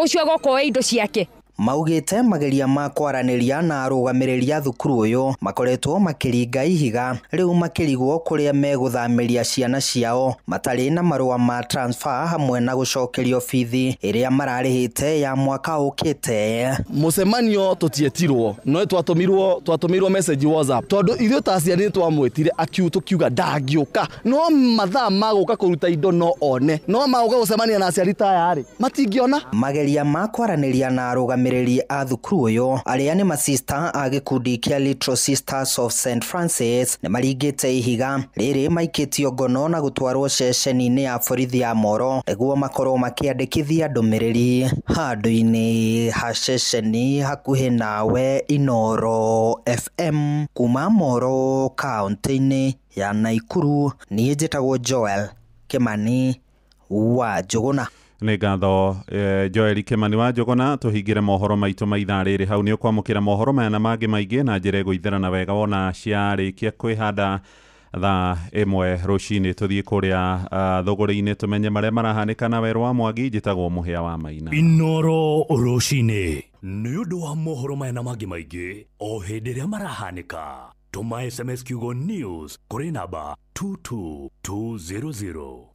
ucio gokoe indo ciake. Maugite mageria ma kwaraniria na arugamirĩria thukuru uyu makoretwo makiringa ihiga riu makirigwo kuria meguthamiria ciana ciao matari na marua ma transfer hamwe na gucokerio fithi iria mararihite ya mwaka ukite. Mucemanio tutietirwo no twatumirwo message WhatsApp tondu ithuĩ ta ciana twamwetire tukiuga ndangĩũka no mathaa maguka kuruta indo no one no maguka gucemania na aciari tayari matingiona. Mageria ma kwaraniria na arugamirĩria a thukuru uyu aria ni masista a gikundi kia Little Sisters of St Francis ni maringite ihiga riri maikitio ngono na gutwarwo ceceni-ini ya borithi ya Moro niguo makorwo makiandikithia ndumiriri handu-ini ha ceceni hakuhi nawe Inoro FM kuma Moro kaunti-ini ya Naikuru. Ni njitagwo Joel Kimani wa Njuguna. Nĩ ngatho Joel Kimani wa Njuguna. Tuhingire mohoro maitu maithaa rĩrĩ hau nĩ ũkwamũkĩra mohoro maya na mangĩ maingĩ na njĩra ĩgũitherana wega wona ciarĩkia kwĩhanda thaa ĩmwe rũcinĩ tũthiĩ kũrĩa thũgũrĩ-inĩ tũmenye marĩa marahanĩka Werũ wa Mwangi. Njĩtagwo Mũhĩa wa Maina. Inoro rũcinĩ nĩ ũndũ wa mohoro maya na mangĩ maingĩ o hĩndĩ ĩrĩa marahanĩka. Tũma SMS kiugo news kũrĩ namba 22200.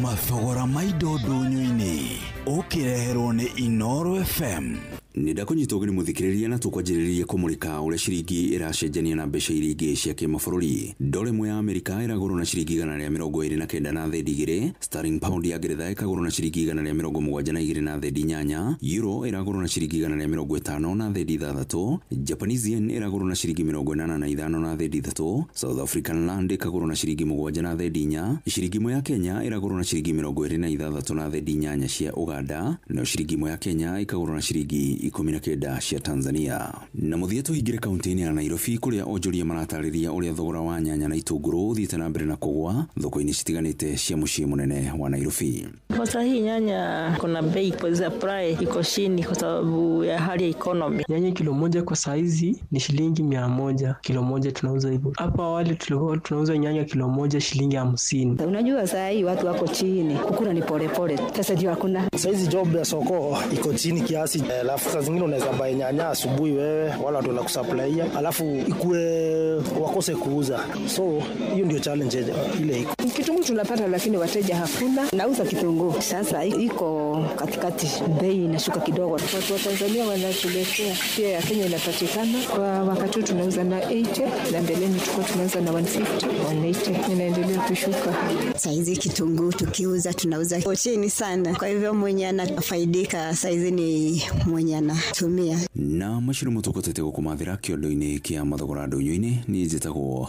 Mathogora maido ndũnyũ-inĩ ũkĩreherwo nĩ Inoro FM. Nida kunyitogeni muthikiriria na tukwanjiriria kumulika ule shiringi iracenjania na mbeca iria ingĩ cia kimabũrũri. Dola ĩmwe ya Amerika iragũrwo na shiringi 129 na thendi igĩrĩ, sterling pound ya Ngeretha ikagũrwo na shiringi 172 na thendi 8, euro iragũrwo na shiringi 150 na thendi 6, Japanese yen iragũrwo na shiringi 85 na thendi 3, South African rand ikagũrwo na shiringi 7 na thendi 4, shiringi ĩmwe ya Kenya iragũrwo na shiringi 26 na thendi 8 cia Uganda, na shiringi ĩmwe ya Kenya ikagũrwo na shiringi 19 cia Tanzania. Na muthie tuhingire kaunti-ini ya Nairobi kuria onjoria maratarĩria uria thogora wa nyanya na itũngũrũ thiĩte na mbere na kũgwa thoko-ini citiganĩte cia mũciĩ munene wa Nairobi. Kwa sasa hii nyanya kuna bei kwa supply iko chini kwa sababu ya hali ya economy. Nyanya kilo moja kwa saizi ni shilingi 100, kilo moja tunauza hivyo. Hapa awali tulikuwa tunauza nyanya kilo moja shilingi 50. Unajua saa hii watu wako chini, kukula ni pole pole. Sasa ndio hakuna. Saizi job ya soko iko chini kiasi, alafu saa zingine unaweza buy nyanya asubuhi wewe wala watu wanakusupplyia, alafu ikue wakose kuuza. So hiyo ndio challenge ile iko. Kitunguu tunapata lakini wateja hakuna. Nauza kitunguu. Sasa iko katikati, bei inashuka kidogo. Watu wa Tanzania wanatuletea. Pia ya Kenya inapatikana. Kwa wakati tunauza na 80, na mbeleni tulikuwa tunauza na 150, 180. Inaendelea kushuka. Saizi kitunguu tukiuza tunauza chini sana. Kwa hivyo mwenye anafaidika saizi ni mwenye anatumia. Na mashiro mutokotete gukumathira kiondo-ini kia mathogora ndũnyũ-inĩ ni njĩtagwo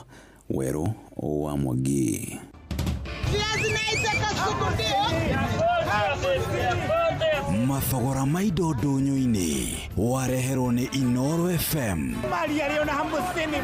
Werũ wa Mwangi. Mathogora maido ndũnyũ-inĩ wareherwo nĩ Inoro FM. Maria aliona hamsini.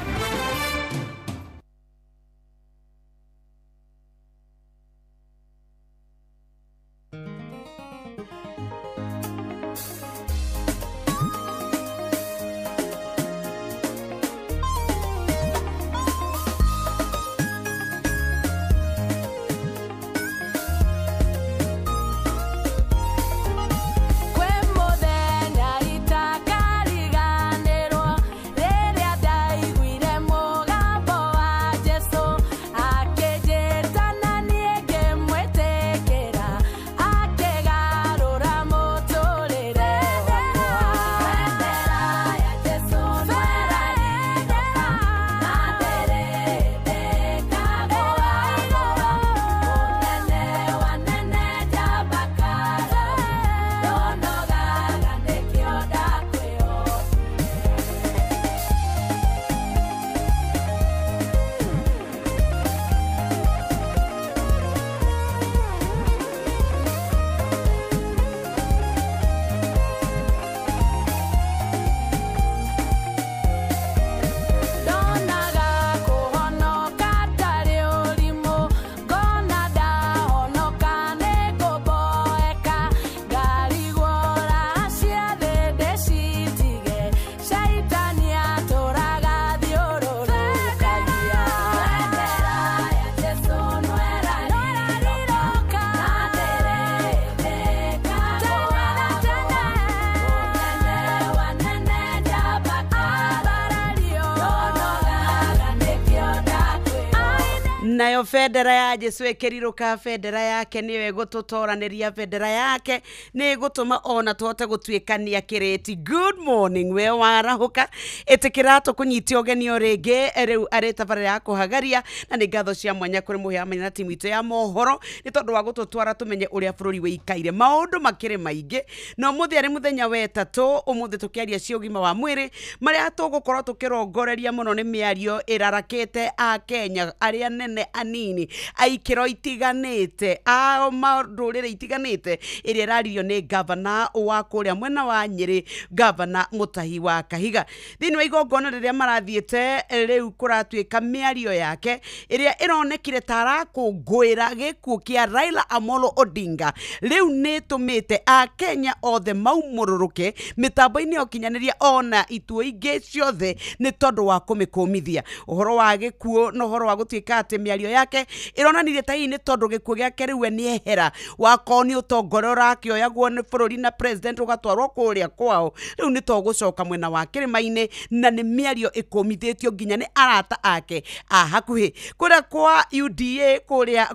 nayo federa ya Jesu ekeriruka federa yake niwe gututoraniria federa yake ni gutuma ona twote gutwikania kireti. Good morning we warahuka etikirato kunyitio genio rege riu areta bara ya kuhagaria na ni ngatho cia mwanya kuri muhiamanya na timu itu ya mohoro ni tondu wa gututwara tumenye uria bururi wikaire maundu makire maingi no muthi ari muthenya wetatu umuthi tukiaria cia ugima wa mwiri maria tugukorwo tukirongoreria muno ni miario irarakite a Kenya aria nene anini aikiro itiganite a marurire itiganite iria raririo ni governor wa kuria mwena wa Nyeri governor Mutahi wa Kahiga thini wa igongona riria marathiete riu kuratwika miario yake iria ironekire tara kungwira gikuo kia Raila Amolo Odinga riu nitumite a Kenya othe maumururuke mitambo-ini okinyaniria ona ituo ingi ciothe ni tondu wa kumikumithia uhoro wa gikuo no uhoro wa gutwika ati miario yake ironanirie ta ini tondu gikuo giake riu ni ehera wa koni utongore urakioyagwo ni bururi na president ugatwarwo kuria kwao riu ni togucoka mwena wa kirimaini na ni miario ikumithitio nginya ni arata ake a hakuhi kuria kwa UDA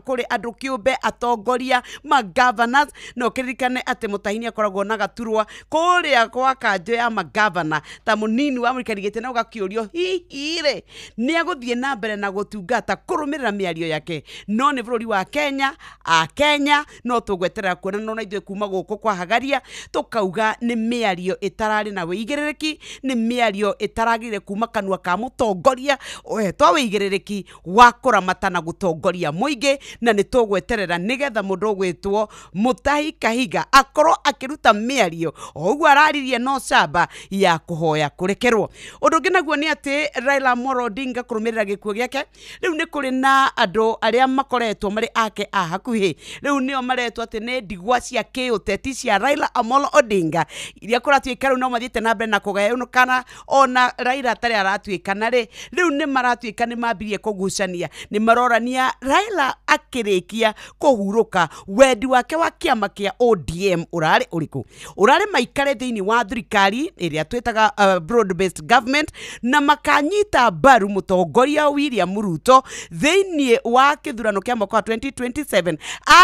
kuri andu kiumbe atongoria ma governors no kiririkane ati Mutahi akoragwo na gaturwa kuria kwa kanjo ya ma governor ta munini wa murikarigite na ugakiurio hihire ni aguthie na mbere na gutungata kurumirira miario yake no ni bururi wa Kenya a Kenya no tugweterera kuona no na ithwe kuma guku kwa hagaria tukauga ni miario itarari na wiigirereki ni miario itaragire kuma kanwa ka mutongoria ohetwa wiigirereki wa kuramata na gutongoria muingi na ni tugweterera nigetha mundu gwitwo Mutahi Kahiga akorwo akiruta miario oguo araririe no camba ya kuhoya kurekerwo undu ngenaguo ni ati Raila Amolo Odinga kurumirira gikuo giake riu ni kuri na andu aria makoretwo mari ake a hakuhi riu nio maretwo ati ni ndigwa cia kiuteti cia Raila Amolo Odinga iria kuratwika riu no mathiete na mbere na kugayunukana ona Raila tari aratwikana riu ni maratwika ni mambirie kugucania ni marorania Raila akirikia kuhuruka wendi wake wa kiama kia ODM urari uriku urari maikare thiini wa thirikari iria twitaga broad based government na makanyita baru mutongoria William Ruto thiini wa kithurano kia mwaka wa 2027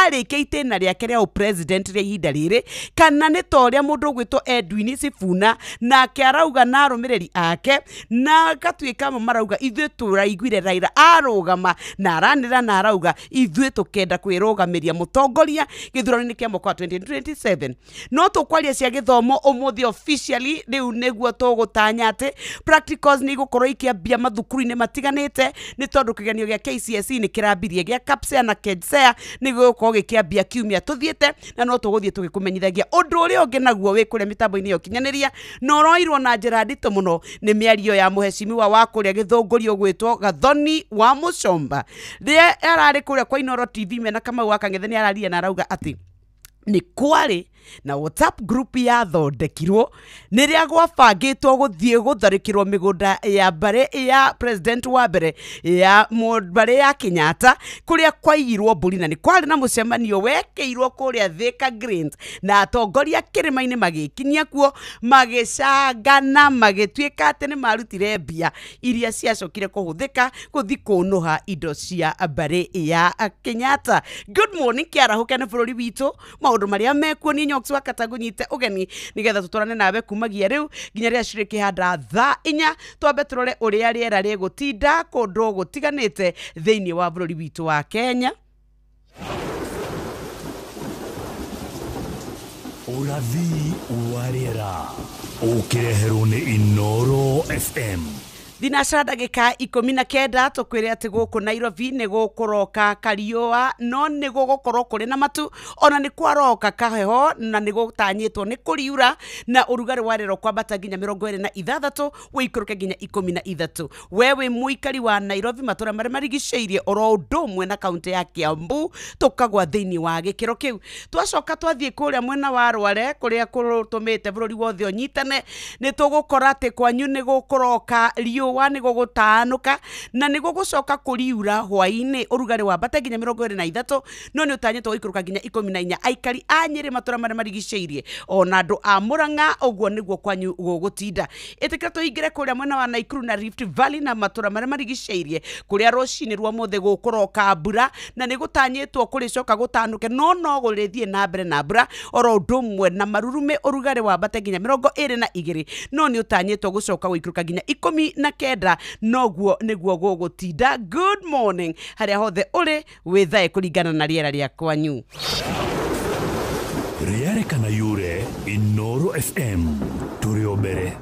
arike itena riake ria president ria ihinda riri kana ni toria mundu gwitwo Edwin Sifuna na kiarauga na arumireri ake na gatwika marauga ithwe turaiguire Raila arugama na aranira na arauga ithwe tukenda kwirugamiria mutongoria githurano kia mwaka wa 2027 no tukwaria cia githomo umuthi officially riu neguo tugutanya ati practicals ni gukorwo ikiambia mathukuru-ini matiganite ni tondu kigenio gia KCSE ni kirambirie gia KPSEA na KEDSEA ni gukorwo gikiambia kiumia tuthiete na no tuguthie tugikumenyithagia undu uria ungi naguo wi kuria mitambo-ini yokinyaniria no roirwo na njira ndito muno ni miario ya muheshimiwa wa kuria githungurio gwitwo Gathoni wa Muchomba ria arari kuria kwa Inoro TV mena kama wakangetheni araria na arauga ati ni kwari na WhatsApp group ya thondekirwo niria gwabangitwo guthie gutharikirwo migunda ya bare ya president wa mbere ya bare ya Kenyatta kuria kwairwo mburi na ni kwari na mucemanio wekeirwo kuria Thika Greens na atongoria kirimaini magikinyia kuo magicangana magitwika ati ni marutire mbia iria ciacokire kuhuthika kuthi kunuha indo cia bare ya Kenyatta. Good morning kiarahuka na bururi witu maundu maria mekuo ni nyoksi wakatagunyite ugeni nigetha tutorane nawe kumagia riu nginya ria shiriki hada tha inya twambe turore uria riera rigutinda kundu gutiganite thiini wa bururi witu wa Kenya. Urathi wa riera ukireherwo ni Inoro FM. Thinacara ndagika 19 tukwire ati guku Nairobi ni gukuroka kariua no ni gugukorwo kuri na matu ona ni kwaroka kaheho na ni gutanyitwo ni kuriura na urugari wa rero kwambata nginya 26 wikuruke nginya 13. Wewe muikari wa Nairobi matura mari marigiceirie oro ndomwe na kaunti ya Kiambu tukagwa thiini wa gikiro kiu twacoka twathie kuria mwena wa Rware kuria kurutumite bururi wothe onyitane ni tugukora ati kwanyu ni gukuroka riu riũa nĩ gũgũtanuka na nĩ gũgũcoka kũriura hwaĩ-inĩ ũrugarĩ wambate nginya 23 no nĩ ũtanyĩtwo gũikũrũka nginya 14. Aikari a Nyĩrĩ matũra marĩa marigicĩirie ona andũ a Mũrang'a ũguo nĩguo kwanyu gũgũtinda. Ĩtĩkĩra tũhingĩre kũrĩa mwena wa Naikuru na Rift Valley na matũra marĩa marigicĩirie kũrĩa rũcinĩ rwa mũthĩ gũkũroka mbura na nĩ gũtanyĩtwo kũrĩcoka gũtanuke no gũrĩthiĩ na mbere na mbura oro ũndũ ũmwe na marurume ũrugarĩ wambate nginya 22 no nĩ ũtanyĩtwo gũcoka gũikũrũka nginya 19 noguo nĩguo gũgũtinda. Good morning harĩa hothe ũrĩ wĩthae kũringana na rĩera rĩa kwanyu. Rĩarĩkana yure Inooro FM tũrĩ o mbere.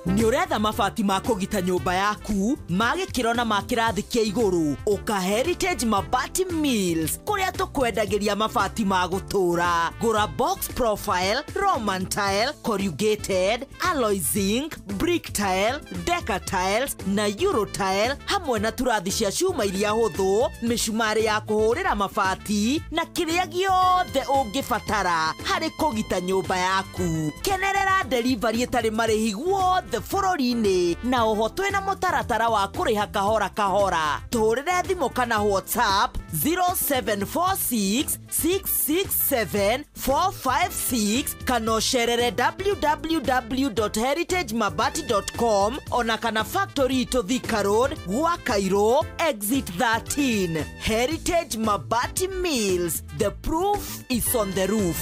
Nĩ ũretha mabati ma kũgita nyũmba yaku ma gĩkĩro na ma kĩrathi kĩa igũrũ ũka Heritage Mabati Mills kũrĩa tũkwendagĩria mabati ma gũtũra. Gũra box profile, Roman tile, corrugated, alloy zinc, brick tile, decker tiles na euro tile hamwe na turathi cia cuma iria hũthũ, mĩcumarĩ ya kũhũrĩra mabati na kĩrĩa gĩothe ũngĩbatara harĩ kũgita nyũmba yaku. Kenerera delivery ĩtarĩ marĩhi guothe bũrũri-inĩ na oho twĩna mũtaratara wa kũrĩha kahora kahora. Tũhũrĩre thimũ kana WhatsApp 0746667456 kana ũcerere www.heritagemabati.com ona kana factory itũ Thika Road gwa Cairo exit 13. Heritage Mabati Mills, the proof is on the roof.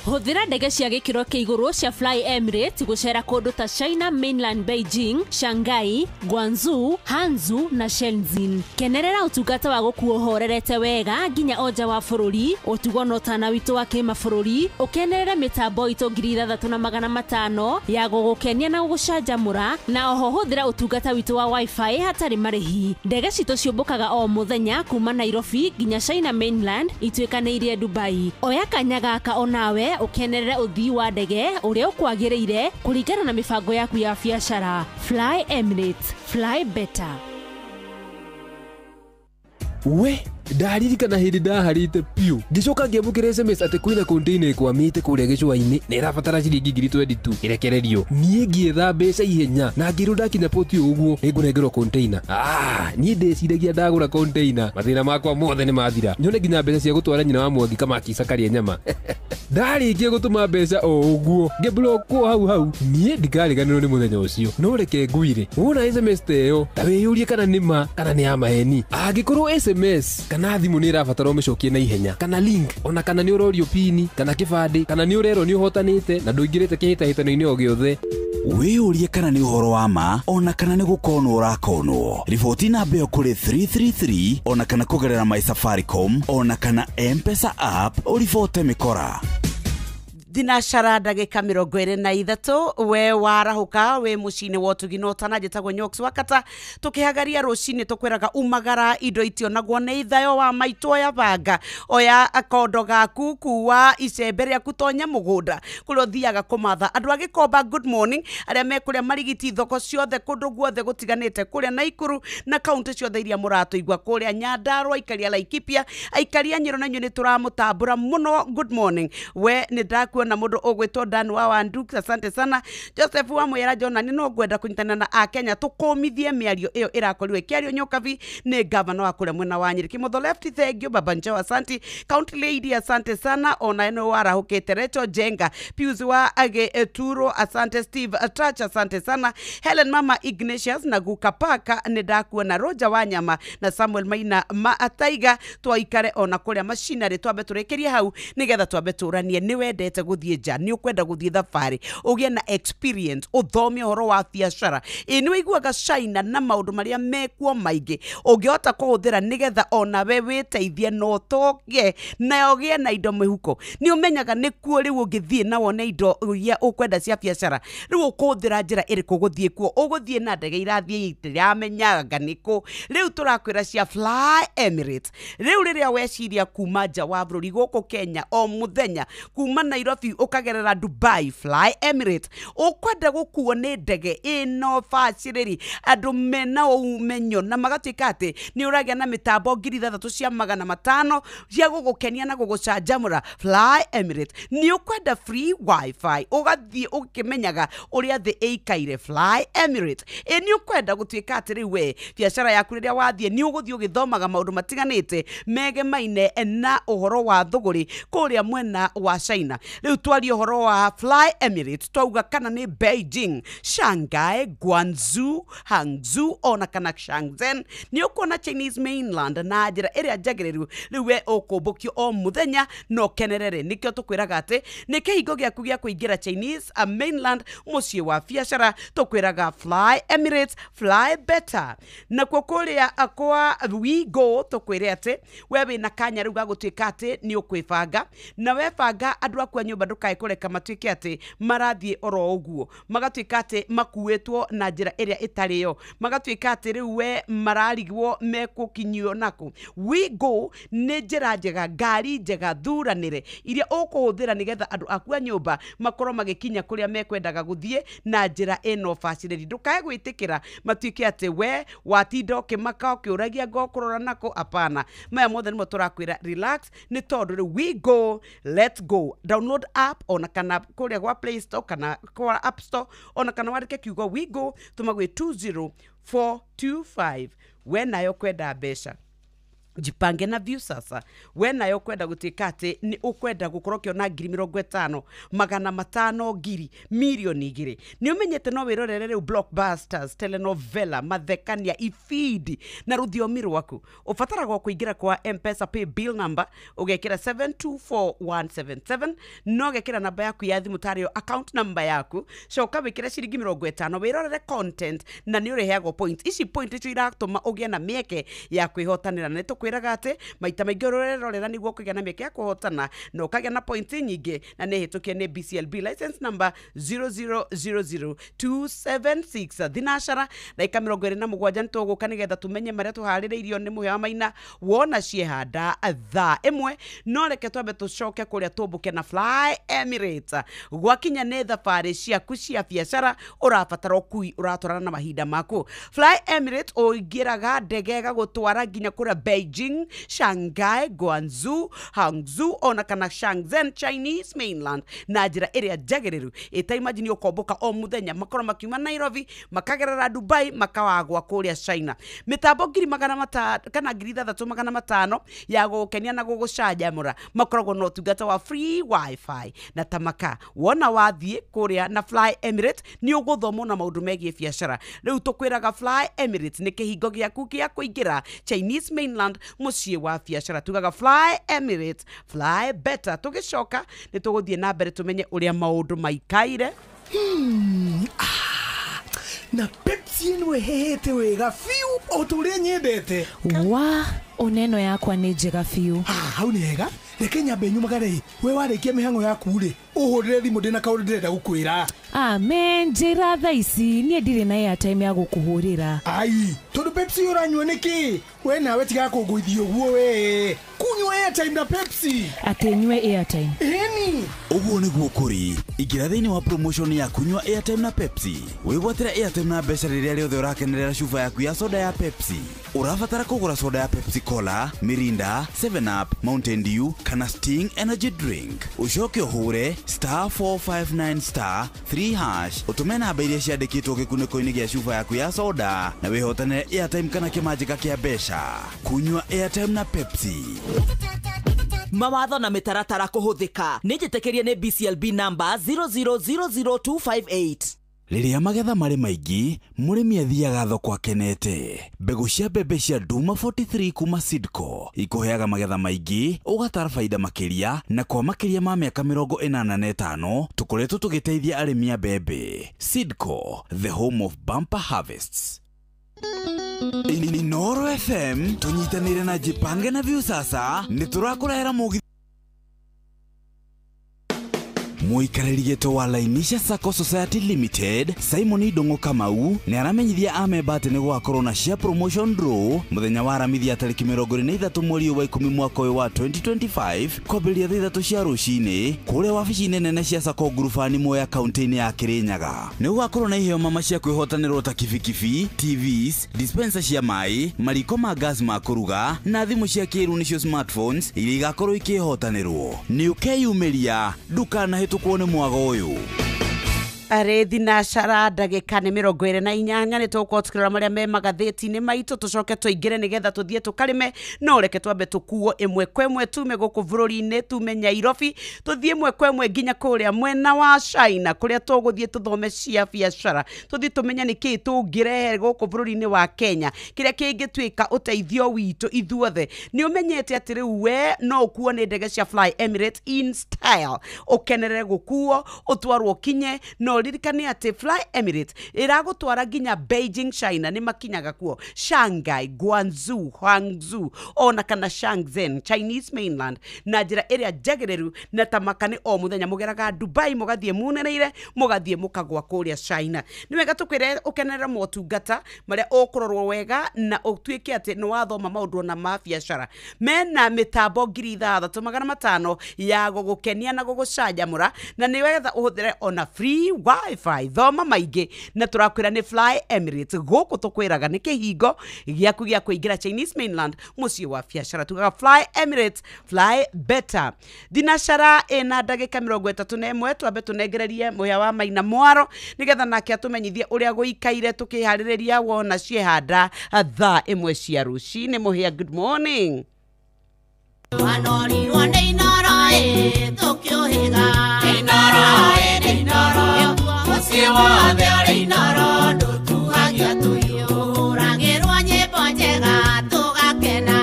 Hũthĩra ndege cia gĩkĩro kĩa igũrũ cia Fly Emirates gũcera kũndũ ta China Mainland, Beijing, Shanghai, Guangzhou, Hangzhou na Shenzhen. Kenerera ũtungata wa gũkuo horerete wega nginya oja wa bũrũri, ũtugo na ũtana witũ wa kĩmabũrũri, ũkenerere mĩtambo itũ 3500 ya gũgũkenia na gũgũcanjamũra na oho hũthĩra ũtungata witũ wa Wi-Fi hatarĩ marĩhi. Ndege citũ ciũmbũkaga o mũthenya kuma Nairobi nginya China Mainland ituĩkanĩirie Dubai. Oya kanya gaka onawe ukenerere uthii wa ndege uria ukwagĩrĩire kũringana na mibango yaku ya biacara. Fly Emirates, fly better. We ndaririkana hindi ndaharite piu ngicoka ngiamũkĩra SMS atĩ kwĩna container ĩkwamĩte kũrĩa gĩcũa-inĩ na ĩrabatara ciringi 22 irekererio. Niĩ ngĩetha mbeca ihenya na ngĩrwo ndakinya poti ũguo nĩngũnengerwo container. Niĩ ndĩciragia ndagũra container mathĩna makwa mothe nĩ mathira, nyone nginya mbeca cia gũtwara nyina wa Mwangi Kamaki Karia nyama. Ndarĩkia gũtũma mbeca o ũguo ngĩblokwo hau niĩ ndikariganĩrwo nĩ mũthenya ũcio. No reke ngwire wona SMS ta ĩyo ta wĩyũrie kana nĩma kana nĩ ya maheni. Angĩkorwo SMS kana thimũ nĩ ĩrabatara ũmĩcokie na ihenya kana link ona kana nĩ ũrorio pini kana kĩbandĩ kana nĩ ũrerwo nĩ ũhotanĩte na ndũingĩrĩte kĩhĩtahĩtano-inĩ o gĩothe, wĩyũrie kana nĩ ũhoro wa ma ona kana nĩ gũkonwo ũrakonwo. Riboti namba ĩyo kũrĩ 333 ona kana kũgerera My Safaricom ona kana M-Pesa app ũribote mĩkora. Thinacara ndagĩka 23 we warahũka we mũciĩ-inĩ wa ũtugi tana njĩtagwo Nyox Wakata tũkĩhagaria rũcinĩ tũkwĩraga umagara indo itionagwo nĩ ithayo wa maitũ ya banga oya akondo gaku kuwa icembe rĩaku tonya mũgũnda kũrĩa ũthiaga kũmatha andũ a Gĩkomba. Good morning arĩa me kũrĩa marigiti thoko ciothe kũndũ guothe gũtiganĩte kũrĩa Naikuru na kaunti ciothe iria mũratũigua kũrĩa Nyandarua, aikaria Laikipia, aikaria Nyĩrĩ na inyuĩ nĩ tũramũtambũra mũno. Good morning we nĩ ndakuona na mũndũ ũgwĩtwo Dan wa Wanduka, asante sana. Joseph wa Mwera Jona nĩ no ngwenda kũnyitana na Akenya tũkũmithie mĩario ĩyo ĩrakorirwo ĩkĩario Nyokabi nĩ gavana wa kũrĩa mwena wa Nyĩrĩ. Kĩmotho left, thank you Baba Njau, asante. County lady asante sana. Ona eno warahũkĩte Recho Jenga, Pius wa Agĩturo asante. Steve Touch asante sana. Helen Mama Ignatius na Guka Paka nĩ ndakuona. Roger Wanyama na Samuel Maina Ataiga twaikare ona kũrĩa machinery twambe tũrĩkĩrie hau nĩgetha twambe tũranie nĩ wendete gũthiĩ nja nĩ ũkwenda gũthiĩ thabarĩ ũgĩe na experience ũthome ũhoro wa biacara nĩ wĩiguaga China na maũndũ marĩa mekuo maingĩ ũngĩhota kũhũthĩra nĩgetha ona we wĩteithie na ũtoge na ũgĩe na indo mĩhuko nĩ ũmenyaga nĩkuo rĩu ũngĩthiĩ na wone indo iria ũkwenda cia biacara rĩu ũkũhũthĩra njĩra ĩrĩkũ gũthiĩ kuo ũgũthiĩ na ndege irathiĩ itiramenya nĩkũ rĩu tũrakwĩra cia Fly Emirates rĩu rĩrĩa weciria kuma nja wa bũrũri gũkũ Kenya o mũthenya kuma Nairobi ugathiĩ ũkagerera Dubai Fly Emirates ũkwenda gũkuo nĩ ndege ĩno bacĩrĩri andũ mena ũmenyo na magatuĩka atĩ nĩ ũragĩa na mĩtambo 3,500 cia gũgũkenia na gũgũcanjamũra Fly Emirates nĩ ũkwenda free wifi ũgathiĩ ũkĩmenyaga ũrĩa thĩ ĩikaire Fly Emirates nĩ ũkwenda gũtuĩka atĩ rĩu we biacara yaku rĩrĩa wathiĩ nĩ ũgũthiĩ ũgĩthomaga maũndũ matiganĩte megemaine na ũhoro wa thũgũrĩ kũrĩa mwena wa China rĩu twaria ũhoro wa Fly Emirates twauga kana nĩ Beijing, Shanghai, Guangzhou, Hangzhou ona kana Shenzhen nĩ ũkuona Chinese mainland na njĩra ĩrĩa njagĩrĩru rĩu we ũkũmbũkio o mũthenya no kenerere nĩkĩo tũkwĩraga atĩ nĩ kĩhingo gĩaku gĩa kũingĩra Chinese mainland mũciĩ wa biacara tũkwĩraga Fly Emirates Fly Better na kũrĩa kwa WeGo tũkwĩre atĩ we wĩna kanya rĩu gagũtuĩka atĩ nĩ ũkwĩbanga na webanga andũ aku a nyũmba ndũkae kũreka matuĩke atĩ marathiĩ oro ũguo magatuĩka atĩ makuĩtwo na njĩra ĩrĩa ĩtarĩ yo magatuĩka atĩ rĩu we mararigwo mekũkinyio nako WeGo nĩ njĩra njega ngari njega thuranĩre iria ũkũhũthĩra nĩgetha andũ aku a nyũmba makorwo magĩkinya kũrĩa mekwendaga gũthiĩ na njĩra ĩno bacĩrĩri ndũkae gwĩtĩkĩra matuĩke atĩ we watinda ũkĩmaka ũkĩũragia ngokũrora nako apana maya mothe nĩmo tũrakwĩra relax nĩ tondũ rĩu WeGo let's go download app ona kana kũrĩa gwa Play Store kana kwa App Store ona kana wandĩke kiugo WeGo tũma gwĩ 20425 we nayo kwenda mbeca jipange na view sasa we nayo kwenda gũtuĩka atĩ nĩ ũkwenda gũkorwo kĩona 50,000 500,000 ngiri milioni 2 nĩ ũmenyete no wĩrorere rĩu blockbusters telenovela mathekania ifeed na rũthiomi rwaku ũbataraga kũingĩra kwa M-Pesa pay bill number ũgekĩra 724177 no gekĩra namba yaku ya thimũ tarĩyo account number yaku coka wĩkĩre ciringi 50 wĩrorere content na nĩ ũreheagwo points ici point icio iratũma ũgĩe na mĩeke ya kwĩhotanĩra na kwĩraga atĩ maita maingĩ ũrorera nĩguo kũgĩa na mĩeke ya kũhotana na ũkagĩa na points nyingĩ na nĩ hĩtũkie nĩ BCLB license number 0000276 thinacara dakika 27 nĩtũgũka nĩgetha tũmenye marĩa tũharĩrĩirio nĩ Mũhĩa wa Maina wona ciehanda thaa ĩmwe no reke twambe tũcoke kũrĩa tũmbũke na Fly Emirates gwakinya nĩ thabarĩ ciaku cia biacara ũrabatara ũkui ũratwarana na mahinda maku Fly Emirates ũingĩraga ndege gũtwara nginya kũrĩa Beijing, Shanghai, Guangzhou, Hangzhou ona kana Shenzhen Chinese mainland na njĩra ĩrĩa njagĩrĩru ĩtaimagine ũkomboka o mũthenya makorwo makiuma Nairobi makagerera Dubai makawagwa kũrĩa China mĩtambo 500 kana 3,500 ya gũkenia na gũgũcanjamũra makoragwo na ũtungata wa free wifi na tamaka wona wathiĩ kũrĩa na Fly Emirates nĩ ũgũthomwo na maũndũ megiĩ biacara rĩu tũkwĩraga Fly Emirates nĩ kĩhingo gĩaku gĩa kũingĩra Chinese mainland mũciĩ wa biacara tugaga Fly Emirates Fly Better tũgĩcoka nĩ tũgũthiĩ na mbere tũmenye ũrĩa maũndũ maikaire na Pepsi ĩno ĩhehete wega fiu o tũrĩa nyendete wa oneno yakwa nĩ njega fiu hau nĩ hega reke nyambe nyumagare we warĩkia mĩhang'o yaku rĩ ũhũrĩre thimũ ndĩna kaũndũ ndĩrenda gũkwĩra amen njĩra thaa ici niĩ ndirĩ na airtime ya gũkũhũrĩra ai tondũ Pepsi ũranyua nĩkĩ we nawe tiga kũngũithia ũguo we kunywa airtime na Pepsi atĩ nyue airtime ĩni ũguo nĩguo kũrĩ ingĩra thĩinĩ wa promotion ya kunywa airtime na Pepsi wĩgwatĩra airtime na mbeca rĩrĩa rĩothe ũrakenerera cuba yaku ya soda ya Pepsi ũrabatara kũgũra soda ya Pepsi Cola, Mirinda, 7up, Mountain Dew kana Sting energy drink ucoke ũhũre *459*3# ũtũme namba iria ciandĩkĩtwo gĩkunĩko-inĩ gĩa cuba yaku ya soda na wĩhotanĩre airtime kana kĩmanjĩka kĩa mbeca kunywa airtime na Pepsi mawatho na mĩtaratara kũhũthĩka nĩ njĩtĩkĩrie nĩ BCLB number 0000258 rĩrĩa magetha marĩ maingĩ mũrĩmi athiaga thoko akenete mbegũ cia mbembe cia Duma 43 kuma Sidco ikũheaga magetha maingĩ ũgatara faida makĩria na kwa makĩria ma mĩaka 85 tũkoretwo tũgĩteithia arĩmi a mbembe Sidco the home of bumper harvests Noro FM tunyitanĩire na Jipange na View sasa nĩ tũrakũrehera mũgithi muikarĩri gĩtĩ wa Lainisha Sacco Society Limited Simon Ndung'u Kamau nĩ aramenyithia amemba atĩ nĩ gũgakorwo na share promotion draw mũthenya wa aramithia tarĩki 23 mweri wa 10 mwaka ũyũ wa 2025 kwambĩrĩria thaa 3 cia rũcinĩ kũrĩa wabici-inĩ nene cia Sacco Ngurubani Mwea kaunti-inĩ ya Kirinyaga. Nĩ gũgakorwo na iheo mama cia kwĩhotanĩrwo ta kibikibi, TVs, dispenser cia maĩ, mariko ma gas ma kũruga na thimũ cia kĩrĩu nĩcio smartphones iria igakorwo ikĩhotanĩrwo. Nĩ ũkeyumĩria ndukanahĩtũkwo nĩ mwago ũyũ. Arĩ thinacara ndagĩka nĩ 28 nĩ tũgũkorwo tũkĩrora marĩa me magathĩti-inĩ maitũ tũcoke tũingĩre nĩgetha tũthiĩ tũkarĩme no reke twambe tũkuo ĩmwe kwa ĩmwe tume gũkũ bũrũri-inĩ tume Nyairobi tũthiĩ ĩmwe kwa ĩmwe nginya kũrĩa mwena wa China kũrĩa tũgũthiĩ tũthome cia biacara tũthiĩ tũmenya nĩkĩĩ tũngĩrehe gũkũ bũrũri-inĩ wa Kenya kĩrĩa kĩngĩtuĩka ũteithio witũ ithuothe. Nĩ ũmenyete atĩ rĩu we no ũkuo nĩ ndege cia Fly Emirates in style ũkenerere gũkuo ũtwarwo kinye no ririkane ati Fly Emirates iragutwara nginya Beijing China ni makinyaga kuo Shanghai, Guangzhou, Hangzhou ona kana Shenzhen Chinese mainland na njira ĩrĩa njagĩrĩru na tamakani o muthenya mugeraga Dubai mugathie muneneire mugathie mukagwa kũrĩa China. Ni wega tukwire ukenerera motungata maria ũkũrorwo wega na ũtuĩke ati ni wathoma maũndũ na ma biacara mena mitambo 3,500 ya gũgũkenia na gũgũcanjamũra na ni wega ũhũthĩre ona free Wi-Fi thoma maingĩ na tũrakwĩra nĩ Fly Emirates gũkũ tũkwĩraga nĩ kĩhingo gĩaku gĩa kũingĩra Chinese mainland mũciĩ wa biacara tugaga Fly Emirates fly better. Thinacara ina ndagĩka 31 twambe tũnengererie mũhĩa wa Maina Mwaro nĩgetha nake atũmenyithie ũrĩa gũikaire tũkĩharĩrĩria wona ciehanda thaa 1 cia rũcinĩ. Mũhĩa, good morning. Wanorirwo nĩ inoro tũkĩũhĩga inoro inoro mũciĩ wothe ũrĩ inoro ndũtuhagia tũhiũragĩrwo nyĩmbo njega tũgakena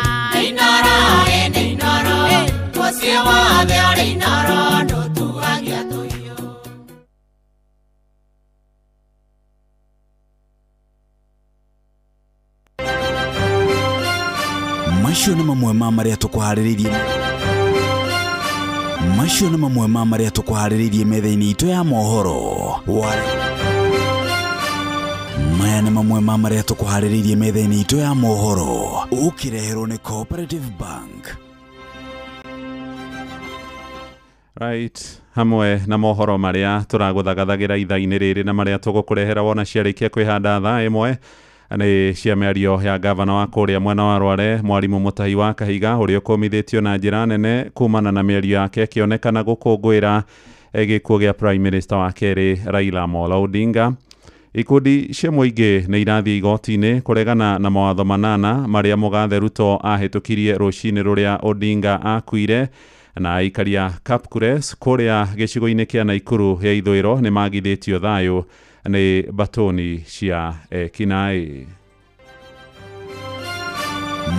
inoro inoro mũciĩ wothe ũrĩ inoro ndũtuhagia tũhiũ. Macio nĩ mamwe ma marĩa tũkũharĩrĩirie metha-inĩ itũ ya mohoro. Maya nĩ mamwe ma marĩa tũkũharĩrĩirie metha-inĩ itũ ya mohoro ũkĩreherwo nĩ Cooperative Bank. Right, hamwe na mohoro marĩa tũragũthagathagĩra ithaa-inĩ rĩrĩ na marĩa tũgũkũrehera wona ciarĩkia kwĩhanda thaa 1 nĩ cia mĩario ya gavana wa kũrĩa mwena wa Rware Mwarimũ Mutahi wa Kahiga ũrĩa ũkũmithĩtio na njĩra nene kumana na mĩario yake akĩonekana gũkũngũĩra gĩkuũ gĩa Prime Minister wa kerĩ Raila Amolo Odinga. Ikundi cia mũingĩ nĩ irathiĩ igoti-inĩ kũregana na mawatho 8 marĩa mũgathe Ruto ahĩtũkirie rũcinĩ rũrĩa Odinga akuire na aikaria Kapkures kũrĩa gĩcigo-inĩ kĩa Naikuru ya ithũĩro nĩ magithĩtio thayũ nĩ batoni cia Kinai.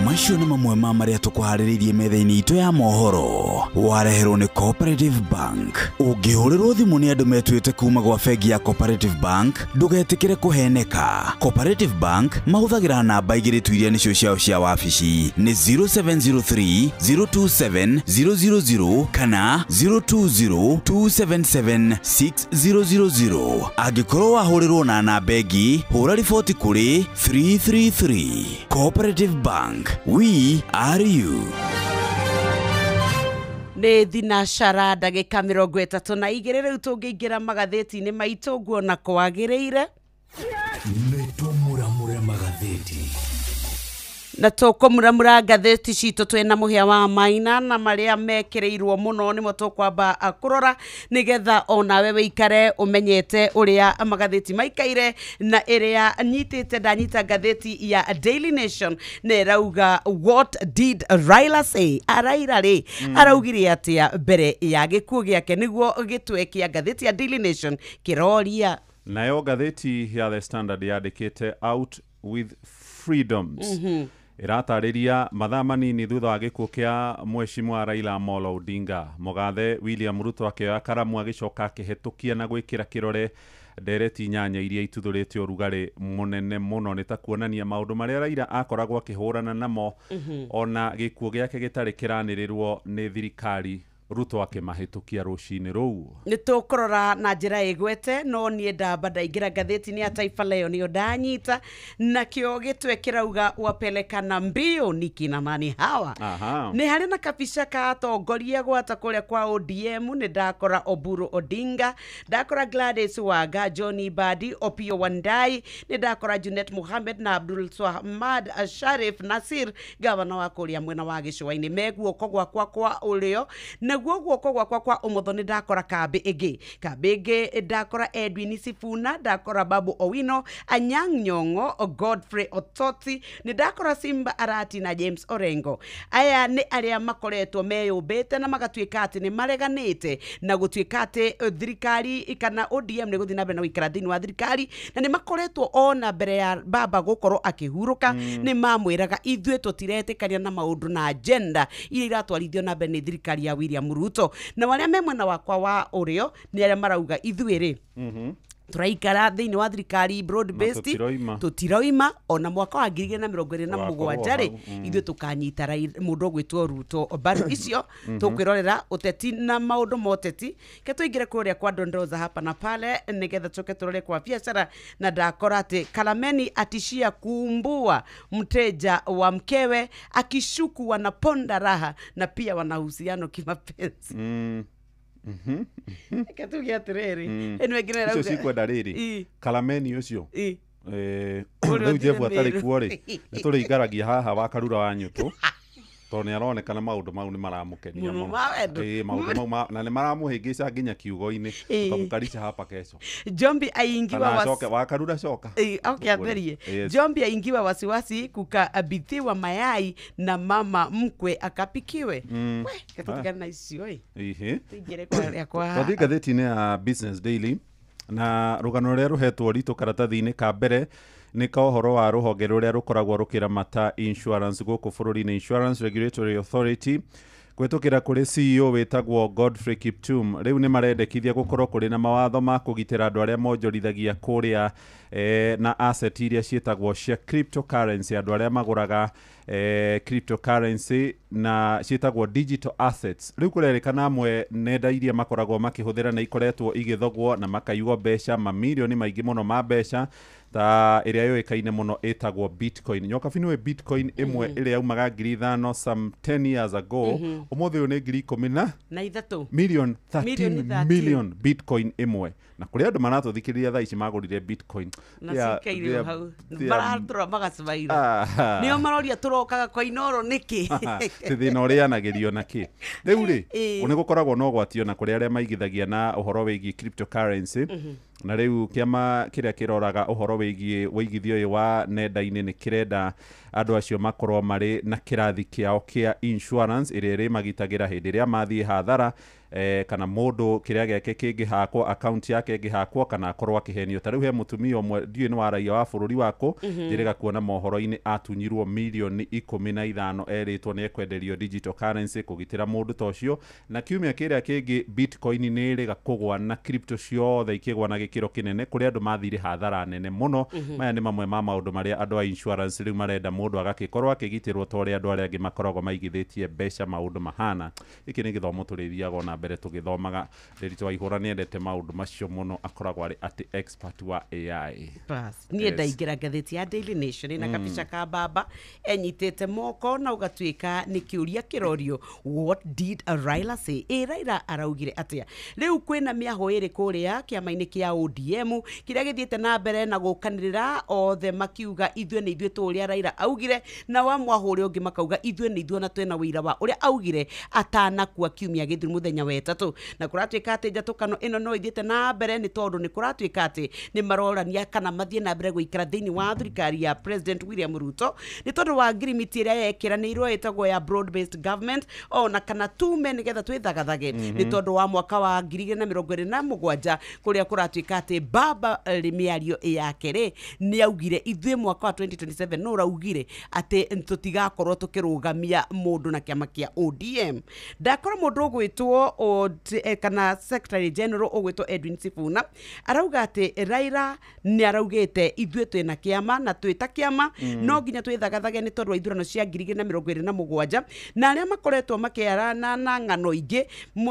Macio nĩ mamwe ma marĩa tũkũharĩrĩirie metha-inĩ itũ ya mohoro wareherwo nĩ Cooperative Bank. Ũngĩhũrĩrwo thimũ nĩ andũ metuĩte kuma gwa bengi ya Cooperative Bank ndũgetĩkĩre kũheneka. Cooperative Bank mahũthagĩra namba igĩrĩ tu iria nĩcio ciao cia wabici nĩ 0703 027 000 kana 020 277 6000. Angĩkorwo wahũrĩrwo na namba ĩngĩ hũra riboti kũrĩ 333. Cooperative Bank, we are you. Nĩ thinacara ndagĩka 32 rĩu tũngĩingĩra magathĩti-inĩ maitũ nguona kwagĩrĩire nĩ tũmuramure magathĩti na tũkũmuramura ngathĩti citũ twĩna mũhĩa wa Maina na marĩa mekĩrĩirwo mũno nĩmo tũkwamba kũrora nĩgetha onawe wĩikare ũmenyete ũrĩa magathĩti maikaire na ĩrĩa nyitĩte ndanyita ngathĩti ya Daily Nation na ĩrauga what did Raila say. Raila rĩ araugire atĩa mbere ya gĩkuũ gĩake nĩguo gĩtwe kĩa ngathĩti ya Daily Nation kĩroria. Nayo ngathĩti ya The Standard yandĩkĩte out with freedoms. Iratarĩria mathaa manini thutha wa gĩkuũ kĩa Mheshimiwa Raila Amolo Odinga, mũgathe William Ruto akĩoya karamu agĩcoka akĩhetũkia na gwĩkĩra kĩrore ndereti nyanya iria ituthũrĩte ũrugarĩ mũnene mũno nĩ ta kuonania maũndũ marĩa Raila akoragwo akĩhũrana namo ona gĩkuũ gĩake gĩtarĩ kĩranĩrĩrwo nĩ thirikari Ruto akimahitukia rucini ruu. Nĩ tũkũrora na njĩra ĩgwete no niĩ ndamba ndaingĩra ngathĩti-inĩ ya Taifa Leo nĩyo ndanyita nakĩo gĩtwe kĩrauga wapelekana mbio Niki na nani hawa. Nĩ harĩ na kabica ka atongoria gwata kũrĩa kwa ODM. Nĩ ndakora Oburu Odinga, ndakora Gladys Wanga, Johnny Badi, Opiyo Wandayi, nĩ ndakora Junet Mohamed na Abdul Swamad Sharif Nasir, gavana wa kũrĩa mwena wa gĩcũa-inĩ. Meguoko gwakwa kwa ũrĩo, naguo guoko gwakwa kwa ũmotho nĩ ndakora kambi ĩngĩ ndakora Edwin Sifuna, ndakora Babu Owino, Anyang' Nyong'o, Godfrey Ototi, nĩ ndakora Simba Arati na James Orengo. Aya nĩ arĩa makoretwo meyũmbĩte na magatuĩka atĩ nĩ mareganĩte na gũtuĩka atĩ thirikari kana ODM nĩ gũthiĩ na mbere na gũikara thĩinĩ wa thirikari, na nĩ makoretwo ona mbere ya baba gũkorwo akĩhurũka nĩ mamwĩraga ithuĩ tũtiretĩkania na maũndũ na agenda iria iratwarithio na mbere nĩ thirikari ya William Ruto. Na warĩa me mwena wakwa wa ũrĩo nĩ arĩa marauga ithuĩ turaikara thĩinĩ wa thirikari broad based tutiroima ona mwaka wa 2027 ithuĩ tukanyita mũndũ ũgwĩtwo Ruto mbaru icio tũkwĩrorera ũteti na maũndũ moteti ke tũingĩre kũrĩa kwa Dondoza hapa na pale nĩgetha tũke tũrore kwa biashara. Na ndakora atĩ Kalameni atishia kuumbua mteja wa mkewe akishuku wanaponda raha na pia wanahusiano kimapenzi. Katugia atiriri enu wengine rauga icio cikwenda riri Kalameni ucio rĩu Jefu atarĩ kuo rĩ nĩ tũrĩingaragia haha wa Karura wa Nyũtũ tondũ nĩ aronekana maũndũ mau nĩ maramũkenia mũno. Maũndũ mau na nĩ maramũhĩngĩca nginya kiugo-inĩ tukamkalisha hapa kesho. Jombi aingiwa wa Karura coka atherie Jombi aingiwa wasiwasi kukabidhiwa mayai na mama mkwe akapikiwe. Katika na icio tingere kwa Twathi ngathĩti-inĩ ya Business Daily na rũgano rũrĩa rũhetwo ritũ karatathi-inĩ ka mbere nĩ ka ũhoro wa rũhonge rũrĩa rũkoragwo rũkĩramata insurance gũkũ bũrũri-inĩ, Insurance Regulatory Authority, kwĩtũkĩra kũrĩ CEO wĩtagwo Godfrey Kiptum. Rĩu nĩ marendekithia gũkorwo kũrĩ na mawatho ma kũgitĩra andũ arĩa monjorithagia kũrĩa na asset iria ciĩtagwo cia cryptocurrency, andũ arĩa magũraga cryptocurrency na ciĩtagwo digital assets. Rĩu kũrerĩkana amwe nenda iria makoragwo makĩhũthĩra na ikoretwo igĩthogwo na makaiywo mbeca mamirioni maingĩ mũno ma mbeca ta ĩrĩa yoĩkaine mũno ĩtagwo Bitcoin. Nyokabi nĩwe Bitcoin ĩmwe ĩrĩa yaumaga 5,000 some 10 years ago, ũmũthĩ ũyũ nĩ 13 million Bitcoin ĩmwe. Na kũrĩ andũ maratũthikĩrĩria thaa ici magũrire Bitcoin na cikairwo hau maratura magacibaira nĩo maroria tũrokaga kwa inoro nĩkĩ thĩna ũrĩa yanagĩrio na kĩ. Rĩu rĩ nĩ gũkoragwo na ũgwatio na kũrĩ arĩa maigithagia na ũhoro wĩgiĩ cryptocurrency. Na rĩu kĩama kĩrĩa kĩroraga ũhoro wĩgiĩ ũigithio ũyũ wa nenda-inĩ nĩ kĩrenda andũ acio makorwo marĩ na kĩrathi kĩao kĩa insurance ĩrĩa ĩrĩmagitagĩra hĩndĩ ĩrĩa mathiĩ hathara kana mũndũ kĩrĩa gĩake kĩngĩhakwo, account yake ĩngĩhakwo kana akorwo akĩhenio. Ta rĩu he mũtumia ũmwe ndiũĩ nĩ wa raia wa bũrũri wako njĩrĩga kuona mohoro-inĩ atunyirwo mirioni 15 erĩtwo nĩ ekwenderio digital currency kũgitĩra mũndũ ta ũcio. Na kiumia kĩrĩa kĩngĩ Bitcoin nĩ ĩrĩga kũgwa na crypto ciothe ikĩgwa na gĩkĩro kĩnene kũrĩ andũ mathire hathara nene mũno. Maya nĩ mamwe ma maũndũ marĩa andũ a insurance rĩu marenda mũndũ agagĩkorwo akĩgitĩrwo ta ũrĩa andũ arĩa angĩ makoragwo maigithĩtie mbeca maũndũ mahana. Gĩkĩ nĩ gĩthomo tũrĩthiaga na mbere tũgĩthomaga. Ndĩritũ Waihũra nĩ endete maũndũ macio mũno, akoragwo arĩ atĩ expert wa AI. Niĩ ndaingĩra ngathĩti ya Daily Nation na kabica ka baba enyitĩte moko na ũgatuĩka nĩ kĩũria kĩrorio, what did Raila say? Raila araugire atĩa? Rĩu kwĩna mĩaho ĩrĩ kũrĩa kĩama-inĩ kĩa ODM kĩrĩa gĩthiĩte na mbere na gũkanĩrĩra othe makiuga ithuĩ nĩ ithuĩ tũrĩa Raila augire, na wa mwaho ũrĩa ũngĩ makauga ithuĩ nĩ ithuĩ na twĩna wĩira wa ũrĩa augire atanakua kiumia gĩthiru mũthenya wa wetatũ. Na kũratuĩka atĩ njatũkano ĩno no ithiĩte na mbere nĩ tondũ nĩ kũratuĩka atĩ nĩ marorania kana mathiĩ na mbere gũikara thĩinĩ wa thirikari ya President William Ruto nĩ tondũ wa ngirimiti ĩrĩa yekiranĩirwo ĩtagwo ya broad based government ona kana tume nĩgetha twĩthagathage nĩ tondũ wa mwaka wa 2027 kũrĩa kũratuĩka atĩ baba mĩario yake rĩ nĩ augire ithuĩ mwaka wa 2027 no raugire atĩ tũtigakorwo tũkĩrũgamia mũndũ na kĩama kĩa ODM. Ndakora mũndũ ũgwĩtwo kana Secretary General ogwetwo Edwin Sifuna arauga ati Raila ni araugite ithwe twina kiama na twita kiama no nginya twithagathage ni tondu wa ithurano cia 2027 na aria makoretwo makiarana na ng'ano ingi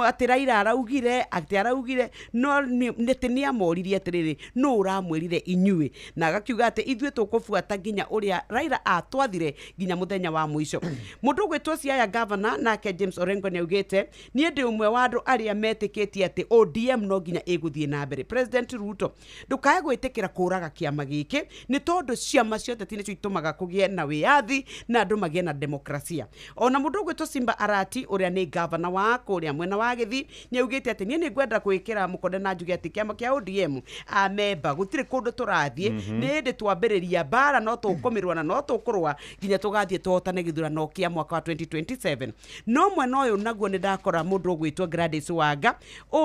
ati Raila araugire no ni amoririe atiriri no uramwirire inyue na agakiuga ati ithwe tukubuata nginya uria Raila atwathire nginya muthenya wa mwisho mundu gwetwo Siaya governor nake James Orengo ni augite ni ndi umwe wa andu aria metikitie ati ODM no nginya iguthie na mbere. President Ruto ndukae gwitikira kuraga kiama giki ni tondu ciama ciothe tine cio itumaga kugie na wiathi na andu magie na demokrasia. Ona mundu gwetwo Simba Arati uria ni governor wa kuria mwena wa Githi ni augite ati ni ngwenda gwikira mukonde na njuge ati kiama kia ODM amemba gutire kundu turathie ni ndi twambiriria bara no tukumirwa na no tukurwa nginya tugathie tuhotane githurano kia mwaka wa 2027. No mwena uyu naguo ni ndakora mundu gwitwo Gladys Wanga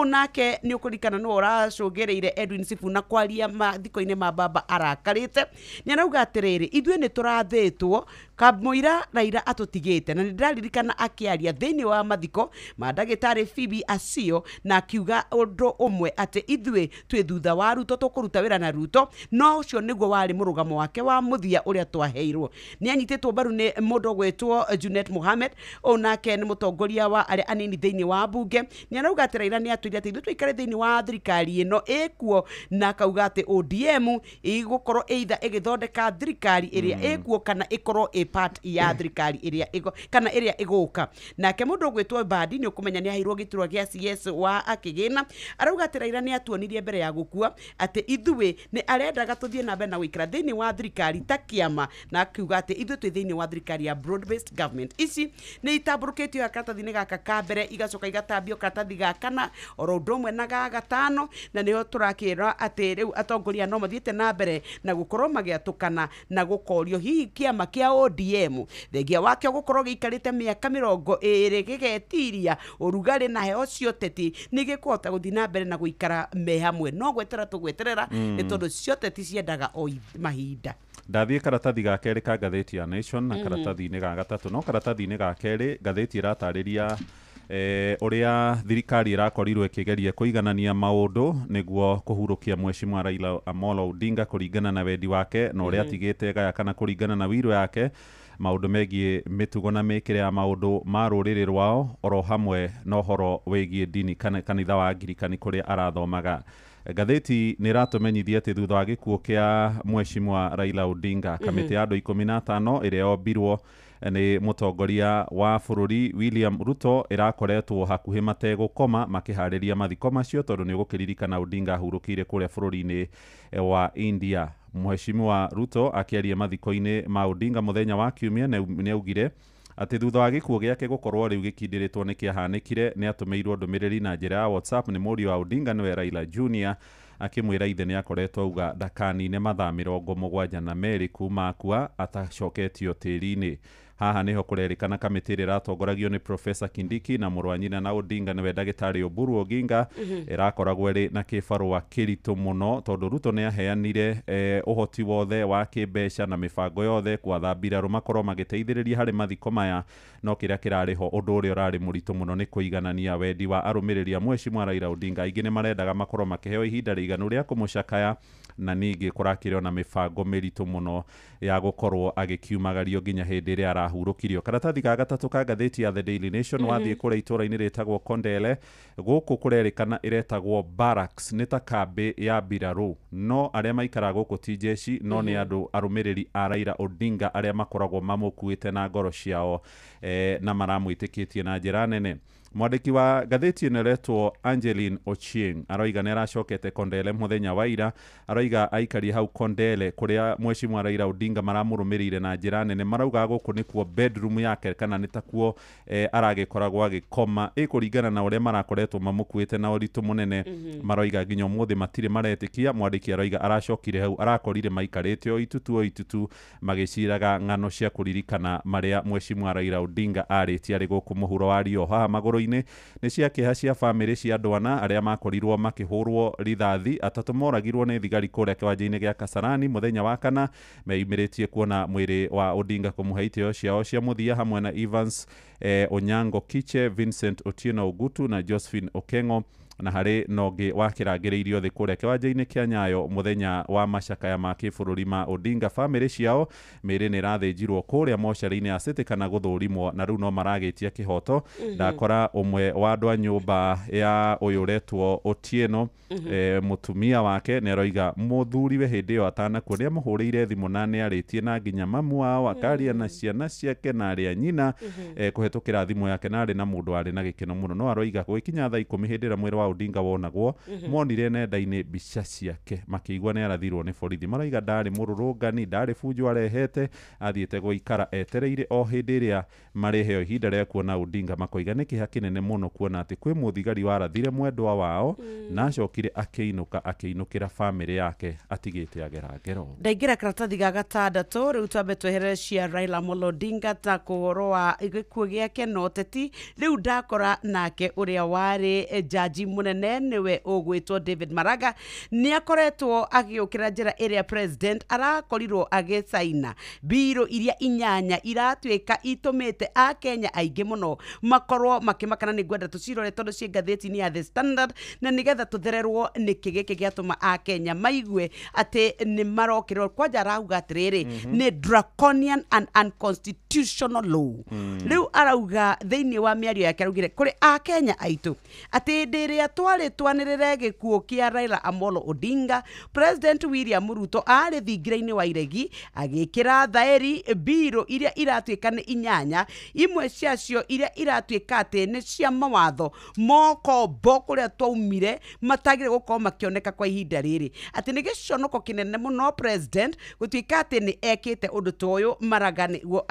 nake ni ukurikana no uracungereire Edwin Sifuna kwaria mathiko-ini ma baba arakarite ni arauga atiriri ithwe ni turathitwo kamuira Raila atutigite na ni ndaririkana akiaria thiini wa mathiko ma ndagitari Phoebe Asio na akiuga undu umwe ati ithwe twi thutha wa Ruto tukuruta wira na Ruto no ucio niguo wari murugamo wake wa muthia uria twaheirwo. Ni anyititwo baru ni mundu gwetwo Junet Mohamed onake ni mutongoria wa aria anini thiini wa bunge ni arauga ati Raila ni atwire ati twikare thiini wa thirikari ino ekuo na kauga ati ODM igukorwo either igithondeka thirikari iria ekuo kana ikorwo part ya thirikari iria kana iria iguka. Nake mundu gwetwo Badi ni ukumenya ni ahirwo giturwa gia CS wa akigina arauga ati Raila ni atuonirie mbere ya gukua ati ithwe ni arendaga tuthie na mbere na gwikara thiini wa thirikari ta kiama na akiuga ati ithwe twi thiini wa thirikari ya broad based government. Ici ni itamburukitio ya karatathi-ini gaka ka mbere igacoka igatambio karatathi ga kana oro ndomwe na ga gatano na niho turakira ati riu atongoria no mathiete na mbere na gukorwo magiatukana na gukorio hihi kiama kia ODM thengia wake gukorwo giikarite miaka 20 gigetiria urugari na heo cio teti ni gikuhota guthii na mbere na guikara me hamwe no gwetera tugweterera ni tondu cio teti ciendaga o mahinda. Ndathie karatathi ga keri ka gatheti ya Nation na karatathi-ini ga gatatu no karatathi-ini ga keri gatheti iratariria uria thirikari irakorirwo ikigeria kuiganania maundu niguo kuhurukia mheshimiwa Raila Amolo Odinga kuringana na wendi wake no uria atigite gaya kana kuringana na wiro yake maundu megie mitugo na mikire ya maundu ma ruriri rwao oro hamwe no horo wegie dini kanitha wa Anglikani kuria arathomaga. Gatheti ni ratumenyithia ati thutha wa gikuo kia mheshimiwa Raila Odinga kamiti ya andu 15 iria yombirwo ni mutongoria wa bururi William Ruto irakoretwo hakuhi mategukoma makihariria mathiko macio tondu ni gukiririkana Odinga ahurukire kuria bururi-ini wa India. Mheshimiwa Ruto akiaria mathiko-ini ma Odinga muthenya wa Kiumia ni augire ati thutha wa gikuo giake gukorwo riu gikindiritwo ni kiahanikire ni atumeirwo ndumiriri na njira ya WhatsApp ni murio wa Odinga niwe Raila Junior akimwira ithe ni akoretwo auga ndakanine mathaa 72 kuma akua atacoketio tiri-ini. Haha niho kurerikana kamiti iratongoragio ni Professor Kindiki na murwanyina na Odinga niwe ndagitari Oburu Oginga irakoragwo ri na kibarua kiritu muno tondu Ruto ni aheanire uhoti wothe wa kibeca na mibango yothe kwathambira rumakorwo magiteithiriria hari mathiko maya no kiria kirariho undu uria urari muritu muno ni kuiganania wendi wa arumiriria mheshimiwa Raila Odinga. Ingi ni marendaga makorwo makiheo ihinda riganu ria kumucakaya na ningi kurakirwo na mibango miritu muno ya gukorwo agikiumagario nginya hindi ria arahurukirio. Karatathi ga gatatu ka gatheti ya The Daily Nation wathie kuria itura-ini ritagwo Kondele guku kurerikana iretagwo Barracks ni ta kambi ya mbiraru no aria maikara guku ti jeshi no ni andu arumiriri a Raila Odinga aria makoragwo mamukuite na ngoro ciao na maramwitikitie na njira nene. Mwandiki wa gatheti neretwo Angeline Ochieng aroiga ni aracokete Kondele muthenya wa ira aroiga aikari hau Kondele kuria mheshimiwa Raila Odinga maramurumirire na njira nene marauga guku nikuo bedroom yake kana nitakuo aragikoragwo agikoma ikuringana na uria marakoretwo mamukuite na uritu munene maroiga nginya muthi matire maretikia. Mwandiki aroiga aracokire hau arakorire maikarite o itutu magiciraga ng'ano cia kuririkana maria mheshimiwa Raila Odinga aritie ari guku muhuro wa rio haha maguru igũrũ-inĩ nĩ cia kĩeha cia bamĩrĩ cia andũ ana arĩa makorirwo makĩhũrwo rithathi, atatũ moragirwo nĩ thigari kũrĩa kĩwanja-inĩ gĩa Kasarani mũthenya wa kana, meyumĩrĩtie kuona mwĩrĩ wa Odinga kũmũhe itĩo ciao cia mũthia hamwe na Evans Onyango Kiche, Vincent Otieno Ogutu na Josephine Okengo, na harĩ nongĩ wakĩrangĩrĩirio thĩ kũrĩa kĩwanja-inĩ kĩa Nyayo mũthenya wa macakaya ma kĩbũrũri ma Odinga. Bamĩrĩ ciao mĩrĩ nĩ ĩrathĩnjirwo kũrĩa mocarĩ-inĩ ya City kana gũthũrimwo, na rĩu no maragĩtia kĩhoto. Ndakora ũmwe wa andũ a nyũmba ya ũyũ ũretwo Otieno, mũtumia wake nĩ aroiga mũthuriwe hĩndĩ ĩyo atanakuo nĩ amũhũrĩire thimũ na nĩ arĩtie na nginya mamu wao, akaria na ciana ciake na arĩa nyina kũhetũkĩra thimũ yake, na arĩ na mũndũ arĩ na gĩkeno mũno. No aroiga gũgĩkinya thaa 10 hĩndĩ ĩrĩa mwĩrĩ wa Odinga wonagwo, monire nenda-inĩ mbica ciake, makĩigua nĩ arathirwo nĩ borithi. Maroiga ndarĩ mũrũrũngani, ndarĩ bunjo arehete, athiĩte gũikara etereire o hĩndĩ ĩrĩa mareheo ihinda rĩa kuona Odinga. Makoiga nĩ kĩeha kĩnene mũno kuona atĩ kwĩ mũthigari warathire mwendwa wao na acokire akĩinũkĩra bamĩrĩ yake atigĩte agera ngero. Ndaingĩra karatathi ga gatandatũ, rĩu twambe tweherere cia Raila Amolo Odinga ta kũhoro wa gĩkuũ gĩake na ũteti. Rĩu ndakora nake ũrĩa warĩ jaji mũnene nĩwe ũgwĩtwo David Maraga nĩ akoretwo agĩũkĩra njĩra ĩrĩa president arakorirwo agĩcaina mbirũ iria 8 iratuĩka itũmĩte a Kenya aingĩ mũno makorwo makĩmakana. Nĩ ngwenda tũcirore tondũ ciĩ ngathĩti-inĩ ya The Standard, na nĩgetha tũthererwo nĩkĩ gĩkĩ gĩatũma a Kenya maigue atĩ nĩ marokĩrwo. Kwanja arauga atĩrĩrĩ nĩ draconian and unconstitutional law. Rĩu arauga thĩinĩ wa mĩario yake araugire kũrĩ a Kenya aitũ atĩ ndĩrĩa twarĩ twanĩrĩre gĩkuũ kĩa Raila Amolo Odinga, President William Ruto arĩ thingira-inĩ wa iregi agĩkĩra thaĩri mbirũ iria iratuĩka nĩ 8, imwe ciacio iria iratuĩka atĩ nĩ cia mawatho mokombo kũrĩa twaumire matagĩrĩ gũkorwo makĩoneka kwa ihinda rĩrĩ, atĩ nĩ gĩconoko kĩnene mũno president gũtuĩka atĩ nĩ ekĩte ũndũ ta ũyũ. Maraga nĩguo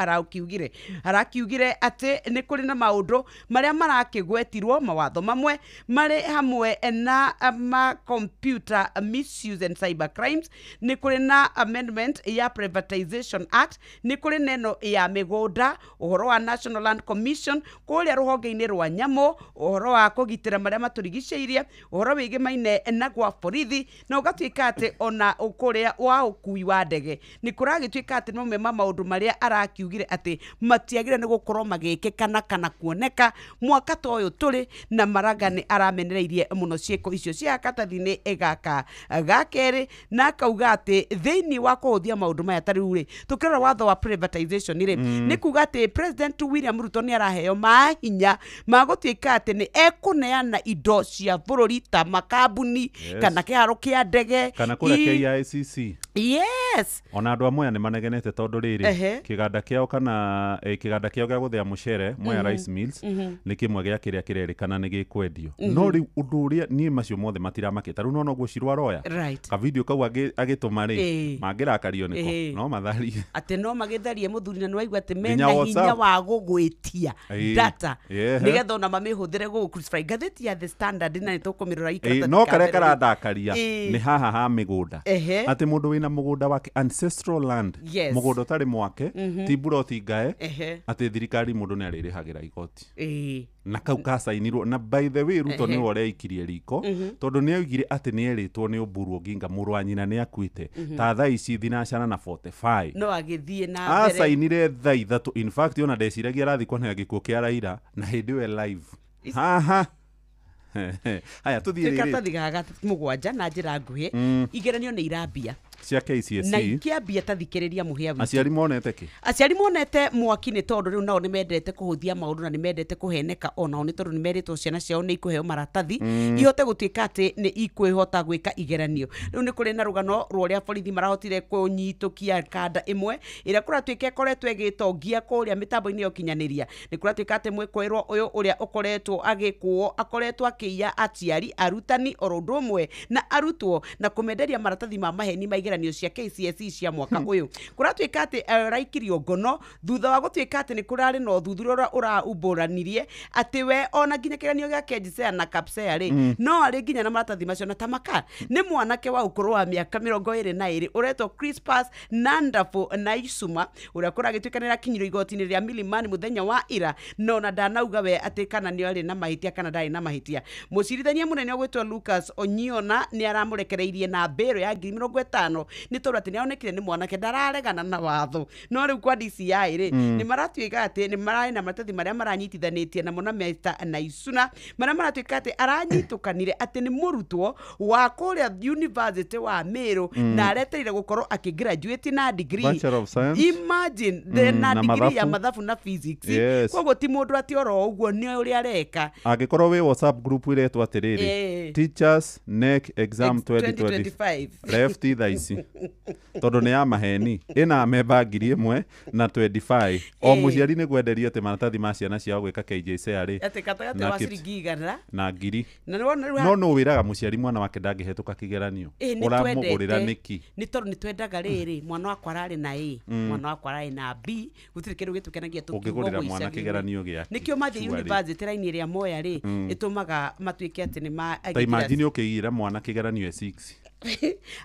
arakiugire atĩ nĩ kũrĩ na maũndũ marĩa marakĩgwetirwo, mawatho mamwe marĩ hamwe na computer misuse and cyber crimes, nĩ kũrĩ na amendment ya Privatization Act, nĩ kũrĩ neno ya mĩgũnda, ũhoro wa National Land Commission kũrĩa rũhonge-inĩ rwa nyamũ, ũhoro wa kũgitĩra marĩa matũrigicĩirie, ũhoro wĩgiĩ maine na gwa borithi, na ũgatuĩka atĩ ona ũkũrĩa wa ũkui wa ndege nĩ kũragĩtuĩka atĩ no mema maũndũ marĩa arakiugire atĩ matiagire nĩ gũkorwo magĩkĩkana kana kuoneka mwaka ta ũyũ tũrĩ. Na Maraga nĩ aramenereirie mũno ciĩko icio cia katathi-inĩ gaka ga kerĩ, na akauga atĩ thĩinĩ wa kũhũthia maũndũ maya ta rĩu rĩ, tũkĩrora watho wa privatization rĩ, nĩ kuga atĩ President William Ruto nĩ araheo mahinya ma gũtuĩka atĩ nĩ ekũneana indo cia bũrũri ta makambuni kana kĩharo kĩa ndege kana kũrĩa KICC. Yes. Ona andũ amwe nĩ manegenete tondũ rĩrĩ kĩganda kĩao kana kĩganda kĩao gĩa gũthĩa mũcere Mwea Rice Mills nĩ kĩmwe gĩa kĩrĩa kĩrerĩkana nĩ gĩkwendio. No rĩu ũndũ ũrĩa niĩ macio mothe matiramakĩta, rĩu no gũcirwa roya ka video kau agĩtũma rĩ mangĩrakario nĩko no matharie atĩ no magĩtharie mũthuri, na nĩ waigua atĩ mena hinya wa gũgwĩtia data nĩgetha ona mamĩhũthĩre gũkũ crucify. Ngathĩti ya The Standard na nĩ tũkũmĩrora ikaratathi no karĩa karandakaria nĩ haha ha mĩgũnda, atĩ mũndũ wĩna mũgũnda wake ancestral land, mũgũnda ũtarĩ mwake ti buroti ngae, atĩ thirikari mũndũ nĩ arĩrĩhagĩra igoti na kau kasainirwo. Na by the way Ruto nĩ wore ikirie riko tondũ nĩ augire atĩ nĩ erĩtwo nĩ Oburu Oginga mũrũ wa nyina nĩ akuĩte ta thaa ici thinacana na 45 no agĩthiĩ na mbere asainire thaa 3. In fact ona ndeciragia arathi kuona gĩkuũ kĩa Raila na hĩndĩ ĩyo live haha. Haya tuthiĩ karatathi ga 7 na njĩra nguhĩ. Igeranio nĩ irambia cia KCSE na ikiambia tathikĩrĩria mũhĩa witũ. Aciari monete kĩ? Aciari monete mwaki-inĩ tondũ rĩu nao nĩ mendete kũhũthia maũndũ na nĩ mendete kũheneka onao nĩ tondũ nĩ merĩtwo ciana ciao nĩ ikũheo maratathi ihote gũtuĩka atĩ nĩ ikwĩhota gwĩka igeranio. Rĩu nĩ kũrĩ na rũgano rwa ũrĩa borithi marahotire kũnyitũkia kanda ĩmwe ĩrĩa kũratuĩka ĩkoretwo ĩgĩtongia kũrĩa mĩtambo-inĩ ya ũkinyanĩria. Nĩ kũratuĩka atĩ mwĩkũĩrwo ũyũ ũrĩa ũkoretwo agĩkũo akoretwo akĩiya aciari, arutani oro ũndũ ũmwe na arutwo na kũmenderia maratathi ma maheni maigera igeranio cia KCSE cia mwaka uyu kuratuika ati raikirio ngono thutha wa gutuika ati ni kurari no thuthuria uraumbũranirie ati we ona nginya kigeranio gia KJSEA na KPSEA ri no ari nginya na maratathi macio na tamaka ni mwanake wa ukuru wa miaka 22 uretwo Crispus Nandafo Naisuma uria kuragituikanira kinyiro igoti-ini ria Milimani muthenya wa ira no na ndanauga we ati kana ni ari na mahitia kana ndari na mahitia mucirithania munene ogwitwo Lucas Onyiona ni aramurekereirie na mbero ya 50 ni tondu ati ni aonekire ni mwanake ndararegana na watho no riu kwa DCI ri ni maratuika ati ni marari na maratathi maria maranyitithanitie na mona Mr. Naisuna maria maratuika ati aranyitukanire ati ni murutwo wa kuria University wa Meru na areterire gukorwo akigraduate na degree Bachelor of Science. Imagine na degree ya mathabu na physics koguo ti mundu ati oro uguo ni uri areka agikorwo we WhatsApp group iretwo atiriri Teachers NEC exam 2025 left thaici tondu ni ya maheni ina memba 1,000 na 25 o muciari ni gwenderio ate maratathi ma ciana ciao gwika KJSEA ri ati katagate wa ciringi 100 na ngiri no no wiraga muciari mwana wake ndangihituka kigeranio uramugurira niki ni tondu ni twendaga riri mwana wakwa arari na mwana wakwa arari na B gutiri kindu gitukenagia tukigurira mwana kigeranio giake nikio mathi university raini ria moya ri itumaga matuike ati ni ma imagine ukigira mwana kigeranio 6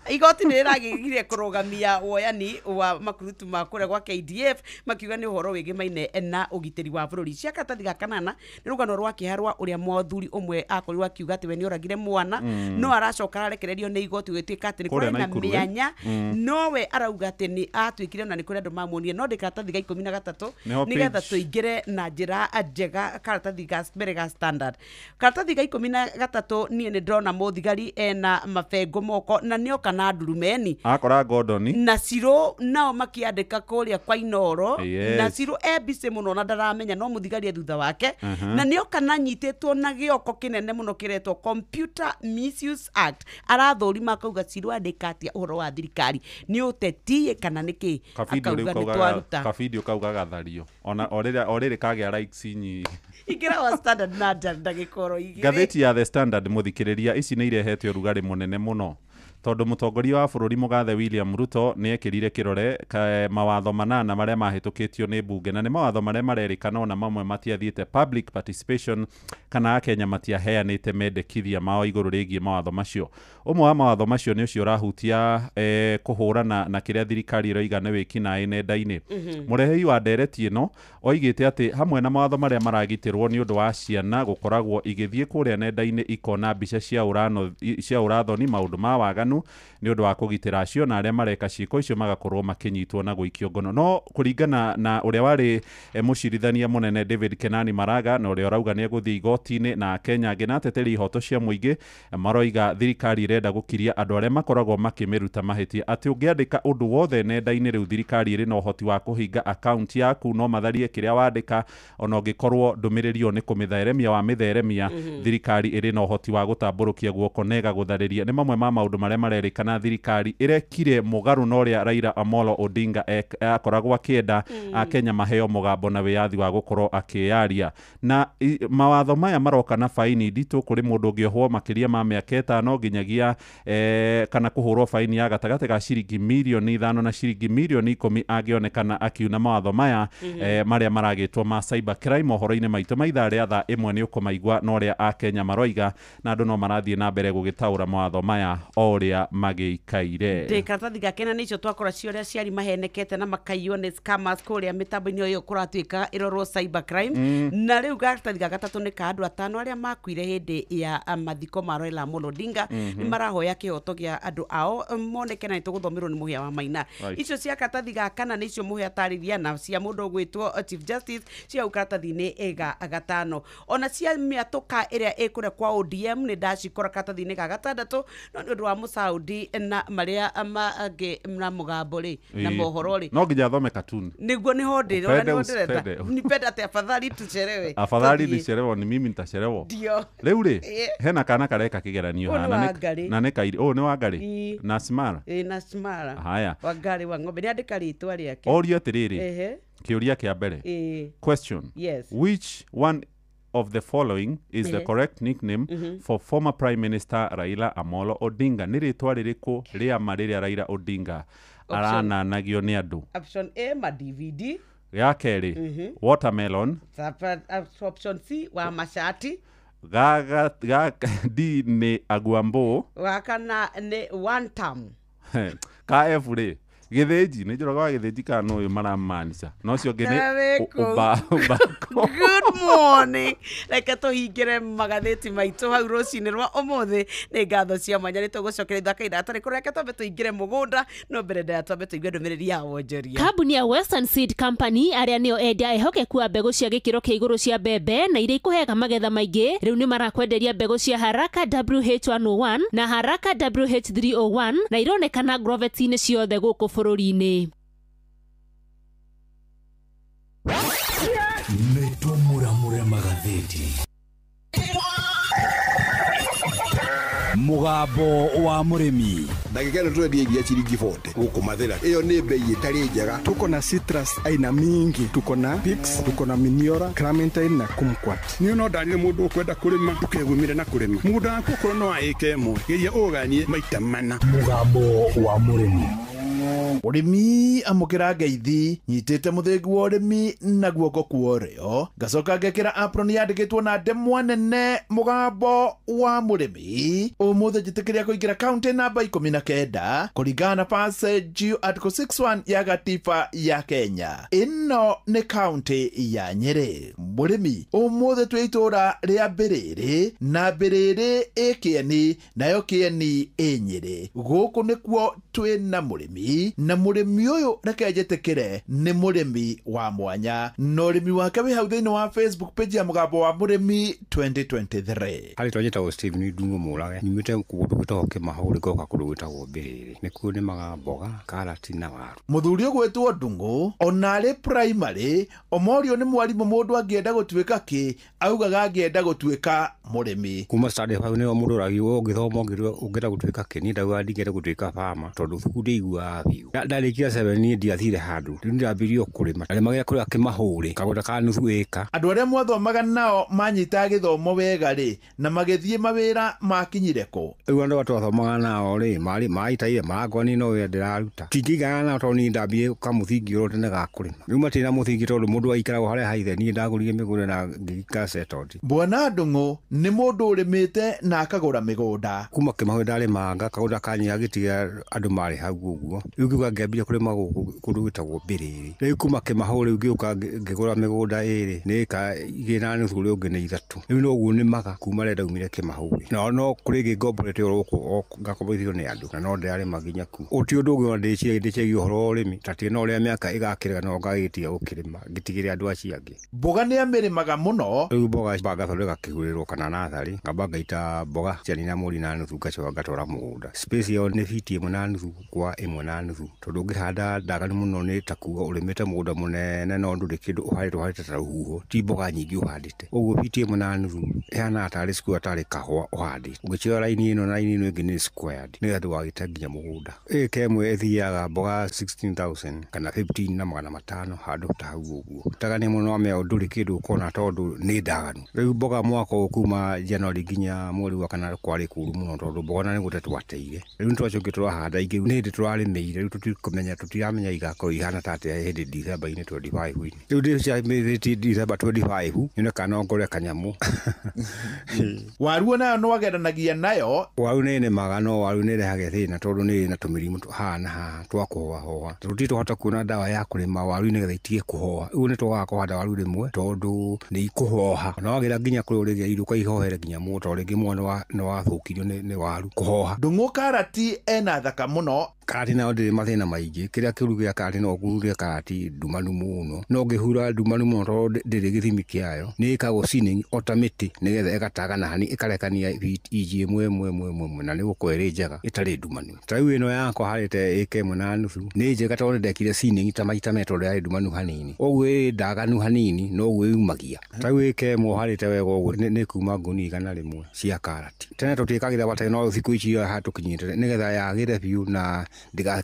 igoti ni ragigire kurugamia woyani wa makurutu makure gwa KDF makiuga ni uhoro wigi maine na ugiteri wa bururi cia katathi ga kanana ni rugano rwa kiharwa uria mwathuri umwe akorirwa akiuga ati we ni oragire mwana no aracoka arekererio ni igoti gwituika ati ni kuri na mianya no we arauga ati ni atuikire na ni kuri andu mamuonie no ndikatathi ga 13 nigetha tuingire na njira njega karatathi ga mbere ga standard karatathi ga 13 nie ni ndona muthigari ena mabengo moko na nio kana ndurumeni akora Gordon na Ciro nao makiandika kuria kwa Inoro na Ciro ebise muno na ndaramenya no muthigari thutha wake na nio kana nyitetwo na gioko kinene muno kiretwo Computer Misuse Act arathorima akauga Ciro andikatia uhoro wa thirikari ni utetie kana niki akauga ni twaruta kabidio kauga gathario ona orire kagea likes nyi igira wa standard na ndagikoro igire gatheti ya The Standard muthikiriria ici ni irehete urugari munene muno tondu mutongoria wa bururi Mugathe William Ruto ni ekirire kirore mawatho manana maria mahitukitio ni bunge na ni mawatho maria marerikana ona mamwe matiathiete public participation kana akenya matiaheanite mendekithia mao iguru rigie mawatho macio umwe wa mawatho macio ni ucio rahutia kuhurana na kiria thirikari iroiga ni wikinae nenda-ini murehei wa ndereti ino oigite ati hamwe na mawatho maria maragitirwo ni undu wa ciana gukoragwo igithie kuria nenda-ini ikona mbica cia urathoni maundu ma waganu ni undu wa kugitira acio na aria mareka ciiko icio magakorwo makinyitwo na guikio ngono no kuringana na uria wari mucirithania munene David Kenani Maraga na uria urauga ni eguthii igoti-ini na Kenya ngina teteri ihoto cia muingi maroiga thirikari irenda gukiria andu aria makoragwo makimiruta mahitia ati ungiandika undu wothe nenda-ini riu thirikari iri na uhoti wa kuhinga account yaku no matharie kiria wandika ona ungikorwo ndumiririo ni kumitheremia wa mitheremia thirikari iri na uhoti wa gutamburukia guoko nega guthariria ni mamwe ma maundu maria marerikana thirikari irekire mugaru no ria Raila Amolo Odinga akoragwo akienda Kenya maheo mugambo na wiyathi wa gukorwo akiaria na mawatho maya maroka na faini nditu kuri mundu ungiohwo makiria ma miaka 5 nginyagia kana kuhurwo faini ya gatagate ga ciringi milioni 5 na ciringi milioni 10 agionekana akiuna mawatho maya maria maragitwo ma cyber crime ohoro-ini maitu maitha ria tha imwe ni ukumaigwa no ria Kenya maroiga na andu no marathie na mbere gugitaura mawatho maya oria magiikaire karatathi gakena nicio twakora cio ciari mahenekete na makaiywo ni scammers kuria mitambo-ini yo kuratuika irorwo cyber crime na riu karatathi gagatatu ni ka andu 5 aria makuire hindi ya mathiko ma Raila Amolo Odinga ni marahoya kihoto gia andu ao moneke na nituguthomirwo ni muhia wa Maina icio cia karatathi gakana nicio muhia tariria na cia mundu gwitwo Chief Justice cia karatathi-ini ega gatano ona cia miatuka iria ikure kwa ODM ni ndacikora karatathi-ini ga gatandatu no ni undu wa Musaudi na maria mage na mugambo ri na mohoro ri no nginya thome cartoon niguo ni hodi ni penda ate afadhali tucherewe ni mimi nitachelewa ndio riu ri hena kana kareka kigeranio hana na ne kairi ni Wangari na Smara na Smara haya Wangari wa ng'ombe ni andika ritwa riake orio atiriri kiuria kia mbere question yes which one of the following is the correct nickname for former Prime Minister Raila Amolo Odinga? Nĩ rĩtwa rĩrĩkũ rĩa ma rĩrĩa Raila Odinga arananagio nĩ andũ? Option A, ma DVD. Ya kerĩ, watermelon. Option C, wa mashati. D nĩ aguambo. Wakana nĩ one term. Ka F rĩ, gĩthĩnji nĩ njũraga wa gĩthĩnji kana no maramaanisha no cio ngĩ nĩ Good morning. Reke tũhingĩre magathĩti maitũ hau rũcinĩ rwa ũmũthĩ. Nĩ ngatho cia mwanya nĩ tũgũcokeria thaka ithata rĩkũ reke twambe tũingĩre mũgũnda no mbere ndaya twambe tũigue ndũmĩrĩri ya wonjoria. Kambuni ya Western Seed Company arĩa nĩo endia ehokeku a mbegũ cia gĩkĩro kĩa igũrũ cia mbembe na iria ikũheaga magetha maingĩ rĩu nĩ marakwenderia mbegũ cia Haraka WH101 na Haraka WH301 na ironekana grovet-inĩ ciothe gũkũ bũrũri-inĩ. Nĩtũmũramũre magathĩti. Mũgambo wa mũrĩmi. Ndagĩka ĩno twendia iria ciringi 40 gũkũ Mathĩra. Ĩyo nĩ bei ĩtarĩ njega. Tuko na citrus aina mingi, tuko na Pix, tuko na Miniora, Clementine na Kumquat. Niĩ no ndarire mũndũ ũkwenda kũrĩma ndũkegumire na kũrĩma. Mũgũnda waku ũkorwo no wa ĩka ĩmwe geria ũganie maita mana. Mũgambo wa mũrĩmi. Ũrĩmi amũkĩra ngeithi nyitĩte mũthĩngu wa ũrĩmi na guoko kuorĩo ngacoka ngekĩra apron yandĩkĩtwo na ndemwa nene mũgambo wa mũrĩmi ũmũthĩ njĩtĩkĩria kũingĩra kaunti namba 19 kũringana na passage article 61 ya gatiba ya Kenya. Ĩno nĩ kaunti ya Nyeri. Mũrĩmi ũmũthĩ twĩ itũra rĩa Mbĩrĩrĩ na Mbĩrĩrĩ ĩ Kĩeni nayo Kĩeni ĩ Nyeri. Gũkũ nĩkuo twĩ na mũrĩmi na mũrĩmi ũyũ reke njĩtĩkĩre nĩ mũrĩmi wa mwanya na ũrĩmi wake wĩ hau thĩinĩ wa Facebook page ya mũgambo wa mũrĩmi 2023. Harĩ twanyĩtagwo Steve nĩ ndungu mũrage nyumĩte kũndũ gwĩtagwo Kĩmahũrĩ ngoka kũndũ gwĩtagwo Mbĩrĩrĩ nĩkuo nĩmaga mboga karati na waru. Mũthuri ũgwĩtwo Ndung'u ona arĩ primary Omorio nĩ mwarimũ mũndũ angĩenda gũtuĩka kĩ augaga angĩenda gũtuĩka mũrĩmi. Kuma started hau nĩo mũndũ ũragio ũngĩthoma ũngĩenda gũtuĩka kĩ niĩ ndauga ndingĩenda gũtuĩka farmer tondũ thukuru ndĩiguaga biũ. Ndarĩkia 7 niĩ ndiathire handũ rĩu ndĩrambirie kũrĩma ndarĩmagĩra kũrĩa Kĩmahũrĩ kagũnda ka nuthu ĩka. Andũ arĩa mwathomaga nao manyitaga gĩthomo wega rĩ na magĩthiĩ mawĩra makinyire kũ? Rĩu andũ twathomaga nao rĩ maitaire marangwani no wĩra ndĩraruta tingĩigana nao tondũ niĩ ndambire kamũthingi ũrĩa tene ga kũrĩma rĩu matirĩ na mũthingi tondũ mũndũ aikaragwo harĩa haithe niĩ ndagũrire mĩgũnda na ngĩika settled. Bwana Ndung'u nĩ mũndũ ũrĩmĩte na akagũra mĩgũnda. Kuma Kĩmahũrĩ ndarĩmanga kagũnda kanyia gĩtiga andũ marĩ hau ũguo rĩu ngĩuga ngĩambire kũrĩma gũkũ kũndũ gwĩtagwo Mbĩrĩrĩ. Rĩu kuma Kĩmahũrĩ ngĩũka ngĩgũra mĩgũnda ĩrĩ nĩ ĩka 2.5 ũrĩa ũngĩ nĩ 3. Rĩu noguo nĩmaga kuma rĩa ndaumire Kĩmahũrĩ no kũrĩ ngĩngomborete gũkũ ngakomborithio nĩ andũ na no ndĩrarĩma nginya ku. Ũti ũndũ ũngĩ ndĩciagia ũhoro wa ũrĩmi tatĩ no ũrĩa mĩaka ĩgakĩrega no ngagĩtiga gũkĩrĩma ngĩtigĩre andũ acio angĩ. Mboga nĩ amĩrĩmaga mũno. Rĩu mboga ngathondeka kĩgũrĩrwo kana natharĩ ngamba ngaita mboga cianina mũri na nuthu ngacoka ngatwara mũgũnda. Space yao nĩ fiti 1.5 kwa 1.5 tondũ ũngĩhanda ndaganu mũno nĩ ta kuga ũrĩmĩte mũgũnda mũnene no ndũrĩ kĩndũ ũhandĩte ta rũhuho ti mboga nyingĩ ũhandĩte ũguo fiti 1.5 ĩhana tarĩ square tarĩ kahũa ũhandĩte ũgĩcioya raini ĩno na raini ĩno ĩngĩ nĩ squared nĩgetha ndũgagĩte nginya mũgũnda. Ĩka ĩmwe ĩthiaga mboga 16,000 kana 15,500 handũ ta hau ũguo taganie mũno wamĩa ndũrĩ kĩndũ ũkona tondũ nĩ ndaganu. Rĩu mboga mwaka kuma January nginya mweri wa kana kwarĩ kũru mũno tondũ mboga na nĩgũte twateire rĩu twacũngĩ tũrahanda ingĩ nĩ hĩndĩ tũrarĩmĩire rĩu tũtiramenya igakorwo ihana ta atĩa hĩndĩ December-inĩ 25-inĩ. Rĩu ndĩciamĩrĩtie December 25 nyoneka no ngore kanyamũ. Waru nayo no ageranagia nayo. Waru nĩ nĩmaga no waru nĩ ĩrehaga thĩna tondũ nĩ na tũmĩrimũ hana haha twa kũhoha tũtihota kuona ndawa ya kũrĩma waru nĩgetha itige kũhoha. Rĩu nĩ tũgaga kũhanda waru rĩmwe tondũ nĩ ikũhoha na wagĩra nginya kũrĩa ũrĩgĩa iruka ihohere nginya mũto rĩngĩ mwana nĩ wathũkirio nĩ waru kũhoha. Ndung'u karati ena thaka mũno. Karati nayo ndĩrĩ mathĩna maingĩ kĩrĩa kĩuru gĩa karati no ũhurie karati ndumanu mũno no ngĩhura ndumanu mũno tondũ ndĩrĩ gĩthimi kĩayo nĩ ĩkagwo seasoning o ta mĩtĩ nĩgetha ĩgatagana hani ĩkarekania iji ĩmwe na nĩ gũkorwo ĩrĩ njega ĩtarĩ ndumanu. Ta rĩu ĩno yakwa harĩte ĩka 1.5 nĩ njega tondũ ndekire seasoning ta maita metro yarĩ ndumanu hanini ũguo ĩ ndaganu hanini no ũguo yumagia. Ta rĩu ĩka ĩmwe harĩte wega ũguo nĩ kuma ngũnia 100 cia karati. Tene tũtiĩkagĩra bata no thikũ ici haha tũkinyĩte nĩgetha yagĩre biũ na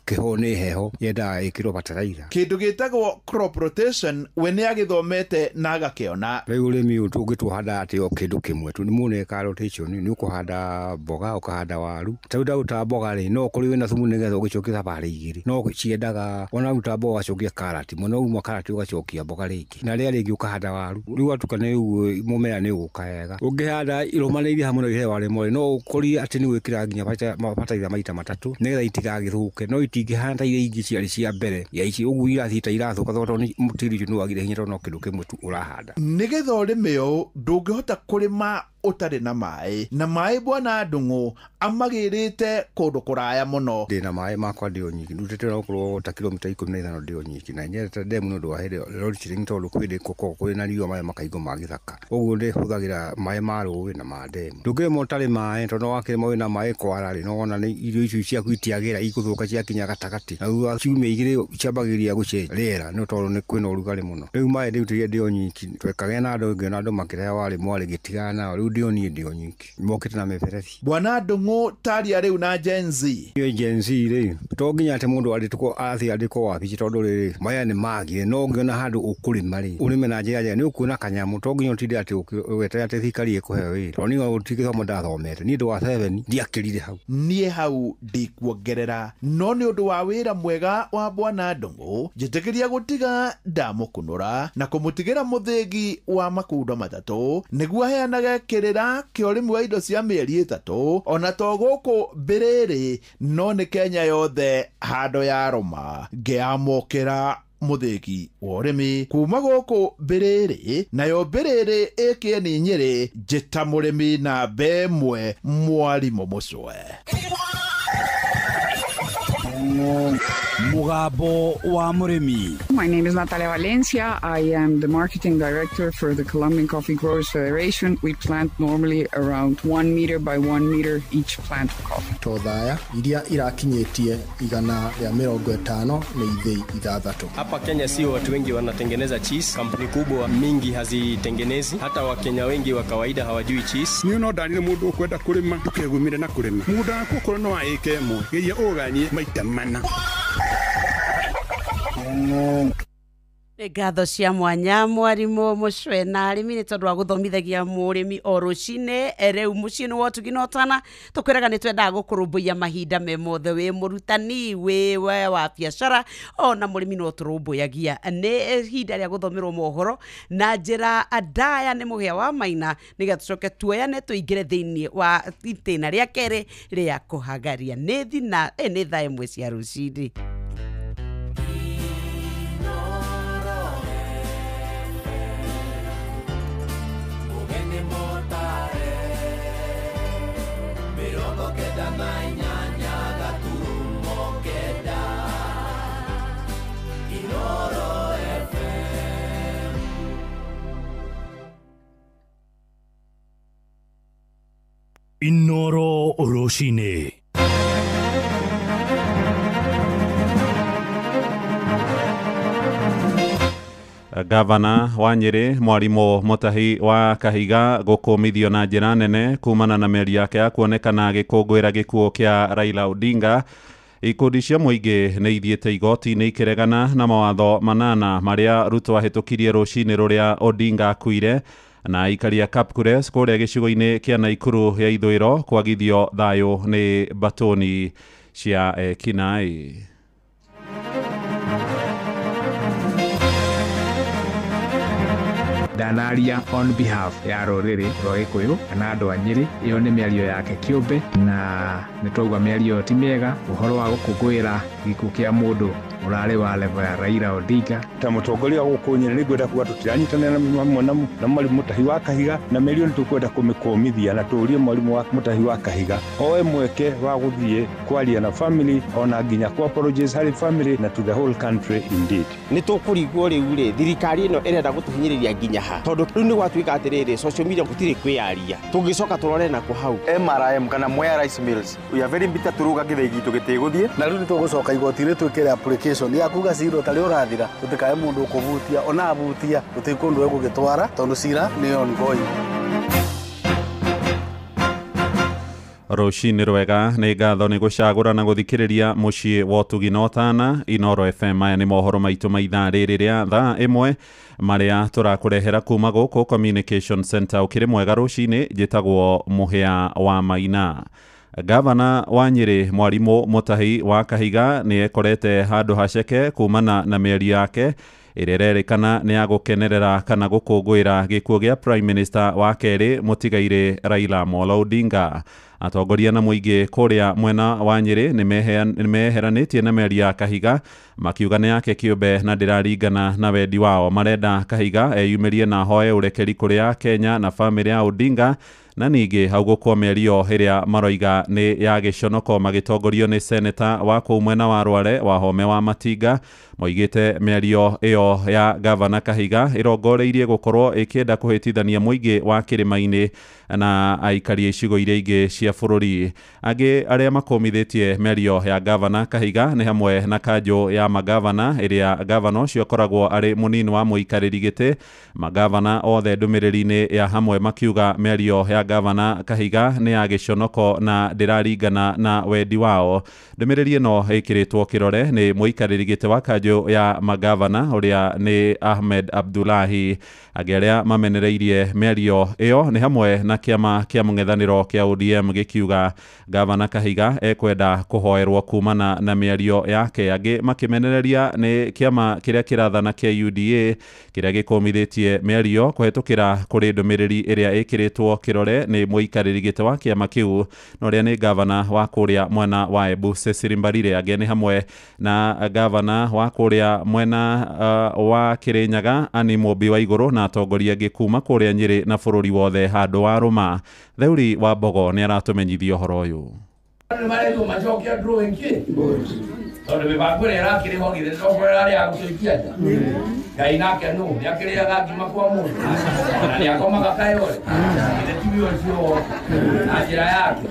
kiho ni heho yenda ikiro bataraira kindu gitagwo crop rotation we ni agithomete na agakiona riu urimi uyu tungituhanda atio kindu kimwe tu ni mune ka rotation ni ukuhanda mboga ukahanda waru tauda uta mboga ri no kuri wina thumu nigetha ugicokia bari igiri no ciendaga ona uta mboga ucokia karati muno uma karati ugacokia mboga ringi na ria ringi ukahanda waru riu atukane riu mumera ni ukayega ungihanda iromaneirie hamwe no ihewa rimwe no ukuri ati ni wikira nginya bataiza maita matatu nigetha itigagithuke no itingihanda iria ingi ciari cia mbere ya ici ugu irathita irathuka thotho ni mutiri no agire hinya no kindu kimwe tu urahanda nigetha urime uyu ndungihota kurima utari na mai na mai bwana Ndung'u amagirite kundu kuraya muno ndina mai makwa ndio nyiki ndutete no kurwo ta kilomita 15 ndio nyiki na nyereta demu no ndwahire lori chiringi tondu kwiri koko kuri na riwa mai makaigo magithaka ugu ndi huthagira mai ma ruwi na ma demu ndungimo tari mai tondu wakire mai na mai kwara ri no ona ni irio icio cia kwitiagira ikuthuka cia kinya gatagati na thutha ciumia igiri ciambagiria guce rera no tondu ni kwina urugari muno riu mai ndutirie ndio nyiki twekage na andu ngi na andu makireha wari mwari gitigana riu ndio nyiki mokite na meferethi bwana Ndung'u taria riu na Gen Z yo Gen Z ri to nginya ate mundu ari tuko athi ari ko wapi tondu ri maya ni magire no ngiona handu ukurima ri urime na njira ni ukuona kanyamu to nginya utinde ati wete ati thikari ikuhe wira oni utigithomo ndathomete ni ndu wa 7 ndiakirire hau nie hau ndikuongerera no ni undu wa wira mwega wa bwana Ndung'u njitikiria gutiga ndamukunura na kumutigira muthingi wa makundo matatu niguo heanage kirira kio rimwe wa indo cia mieri 3 ona to guku Mbiriri no ni Kenya yothe hando ya roma ngiamukira muthingi wa urimi kuma guku Mbiriri nayo Mbiriri ike ni Nyeri njita murimi na bemwe Mwalimu Mucwe Mugambo wa Murimi. My name is Natalia Valencia. I am the marketing director for the Colombian Coffee Growers Federation. We plant normally around 1 meter by 1 meter each plant of coffee. Tothaya iria irakinyetie igana ya 50 ni ithei ithathatu. Hapa Kenya sio watu wengi wanatengeneza cheese. Kampuni kubwa mingi hazitengenezi. Hata Wakenya wengi wa kawaida hawajui cheese. Ni no ndani mundu kwenda kurima tukegumire na kurima. Muda kuko no aike mo. Geya oganie maita mana. Ngatho cia mwanya Mwalimu Mucwe na arimi ni tondu wa guthomithagia murimi o rucine riu mucii ni wotuginotana tukwiraga ni twenda gukurumbuia mahinda me mothe wi murutani wi wa biashara ona murimi no turumbuyagia ni hinda ria guthomirwo mohoro na njira ndaya ni muhia wa maina nigetha tucoke tuoyane tuingire thiini wa itena ria keri ria kuhagaria ni thina ni thaa imwe cia rucini. Inoro Roshine. Gavana wa Nyeri Mwalimu Mutahi wa Kahiga gukumithio na njira nene kumana na meri yake ya kuonekana gikungwira gikuo kia Raila Odinga. Ikundi cia muingi ni ithiete igoti-ini ikiregana na mawatho manana maria Ruto ahitukirie rucini ruria Odinga akuire na ikaria Kapkures kuria gicigo-ini kia Naikuru ya ithwiro kwagithio thayo ni batoni cia Kinai. Danaria on behalf ya roriri rwa Gikuyu na andu a Nyeri iyo ni miario yake kiumbe na nitwauga miario ti miega uhoro wa gukungwira gikuo kia mundu urari wa level ya Raila Odinga ta mutongoria guku Nyeri ni gwenda kuga tutiranyitanira na Mwalimu Mutahi wa Kahiga na miario ni tukwenda kumikomithia na tuurie Mwalimu wa Mutahi wa Kahiga oe mweke wa guthie kwaria na family ona nginya ku apologize hari family na to the whole country indeed ni tukurigwo riu ri thirikari ino irenda gutuhinyiriria nginya tondu riu ni gwatuika atiriri social media gutire kwiaria tungicoka turore na ku hau MRM kana Mwea Rice Mills we are very bitter turuga githei gitu gitiguthie na riu ni tugucoka igoti-ini twikire application ya kuga cira tari urathira tutikae mundu ukuvutia ona avutia tutikundu egugitwara tondu cira ni ongoing. Rũcinĩ rwega nĩ ngatho nĩ gũcagũra na gũthikĩrĩria mũciĩ wa ũtugina ũtana Inoro FM. Aya nĩ mohoro maitũ ma ithaa rĩrĩ rĩa thaa ĩmwe marĩa tũrakũrehera kuma gũkũ Communication Center. Ũkĩrĩ mwega rũcinĩ, njĩtagwo Mũhĩa wa Maina. Gavana wa Nyĩrĩ Mwarimũ Mutahi wa Kahiga nĩ ekorete handũ haceke kumana na mĩario yake ĩrĩa ĩrerĩkana nĩ ya gũkenerera kana gũkũngũĩra gĩkuũ gĩa Prime Minister wa kerĩ mũtigairĩ Raila Amolo Odinga. Atongoria na mũingĩ kũrĩa mwena wa Nyĩrĩ nĩ meheranĩtie na mĩario ya Kahiga, makiuga nĩ yake kĩũmbe na ndĩraringana na wendi wao. Marenda Kahiga eyumĩrie na hoye ũrekeri kũrĩ Kenya na famĩlĩ ya Odinga, na ningĩ hau gũkwo mĩario ĩrĩa maroiga nĩ ya gĩconoko magĩtongorio nĩ seneta wa kũu mwena wa Rware Wahome wa Matinga. Moigĩte mĩario ĩyo ya Gavana Kahiga ĩrongoreirie gũkorwo ĩkĩenda kũhĩtithania mũingĩ wa kĩrĩma-inĩ na aikari icigo iria ingĩ cia bũrũri. Angĩ arĩa makomithĩtie mĩario ya Gavana Kahiga nĩ hamwe na kanjũ ya magavana ĩrĩa gavana ũcio akoragwo arĩ mũnini wa mũikarĩri gĩtĩ. Magavana othe ndũmĩrĩri-inĩ ya hamwe makiuga mĩario ya Gavana Kahiga nĩ ya gĩconoko na ndĩraringana na wendi wao. Ndũmĩrĩri ĩno ĩkĩrĩtwo kĩrore nĩ mũikarĩri gĩtĩ wa kanjũ ya magavana ũrĩa nĩ Ahmed Abdullahi. Angĩ arĩa mamenereirie mĩario ĩyo nĩ hamwe na kĩama kĩa mũng'ethanĩro kĩa ODM gĩkiuga Gavana Kahiga ekwenda kũhoerwo kumana na mĩario yake. Angĩ makĩmenereria nĩ kĩama kĩrĩa kĩrathana kĩa UDA kĩrĩa gĩkomithĩtie mĩario kũhetũkĩra kũrĩ ndũmĩrĩri ĩrĩa ĩkĩrĩtwo kĩrore nĩ mũikarĩri gĩtĩ wa kĩama kĩu na ũrĩa nĩ gavana wa kũrĩa mwena wa Embu Cecily Mbarire. Angĩ nĩ hamwe na gavana wa kũrĩa mwena wa Kĩrĩnyaga Anne Mũmbi wa Igũrũ na atongoria angĩ kuma kũrĩa Nyĩrĩ na bũrũri wothe handũ wa rũma. Theuri wa Mbogo nĩ aratũmenyithia ũhoro ũyũ. Tondũ mĩbango ĩrĩa ĩrakĩrĩho githĩ ndĩrokũrera arĩa agũtũikia nja. Ngai nake nũ nĩ akĩrĩaga ngima kwa mũndũ na nĩ akomaga kayore githĩ tibi ũcio na njĩra yake.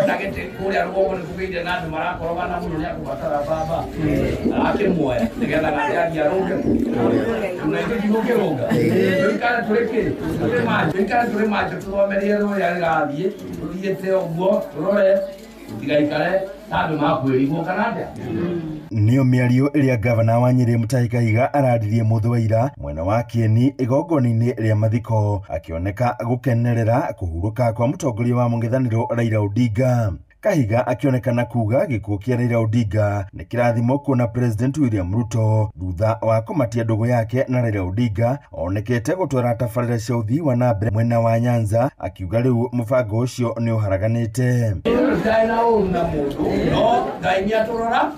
Ona gĩtĩ kũrĩa rũgongo nĩ kũgĩire na andũ marakorogana mũno nĩ akũbatara baba akĩmuoya nĩgetha ng'athĩaria rũnge na ithuĩ gũkĩrũnga. Tũikare tũrĩ kĩ tũikare tũrĩ macho tũthomerie rũrĩa rĩrathiĩ tũthiĩte ũguo tũrore tigaikare tandũ makwĩrigwo kana atĩa. Nĩyo mĩario ĩrĩa gavana wa Nyĩrĩ Mutahi Kahiga araririe mũthĩ wa ira mwena wa Kieni igongona-inĩ rĩa mathiko, akĩoneka gũkenerera kũhurũka kwa mũtongoria wa mũng'ethanĩro Raila Odinga. Kahiga akĩonekana kuga gĩkuũ kĩa Raila Odinga nĩ kĩrathimo kuona President William Ruto thutha wa kũmatia ndũgũ yake na Raila Odinga onekete gũtwara tabarĩra cia ũthii wa na mbere mwena wa Nyanza, akiuga rĩu mũbango ũcio nĩ ũharaganĩte. No Ngai nĩ atũrora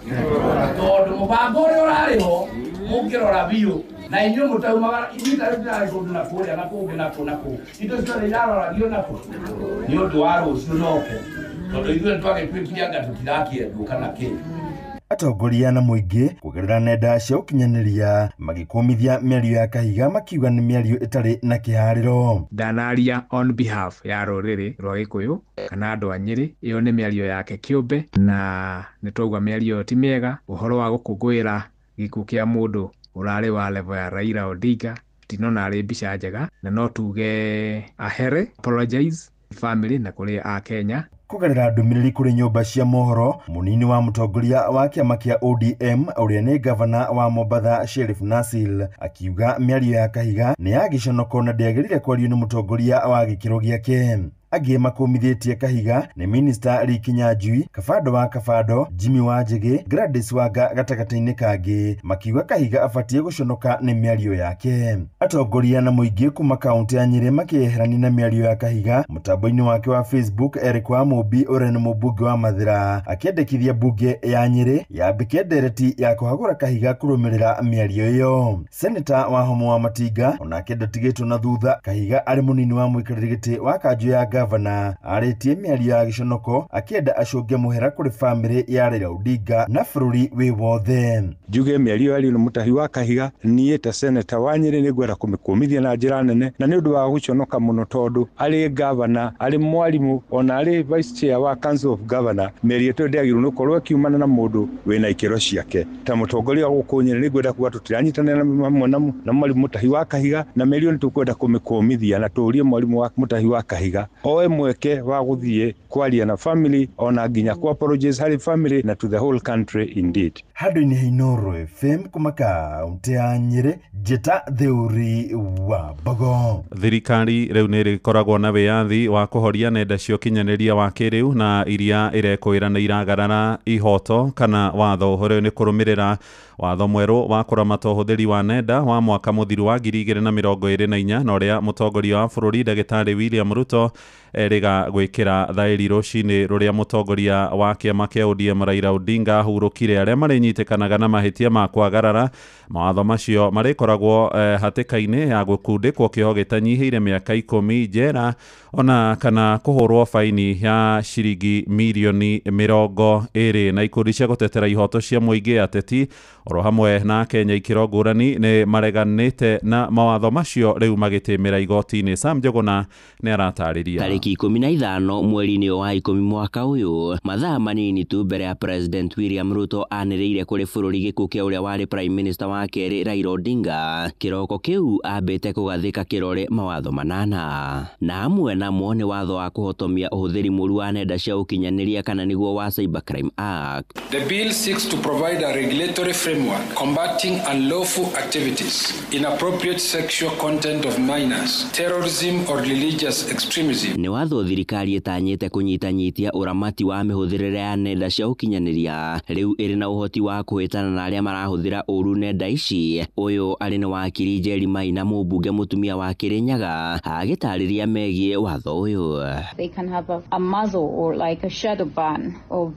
tondũ mũbango ũrĩa ũrarĩho mũngĩrora biũ na inyuĩ mũtaumaga itarĩ ndĩrarĩ kũndũ na kũrĩa na kũngĩ na kũ na kũ indo ciothe iraroragio na kũ nĩ ũndũ wa rũciũ noke tondũ ithuĩ twagĩtuĩkire anga tũtirakĩendwo kana kĩ. Atongoria na mũingĩ kũgerera nenda cia ũkinyanĩria magĩkũmithia mĩario ya Kahiga makiuga nĩ mĩario ĩtarĩ na kĩharĩro. Ndanaria on behalf ya rũrĩrĩ rwa Gĩkũyũ kana andũ a Nyĩrĩ, ĩyo nĩ mĩario yake kĩũmbe na nĩ twauga mĩario ti mĩega. Ũhoro wa gũkũngũĩra gĩkuũ kĩa mũndũ ũrarĩ wa level ya Raila Odinga tinona arĩ mbica njega na no tuge ahere apologize family na kũrĩ a Kenya. Kũgerera ndũmĩrĩri kũrĩ nyũmba cia mohoro, mũnini wa mũtongoria wa kĩama kĩa ODM ũrĩa nĩ gavana wa Mombatha Sheriff Nasil akiuga mĩario ya Kahiga nĩ ya gĩconoko na ndĩagĩrĩire kwario nĩ mũtongoria wa gĩkĩro gĩake. Angĩ makomithĩtie Kahiga nĩ Minister Ricky Nyanjui, Kabando wa Kabando, Jimmy Wanjigi, Gladys Wanga gatagatĩ-inĩ kangĩ, makiuga Kahiga abatie gũconoka nĩ mĩario yake. Atongoria na mũingĩ kuma kaunti ya Nyĩrĩ makĩeherania na mĩario ya Kahiga. Mũtambo-inĩ wake wa Facebook, Eric wa Mũmbi ũrĩa nĩ mũmbunge wa Mathira akĩendekithia mbunge ya Nyĩrĩ yambĩke ndereti ya kũhagũra Kahiga kũrũmĩrĩra mĩario ĩyo. Seneta Wahome wa Matinga onake ndatigĩtwo na thutha. Kahiga arĩ mũnini wa mũikarĩri gĩtĩ wa kanjũ ya gavana arĩtie mĩario ya gĩconoko akĩenda acũnge mũhera kũrĩ famĩlĩ ya Raila Odinga na bũrũri wĩ wothe. Njuge mĩario ya Raila Mutahi wa Kahiga niĩ ta seneta wa Nyĩrĩ nĩngwenda kũmĩkũmithia na njĩra nene na nĩ ũndũ wa gũconoka mũno tondũ arĩ gavana, arĩ mwarimũ, ona arĩ vice chair wa Council of Governor. Mĩario ĩyo ndĩagĩrĩirwo gũkorwo ĩkiumana na mũndũ wĩna ikĩro ciake. Ta mũtongoria wa gũkũ Nyĩrĩ nĩngwenda kuga tũtiranyitanĩra na Mwarimũ Mutahi wa Kahiga na mĩario nĩ tũkwenda kũmĩkũmithia na tũrie Mwarimũ wa Mutahi wa Kahiga tũmoe mweke wa gũthiĩ kwaria na family ona nginya ku apologize harĩ family na to the whole country indeed. Handũ-inĩ Inooro FM kumaka kaunti ya Nyeri, Njeta Theuri wa Mbogo. Thirikari rĩu nĩ ĩkoragwo na wĩyathi wa kũhoria nenda cia ũkinyanĩria wa kĩrĩu na iria irekwĩra nĩ iragarara ihoto kana watho ũhoro nĩ kũrũmĩrĩra watho mwerũ wa kũramata ũhũthĩri wa nenda wa mwaka mũthiru wa 2024 na ũrĩa mũtongoria wa bũrũri Ndagĩtarĩ William Ruto erĩga gwĩkĩra thaĩri rũcinĩ rũrĩa mũtongoria wa kĩama kĩa ODM Raila Odinga ahurũkire arĩa marĩnyitĩkanaga na mahĩtia ma kwagarara mawatho macio marĩkoragwo hatĩka-inĩ ya gũkundĩkwo kĩoho gĩtanyihĩire mĩaka 10 njera ona kana kũhũrwo faini ya ciringi mirioni 20 na ikundi cia gũtetera ihoto cia mũingĩ ateti oro hamwe na Kenya ikĩro ngũrani nĩ mareganĩte na mawatho macio rĩu magĩtĩmĩra igoti-inĩ. Sam Njuguna nĩ aratarĩria. Tarĩki 15 mweri-inĩ wa 10 mwaka ũyũ, mathaa manini tu mbere ya President William Ruto anĩrĩire kũrĩ bũrũri gĩkuũ kĩa ũrĩa warĩ Prime Minister wa kerĩ Raila Odinga, kĩroko kĩu ambĩte kũgathĩka kĩrore mawatho manana, na hamwe namo nĩ watho wa kũhotomia ũhũthĩri mũru wa nenda cia ũkinyanĩria kana nĩguo wa Cybercrime Act. The bill seeks to provide a regulatory framework combating unlawful activities, inappropriate sexual content of minors, terrorism or religious extremism. Nĩ watho thirikari ĩtanyĩte kũnyitanyitia ũramati wa mĩhũthĩrĩre ya nenda cia ũkinyanĩria rĩu ĩrĩ na ũhoti wa kũhĩtana na arĩa marahũthĩra ũru nenda ici. Ũyũ arĩ nĩ wakiri Njeri Maina, mũmbunge mũtumia wa Kĩrĩnyaga, agĩtarĩria megiĩ watho ũyũ. They can have a muzzle or like a shadow ban of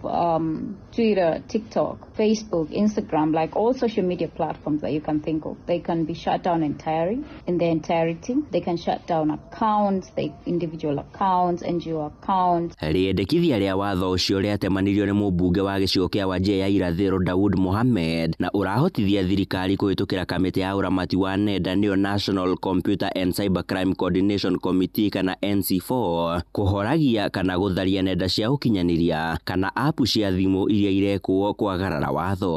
Twitter, TikTok, Facebook, Instagram, like all social media platforms that you can think of. They can be shut down entirely, in their entirety. They can shut down accounts, individual accounts, NGO accounts. Rĩendekithia rĩa watho ũcio rĩatemanirio nĩ mũmbunge wa gĩcigo kĩa Wajir ya irathĩro Daud Mohamed na ũrahotithia thirikari kũhĩtũkĩra kamĩtĩ ya ũramati wa nenda nĩyo National Computer and Cybercrime Coordination Committee kana NC4 kũhoragia kana gũtharia nenda cia ũkinyanĩria kana apu cia thimũ iria irekwo kwagarara watho.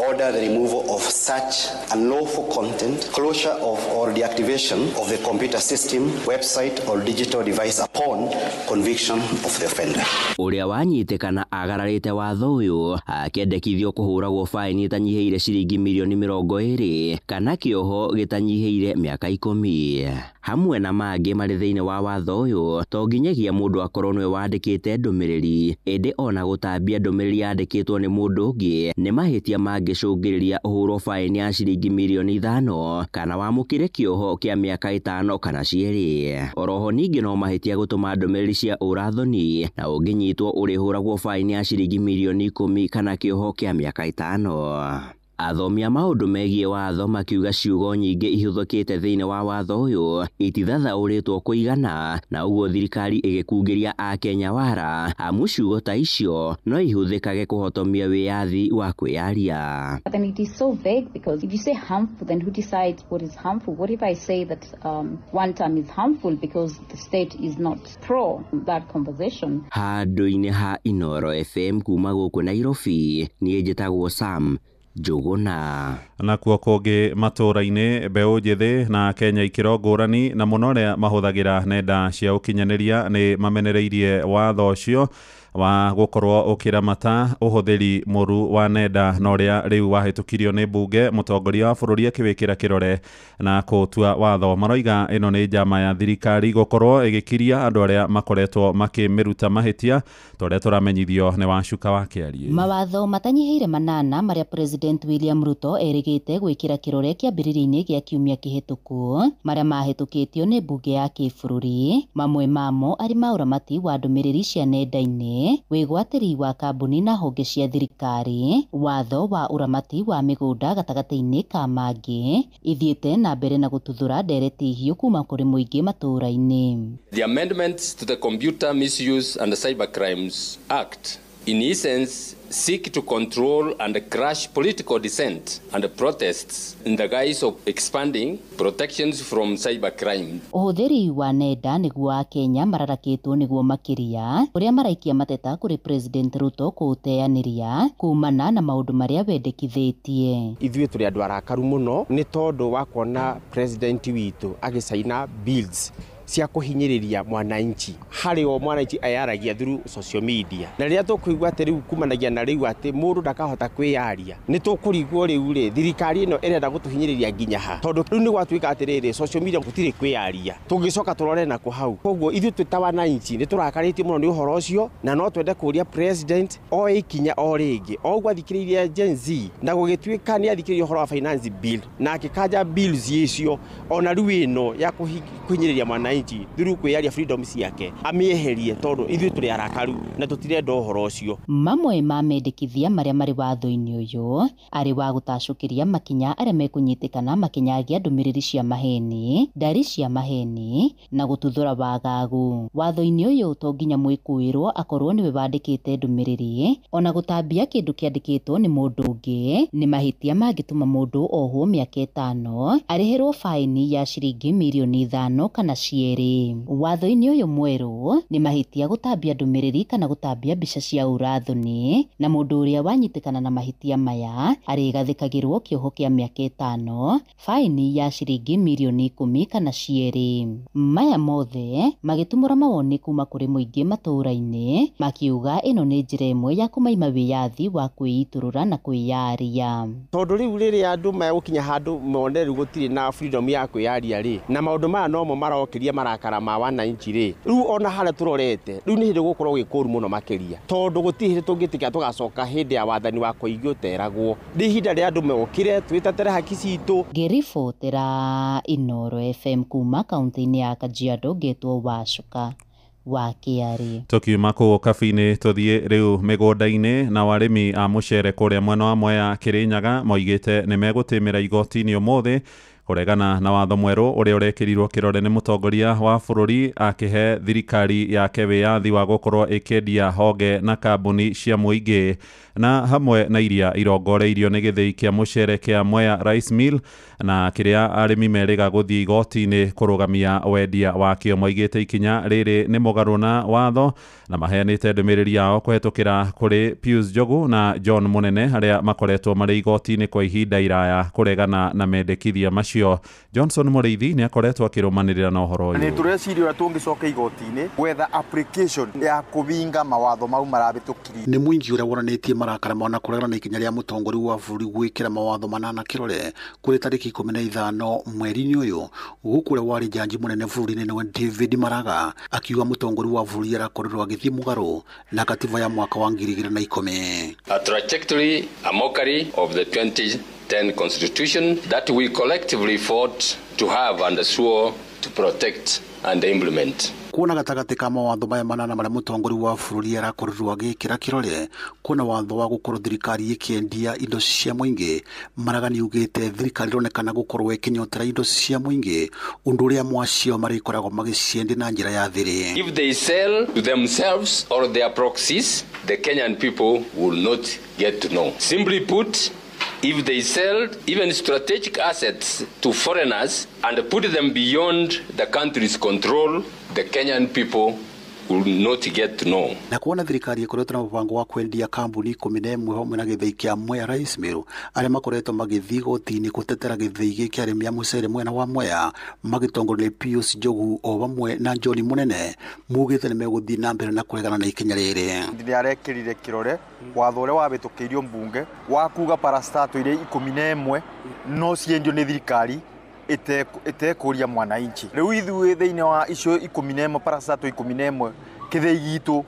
Order the removal of such unlawful content, closure of or deactivation of the computer system, website or digital device upon conviction of the offender. Ũrĩa wanyitĩkana agararĩte watho ũyũ akĩendekithio kũhũragwo faini ĩtanyihĩire ciringi mirioni 20 kana kĩoho gĩtanyihĩire mĩaka 10. Hamwe na mangĩ marĩ thĩinĩ wa watho ũyũ, to nginyagia mũndũ akorwo nĩwe wandĩkĩte ndũmĩrĩri, ĩndĩ ona gũtambia ndũmĩrĩri yandĩkĩtwo nĩ mũndũ ũngĩ nĩ mahĩtia mangĩcũngĩrĩria ũhũrwo faini ya ciringi mirioni 5 kana wamũkĩre kĩoho kĩa mĩaka 5 kana cierĩ. Oroho ningĩ no mahĩtia gũtũma ndũmĩrĩri cia ũrathoni na ũngĩnyitwo ũrĩhũragwo faini ya ciringi mirioni 10 kana kĩoho kĩa mĩaka 5. Athomi a maũndũ megiĩ watho makiuga ciugo nyingĩ ihũthĩkĩte thĩinĩ wa watho ũyũ itithathaũrĩtwo kũigana, na ũguo thirikari ĩgĩkungĩria Akenya wara amu ciugo ta icio no ihũthĩkage kũhotomia wĩyathi wa kwĩyaria. But then it is so vague because if you say harmful, then who decides what is harmful? What if I say that one term is harmful because the state is not pro that conversation? Handũ-inĩ ha Inooro FM kuma gũkũ Nairobi, niĩ njĩtagwo Sam Njuguna. Nakuo kũngĩ matũra-inĩ mbeũ njĩthĩ na Kenya ikĩro ngũrani na mũno arĩa mahũthagĩra nenda cia ũkinyanĩria nĩ mamenereirie watho ũcio wa gũkorwo ũkĩramata ũhũthĩri mũru wa nenda na ũrĩa rĩu wahĩtũkirio nĩ mbunge, mũtongoria wa bũrũri akĩwĩkĩra kĩrore na kũtua watho. Maroiga ĩno nĩ njama ya thirikari gũkorwo ĩgĩkiria andũ arĩa makoretwo makĩmĩruta mahĩtia, tũrĩa tũramenyithio nĩ Wacuka wa Kĩarie. Mawatho matanyihĩire manana marĩa President William Ruto erĩgĩte gwĩkĩra kĩrore kĩambĩrĩria-inĩ gĩa kiumia kĩhĩtũku marĩa mahĩtũkĩtio nĩ mbunge ya kĩbũrũri, mamwe mamo arĩ ma ũramati wa ndũmĩrĩri cia nenda-inĩ, wĩgwatĩri wa kambuni na honge cia thirikari, watho wa ũramati wa mĩgũnda gatagatĩ-inĩ ka mangĩ, ithiĩte na mbere na gũtuthũra ndereti hiũ kuma kũrĩ mũingĩ matũra-inĩ. The amendments to the Computer Misuse and Cybercrimes Act in essence seek to control and crush political dissent and protests in the guise of expanding protections from cybercrime. Ũhũthĩri wa nenda nĩguo Akenya mararakĩtwo nĩguo makĩria ũrĩa maraikia mateta kũrĩ President Ruto kũũteanĩria kumana na maũndũ marĩa wendekithĩtie. Ithuĩ tũrĩ andũ arakaru mũno nĩ tondũ wa kuona President witũ agĩcaina bills cia kuhinyiriria mwananchi hari o mwananchi ayaragia through social media na ria tukuigwa ati riu kumanagia na riu ati mundu ndakahota kwiyaria ni tukurigwo riu ri thirikari ino irenda gutuhinyiriria nginya ha tondu riu ni gwatuika ati riri social media gutire kwiyaria tungicoka turore na ku hau koguo ithu twita wananchi ni turakaritie muno ni uhoro ucio na no twende kuria president o ikinya o ringi o gwathikiriria Gen Z na gugituika ni athikiriria uhoro wa finance bill na akikaja bills icio ona riu ino ya kuhinyiriria mwananchi through kwiyaria freedoms yake amieherie tondu ithu turi arakaru na tutirenda uhoro ucio. Mamwe ma mendekithia maria mari watho-ini uyu ari wa gutacukiria makinya aria mekunyitikana makinyagia ndumiriri cia maheni, ndari cia maheni na gututhura wagagu. Watho-ini uyu to nginya mwikuirwo akorwo niwe wandikite ndumiriri ona gutambia kindu kiandikitwo ni mundu ungi ni mahitia mangituma mundu ohwo miaka 5 arihirwo faini ya ciringi milioni 5 kana cieri. Watho-ini uyu mweru ni mahitia gutambia ndumiriri kana gutambia mbica cia urathoni na mundu uria wanyitikana na mahitia maya arigathikagirwo kioho kia miaka 5 faini ya ciringi milioni 10 kana cieri. Maya mothe magitumura mawoni kuma kuri muingi matura-ini makiuga ino ni njira imwe ya kumaima wiyathi wa kwiiturura na kwiyaria tondu riu riri andu magukinya handu mone riu gutiri na freedom ya kwiyaria ri na maundu maya no mo marokiria marakara ma wananchi ri riu ona haria turorete riu ni hindi gukorwo gikuru muno makiria tondu gutiri tungitika tugacoka hindi ya wathani wa kuigio teragwo ndi hinda ri andu mokire twitatere haki citu. Ngiribotera Inoro FM kuma kaunti-ini ya Kajiado getwo Wacuka wa Kiari. Tukiuma kuu kabi-ini tuthie riu migunda-ini na warimi a mucere kuria mwena wa Mwea Kirinyaga moigite ni megutimira igoti-ini umuthi kuregana na watho mweru uria urekirirwo kirore ni mutongoria wa bururi akihe thirikari yake wiyathi wa gukorwo ikendia honge na kambuni cia muingi na hamwe na iria irongoreirio ni githii kia mucere kia Mwea Rice Mill na kiria arimi meriga guthii igoti-ini kurugamia wendia wakio. Moigite ikinya riri ni mugaru na watho na maheanite ndumiriri yao kuhetukira kuri Pius Njogu na John Munene aria makoretwo mari igoti-ini kwa ihinda iraya kuregana na mendekithia macio. Johnson Muriithi ni akoretwo akirumanirira na uhoro uyu. Ni tureciria tungicoka igoti-ini gwetha application ya kubinga mawatho mau marabitukiri. Ni mwingi uria wonanitie marakara mona kuregana na ikinya ria mutongori wa bũrũri gwikira mawatho manana kirore kuri tariki 15 mweri-ini uyu gukuria wari jaji munene bũrũri-ini niwe David Maraga akiuga mutongori wa bũrũri arakorirwo agithii mugaru na katiba ya mwaka wa 2010. A trajectory, a mockery of the 2010 Constitution that we collectively fought to have and swore to protect and implement. Kuona gatagati ka mawatho maya manana maria mutongori wa bũrũri arakorirwo agikira kirore kuna watho wa gukorwo thirikari ikiendia indo cia muingi. Maraga niugite thirikari ironekana gukorwo ikinyotera indo cia muingi undu uria mwacio marikoragwo magiciendi na njira ya thiri. If they sell to themselves or their proxies, the Kenyan people will not get to know. Simply put, if they sell even strategic assets to foreigners and put them beyond the country's control, the Kenyan people will not get to know. Na kuona thirikari ikoretwo na mubango wa kwendia kambuni 11 hamwe na githii kia Mwea Rice Mill aria makoretwo magithii goti-ini gutetera githii giki arimi a mucere mwena wa Mwea magitongoria Pius Njogu o bamwe na John Munene mugite ni meguthii na mbere na kuregana na ikinya riri. Ndi arekirire kirore watho uria wabitukirio mbunge wa kuga parastato ile 11 no ciendio ni thirikari ite mwananchi. Riu ithuĩ thĩinĩ wa icio 11 parastato 11 kithei gitu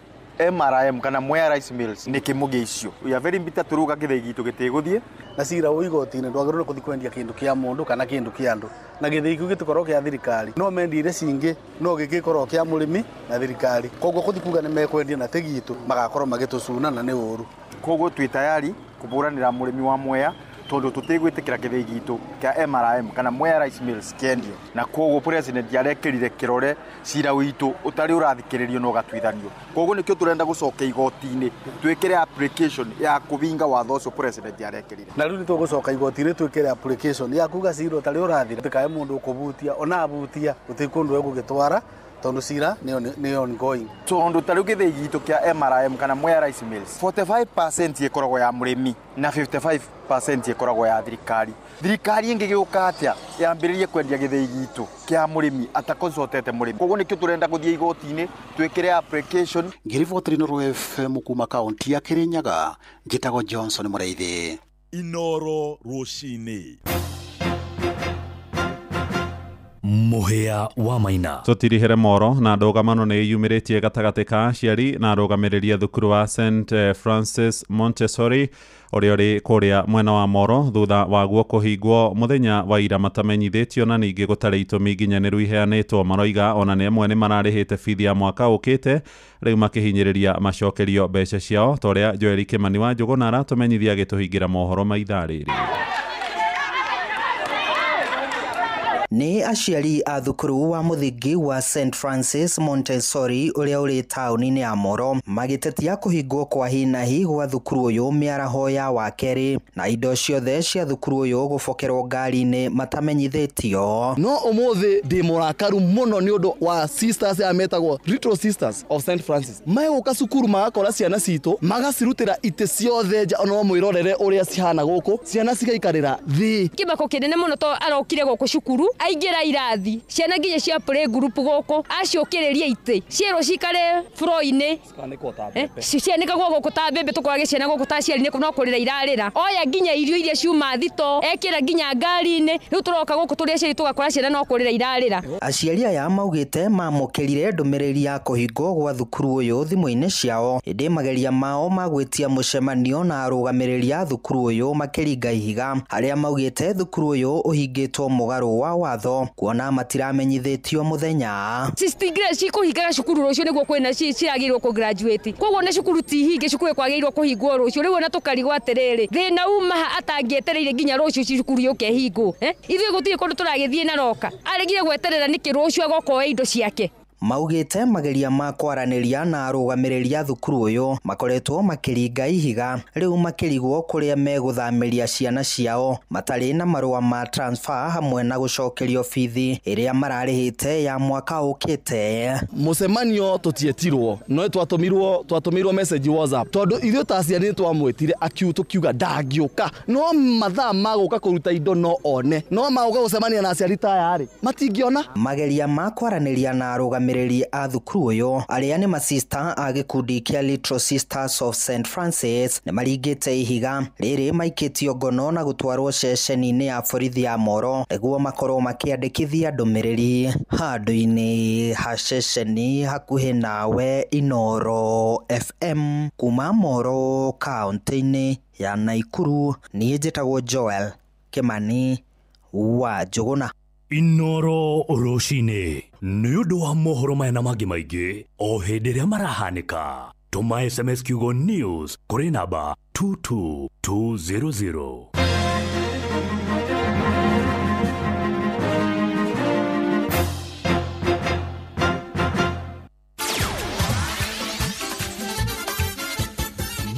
MRM kana Mwea Rice Mills ni kimuge icio. We are very bitter turuga kithei gitu gitiguthie na cira igoti-ini ndwagĩrĩirwo kuthi kwendia kindu kia mundu kana kindu kia andu na githei kiu gitukorwo kia thirikari no mendire cingi no gigikorwo kia murimi na thirikari koguo kuthi kuga ni mekwendia na tegitu magakorwo magitucuna na ni uru koguo twi tayari kuburanira murimi wa Mwea tondu tutigwitikira kithei gitu kia MRM kana Mwea Rice Mills kendio na koguo president yarekirire kirore cira witu utari urathikiririo no gatwithanio koguo nikio turenda gucoka igoti-ini twikire application ya kubinga watho ucio president yarekirire na riu nitugucoka igoti-ini twikire application ya kuga cira utari urathira tikae mundu ukubutia ona abutia utikundu egugitwara tondu cira ni ongoing. Tondu tariu githii gitu kia MRM kana Mwea Rice Mills 45% ikoragwo ya murimi na 55% ikoragwo ya thirikari. Thirikari ingigiuka atia yambiririe kwendia githii gitu kia murimi atakonsultete murimi. Koguo nikio turenda guthie igoti-ini twikire application. Ngiribotiri Nuru FM kuma kaunti ya Kirinyaga, njitagwo Johnson Mureithi. Inoro Rucini. Muhia wa Maina. Tutirihere moro na ndogamano ni yumiritie gatagati ka aciari na arũgamĩrĩri thukuru wa St Francis Montessori ũrĩa ũrĩ kũrĩa mwena wa Moro thutha waguo kũhingwo mũthenya wa ira matamenyithĩtio na ningĩ gũtarĩ itũmi nginyanĩru iheanĩtwo. Maroiga ona nĩ amwe nĩ mararĩhĩte bithi ya mwaka ũkĩte, rĩu makĩhinyĩrĩria macokerio mbeca ciao, ta ũrĩa Joel Kimani wa Njũgũna aratũmenyithia agĩtũhingĩra mohoro ma ithaa rĩrĩ. Ni aciari a thukuru wa muthingi wa St Francis Montessori uria uri tauni-ini ya Moro magitetia kuhingwo kwa hinahi gwa thukuru uyu miaraho ya wakeri na indo ciothe cia thukuru uyu gubokerwo ngari-ini matamenyithĩtio. No umuthi ndi murakaru muno ni undu wa sisters ya metagwo Little Sisters of St Francis maiguka cukuru magakora ciana citu magacirutira ite ciothe nja ono mwirorere uria cihana guku ciana cigaikarira thi kibako kinene muno to arokire guku cukuru aingira irathi ciana nginya cia play group guku aciukiriria ite ciero cikare floor-ini cianika guku ta bebe tukora ciana guku ta ciari-ini no kurira irarira oya nginya irio iria ciuma thito ekira nginya ngari-ini riu turoka guku turia ciari tugakora ciana no kurira irarira. Aciari aya maugite mamukirire ndumiriri ya kuhingwo gwa thukuru uyu thimu-ini ciao indi mageria mao magwitia mucemanio na arũgamĩrĩri a thukuru uyu makiringa ihiga aria maugite thukuru uyu uhingitwo mugaru wa watho kuona matiramenyithĩtio muthenya. Sistigre cikuhingaga cukuru rucio niguo kwina ciragirwo ku graduate koguo na cukuru tihinge cukuru kwagirwo kuhingwo rucio riu na tukarigwo atiriri thina uma atangietereire nginya rucio cukuru yuke hingo ithuĩ gũtirĩ kũndũ tũragĩthiĩ na roka aregire gweterera nĩkĩ rucio agokoa indo ciake. Maugite mageria ma kwaranĩria na arũgamĩrĩri a thukuru uyu makoretwo makiringa ihiga riu makirigwo kuria megũthamiria ciana ciao matarĩ na marũa ma transfer hamwe na gucokerio bithi iria mararĩhĩte ya mwaka ũkĩte. Mucemanio tutietirwo no twatũmirwo message WhatsApp tondu ithuĩ ta ciana twamwĩtire tukiuga ndangĩũka no mathaa magũka kũruta indo no one no magũka gũcemania na aciari tayarĩ matingĩona. Mageria ma kwaranĩria na arũgamĩrĩri a thukuru uyu aria ni masista a gikundi kia Little Sisters of St Francis ni maringite ihiga riri maikitio ngono na gutwarwo ceceni-ini ya borithi ya Moro niguo makorwo makiandikithia ndumiriri handu-ini ha ceceni hakuhi nawe Inoro FM kuma Moro kaunti-ini ya Naikuru. Ni njitagwo Joel Kimani wa Njũgũna. Inoro Rucini nĩ ũndũ wa mohoro maya na mangĩ maingĩ o hĩndĩ ĩrĩa marahanĩka. Tũma SMS kiugo news kũrĩ namba 22200.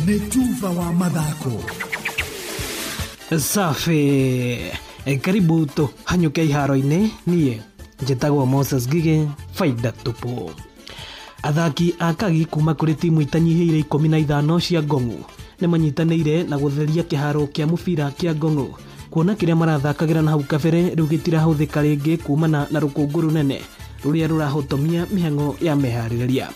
Nĩ Tuva wa mathako. Safi. Karibu tu hanyuke iharo-ini nie njitagwo Moses Gige faida tupu. Athaki a Kagi kuma kuri timu itanyihiire 15 cia Ngong'u ni manyitanĩire na gutheria kiharo kia mubira kia Ngong'u kuona kiria marathakagira na hau kabere riu gitirahũthĩka rĩngĩ kumana na rũkũngũ runene ruria rurahotomia mĩhang'o ya meharĩrĩria.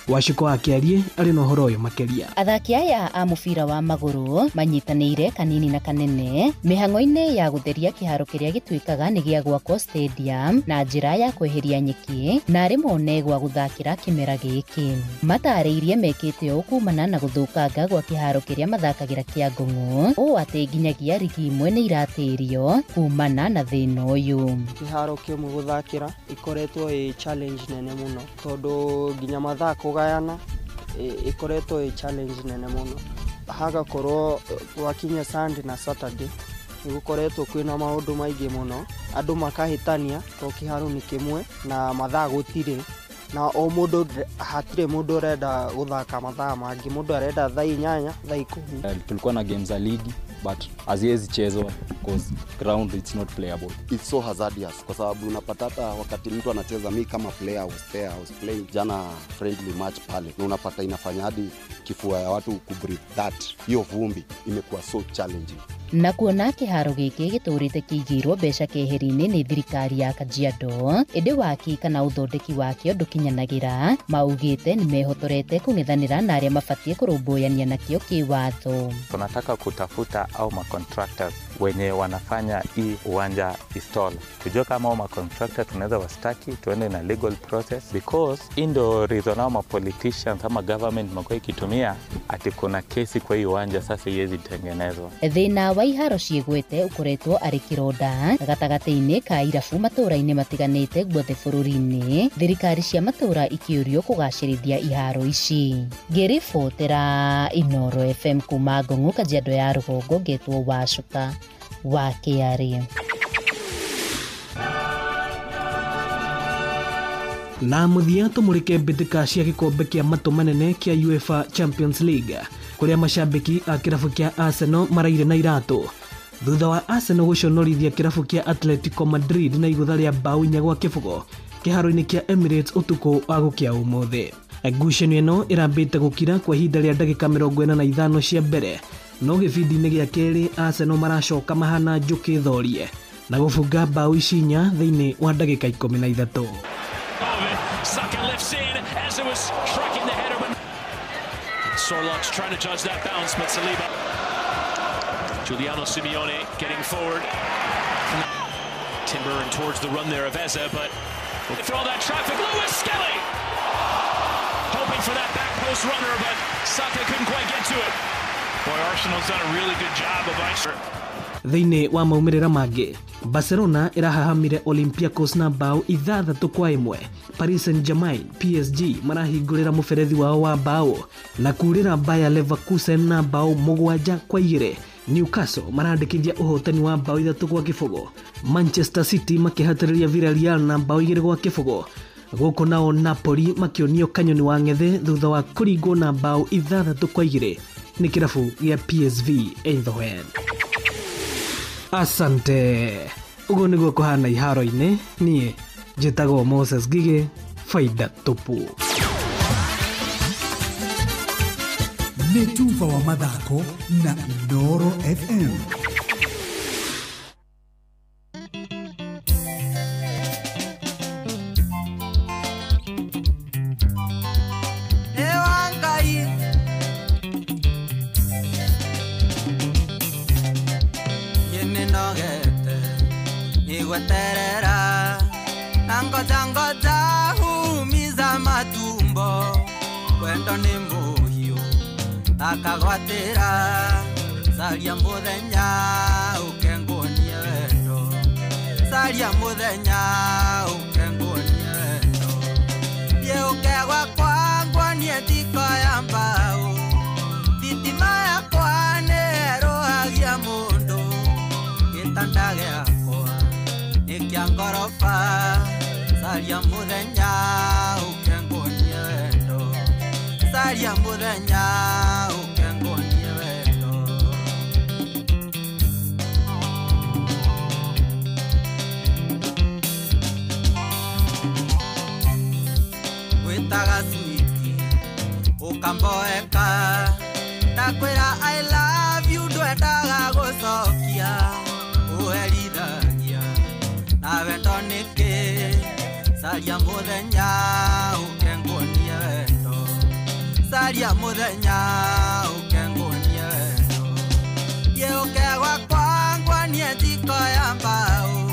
Washiko akiarie ari no horo yo makeria. Athaki aya a mubira wa maguru manyitanĩire kanini na kanene mĩhang'o-inĩ ya gutheria kiharo kiria gituikaga ni gia gwakwo stadium na njira ya kweheria nyeki na ari mone gwa guthakira kimera giki. Matarĩirie mekĩte ũũ kumana na guthũkanga gwa kiharo kiria mathakagira kia Ngong'u ũũ atĩ nginyagia rigi imwe nĩ iratĩrio kumana na thĩna ũyũ. Kiharo kĩmwe guthakira ikoretwo challenge nene muno tondu nginya mathako gayana ikoretwo challenge nene muno hagakorwo wakinya Sunday na Saturday igukoretwo kwina maundu maingĩ muno andu makahitania to kiharo ni kimwe na mathaa gutire na o mundu hatire mundu arenda guthaka mathaa mangi, mundu arenda thaa 8 thaa 10. Tulikuwa na games za league but haziwezi chezwa because ground it's not playable. It's so hazardous kwa sababu unapata hata wakati mtu anacheza, mimi kama player I was playing jana friendly match pale, na unapata inafanya hadi kifua ya watu kubreathe that hiyo vumbi imekuwa so challenging. Na kuona kiharo giki giturite kiigirwo mbeca keheri-ini ni thirikari ya Kajiado, indi waki kana uthondeki wakio ndukinyanagira, maugite ni mehotorete kung'ethanira na aria mabatie kurumbuyania nakio kiwatho. Tunataka kutafuta au contractors wenye wanafanya hii uwanja install. Tujue kama au contractor tunaweza wastaki, tuende na legal process because indo reason au politicians ama government mako ikitumia ati kuna kesi kwa hii uwanja sasa iwezi tengenezwa. Thina wa iharo ciegwete ukoretwo ari kironda gatagati-ini ka irabu matura-ini matiganite guothe bururi-ini, thirikari cia matura ikiurio kugacirithia iharo ici. Ngiribotera Inooro FM kuma Ngong'o, Kajiado ya Rugongo, ngetwo Wacuka wa KRA. Na muthia tumurike mbitika cia gikombe kia matu manene kia UEFA Champions League kuria mashabiki a kirabu kia Arsenal maraire na iratu thutha wa Arsenal guconorithia kirabu kia Atletico Madrid na igutha ria bao 4 gwa kibugo kiharo-ini kia Emirates utuku wa gukia umuthi. Ngucanio ino irambite gukira kwa ihinda ria ndagika 45 cia mbere, no gibindi-ini gia keri Arsenal maracoka mahana njuki thorie na gubunga bao 4 thiini wa ndagika 13. Saka lifts in as it was striking the header, but Sorlock's trying to judge that bounce, but Saliba. Giuliano Simeone getting forward. Timber and towards the run there of Eze, but we'll throw that traffic. Lewis Skelly hoping for that back post runner, but Saka couldn't quite get to it. Boy, Arsenal's done a really good job of ice. Thiini wa maumirira mangi, Barcelona irahahamire Olympiacos na bao 6-1. Paris Saint-Germain PSG marahingurira muferethi wao wa bao na kurira Bayer Leverkusen na bao 7-2. Newcastle marandikithia uhotani wa bao 3-0. Manchester City makihatiriria Villarreal na bao 2-0. Guko nao Napoli makionio kanyoni wa ng'ethe thutha wa kuringwo na bao 6-2 ni kirabu ya PSV Eindhoven. Asante. Ugo niguo kuhana iharo-ini, nie njitagwo Moses Gige, faida tupu. Nĩ Tufa wa mathako na Inooro FM. Terera nangoja humiza matumbo kwendo ni muhiu akagwatira saria muthenya ukengonie wendo saria muthenya ukengonie wendo ye ukegwa kwangwa nie tiko ya mbao thitima yakwa nerohagia mundu gitanda giakwa nikia ngorofa saria muthenya ukengonie wendo saria muthenya ukengonie wendo witaga switi ukamboeka ndakwira I love you ndwendaga gucokia uherithagia na wendo niki saria muthenya ukengonie wendo saria muthenya ukengonie wendo ye ukegwa kwangwa nie tiko ya mbao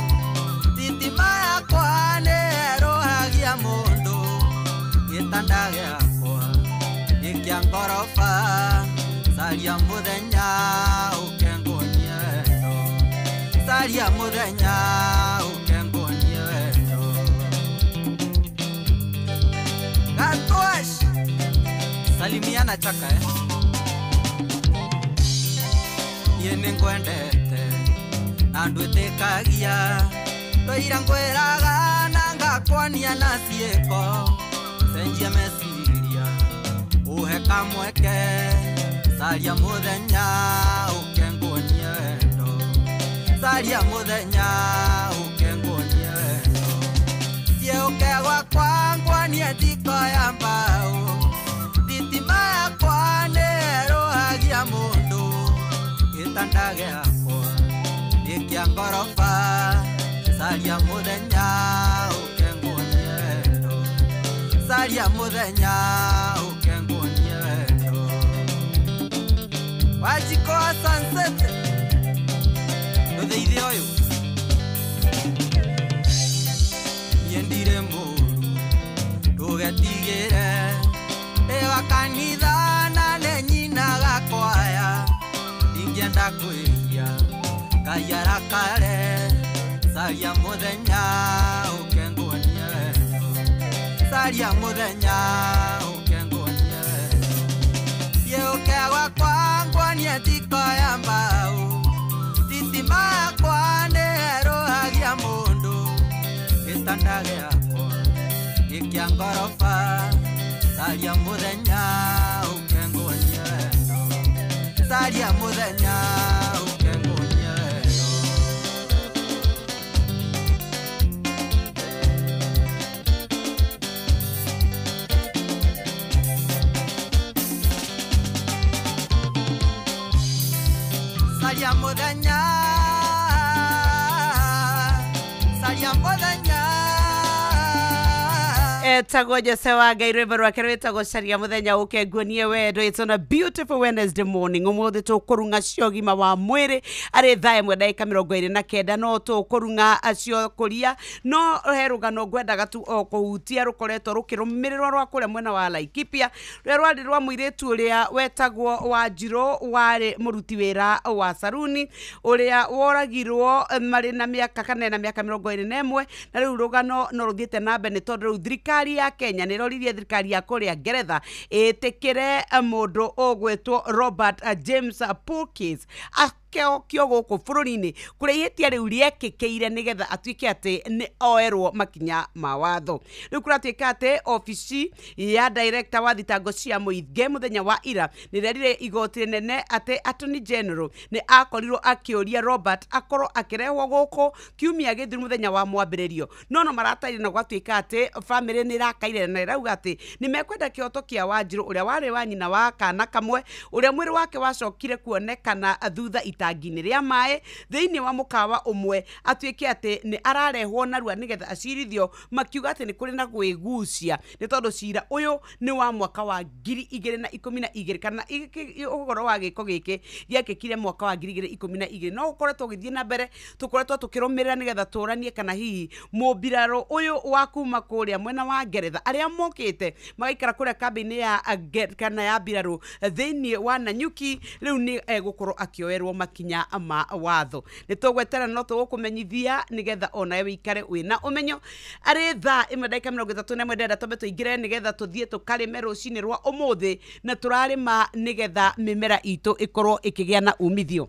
thitima yakwa nerohagia mundu gitanda giakwa nikia ngorofa saria muthenya ukengonie wendo saria muthenya ukengonie wendo Gatwash salimiana chaka yene ngwendete na ndwetekagia ndoira ngwiraga na ngakwania na cieko cenjia meciria uhe kamweke caria muthenya ukenguonie wendo caria muthenya ukenguonie wendo thiũke gwakwa nguonie thiko ya mbaũ thitima yakwa nĩĩrũhagia mũndũ gĩtanda gĩakwa nĩ kĩa ngoroba caria muthenya ukenguonie wendo caria muthenya ukenguonie wendo Wajiko wa sunset Nũthĩithie ũyũ Niendire mũru Ndũgetigĩre Ĩwa kanitha na nĩnyinaga kwaya Ingĩenda kwĩria Ngai arakare Caria muthenya ukenguonie wendo Caria muthenya ukenguonie wendo Thiũke gwakwa nguonie thiko ya mbaũ thitima yakwa nĩĩrũhagia mũndũ gĩtanda gĩakwa nĩ kĩa ngoroba caria muthenya ukenguonie wendo caria muthenya ukenguonie wendo Saria muthenya etagwo Jose wa Ngai rwimbo rwake rwĩtagwo caria muthenya ukenguonie wendo. It's on a beautiful Wednesday morning. Ũmũthĩ tũkũrunga cio ũgima wa mwĩrĩ arĩ thaa ĩmwe ndagĩka 29 no tũkũrunga acio kũria no he rũgano ngwendaga tu o kũhutia rũkoretwo rũkĩrũmĩrĩrwo rwa kũrĩa mwena wa Laikipia rũrĩa rwarĩ rwa mũirĩtu ũrĩa wetagwo Wanjirũ warĩ mũruti wĩra wa saruni ũrĩa woragirwo marĩ na mĩaka kana na mĩaka 21 na rĩu rũgano no rũthiĩte na mbere nĩ tondũ rĩu thirikari ya Kenya nĩroririe thirikari ya kũrĩa Ngeretha ĩtĩkĩre mũndũ ũgwĩtwo Robert James Pulkis kĩo gũkũ bũrũri-inĩ kũrĩa ihĩtia rĩu rĩekĩkĩire nĩgetha atuĩke atĩ nĩ oerwo makinya ma watho. Rĩu kũratuĩka atĩ ofici ya director wa thitango cia mũingĩ mũthenya wa ira nĩrerire igoti nene atĩ Attorney General nĩ akorirwo akĩũria Robert akorwo akĩrehwo gũkũ kiumia gĩthiru mũthenya wa mwambĩrĩrio no marataire na gwatuĩka atĩ famĩlĩ nĩ rakaire na ĩrauga atĩ nĩ mekwenda kĩhoto kĩa Wanjirũ ũrĩa warĩ wa nyina wa kana kamwe ũrĩa mwĩrĩ wake wacokire kuonekana thutha itangi-inĩ rĩa maĩ thĩinĩ wa mũkawa ũmwe atuĩke atĩ nĩ ararehwo narua nĩgetha acirithio makiuga atĩ nĩ kũrĩ na gwĩgucia nĩ tondũ cira ũyũ nĩ wa mwaka wa 2012 kana ũhoro wa gĩko gĩkĩ gĩekĩkire mwaka wa 2012 no ũkoretwo ũgĩthiĩ na mbere tũkoretwo tũkĩrũmĩrĩra nĩgetha tũranie kana hihi mũmbirarũ ũyũ wa kuma kũrĩa mwena wa Ngeretha arĩa mokĩte magaikara kũrĩa kambĩ-inĩ ya kana ya mbirarũ thĩinĩ wa Nanyuki rĩu nĩ egũkorwo akĩoerwo makinya ma watho. Nĩ tũgweterera no tũgũkũmenyithia nĩgetha onawe wĩikare wĩna ũmenyo arĩ thaa 1:31 ndenda twambe tũingĩre nĩgetha tũthiĩ tũkarĩme rũcinĩ rwa ũmũthĩ na tũrarĩma nĩgetha mĩmera itũ ĩkorwo ĩkĩgĩa na umithio.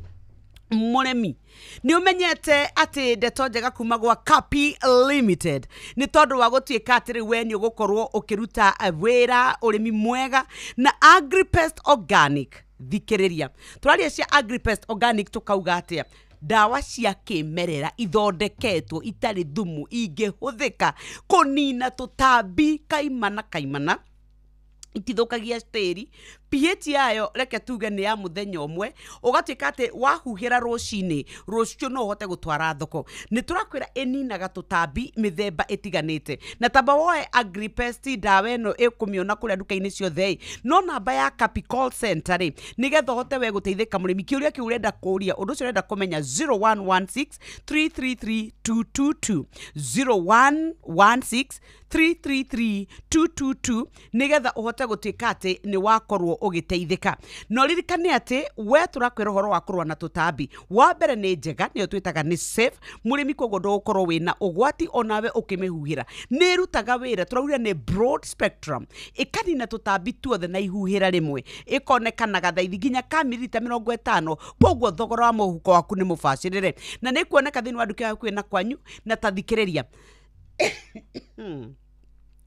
Mũrĩmi nĩ ũmenyete atĩ ndeto njega kuma gwa Kapi Limited nĩ tondũ wa gũtuĩka atĩ rĩu we nĩ ũgũkorwo ũkĩruta wĩra ũrĩmi mwega na AgriPest Organic. Thikĩrĩria tũraria cia AgriPest Organic tũkauga atĩa ndawa cia kĩmerera ithondeketwo itarĩ thumu ingĩhũthĩka kũnina tũtambi kaimana itithũkagia tĩri pH yayo reke tuge nĩ ya mũthenya ũmwe ũgatuĩka atĩ wahuhĩra rũcinĩ rũcio no ũhote gũtwara thoko. Nĩ tũrakwĩra ĩninaga tũtambi mĩthemba ĩtiganĩte na tamba woe AgriPest ndawa ĩno ĩkũmĩona kũrĩa nduka-inĩ ciothe no namba ya Kapi call center rĩ nĩgetha ũhote we gũteithĩka mũrĩmi kĩũria kĩu ũrenda kũũria ũndũ ũcio ũrenda kũmenya 0116 333 222 0116 333 222 nĩgetha ũhote gũtuĩka atĩ nĩ wakorwo ũgĩteithĩka. No ririkane atĩ we tũrakwĩra ũhoro wa kũrũa na tũtambi wa mbere nĩ njega nĩyo twĩtaga nĩ safe mũrĩmi koguo ndũgũkorwo wĩna ũgwati onawe ũkĩmĩhuhĩra nĩ ĩrutaga wĩra tũraugire nĩ broad spectrum ĩkanina tũtambi tuothe na ihuhĩra rĩmwe ĩkonekanaga thaithi nginya ka mililita 50 koguo thogora wa mũhuko waku nĩ mũbacĩrĩre na nĩ kuoneka thĩinĩ wa nduka yaku na kwanyu na tathikĩrĩria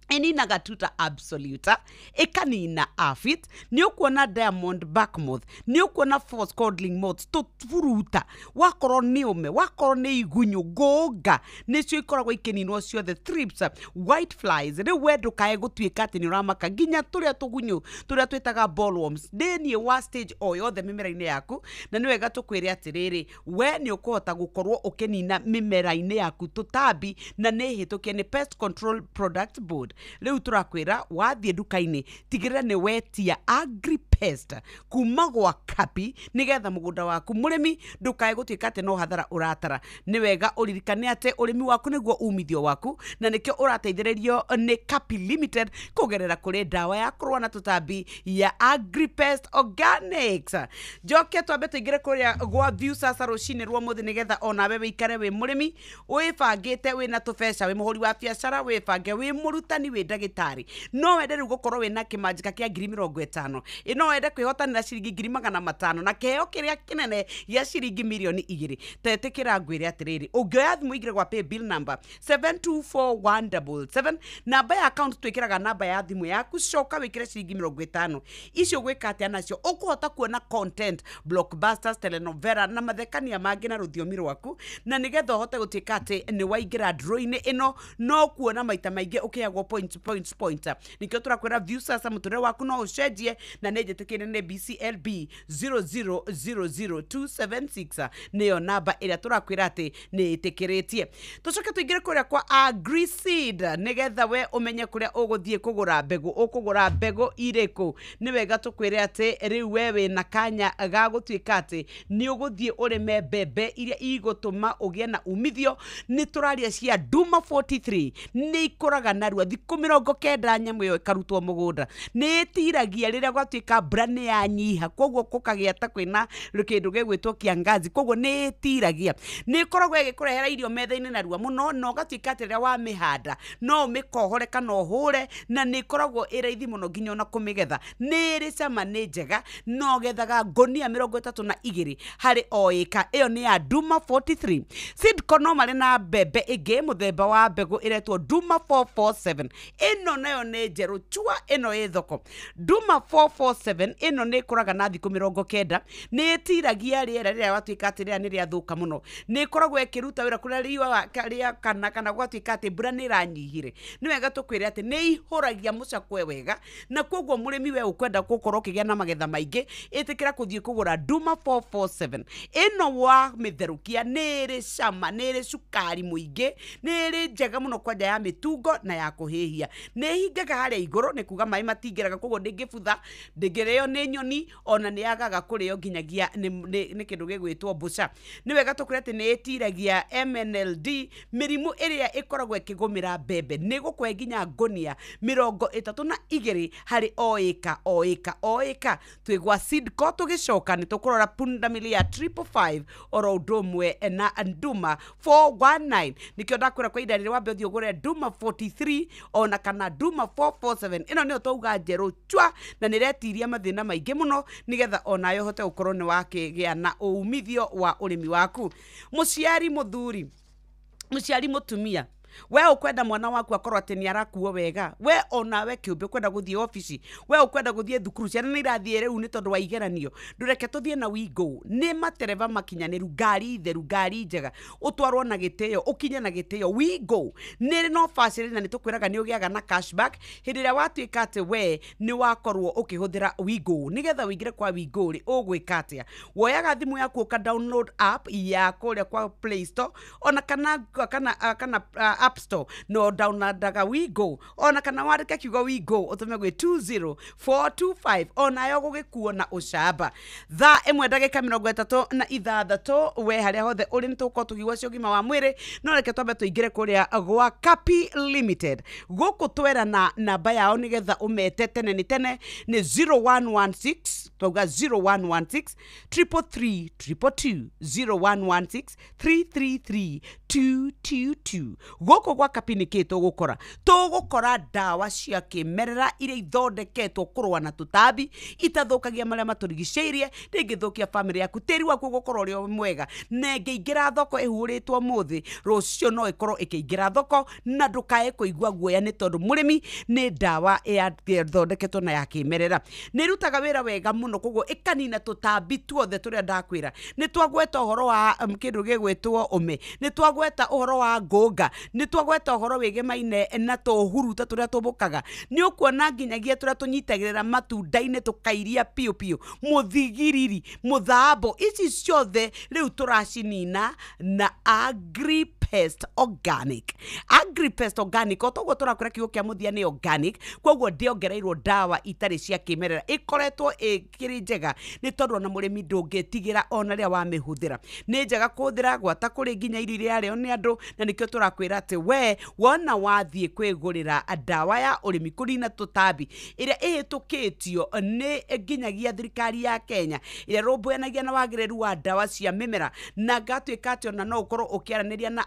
Enina gatuta absoluta, ekanina afit, ni ukuona diamond backmoth, ni ukuona force codling moths, to furuta, wakoro ni ume, wakoro ni igunyo, goga, nesio ikoragwo ikeninwo ciothe thrips, white flies, re wedo kae gutuika ati ni uramaka ginya turia tugunyo, turia twitaga bollworms, deni wa stage o yothe mimera-ini yaku, na ni wega tukwire atiriri, we ni ukuhota gukorwo ukenina mimera-ini yaku tutabi, na ni hitukie ni Pest Control Product Board. Leo turakwira wathie duka-ini tigirira ni wetia AgriPest kuma gwa Kapi nigetha mugunda waku murimi ndukae gutuika ati no hathara uratara. Ni wega uririkane ati urimi waku niguo umithio waku na nikio urateithiririo ni Kapi Limited kugerera kuri dawa ya kurwa na tutambi ya AgriPest Organics. Joke twambe tuigire kuria gwa view sasa rucini rwa muthi nigetha ona we wikare we murimi wibangite wina tubesha we muhuri wa biashara wibange we murutani we ndagitari no wende riu gukorwo wina kimanjika kia 50,000 ino wende kwihotanira ciringi 500 na keheo kiria kinene ya ciringi milioni 2 tetikira ngwire atiriri ungioya thimu igire gwa pay bill number 724177 namba ya account twikiraga namba ya thimu yaku coka wikire ciringi 50 icio gwika atia nacio ukuhota kuona content blockbusters telenovela na mathekania mangi na ruthiomi rwaku na nigetha uhote gutika ati ni waingira draw-ini ino no kuona maita maingi ukiyagwo points nikio turakwira view sasa muture waku no ucenjie na nejetekene ne BCLB 0000276 niyo namba iria turakwira ati ni itikiritie tucoke tuingire kuria kwa AgriSeed nigetha we umenye kuria uguthie kugura mbegu iriku ni wega tukwire ati riu wewe na kanya ga gutuika ati ni uguthie urime mbembe iria igutuma ugie na umithio ni turaria cia Duma 43 ni ikuraga narua thiku 90 nyamu yo ikarutwo mugunda ni tiragia riria gwatuika brand ya nyiha koguo kukagia ta kwina rukindu gegwitwo kiangazi koguo ni tiragia ni koragwo igikurehera irio metha-ini narua muno no gatuika atiria wa mihanda no mikohore kana hure na ni koragwo iraithi muno nginya na kumigetha ni ri cama ni njega no gethaga ngonia 32 hari o ika iyo ni ya Duma 43 Seedco no mari na mbembe ingi muthemba wa mbegu iretwo Duma 447 ino nayo ni njeru chua ino i thoko Duma 447 ino ni kuraga na thiku 90 ni tiragia riera riria watuika ati riria ni ria thuka muno ni koragwo ikiruta wira kuria riwa karia kana gwatuika ati mbura ni ranyihire ni wega tukwire ati ni ihuragia mucakwe wega na koguo murimi we ukwenda gukorwo kigia na magetha maingi itikira kuthie kugura Duma 447 ino wa mitherukia ni ri cama ni ri cukari muingi ni ri njega muno kwanja ya mitungo na ya kuhihia ni hingaga haria iguru ni kuga mai matingiraga koguo ndingibutha ndingirio ni nyoni ona ni yagaga kurio nginyagia ni kindu gigwitwo mbuca ni wega tukwire ati ni itiragia MNLD mirimu iria ikoragwo ikigumira mbembe ni gukwe nginya ngonia 32 hari o ika twigwa Seedco tugicoka ni tukurora pundamili ya 555 oro udomwe na Duma 419 nikio ndakwira kwa idari wa bethi ugure Duma 43 ona kana Duma 447 ino ni tuuga njeru chwa na niretiria mathina maingi muno nigetha ona yo hote ukorwo ni wakigia na umithio wa urimi waku muciari muthuri muciari mutumia we ukwenda mwana waku akorwo ati ni arakuo wega we ona we kiumbe ukwenda guthie office we ukwenda guthie thukuru ciana ni irathie riu ni tondu wa igeranio ndureke tuthie na wingo ni matereva makinyaniru ngari theru ngari njega utwarwo na gitio ukinye na gitio wingo ni no facility na ni tukwiraga ni ugiaga na cashback hindira watuika ati we ni wakorwo ukihuthira wingo nigetha wingire kwa wingo ri ugwika atia woyaga thimu yaku ka download app ya kuria kwa Play Store ona kana App Store no downloadaga wingo ona kana wandike kiugo wingo utume gwe 20425 ona yo gugikuo na ucamba tha imwe ndagika 36 we haria hothe uri nituko tugiwa ciogima wa mwiri no reke twambe tuingire kuria gwa Kapi Limited guku twera na namba yao nigetha umete tene ni 0116 toga 0116 333 0116 333 222 goko gwa kapiniki tugukora dawa cia kimerera iria ithondeketwo kurwa na tutabi itathukagia maria maturigiceirie ringithukia family yaku tiri waku gukora uri mwega na ngeingera thoko ihuritwo muthi rucio no ikorwo ikiingira thoko na ndukae kuigua guoya ni tondu murimi ni dawa ya thondeketwo na ya kimerera ni rutaga wira wega muno koguo ikanina tutambi tuothe turia ndakwira ni twagweta uhoro wa kindu gigwetwo ume ni twagweta uhoro wa ngunga ni twagweta uhoro wigemaine na tuhuruta turia tubukaga ni ukuona nginyagia turia tunyitagirira matunda-ini tukairia piu piu muthigiriri muthambo ici ciothe riu turacinina na Agripest Organic otoguo turakura kiugo kia muthia ni organic koguo ndiongereirwo dawa itari cia kimerera ikoretwo ikiri njega ni tondu na murimi ndungitigira ona ria wa mihuthira ni njega kuthira gwata kuri nginya irio iria reo ni andu na nikio turakwira ati we wona wathie kwigurira dawa ya urimi kurina tutambi iria ihitukitio ni nginyagia thirikari ya Kenya iria rumbuanagia na wagiriru wa dawa cia mimera na gatwika ati ona no ukorwo ukiaraniria na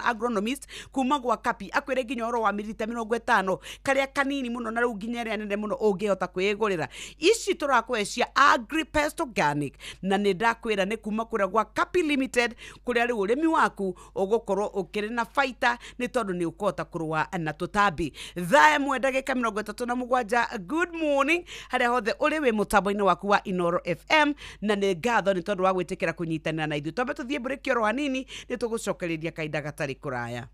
agronomist kuma gwa kapi akwire nginya oro wa mililita 50 karia kanini muno na riu nginya ria nene muno ungihota kwigurira ici turakwecia Agripest Organic na ni ndakwira ni kuma kuria gwa Kapi Limited kuria riu urimi waku ugukorwo ukiri na faita ni tondu ni ukota kurwa na tutambi thaa 1:37 good morning haria hothe uri wi mutambo-ini waku wa Inoro FM na ni ngatho ni tondu wa gwitikira kunyitanira na ithu tombe tuthie break oro hanini ni tugucokereria kaida gatari kuraya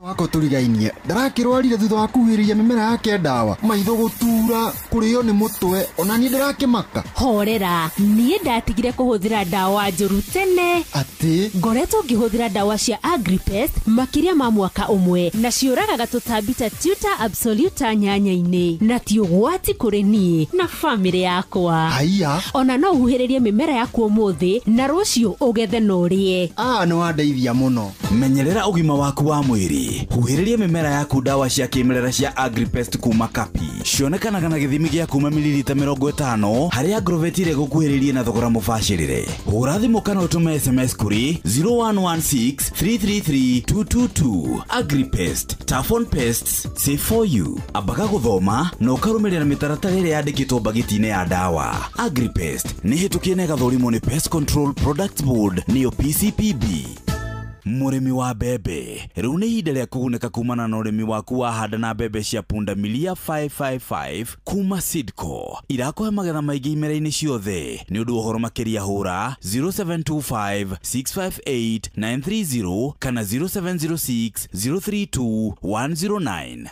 wako turigainie ndarakirwarire thutha wa kuhiriria mimera yake dawa maitho gutura kurio ni mutwe ona ni ndarakimaka horera nie ndatigire kuhuthira dawa njuru tene ati ngoretwo ngihuthira dawa cia Agripest makiria ma mwaka umwe na ciuragaga tutambi ta tuta absoluta nyanya-ini na ti ugwati kuri nie na family yakwa haya ona no uhuhiririe mimera yaku umuthi na rucio ugethe no rie no andeithia muno menyerera ugima waku wa mwiri huhiriria mimera yaku dawa cia kimerera cia Agripest kuma Kapi cionekanaga na githimi gia kuma mililita 50 haria Agrovet ire gukuhiririe na thogora mubashirire hura thimu kana utume SMS kuri 0116333222 Agripest Tough on Pests safe for you abaga guthoma na ukarumirira mitaratara iria yandikitwo bagiti-ini ya dawa Agripest ni hitukie na gathurimo ni Pest Control Products Board niyo PCPB murimi wa bebe riu ni ihinda ria kuguneka kumana na urimi waku wahanda na bebe cia punda milia 555 kuma Sidco irakohe magetha maingi imera-ini ciothe ni undu uhoro makiria hura 0725658930 kana 0706032109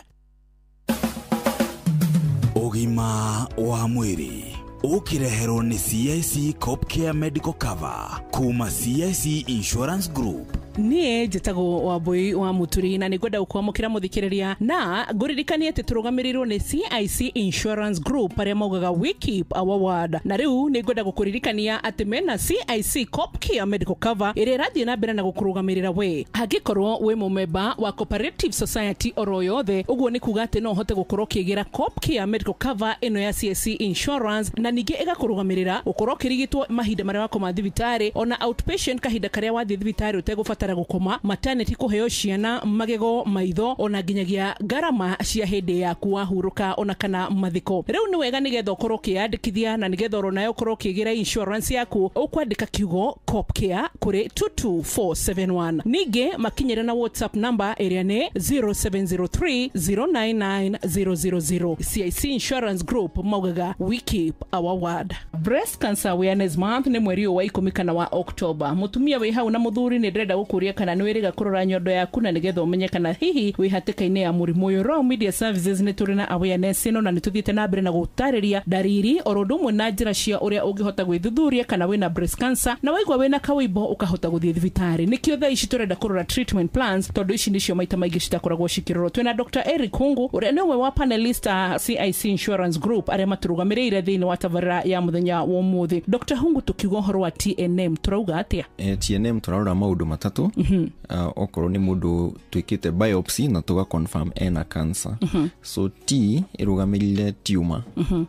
ugima wa mwiri ukireherwo ni CIC Cop Care Medical Cover kuma CIC Insurance Group nie njitagwo Wambui wa Muturi na nigwenda gukwamukira muthikiriria na nguririkanie ati turugamirirwo ni CIC Insurance Group aria maugaga we keep our word na riu nigwenda gukuririkania ati mena CIC Cop Care Medical Cover iria rathie na mbere na gukurugamirira we angikorwo we mumemba wa Cooperative Society oro yothe uguo ni kuga ati no hote gukorwo kigira Cop Care Medical Cover ino ya CIC Insurance na ningi igakurugamirira gukorwo kirigitwo mahinda maria wako ma thibitari ona outpatient kahinda karia wathie thibitari utegufata gukoma maternity kuheo ciana magego maitho ona nginyagia garama cia hindi yaku wahuruka ona kana mathiko riu ni wega nigetha ukorwo kiandikithia na nigetha oro nayo ukorwo kigira insurance yaku ukwandika kiugo Cop Care kuri 22471 ningi makinyere na WhatsApp number area ni 0703099000 CIC Insurance Group maugaga we keep our word. Breast Cancer Awareness Month ni mweri wa 10 kana wa October mutumia wi hau na muthuri ni ndrenda gukuria kana nwiriga kurora nyondo yaku na nigetha umenye kana hihi wi hatikaine ya murimu uyu. Raw Media Services ni turi na awareness ino na nituthiete na mbere na gutariria dariri orodumwe na njira cia uria ungihota gwithuthuria kana wina breast cancer na waigwa wina kawimbo ukahota guthie thibitari nikio tha ici turenda kurora treatment plans tondu ici nicio maita maingi citakoragwo cikirorwo. Twina Dr. Eric Hungu uria niwe wa panelist CIC Insurance Group aria maturugamirire thiini wa tabarira ya muthenya wa umuthi. Dr. Hungu tukiuga horo wa TNM turauga atia? TNM turarora maundu matatu tũtũ okorwo nĩ mũndũ twĩkĩte biopsy na tũga confirm ena cancer. So T ĩrũgamĩrĩire tumor,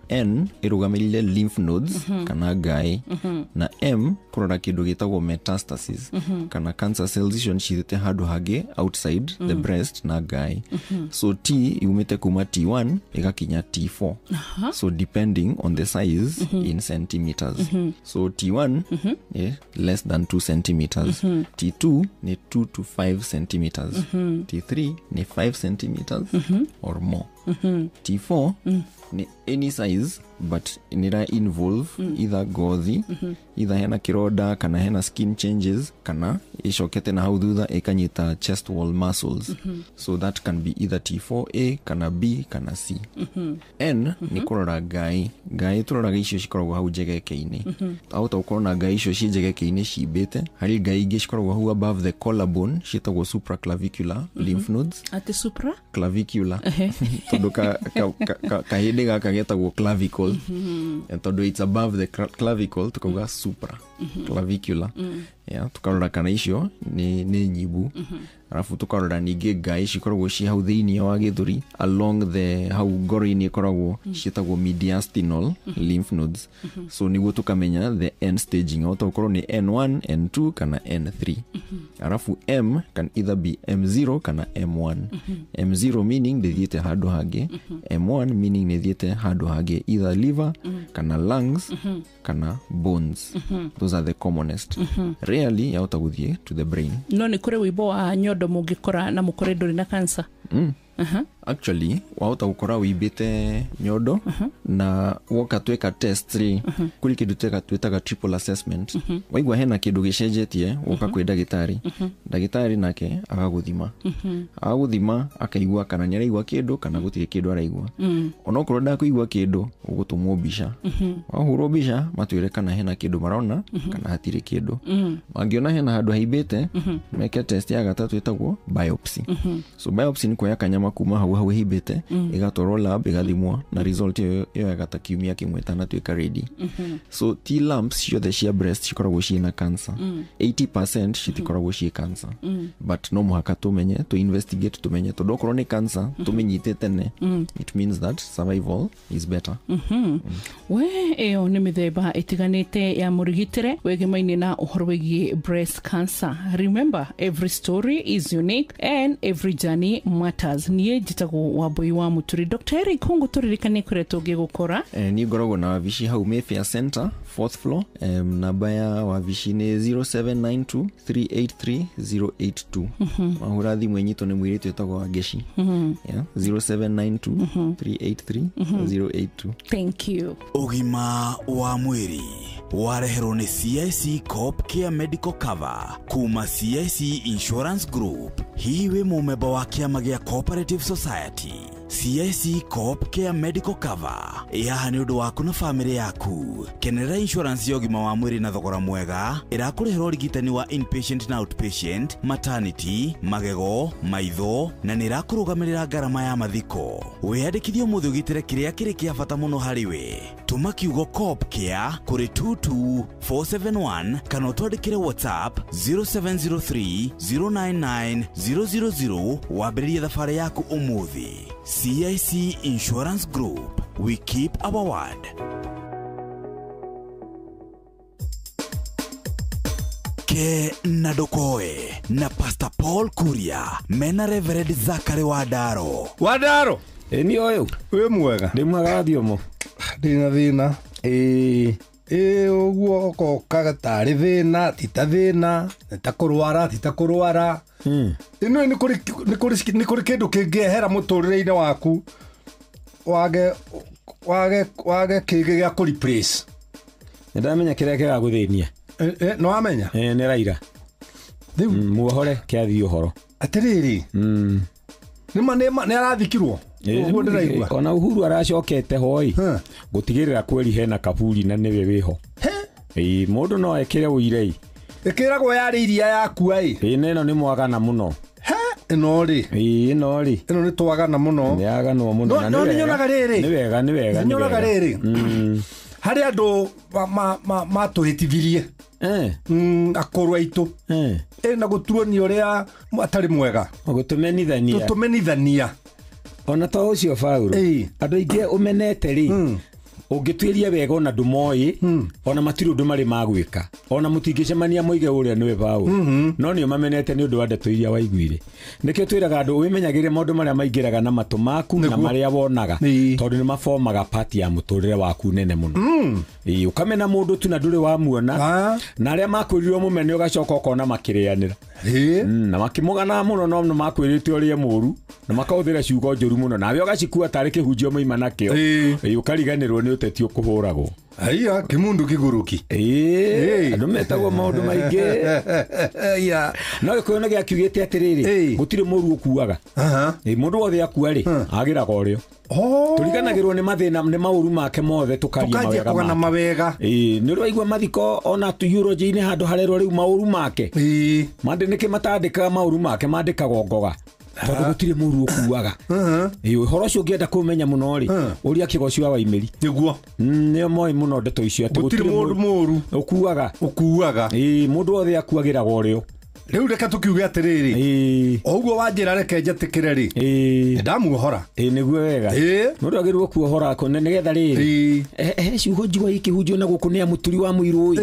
N ĩrũgamĩrĩire lymph nodes kana ngaĩ, na M kũrora kĩndũ gĩtagwo metastasis kana cancer cells icio cithĩte handũ hangĩ outside the breast na ngaĩ. So T yumĩte kuma T1 ĩgakinya T4. So depending on the size in centimeters. So T1 less than 2 centimeters. T2 ni 2 to 5 centimeters. T3 ni 5 centimeters or more. T4 ni any size but inira involve either gothi, either hena kiroda kana hena skin changes kana ishokete na hau thutha ikanyita chest wall muscles. So that can be either T4A kana B kana C. N ni kurora ngai. Ngai turoraga icio cikoragwo hau njegeke-ini. Au ta ukorwo na ngai icio ci njegeke-ini cibite, hari ngai ingi cikoragwo hau above the collarbone cietagwo supraclavicular lymph nodes. Ati supra clavicular tondu kahindi gaka getagwo clavicle, tondu it's above the clavicle tukauga supra clavicular. Tukarora kana icio ni nyibu. Arafu tukarora ningĩ ngai cikoragwo ci hau thĩinĩ wa gĩthũri along the hau ngoro-inĩ ikoragwo ciĩtagwo mediastinal lymph nodes. So niguo tukamenya the end staging, au tokorwo ni N1, N2 kana N3. Arafu M can either be M0 kana M1. M0 meaning ndithiĩte handũ hangĩ, M1 meaning ndithiĩte handũ hangĩ, either liver kana lungs kana bones. Those are the commonest. Rarely yahota gũthiĩ to the brain. No nĩ kũrĩ wĩimbo wa nyondo mũngĩkora na mũkore ndũrĩ na cancer. Actually wahota gũkora wĩimbĩte nyondo na woka twĩka test rĩ, kũrĩ kĩndũ twĩtaga triple assessment. Waigua hena kĩndũ gĩcenjetie woka kwĩ ndagĩtarĩ nake agagũthima akaigua kana nĩ araigua kĩndũ kana gũtirĩ kĩndũ araigua. Onokorwo ndakũigua kĩndũ ũgũtũmwo mbica. Wahũrwo mbica matwĩre kana hena kĩndũ marona kana hatirĩ kĩndũ. Mangĩona hena handũ haimbĩte meke test ya gatatũ ĩtagwo biopsy. So biopsy ni kuoya kanyama kuma hau hibite igatwarwo lab igathimwo na result yo yagata kiumia kimwe tanatuĩka ready. So T lumps ciothe cia breast cikoragwo ciĩna cancer. 80% citikoragwo ciĩ cancer, but no mũhaka tumenye to investigate tumenye tondu okorwo ni cancer tumenyite tene, it means that survival is better. We ĩyo nĩ mĩthemba ĩtiganĩte ya mũrigitĩre wĩgĩmaine na ũhoro wĩgiĩ breast cancer. Remember, every story is unique and every journey matters. Niĩ njĩtagwo Wambui wa Muturi. Dr. Eric Hungu tũririkane kũrĩa tũngĩgũkora. Niĩ ngoragwo na wabici hau Mayfair Center 4th floor. Namba ya wabici nĩ 0792 383 082. Mahũra thimũ nyitwo nĩ mũirĩtu wĩtagwo Wangeci. 0792 383 082. Thank you. Ũgima wa mwĩrĩ wareherwo nĩ CIC Corp Care Medical Cover kuma CIC Insurance Group. Hihi wĩ mũmemba wa kĩama gĩa Cooperative Society. CIC Corp Care Medical Cover ĩhaha nĩ ũndũ waku na famĩlĩ yaku. Kenera insurance ya ũgima wa mwĩrĩ na thogora mwega ĩrakũrĩhĩra ũrigitani wa inpatient na outpatient, maternity, magego, maitho na nĩ ĩrakũrũgamĩrĩra ngarama ya mathiko. Wĩyandĩkithie ũmũthĩ ũgitĩre kĩrĩa kĩrĩ kĩa bata mũno harĩ we. Tũma kiugo Corp Care kũrĩ 22471 kana ũtwandĩkĩre WhatsApp 0703 099 000 wambĩrĩrie thabarĩ yaku ũmũthĩ. CIC Insurance Group, we keep our word. Ke Nadokoe na Pastor Paul Kuria mena Reverend Zachary Wadaro. Wadaro ni oyo we mwega ndi mwega thiomo ndina thina uguo ko kagatari thina tita thina titakurwara ino ni kuri kindu kingehera muturire-ine waku wage kige gya ku replace ndamenya kiria kigaguthinia no amenya ni Raila thiu muhore kiathi uhoro atiriri ni arathikirwo ona Uhuru aracokete hoi gutigirira kweri hena kaburi na niwe wiho mundu no ekire uirei ekiragwo yari iria yaku neno ni mwagana muno ino ni twagana muno ni aganwo muno no ni nyonaga riri ni wega hari andu matuhitithirie akorwa itu na guturoni uria atari mwega gutumenithania ona to ucio Paulo andu aingi umenete ri ungituiria wega ona ndumoi ona matiri undu mari magwika ona mutingicemania moige uria niwe Paulo no ni mamenete ni undu wa ndeto iria waiguire nikio twiraga andu wimenyagire maundu maria maingiraga na matu maku na maria wonaga tondu ni mafomaga party ya muturire waku nene muno ukamena mundu tu na nduri wamuona na aria makwirirwo mumene ugacoka ukona makirianira na makimugana muno no makwirite urie muru na makauthira ciugo njuru muno nawe ugacikua tari kihunjio moima nakio ukariganirwo ni uteti ukuhuragwo aiya kimundu kiguruki andu metagwo maundu maingi no ikona giakiugite atiriri gutire muru ukuaga mundu wothe akua ri agiraga urio turiganagirwo ni mathina ni mauru make mothe tukaria mawega ni rwaigwa mathiko ona tu eulogy-ini handu harerwo riu mauru make mandinike matandika mauru make mandikagwo ngoga tondu gutire muru ukuaga uhoro ucio ngienda kumenya muno ri uria kigocio wa waimiri niguo nio moi muno ndeto icio ati gutire muru ukuaga mundu wothe akuagira urio riu reka tukiuge atiriri oguo wanjira reke njatikire ri ndamuohora niguo wega mundu agirwo kuohora ko nigetha riri ciugo njigua ikihunjio na guku ni amuturi wa muiru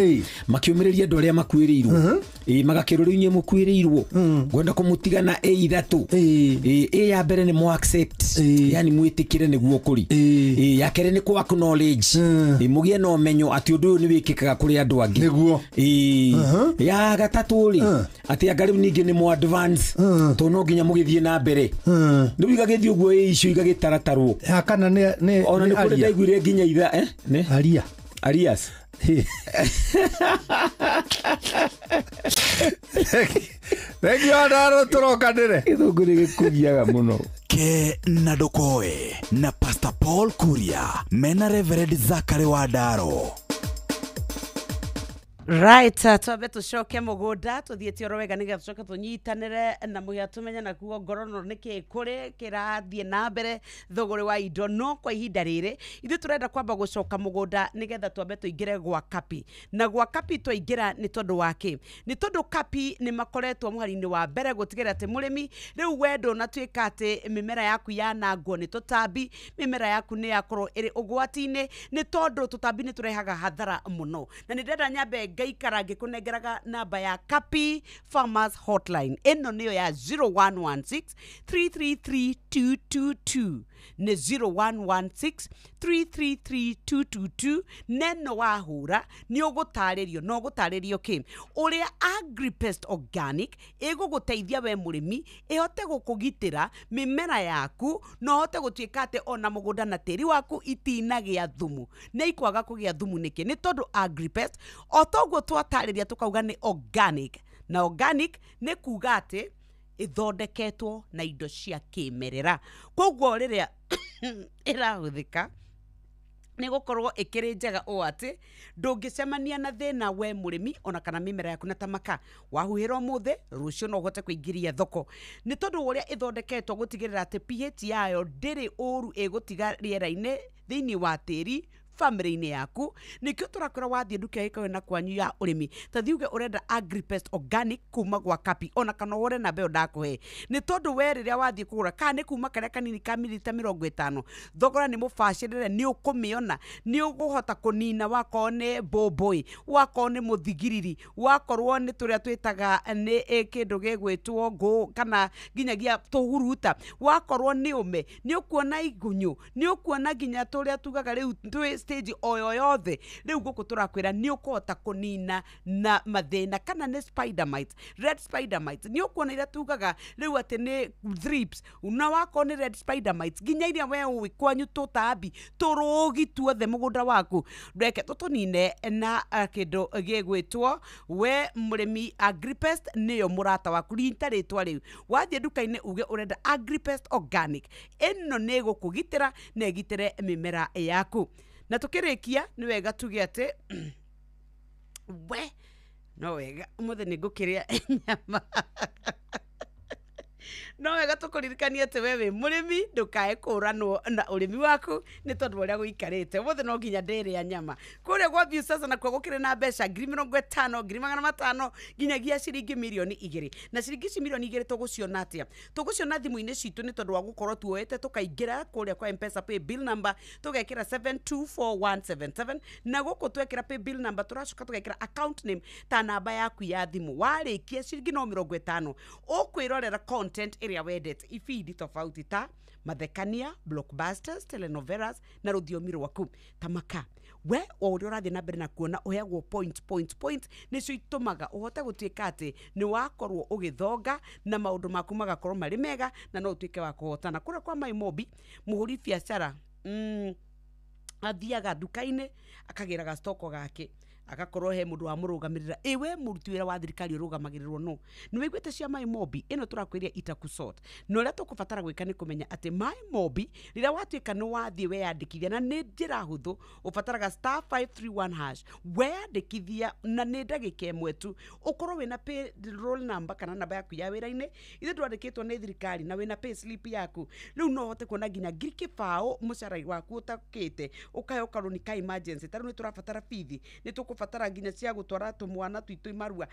makiumiriria andu aria makwiriirwo magakirwo riu nye mukwiriirwo gwenda kumutigana ithatu ya mbere ni mu accept yani mwitikire niguo kuri ya kere ni ku acknowledge mugie no menyo ati undu uyu ni wikikaga kuri andu angi niguo ya gatatu ri ati agari ningi ni mu advance to no nginya mugithie na mbere ni wigagithie uguo icio igagitaratarwo kana ne ona ni kuri ndaiguire nginya itha ne Arias Regi andaro turokanire ithunguri gikugiaga muno ke na dokoe na Pastor Paul Kuria mena Reverend Zachary Wadaro. Right, twambe tucoke mugunda tuthiete oro wega nigetha tucoke tunyitanire na mugia tumenya na kuo ngorono niki kuri kirathie na mbere thogore wa indo no kwa ihinda riri ithu turenda kwamba gucoka mugunda nigetha twambe tuingire gwa kapi na gwa kapi twaingira ni tondu wake ni tondu kapi ni makoretwo muharini wa mbere gutigira ati murimi riu wendo na twika ati mimera yaku yanangwo ni tutambi mimera yaku ni yakorwo iri ugwati-ini ni tondu tutambi ni turehaga hathara muno na ni ndenda nyambe gaikara ngikunengeraga namba ya Kapi Farmers Hotline eno niyo ya 0116 333 222 ni 0116 333 222 neno wahura ni ugutaririo no gutaririo ki uria Agripest Organic iguguteithia we murimi ihote gukugitira mimera yaku no hote gutwika ati ona mugunda na tiri waku itinagia thumu ne ikwaga kugia thumu niki ni tondu Agripest otoguo twatariria tukauga ni organic na organic ni kuga ati ithondeketwo na indo cia kimerera koguo riria irahuthika ni gukorwo ikiri njega o ati ndungicemania na thina we murimi ona kana mimera yaku na tamaka wahuhira muthe rucio no hote kuingiria thoko ni tondu uria ithondeketwo gutigirira ati pH yayo ndiri uru igutiga riera-ini thiini wa tiri family-ini yaku nikio turakora wathie nduka ikawe na kwanyu ya urimi tathiuge urenda Agripest Organic kuma gwa Kapi ona kana ore na beo ndakuhe ni tondu we riria wathie kugura kana kuma karia kanini ka mililita 50 thogora ni mubashirire ni ukumiona ni uguhota kunina wako ni boboy wako ni muthigiriri wakorwo ni turia twitaga ni kindu gigwitwo ngo kana ginyagia tuhuruta wakorwo ni ume ni ukuona igunyu ni ukuona ginya turia tugaga riu stage oyo yothe riu guku turakwira ni ukuhota kunina na mathina kana ni spider mites red spider mites ni ukuona ira tugaga riu ati ni thrips una wako ni red spider mites ginya iria we wikwanyu tutambi turugi tuothe mugunda waku ndeke tutunine na kindu gigwitwo we murimi Agripest niyo murata waku rinta ritwa riu wathie nduka-ini uge urenda Agripest Organic eno ni gukugitira na igitire mimera yaku na tukirikia ni wega tuge ati we no wega muthe ni ngukiria nyama no wega tukuririkanie ati wewe murimi ndukae kuranwo na urimi waku ni tondu uria guikarite wothe no nginya ndere ya nyama kuria gwa view sasa na kwa gukire na mbeca 50,000 500 nginyagia ciringi milioni 2 na ciringi ci milioni 2 tuguciona atia tuguciona thimu-ini citu ni tondu wa gukorwo tuoete tukaingira kuria kwa M-Pesa pay bill number tugekira 724177 na guku twekira pay bill number turacoka tugekira account name ta namba yaku ya thimu warikia ciringi no 50 ukwirorera content area wendete ifidi tofauti ta mathekania blockbusters telenovelas na rũthiomi rwaku tamaka we o ũrĩa ũrathiĩ na mbere na kuona ũheagwo point nĩcio itumaga ũhote gũtuĩka atĩ nĩ wakorwo ũgĩthonga na maũndũ maku magakorwo marĩ mega na no ũtuĩke wa kũhotana kũrĩa kwa MyMobi mũhũri biacara athiaga nduka-inĩ akagĩraga stoko gake agakorwo he mundu wa murugamirira iwe muruti wira wa thirikari urugamagirirwo no ni wiguite cia MyMobi ino turakwiria itakusort no ria tukubatara gwika ni kumenya ati MyMobi rira watuika ni wathie weyandikithia na ni njira huthu ubataraga *531# weyandikithia na ni ndagika imwe tu ukorwo wina pay roll number kana namba yaku ya wira-ini ithe ndwandikitwo ni thirikari na wina pay slip yaku riu no hote kuona nginya ngiri bao mucara waku utakite ukayoka runi ka emergency taru ni turabatara bithi ni fatara nginya cia gutwara tumwana twitu imarua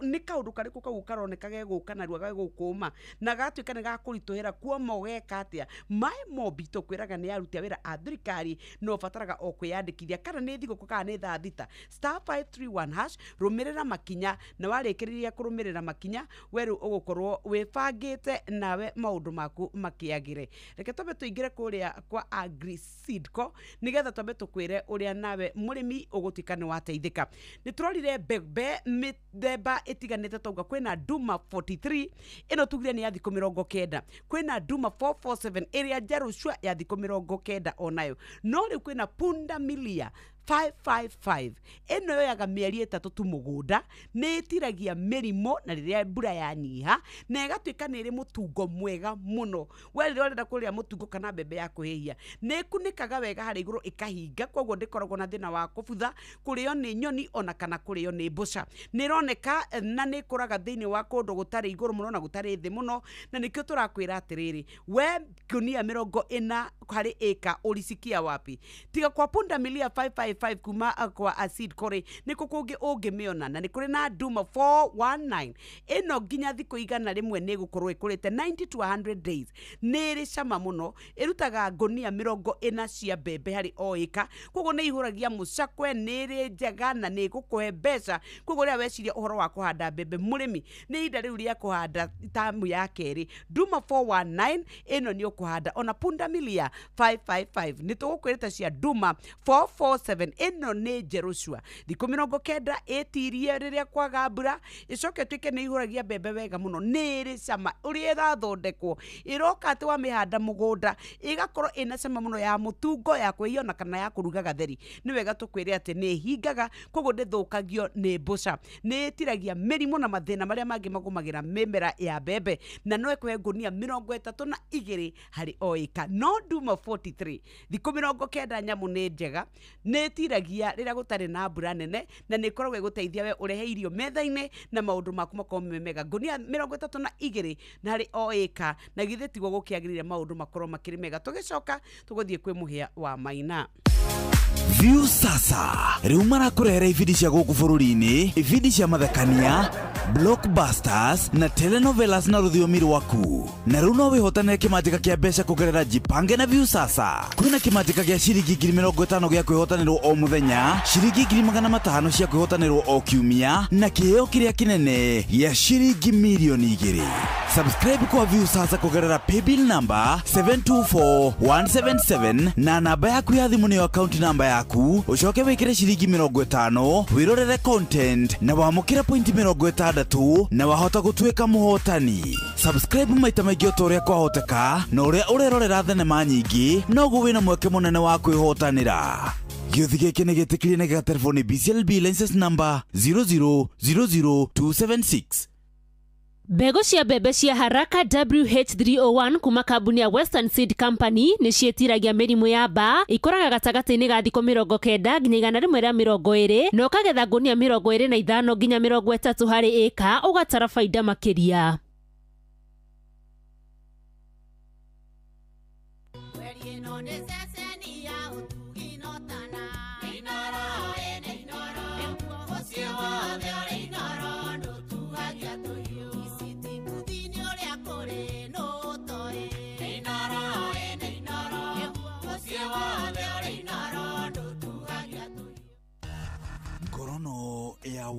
ni kaundu kariku kau karoneka geguka na ruaga gukuma na gatuika ni gakurituhira kuoma ugeka atia MyMobi tukwiraga ni aruti wira a thirikari no fataraga o kwiyandikithia kana ni thiguku kana ni thaa thita *531# rumirira makinya na warikiriria kurumirira makinya weru ugukorwo wifangite nawe maundu maku makiagire reke tobe tuingire kuria kwa AgriSeedco nigetha tobe tukwire uria nawe murimi ugutika ni wateithika ni turorire bebe mithemba itiganite tauga kwina Duma 43 ino tugire ni ya thiko 90 kwina Duma 447 area Jerushua ya thiko 90 onayo no ri kwina Punda Milia 555 eno yoyaga mieri 3 tu mugunda ni tiragia mirimo na riria mbura yanyiha na igatuika ni ri mutungo mwega muno we ri orenda kuria mutungo kana bebe ya kuhihia ni kunikaga wega hari iguru ikahinga koguo ndikoragwo na thina wa kubutha kurio ni nyoni ona kana kurio ni mbuca ni roneka na ni kuraga thiini wa kundu gutari iguru muno na gutari thi muno na nikio turakwira atiriri we gunia 40 hari eka urisikia wapi tiga kwa Punda Milia 555 kuma kwa AgriSeedco niko kungi ungimiona na nikuri na Duma 419 ino nginya thiko igana rimwe ni gukorwo ikurite 90 to 100 days niri cama muno irutaga ngunia 40 cia bebe hari oika koguo ni ihuragia mucakwe niri njega na ni gukuhe mbeca koguo ria weciria uhoro wa kuhanda bebe murimi ni inda riu ria kuhanda tamu ya keri Duma 419 ino ni ukuhanda ona Punda Milia 555 ni tugukwirite cia Duma 447 ino ni Jerushua thiko 90 etirie riria kwaga mbura icoke twike ni ihuragia bebe wega muno niri cama uri thathondekwo iroka ati wa mihanda mugunda igakorwo ina cama muno ya mutungo ya kwiona kana ya kuruga gatheri ni wega tukwire ati ni hingaga koguo ndithukagio ni mbuca ni tiragia mirimo na mathina maria mangi magumagira mimera ya bebe na no ekwe ngunia 32 hari oika no Duma 43 thiko 90 nyamu ni njega ni tiragia rira gutari na mbura nene na ni koragwo guteithia we urehe irio metha-ini na maundu maku makorwo memega ngunia 32 na hari oika na githe tigwo gukiagirire maundu makorwo makiri mega tugicoka tuguthie kwi muhia wa Maina View sasa riu marakurehera ibindi cia guku bururi-ini ibindi cia mathekania blockbusters na telenovelas na rũthiomi rwaku na riu no wihotanire kimanjika kia mbeca kugerera Jipange na View sasa kwina kimanjika gia ciringi 50,000 gia kwihotanirwo o muthenya ciringi 500 cia kwihotanirwo o kiumia na kiheo kiria kinene gia ciringi milioni 2 subscribe kwa View sasa kugerera paybill number 724177 na namba yaku ya thimu niyo account number yaku ucoke wikire ciringi 50 wirorere content na wamukire point 60 na wahota gutuika muhotani subscribe maita maingĩ o toria kwahoteka na uria urerorera thenema nyingi noguo wina mweke munene wa kwihotanira gĩuthi gĩkĩ nĩ gĩtĩkĩrie na gĩa telefoni BCLB license number 00276 Mbegu cia mbembe cia haraka WH301 kuma kambuni ya Western Seed Company ni cietiragia mirimu ya mbaa ikoraga gatagati-ini ga thiko 90 nginya 120 na ukagetha ngunia 25 nginya 30 hari eka ugatara faida makiria.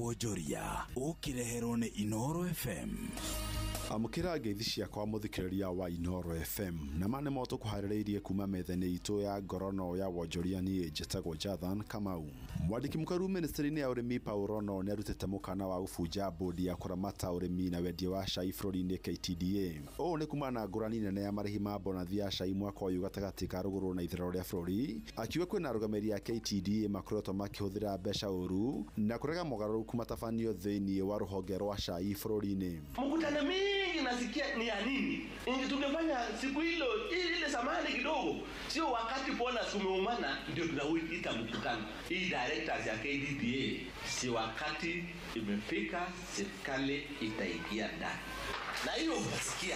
Wonjoria ukireherwo ni Inoro FM. Amukira ngeithi ciakwa muthikiriria wa Inoro FM na mane moto kuharireirie kuma methene itu ya ngorono ya wonjoria ni njitagwo Jathan Kamau. Mwandiki mukaru ministry-ini ya urimi Paurono ni arutite mukana wa ufunja bodi ya kuramata urimi na wendia wa cai bũrũri-inĩ KTDA. O ni kuma na ngũrani nene ya marĩhi ma bonathi ya cai mwaka ũyũ gatagatĩ ka rũgũrũ na itherero rĩa bũrũri, akiuga kwĩna arũgamĩrĩri ya KTDA makoretwo makĩhũthĩra mbeca ũru na kũrega mogarũrũku matabanio thĩinĩ wa rũhonge rwa cai bũrũri-inĩ. Mkutano mingi nasikia ni ya nini? Tungefanya siku hilo ile samani kidogo, sio wakati bonus umeumana ndio tunauita mkutano. Hii directors ya KTDA si wakati imefika serikali itaingia ndani. Na hiyo unasikia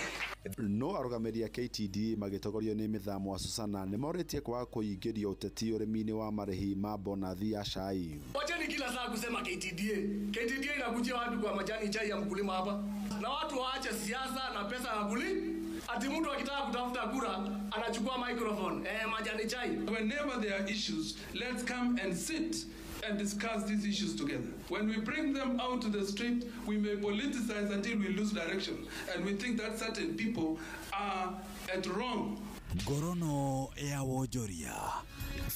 no arũgamĩrĩri ya KTDA magĩtongorio nĩ Mĩthamo wa Susana nĩ morĩtie kwaga kũingĩria ũteti ũrĩmi-inĩ wa marĩhi ma bonathi ya cai. Wacheni kila saa kusema KTDA. KTDA inakujia wapi kwa majani chai ya mkulima hapa? Na watu waache siasa na pesa ya kuli. Ati mtu akitaka kutafuta kura anachukua microphone. Majani chai. Whenever there are issues, let's come and sit and discuss these issues together. When we bring them out to the street, we may politicize until we lose direction. And we think that certain people are at wrong. Ngorono ya wonjoria.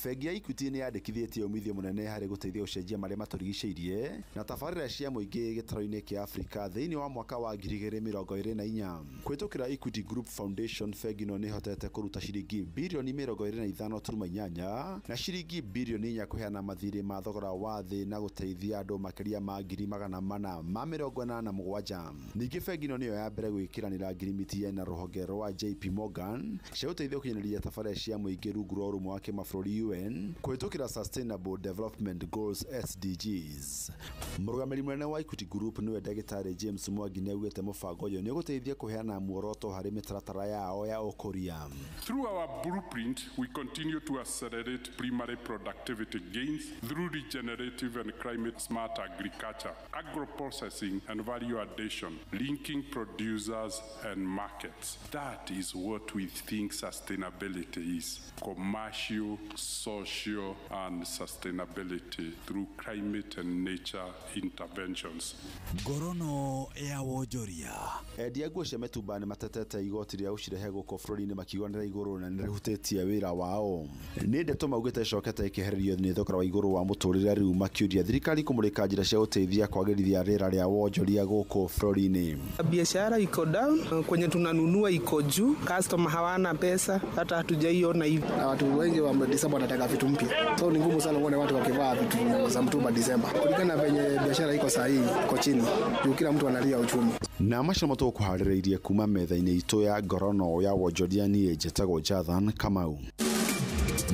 Bengi ya Equity nĩ yandĩkithĩtie umithio mũnene harĩ gũteithia ũcenjia marĩa matũrigicĩirie na tabarĩra cia mũingĩ gĩtaro-inĩ kĩa Afrika thĩinĩ wa mwaka wa 2024. Kũhĩtũkĩra Equity Group Foundation, bengi ĩno nĩ ĩhotete kũruta ciringi birioni 25.8 na ciringi birioni 4 kũheana mathirĩ ma thogora wa thĩ na gũteithia andũ makĩria ma 487. Ningĩ bengi ĩno nĩyo ya mbere gwĩkĩranĩra ngirimiti na rũhonge rwa JP Morgan cia gũteithia gũkinyanĩria tabarĩra cia mũingĩ rungu rwa ũrũmwe wa kĩmabũrũri UN kũhĩtũkĩra Sustainable Development Goals SDGs. Mũrũgamĩrĩri mũnene wa Equity Group nĩwe Ndagĩtarĩ James Mwangi nĩaugĩte mũbango ũyũ nĩ ũgũteithia kũheana muoroto harĩ mĩtaratara yao ya ũkũria. Through our blueprint, we continue to accelerate primary productivity gains through regenerative and climate smart agriculture, agro-processing and value addition, linking producers and markets. That is what we think sustainability is. Commercial, social and sustainability through climate and nature interventions. Ngorono ya wonjoria. Endia nguo cia mĩtumba nĩ matetete igoti rĩa ũcirehe gũkũ bũrũri-inĩ makiuganĩra igũrũ na nĩrĩhutĩtie wĩra wao. Nĩ ndeto maugĩte icokete ikĩhererio nĩ thogora wa igũrũ wa mũtũrĩre rĩu makĩũria thirikari kũmũrĩka njĩra cia ũteithia kwagĩrithia rĩera rĩa wonjoria gũkũ bũrũri-inĩ. Biashara iko down, kwenye tunanunua iko juu, customer hawana pesa, hata hatujaiona hivi. Na watu wengi wa Desemba wanataka vitu mpya. So ni ngumu sana kuona watu wakivaa vitu za mtumba Desemba. Kulingana na venye biashara iko saa hii iko chini. Juu kila mtu analia uchumi. Na macio mato kuharĩrĩirie kuma metha-inĩ itũ ya ngorono ya wonjoria niĩ njĩtagwo Jathan Kamau.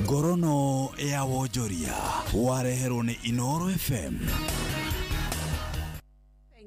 Ngorono ya wonjoria wareherwo nĩ Inoro FM.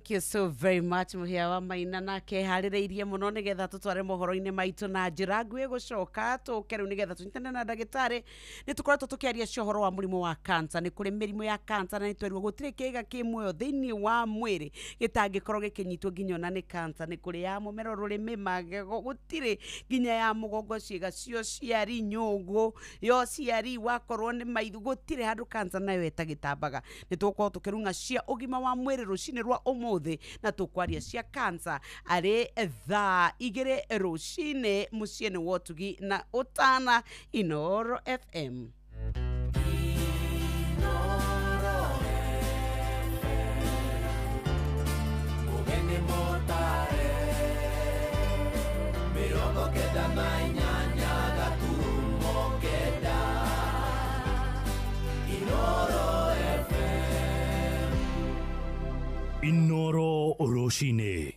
Thank you so very much muhia wa Maina nake harĩrĩirie mũno nĩgetha tũtware mohoro-inĩ maitũ na njĩra nguhĩ gũcoka tũke rĩu nĩgetha tũnyitane na ndagĩtarĩ nĩ tũkoretwo tũkĩaria ũhoro wa mũrimũ wa cancer. Nĩ kũrĩ mĩrimũ ya cancer na nĩtwerirwo gũtirĩ kĩĩga kĩmuoyo thĩinĩ wa mwĩrĩ gĩtangĩkorwo gĩkĩnyitwo nginya ona nĩ cancer. Nĩ kũrĩ ya mũmero, rũrĩmĩ, magego, gũtirĩ nginya ya mũgongo, ciĩga cio ciari, nyũngũ, yo ciari, wakorwo nĩ maitho, gũtirĩ handũ cancer nayo ĩtagĩtambaga. Nĩ tũgũkorwo tũkĩrung'a cia ũgima wa mwĩrĩ rũcinĩ rwa ũmũthĩ na tukwaria cia cancer arĩ thaa 2 rũcinĩ mũciĩ-inĩ wa Ũtugi na Ũtana Inoro FM. Inoro Roshine.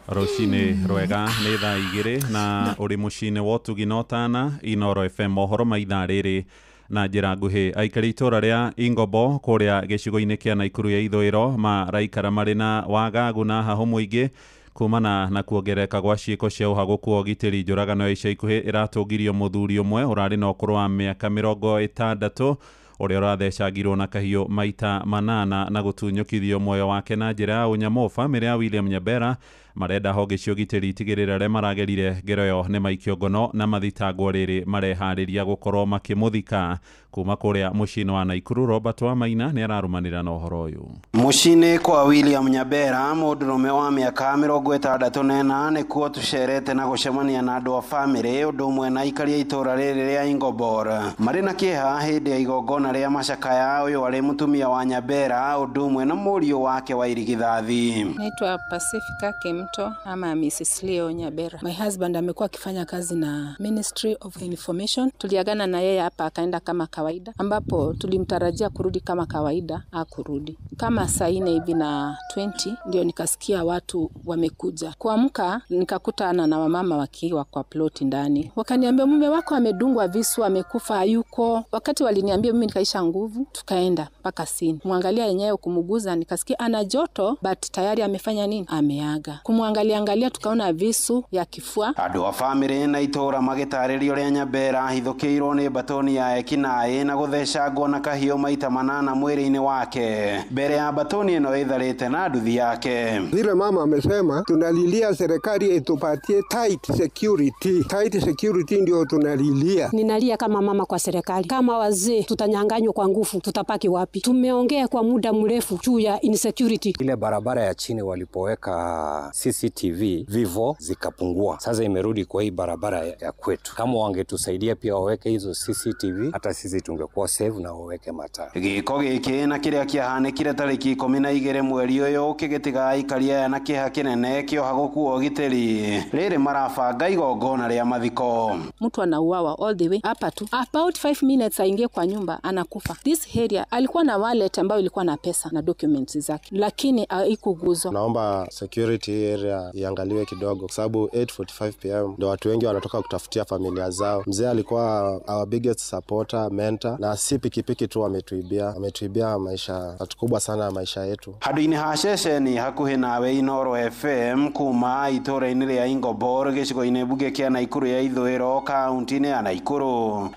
Roshine rwega nĩ thaa 2 na ũrĩ mũciĩ-inĩ wa Ũtugi na Ũtana Inoro FM, mohoro ma ithaa rĩrĩ na njĩra nguhĩ. Aikari itũra rĩa Ingombo kũrĩa gĩcigo-inĩ kĩa Naikuru ya ithũĩro maraikara marĩ na wagagu na haho mũingĩ kumana na kuongereka gwa ciĩko cia ũhagũku wa ũgitĩri. Njũragano ya ica ikuhĩ ĩratũngirio mũthuri ũmwe ũrarĩ na ũkũrũ wa mĩaka 60 ũrĩa ũrathecangirwo na kahiũ maita 8 na gũtunyũkithio muoyo wake na njĩra ya ũnyamũ. Bamĩrĩ ya William Nyabera marenda honge cia ũgitĩri itigĩrĩra arĩa maragerire ngero ĩyo nĩ maikio ngono na mathitangwo rĩrĩ mareharĩria gũkorwo makĩmũthika. Kuma kũrĩa mũciĩ-inĩ wa Naikuru, Robert wa Maina nĩ ararũmanĩra na ũhoro ũyũ. Mũciĩ-inĩ kwa William Nyabera, mũndũrũme wa mĩaka 64 nĩkuo tũcerete na gũcemania na andũ a bamĩrĩ ũndũ ũmwe na aikari a itũũra rĩrĩ rĩa Ingobor. Marĩ na kĩeha hĩndĩ ya igongona rĩa macakaya ũyũ arĩ mũtumia wa Nyabera ũndũ ũmwe na mũriũ wake wa irigithathi. Naitwa Pacifica Kemto ama Mrs. Leo Nyabera. My husband amekuwa akifanya kazi na Ministry of Information. Tuliagana na yeye hapa akaenda kama kawaida, ambapo tulimtarajia kurudi kama kawaida, hakurudi. Kama saa 4 hivi na 20 ndio nikasikia watu wamekuja. Kuamka nikakutana na wamama wakiwa kwa ploti ndani. Wakaniambia mume wako amedungwa visu, amekufa, hayuko. Wakati waliniambia mimi nikaisha nguvu, tukaenda mpaka scene. Muangalia yenyewe kumuguza, nikasikia ana joto but tayari amefanya nini? Ameaga. Kumwangalia tukaona visu ya kifua. Andũ a bamĩrĩ na itũũra magĩtarĩria ũrĩa Nyabera hithũkĩirwo nĩ batoni ya ekinaĩ na gũthecangwo na kahiũ maita 8 mwĩrĩ-inĩ wake. Mbere ya batoni ĩno ĩtharĩte na nduthi yake. Vile mama amesema, tunalilia serikali itupatie tight security. Tight security ndio tunalilia. Ninalia kama mama kwa serikali. Kama wazee tutanyanganywa kwa nguvu, tutapaki wapi? Tumeongea kwa muda mrefu juu ya insecurity. Ile barabara ya chini walipoweka CCTV vivo zikapungua. Sasa imerudi kwa hii barabara ya kwetu. Kama wangetusaidia pia waweke hizo CCTV, hata sisi tungekuwa save na waweke mataa. Gĩko gĩkĩ na kĩrĩa kĩahanĩkire tarĩki 12 mweri ũyũ kĩgĩtiga aikari aya na kĩeha kĩnene kĩoha gũkuo ũgitĩri. Rĩrĩ marabanga igongona rĩa mathiko. Mtu anauawa all the way hapa tu. About 5 minutes aingie kwa nyumba anakufa. This area alikuwa na wallet ambayo ilikuwa na pesa na documents zake, lakini haikuguzwa. Naomba security area iangaliwe kidogo kwa sababu 8:45 PM ndio watu wengi wanatoka kutafutia familia zao. Mzee alikuwa our biggest supporter, mentor, na si pikipiki tu ametuibia maisha kubwa sana maisha yetu. Handũ-inĩ ha ceceni hakuhĩ nawe Inoro FM kuma itũũra-inĩ rĩa Ingobor gĩcigo-inĩ mbunge kĩa Naikuru ya ithũĩro kaunti-inĩ ya Naikuru.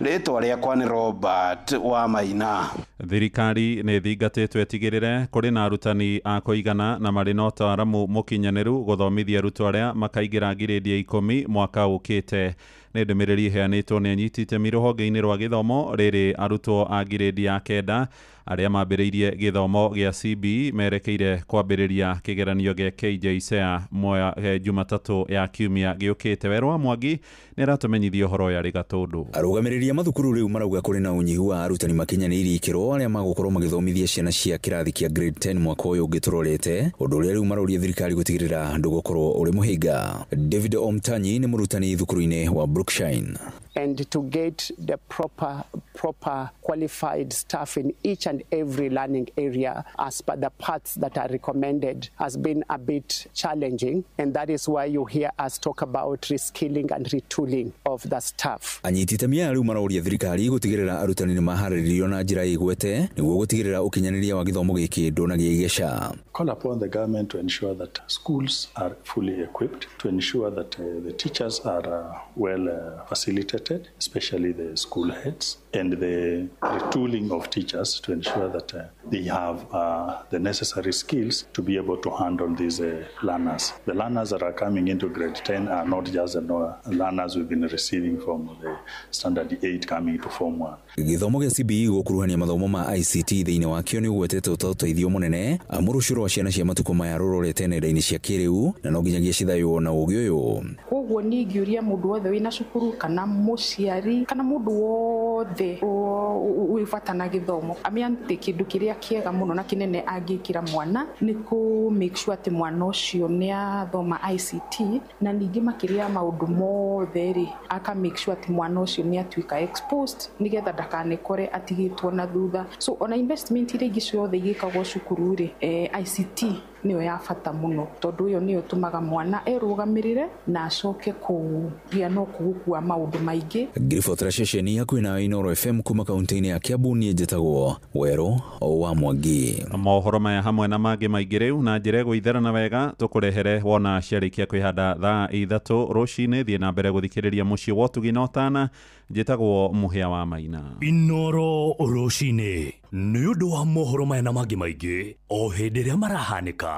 Rĩtwa rĩakwa nĩ Robert wa Maina. Thirikari nĩ thingatĩtwo ĩtigĩrĩre kũrĩ na arutani a kũigana na marĩ na ũtaaramu mũkinyanĩru gũthomithia arutwo arĩa makaingĩra ngirĩndi ya 10 mwaka ũkĩte. Nĩ ndũmĩrĩri ĩheanĩtwo nĩ anyiti itemi rũhonge-inĩ rwa gĩthomo rĩrĩ arutwo a ngirĩndi ya 9 arĩa mambĩrĩirie gĩthomo gĩa CB merekeire kwambĩrĩria kĩgeranio gĩa KJSEA Jumatatũ ya kiumia gĩũkĩte. Werũ wa Mwangi nĩ aratũmenyithia ũhoro yarĩ Gatũndũ. Arũgamĩrĩri a mathukuru rĩu marauga kũrĩ na ũnyihu wa arutani makinyanĩirie ikĩro arĩa magũkorwo magĩthomithia ciana cia kĩrathi kĩa grade 10 mwaka ũyũ ũngĩ tũrorete, ũndũ ũrĩa rĩu marauria thirikari gũtigĩrĩra ndũgũkorwo ũrĩ mũhĩnga. David Omtanyi nĩ mũrutani thukuru-inĩ wa Brookshine. And to get the proper qualified staff in each and every learning area as per the paths that are recommended has been a bit challenging, and that is why you hear us talk about reskilling and retooling of the staff. Anyiti itemi rĩu marauria thirikari gũtigĩrĩra arutani nĩ maharĩrĩirio na njĩra ĩgwete nĩguo gũtigĩrĩra ũkinyanĩria wa gĩthomo gĩkĩ ndũnagĩgeca. Call upon the government to ensure that schools are fully equipped, to ensure that the teachers are well facilitated, especially the school heads, and the retooling of teachers to ensure that they have the necessary skills to be able to handle these learners. The learners that are coming into grade 10 are not just the learners we've been receiving from the standard 8 coming to form 1. Gĩthomo gĩa CBE gũkuruhania mathomo ma ICT thĩinĩ wakĩo nĩ ũgwetete ũteithio mũnene mũrũcũro wa ciana cia matukũ maya rũrorete nenda-inĩ cia kĩrĩu na no nginyagia cithaywo na ũgĩ ũyũ. Koguo nĩ ingĩũria mũndũ wothe wĩna cukuru kana mũciari kana mũndũ wothe wĩbata na gĩthomo amĩanĩte kĩndũ kĩrĩa kĩega mũno na kĩnene angĩkĩra mwana nĩ kũ make sure atĩ mwana ũcio nĩ athoma ICT na ningĩ makĩria maũndũ mothe rĩ aka make sure atĩ mwana ũcio nĩ atuĩka exposed nĩgetha ndakanekore atigĩtwo na thutha. So ona investment iria ingĩ ciothe igĩkagwo cukuru rĩ ICT niyo ya bata muno tondu uyo niyo tumaga mwana erugamirire na acoke kugĩa no kugukua maundu maingi. Griffith Rashesheni hakuhĩ na Inoro FM kuma kaunti-inĩ ya Kiambu niĩ njĩtagwo Werũ wa Mwangi. Mohoro maya hamwe na mangĩ maingĩ rĩu na njĩra gũitherana wega tũkũrehere wona ciarĩkia kwĩhanda thaa 3 rũcinĩ. Thiĩ na mbere gũthikĩrĩria mũciĩ wa Ũtugi na Ũtana. Njĩtagwo Mũhĩa wa Maina. Inoro rũcinĩ nĩ ũndũ wa mohoro maya na mangĩ maingĩ o hĩndĩ ĩrĩa marahanĩka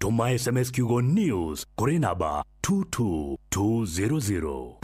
tuma SMS kiugo news kuri namba 22200.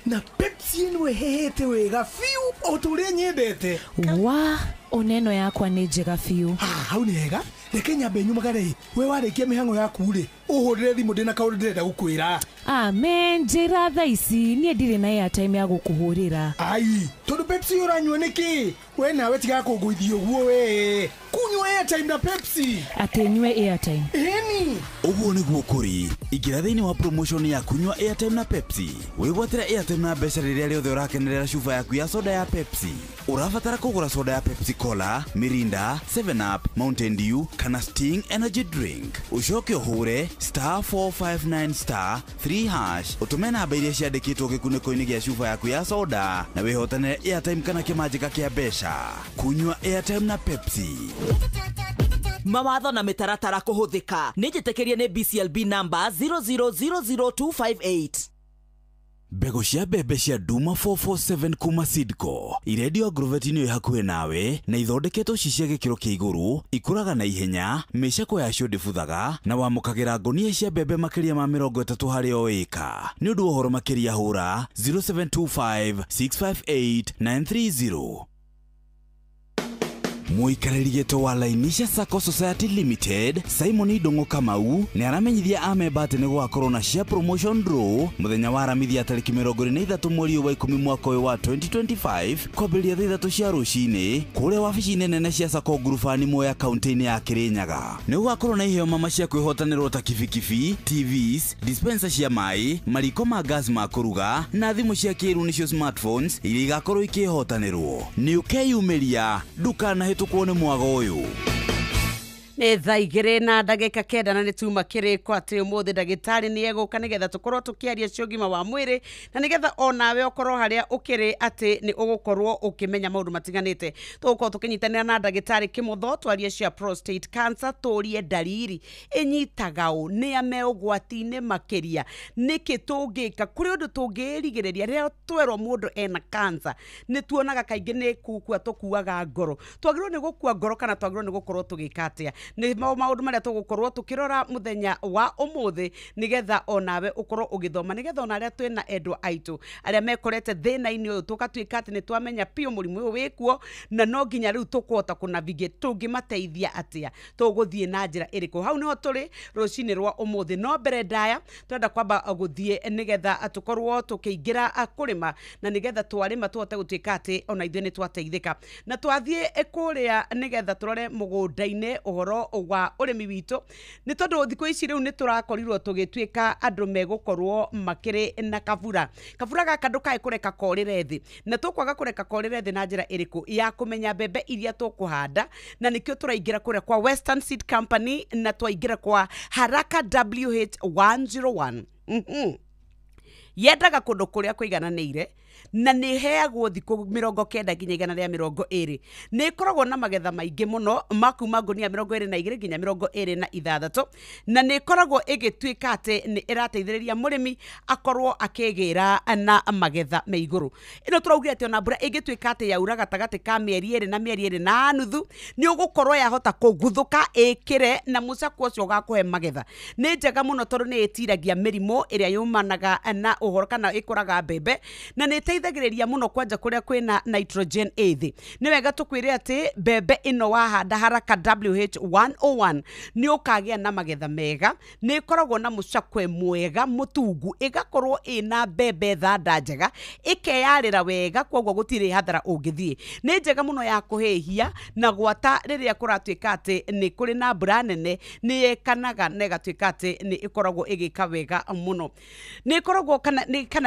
Na Pepsi ĩno ĩhehete wega fiu o tũrĩa nyendete. Wa oneno yakwa nĩ njega fiu. Hau nĩ hega. Reke nyambe nyumagare we warĩkia mĩhang'o yaku rĩ ũhũrĩre thimũ ndĩna kaũndũ ndĩrenda gũkwĩra. Amen, njĩra thaa ici niĩ ndirĩ na airtime ya gũkũhũrĩra. Ai, tondũ Pepsi ũranyua nĩkĩ? We nawe tiga kũngũithia ũguo we. Kunywa airtime na Pepsi. Atĩ nyue airtime. Eni. Ũguo nĩguo kũrĩ. Ingĩra thĩinĩ wa promotion ya kunywa airtime na Pepsi. Wĩgwatĩra airtime na mbeca rĩrĩa rĩothe ũrakenerera cuba yaku ya soda ya Pepsi. Ũrabatara kũgũra soda ya Pepsi Cola, Mirinda, 7up, Mountain Dew kana Sting Energy Drink. Ucoke ũhũre *459*3# ũtũme namba iria ciandĩkĩtwo gĩkunĩko-inĩ gĩa cuba yaku ya soda na wĩhotanĩre airtime kana kĩmanjĩka kĩa mbeca. Kunywa airtime na Pepsi. Mawatho na mĩtaratara kũhũthĩka. Nĩ njĩtĩkĩrie nĩ BCLB number 0000258. Mbegũ cia mbembe cia Duma 447 kuma Sidco irendio agrovet-inĩ hakuhĩ nawe na ithondeketwo cia gĩkĩro kĩa igũrũ, ikũraga na ihenya, mĩceko yacio ndĩbuthaga na wamũkagĩra ngũnia cia mbembe makĩria ma 30 harĩ o ĩka. Nĩ ũndũ wa ũhoro makĩria hũra 0725 658 930. Muikarĩri gĩtĩ wa Lainisha Sacco Society Limited Simon Idongo Kamau nĩ aramenyithia amemba atĩ nĩ gũgakorwo na share promotion draw mũthenya wa Aramithi tarĩki 23 mweri wa 10 mwaka wa 2025 kwambĩrĩria thaa 3 cia rũcinĩ kũrĩa wabici-inĩ nene cia Sacco ngurubani moya kaunti-inĩ ya Kirinyaga. Nĩ gũgakorwo na iheo mama cia kwĩhotanĩrwo ta kibikibi, TVs, dispenser cia maĩ, mariko ma gas ma kũruga na thimũ cia kĩrĩu nĩcio smartphones iria igakorwo ikĩhotanĩrwo. Nĩ ũkeyumĩria ndukana tukuone mwago uyu. Nĩ thaa igĩrĩ na ndagĩka kenda na nĩ tuma kĩrĩko atĩ ũmũthĩ ndagĩtarĩ nĩ egũka nĩgetha tũkorwo tũkĩaria cio ũgima wa mwĩrĩ na nĩgetha onawe ũkorwo harĩa ũkĩrĩ atĩ nĩ ũgũkorwo ũkĩmenya maũndũ matiganĩte. Tũgũkorwo tũkĩnyitanĩra na ndagĩtarĩ Kĩmotho twarie cia prostate cancer, tũrie ndariri ĩnyitaga ũ, nĩa me ũgwati-inĩ makĩria, nĩkĩ tũngĩka, kũrĩ ũndũ tũngĩrigĩrĩria rĩrĩa twerwo mũndũ ena cancer. Nĩ tuonaga kaingĩ nĩ kukua tũkuaga ngoro. Twagĩrĩirwo nĩ gũkua ngoro kana twagĩrĩirwo nĩ gũkorwo tũgĩka atĩa? Nĩ maũndũ marĩa tũgũkorwo tũkĩrora mũthenya wa ũmũthĩ nĩgetha onawe ũkorwo ũgĩthoma, nĩgetha ona arĩa twĩna endwa aitũ arĩa mekorete thĩna-inĩ ũyũ tũgatuĩka atĩ nĩ twamenya piũ mũrimũ ũyũ wĩkuo na no nginya rĩu tũkũhota kũnavigate, tũngĩmateithia atĩa, tũgũthiĩ na njĩra ĩrĩkũ. Hau nĩho tũrĩ rũcinĩ rwa ũmũthĩ, no mbere ndaya twenda kwamba gũthiĩ nĩgetha tũkorwo tũkĩingĩra kũrĩma na nĩgetha twarĩma tũhote gũtuĩka atĩ ona ithuĩ nĩ twateithĩka, na twathiĩ kũrĩa nĩgetha tũrore mũgũnda-inĩ ũhoro wa ũrĩmi witũ, nĩ tondũ thikũ ici rĩu nĩ tũrakorirwo tũgĩtuĩka andũ megũkorwo makĩrĩ na kabura gaka ndũkae kũreka korĩre thĩ, na tũkwaga kũreka korĩre thĩ na njĩra ĩrĩkũ ya kũmenya mbembe iria tũkũhanda, na nĩkĩo tũraingĩra kũrĩa kwa Western Seed Company na twaingĩra kwa Haraka WH101. Yendaga kũndũ kũrĩa kũigananĩire na nĩ heagwo thikũ 90 nginya 120. Nĩ ikoragwo na magetha maingĩ mũno makuma ngũnia 22 nginya 26, na nĩ ikoragwo ĩgĩtuĩka atĩ nĩ ĩrateithĩrĩria mũrĩmi akorwo akĩgĩra na magetha me igũrũ. Ĩno tũraugire atĩ ona mbura ĩngĩtuĩka atĩ yaura gatagatĩ ka mĩeri 2 na mĩeri 2 na nuthu, nĩ ũgũkorwo yahota kũguthũka ĩkĩre na mũcakũ ũcio ũgakũhe magetha. Nĩ njega mũno tondũ nĩ ĩtiragia mĩrimũ ĩrĩa yumanaga na ũhoro kana ĩkoraga mbembe, na nĩ ĩteithagĩrĩria mũno kwanja kũrĩa kwĩna nitrogen thĩ. Nĩ wega tũkwĩre atĩ mbembe ĩno wahanda Haraka WH101 nĩ ũkagĩa na magetha mega, nĩ ĩkoragwo na mũcakwe mwega mũtungu, ĩgakorwo ĩna mbembe thanda njega, ĩkeyarĩra wega, kwoguo gũtirĩ hathara ũngĩthiĩ. Nĩ njega mũno ya kũhĩhia na gwata rĩrĩa kũratuĩka atĩ nĩ kũrĩ na mbura nene, nĩ yekanaga na ĩgatuĩka atĩ nĩ ĩkoragwo ĩgĩka wega mũno. Nĩ ĩkoragwo kana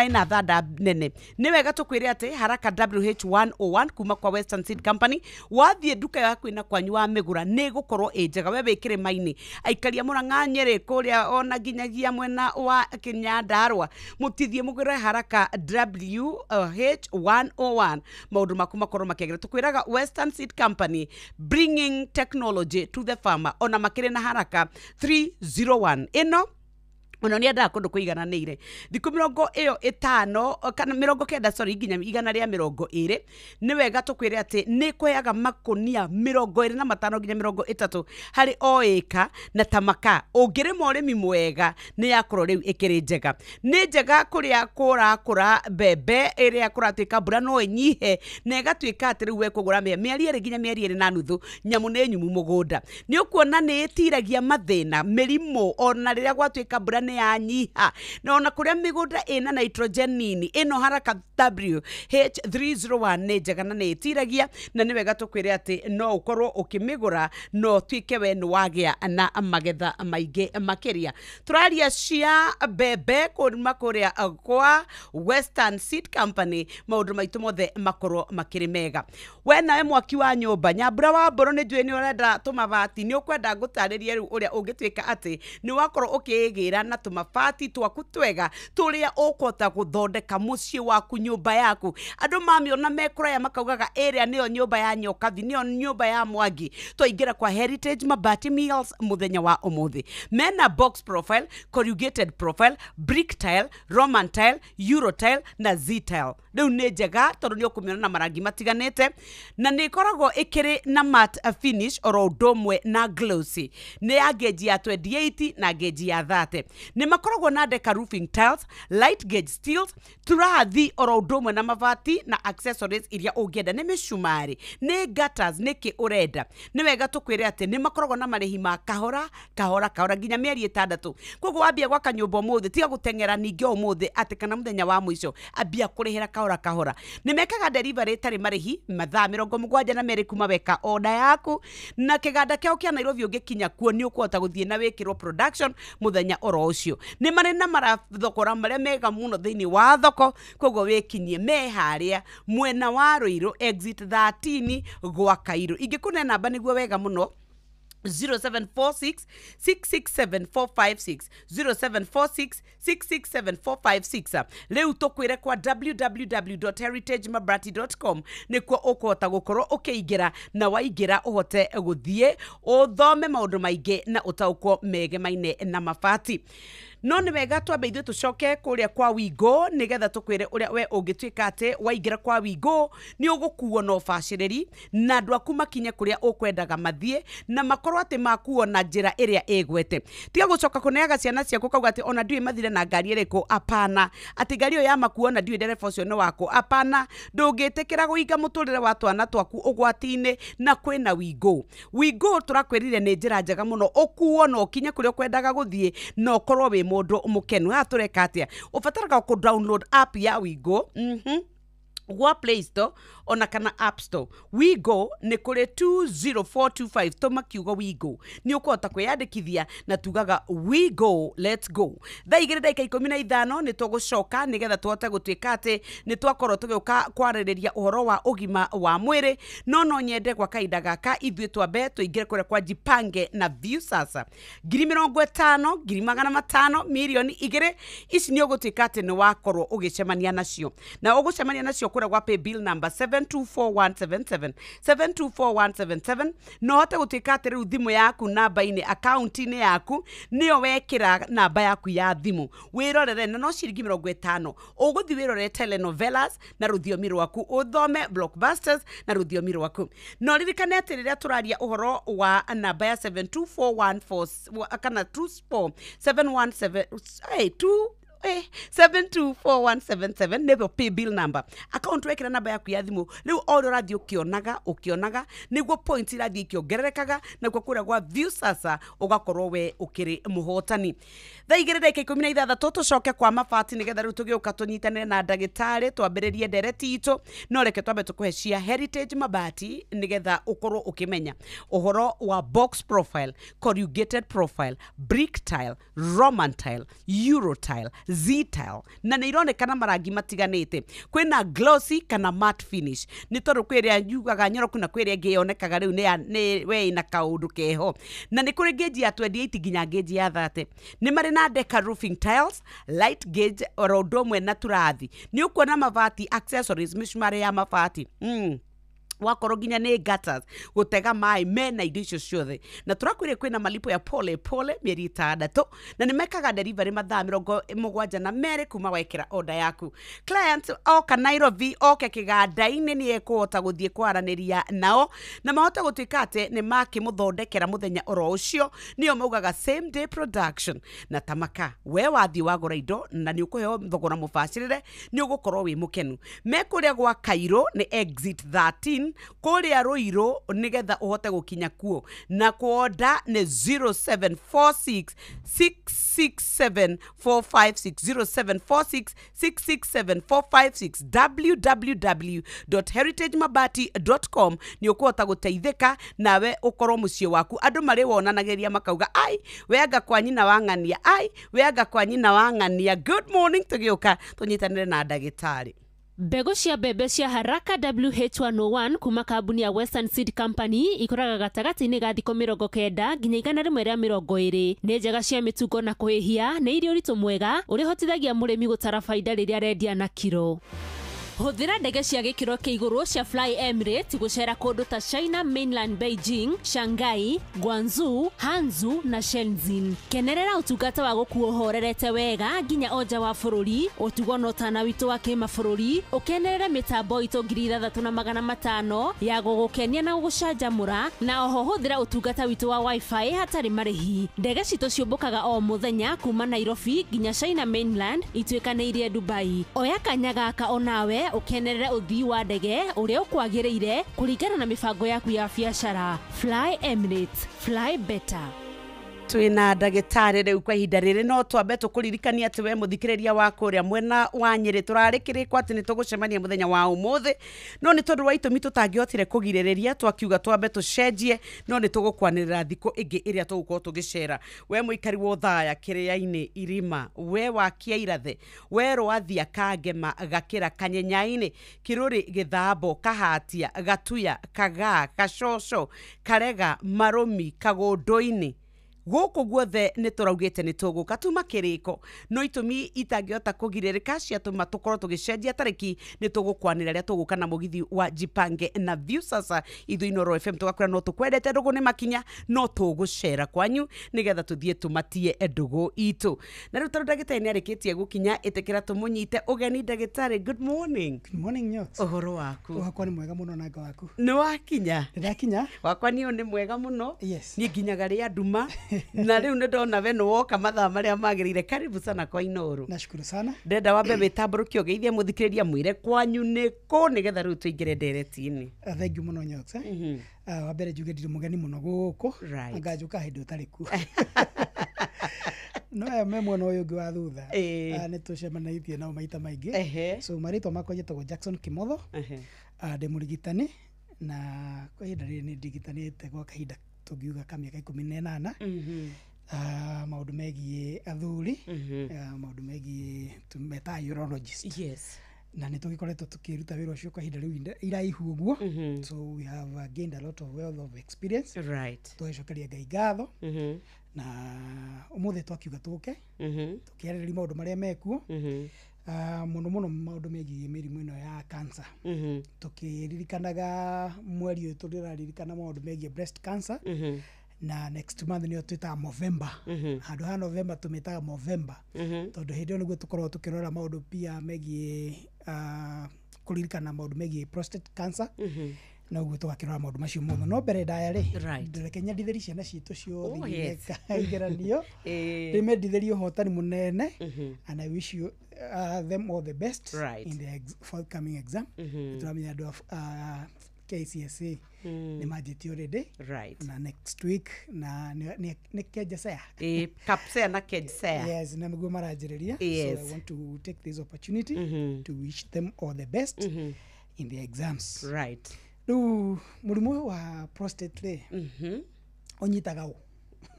ĩna thanda nene. Nĩ wega tũkwĩre atĩ Haraka WH101 kuma kwa Western Seed Company, wathiĩ nduka yaku ĩna kwanyu wa mĩgũra nĩ gũkorwo ĩ njega. We wĩ kĩrĩma-inĩ, aikaria Mũrang'a, Nyeri, kũrĩa ona nginyagia mwena wa Nyandarua, mũtithie mũgũre Haraka WH101, maũndũ maku makorwo makĩagĩra. Tũkwĩraga Western Seed Company, bringing technology to the farmer, ona makĩrĩ na Haraka 301. Ĩno Ono ni enda kundu kuigananire thiku 50 kana 90 sorry nginya 120 ni wega tukwire ati ni kweaga makunia 25 nginya 30 hari o eka na tamaka ungirima urimi mwega ni yakorwo riu ikiri njega ni njega kuria kura bebe iria kuratuika mbura no inyihe na igatuika ati riu wekugura mieri iri nginya mieri iri na nuthu nyamu ni nyumu mugunda ni ukuona ni itiragia mathina mirimo ona riria gwatuika mbura ni yanyiha na ona kuria migunda ina nitrogen nini ino haraka WH301 ni njega na ni itiragia na ni wega tukwire ati no ukorwo ukimigura no twike we ni wagia na magetha maingi makiria turaria cia bebe kurima kuria kwa Western Seed Company maundu maitu mothe makorwo makiri mega we nawe mwaki wa nyumba nyambura wa mboro ni njui ni urenda tumabati ni ukwenda ngutaririe riu uria ungitwika ati ni wakorwo ukiigira na tumabati twaku twega turia ukota guthondeka mucii waku nyumba yaku andu mamiona mekuraya makaugaga area niyo nyumba ya nyokathi niyo nyumba ya mwangi twaingira kwa Heritage Mabati Mills muthenya wa umuthi mena box profile corrugated profile brick tile Roman tile Euro tile na Z tile riu ni njega tondu ni ukumiona na marangi matiganite na ni koragwo ikiri na matte finish oro ndomwe na glossy ni ya gauge ya 28 na gauge ya 30 ni makoragwo na Deca roofing tiles light gauge steels turathi oro ndomwe na mabati na accessories iria ungienda ni mishumari ni gutters ni ki urenda ni wega tukwire ati ni makoragwo na marehi ma kahora nginya mieri 6 koguo wambia gwaka nyumba umuthi tiga gutengera ningi umuthi ati kana muthenya wa mwisho ambia kurihira kahora ni mekaga delivery tari marehi mathaa 72 kuma weka order yaku na kiganda kiao kia Nairobi ungikinya kuo ni ukuhota guthie na wikirwo production muthenya oro ucio ni mari na marathokora maria mega muno thiini wa thoko koguo wikinyie meharia mwena wa Ruiru exit 13 gwa Kairu ingikune namba niguo wega muno 0746 667 456 0746 667 456 leu tokwire kwa www.heritagemabati.com nikuo ukuhota gukorwo ukiingira na waingira uhote guthie uthome maundu maingi na utaukwo megemaine na mabati no ni wega twambe ithuĩ tucoke kuria kwa Wigo nigetha tukwire uria we ungitwika ati waingira kwa Wigo ni ugukuo no baciriri na andu aku makinye kuria ukwendaga mathie na makorwo ati makuo na njira iria igwete tiga gucoka kuneaga ciana ciaku kauga ati ona ndiwe mathire na ngari iriko apana ati ngari yo ya makuo na ndiwe ndereba ucio no wako apana ndungitikira guinga muturire wa twana twaku ugwati-ini na kwina Wigo turakwirire ni njira njega muno ukuo no kinye kuria ukwendaga guthie no korwo wi mundu mukenu ha tureka atia ufataraga ku download app ya Wigo gwa Play Store ona kana App Store Wigo ni kuri 20425 toma kiugo Wigo ni ukuhota kwiyandikithia na tugaga Wigo let's go thaigire daika 15 ni tugucoka nigetha tuhote gutwika ati ni twakorwo tugiuka kwaririria uhoro wa ugima wa mwiri no nyende kwa kaida gaka ithuĩ twambe tuingire kuria kwa Jipange na View sasa 50,000 500,000 milioni 2 ici ni ugutwika ati ni wakorwo ugicemania nacio na ugucemania nacio kuria gwa pay bill number 724177 no hote gutwika ati riu thimu yaku namba-ini account-ini yaku niyo wekira namba yaku ya thimu wirorere na no ciringi 50 uguthi wirorere telenovelas na ruthiomi rwaku uthome blockbusters na ruthiomi rwaku no ririkane ati riria turaria uhoro wa namba ya 7241 kana 72417 nebo pay bill number account wekira namba yaku ya thimu riu all radio ukionaga niguo points irathii kiongererekaga na kwa kura gwa View sasa ugakorwo we ukiri muhotani thaigire dakika 16 tucoke kwa mabati nigetha riu tugiuka tunyitanire na ndagitari twambiririe ndereti itu no reke twambe tukuheshia Heritage Mabati nigetha ukorwo ukimenya uhoro wa box profile corrugated profile brick tile Roman tile Euro tile Z tile na ni ironekana marangi matiganite kwina glossy kana matte finish ni tondu kwiria yugaga nyoroku na kwiria ngionekaga riu ni we ina kaundu keho na ni kuri gauge ya 28 nginya gauge ya 30 ni mari na Deca roofing tiles light gauge oro ndomwe na turathi ni ukuona mabati accessories mishumari ya mabati wakorwo nginya nĩ gutters gũtega maĩ mena indo icio ciothe na tũrakwĩrĩa kwĩna malipo ya pole pole mĩeri 6 na nĩ mekaga delivery mathaa 72 kuma wekĩra order yaku. Client oka Nairobi oke kĩganda-inĩ nĩ ekũhota gũthiĩ kwaranĩria nao na mahote gũtuĩka atĩ nĩ makĩmũthondekera mũthenya oro ũcio, nĩo maugaga same day production. Na tamaka we wathiĩ wagũra indo na nĩ ũkũheo thogora mũbacĩrĩre, nĩ ũgũkorwo wĩ mũkenu. Mekũrĩa gwa Cairo nĩ exit 13 kũrĩa Ruiru nĩgetha ũhote gũkinya kuo, na kuoda nĩ 0746 667 456 0746 667 456 www.heritagemabati.com nĩ ũkũhota gũteithĩka nawe ũkorwo mũciĩ waku. Andũ marĩ wonanagĩria makauga ai weanga kwa nyina wang'ania, ai weanga kwa nyina wang'ania. Good morning, tũgĩũka tũnyitanĩre na ndagĩtarĩ. Mbegũ cia mbembe cia Haraka WH101 kuma kambuni ya Western Seed Company ikoraga gatagati-inĩ ga thikũ 90 nginya 120. Nĩ njega cia mĩtungo na kũhĩhia, nĩ irio ũritũ mwega ũrĩa hotithagia mũrĩmi gũtara faida rĩrĩa arendia na kiro. Hũthĩra ndege cia gĩkĩro kĩa igũrũ cia Fly Emirates gũcera kũndũ ta China Mainland, Beijing, Shanghai, Guangzhou, Hangzhou na Shenzhen. Kenerera ũtungata wa gũkuo horerete wega nginya oja wa bũrũri, ũtugo na ũtana witũ wa kĩmabũrũri, ũkenerere mĩtambo itũ 3500 ya gũgũkenia na gũgũcanjamũra, na oho hũthĩra ũtungata witũ wa Wi-Fi hatarĩ marĩhi. Ndege citũ ciũmbũkaga o mũthenya kuma Nairobi nginya China Mainland ituĩkanĩirie Dubai. Oya kanya gaka onawe ukenerere uthii wa ndege uria ukwagĩrĩire kũringana na mibango yaku ya biacara. Fly Emirates, fly better. Twina ndagĩtarĩ rĩu kwa ihinda rĩrĩ, no twambe tũkũririkania atĩ we mũthikĩrĩria wa kũrĩa mwena wa Nyĩrĩ tũrarĩ kĩrĩko atĩ nĩ tũgũcemania mũthenya wa ũmũthĩ, no nĩ tondũ wa itũmi tũtangĩhotire kũgirĩrĩria, twakiuga twambe tũcenjie, no nĩ tũgũkwanĩrĩra thikũ ĩngĩ ĩrĩa tũgũkorwo tũgĩcera. We mũikari wa Othaya Kĩrĩa-inĩ Irima, we wa Kĩairathe, we Rwathia Kangema Gakĩra Kanyenya-inĩ, Kĩrũrĩ Gĩthambo Kahatia Gatuya Kagaa Gacoco Karega Marũmi Kagũndũ-inĩ, gũkũ guothe nĩ tũraugĩte nĩ tũgũka tuma kĩrĩko, no itũmi itangĩhota kũgirĩrĩka ciatũma tũkorwo tũgĩcenjia tarĩki, nĩ tũgũkwanĩra rĩrĩa tũgũka na mũgithi wa Jipange na View sasa ithu Inooro FM tũgakwĩra no tũkwendete ndũgũ nĩ makinya, no tũgũcera kwanyu nĩgetha tũthiĩ tũmatie ndũgũ itũ. Na rĩu tondũ ndagĩtarĩ nĩ arĩkĩtie gũkinya, ĩtĩkĩra tũmũnyite ũgeni. Ndagĩtarĩ, good morning. Good morning Nyots. Ũhoro waku? Wakwa nĩ mwega mũno na waku? Nĩ wakinya? Ndĩrakinya. Wakwa niĩ nĩ mwega mũno. Yes. Niĩ nginyaga rĩa nduma na rĩu nĩ ndona we nĩ woka mathaa marĩa magĩrĩire. Karibu sana kwa Inooro. Nashukuru sana. Ndenda wambe wĩtambũrũkie ũgeithie mũthikĩrĩria mwĩre kwanyu nĩ kũ nĩgetha rĩu tũingĩre ndereti-inĩ. Thank you mũno Nyots. Wa mbere njuge ndirĩ mũgeni mũno gũkũ, ngajũka hĩndĩ ũtarĩ kuo. No aya me mwena ũyũ ũngĩ wa thutha nĩ tũcemanĩtie nao maita maingĩ. So marĩtwa makwa njĩtagwo Jackson Kimotho, ndĩ mũrigitani na kwa ihinda rĩrĩ nĩ ndigitanĩte gwa kahinda tũngiuga ka mĩaka 18. Maũndũ megiĩ athuri, maũndũ megiĩ tumeta urologist. Yes. Na nĩ tũgĩkoretwo tũkĩruta wĩra ũcio kwa ihinda rĩu iraihu ũguo. So we have gained a lot of wealth of experience. Right. Tũgĩcokeria Ngai ngatho. Na ũmũthĩ twakiuga tũke tũkĩarĩrĩria maũndũ marĩa mekuo, mũno mũno maũndũ megiĩ mĩrimũ ĩno ya cancer. Tũkĩririkanaga mweri ũyũ tũraririkana maũndũ megiĩ breast cancer, na next month nĩyo twĩtaga Movember. Handũ ha November tũmĩtaga Movember, tondũ hĩndĩ ĩyo nĩguo tũkoragwo tũkĩrora maũndũ pia megiĩ kũririkana maũndũ megiĩ prostate cancer, na ũguo tũgakĩrora maũndũ macio mothe. No mbere ndaya-rĩ, ndĩreke nyendithĩrie ciana ciitũ ciothe igeranio, ndĩmendithĩrie ũhotani mũnene, and I wish you them all the best in the forthcoming exam. Tũramenya andũ KCSE nĩ manjĩtie already, na next week na nĩ KJSEA. KPSEA na KJSEA. Yes, na nĩguo maranjĩrĩria. So I want to take this opportunity to wish them all the best in the exams. Right. Rĩu mũrimũ wa prostate ũnyitaga ũ?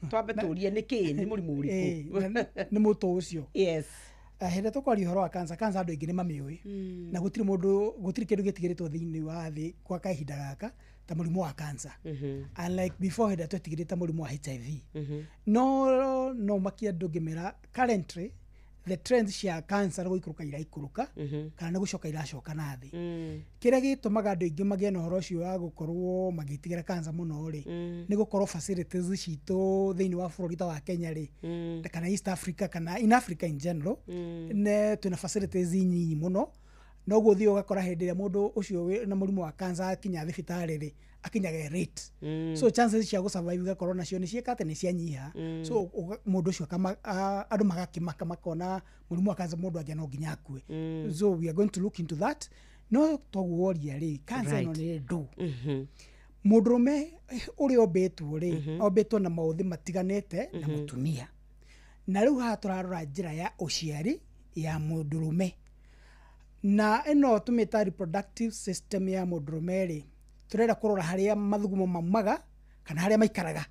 Twambe tũrie nĩkĩ nĩ mũrimũ ũrĩkũ? Nĩ mũtũ ũcio. Yes. Hĩndĩ tũkwaria ũhoro wa cancer andũ aingĩ nĩ mamĩũĩ, na gũtirĩ kĩndũ gĩtigĩrĩtwo thĩinĩ wa thĩ kwa kahinda gaka ta mũrimũ wa cancer. Unlike before hĩndĩ twetigĩrĩte mũrimũ wa HIV. No makia andũ ngĩmera currently the trends cia cancer guikuruka iraikuruka kana ni gucoka iracoka nathi kira gitumaga andu ingi magie na horo cio wa gukorwo magitigira cancer muno ri ni gukorwo facilities citu thiini wa bururi ta wa Kenya ri kana East Africa kana in Africa in general ne tuna facilities nyinyi muno no guthio gakora hindi ya mundu ucio na murimu wa cancer akinya thibitari ri akinyaga rate so chances cia gusurvive gakorwo nacio ni ciekate ni cianyiha so mundu ucio kama andu magakimaka makona murimu wa cancer mundu agia no nginya akue so we are going to look into that no twaguoria ri cancer no ni ndu mundurume uri obetwo ri obetwo na mauthi matiganete na mutumia na riu ha turarora njira ya uciari ya mundurume na eno tumita reproductive system ya mundurume ri turera kurora haria mathugumo mamaga kana haria maikaraga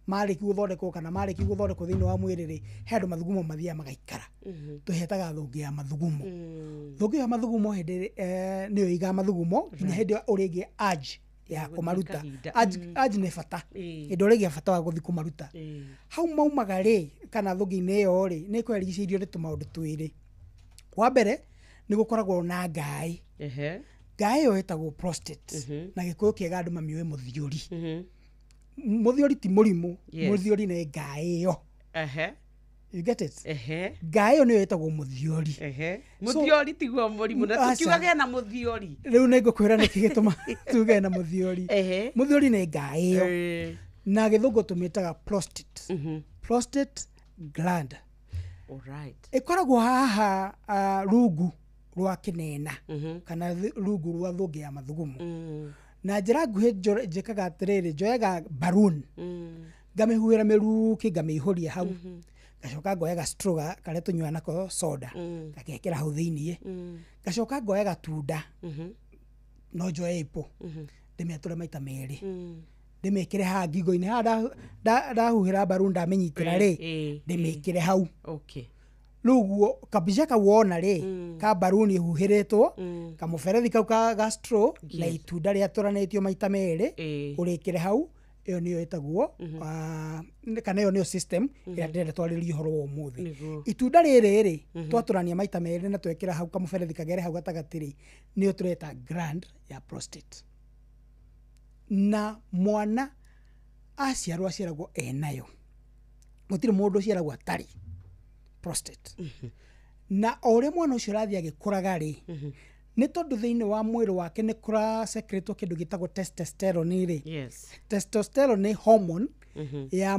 mari guthondekwo kana mari guthondekwo thiini wa mwiri ri he andu mathugumo mathia magaikara tuhetaga thungi ya mathugumo thungi ya mathugumo hindi niyo iga mathugumo nginya hindi urigi urge ya kumaruta urge ni bata indo rigi bata wa guthi kumaruta hau maumaga ri kana thungi-ini yo ri ni kwerigicirio ni tumaundu twiri wa mbere ni gukoragwo na ngai ngai yo etagwo prostate na gikuyu kiega andu mamiwe muthiori muthiori ti murimu muthiori ni ngai yo you get it ngai yo ni etagwo muthiori muthiori tiguo murimu na tukiugaga na muthiori riu ni ngukwira ni kigituma tuge na muthiori muthiori ni ngai yo na githungu tumitaga prostate gland alright ikoragwo haha rungu rwa kinena kana rungu rwa thungi ya mathugumo na njira nguhi njikaga atiriri njoyaga balloon ngamihuira miruki ngamihuria hau gacoka ngoyaga straw karia tunyua nako soda ngakekera hau thiini gacoka ngoyaga tunda no njoye ipo ndimeture maita meri ndimekire ha ngingo-ini ha ndahuhira balloon ndamenyitira ri ndimekire hau okay luguo kabija ka wona ri ka balloon ihuhiritwo ka muberethi kau ka straw na itunda ria turanetio maita meri urikire hau iyo niyo etagwo kana iyo niyo system ya ndenda twaririo horo wa umuthi itunda riri ri twaturania maita meri na twekira hau ka muberethi kagere hau gatagatiri niyo tureta gland ya prostate na mwana aciaragwo enayo gutire mundu aciaragwo atari prostate na ore mwana ucio rathi agikuraga ri ni tondu thiini wa mwiri wake ni kura secretwo kindu gitagwo testosterone ri testosterone ni hormone ya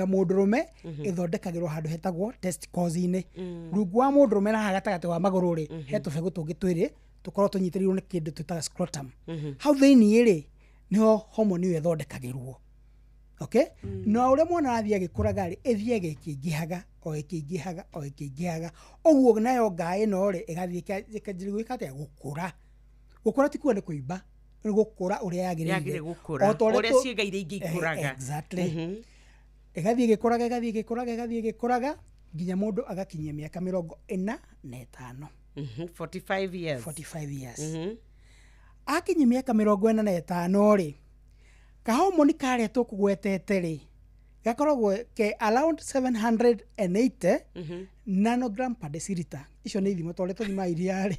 mundurume ithondekagirwo handu hetagwo testicles-ini rungu wa mundurume na hagatagati wa maguru ri he tubegu tungi twiri tukorwo tunyitirirwo ni kindu twitaga scrotum hau thiini ri niho hormone iyo ithondekagirwo okay no ure mwana rathi agikuraga ri ithiege ikingihaga oguo nayo ngai no ri igathie ikajirigwika atia gukura ti kuone kuimba ni gukura uria yagirire uria ciega iria ingi ikuraga exactly igathie gikuraga nginya mundu agakinyia miaka 45 45 years akinyia miaka 45 ri kahomoni karetwo kugwetete ri gakoragwo ke around 780 nanogram per deciliter icio ni ithimo twore tuthima iria ri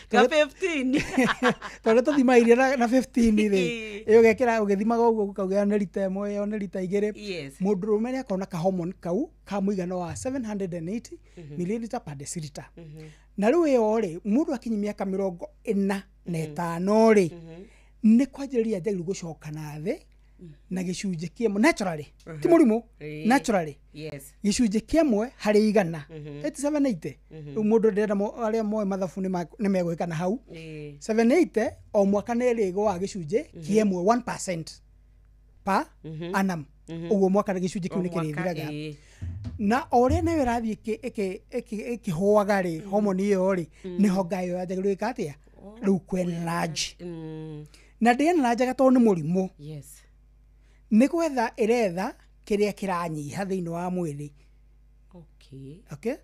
ka 15 twore tuthima iria na 15 ri iyo gekira ugithimaga uguo ukauga ni lita imwe yo ni lita igiri mundurume ni akona ka hormone kau ka muigano wa 780 milliliter per deciliter na riu iyo ri mundu akinyi miaka 45 ri ni kwajiriria njagiri gucoka na thi na gicunje kiemwe naturally ti murimu naturally gicunje kiemwe hari igana 8780 mundu ndenda aria moe mathabu ni megwika na hau 780 o mwaka ni rigo wa gicunje kiemwe 1% pa annum uguo mwaka na gicunje kiu ni kirithiraga na ore nayo rathi ikihuaga ri hormone iyo ri niho ngayo njagiri wika atia riu kwenlarge na ndenarage to ni murimu ni gwetha iretha kiria kiranyiha thiini wa mwiri okay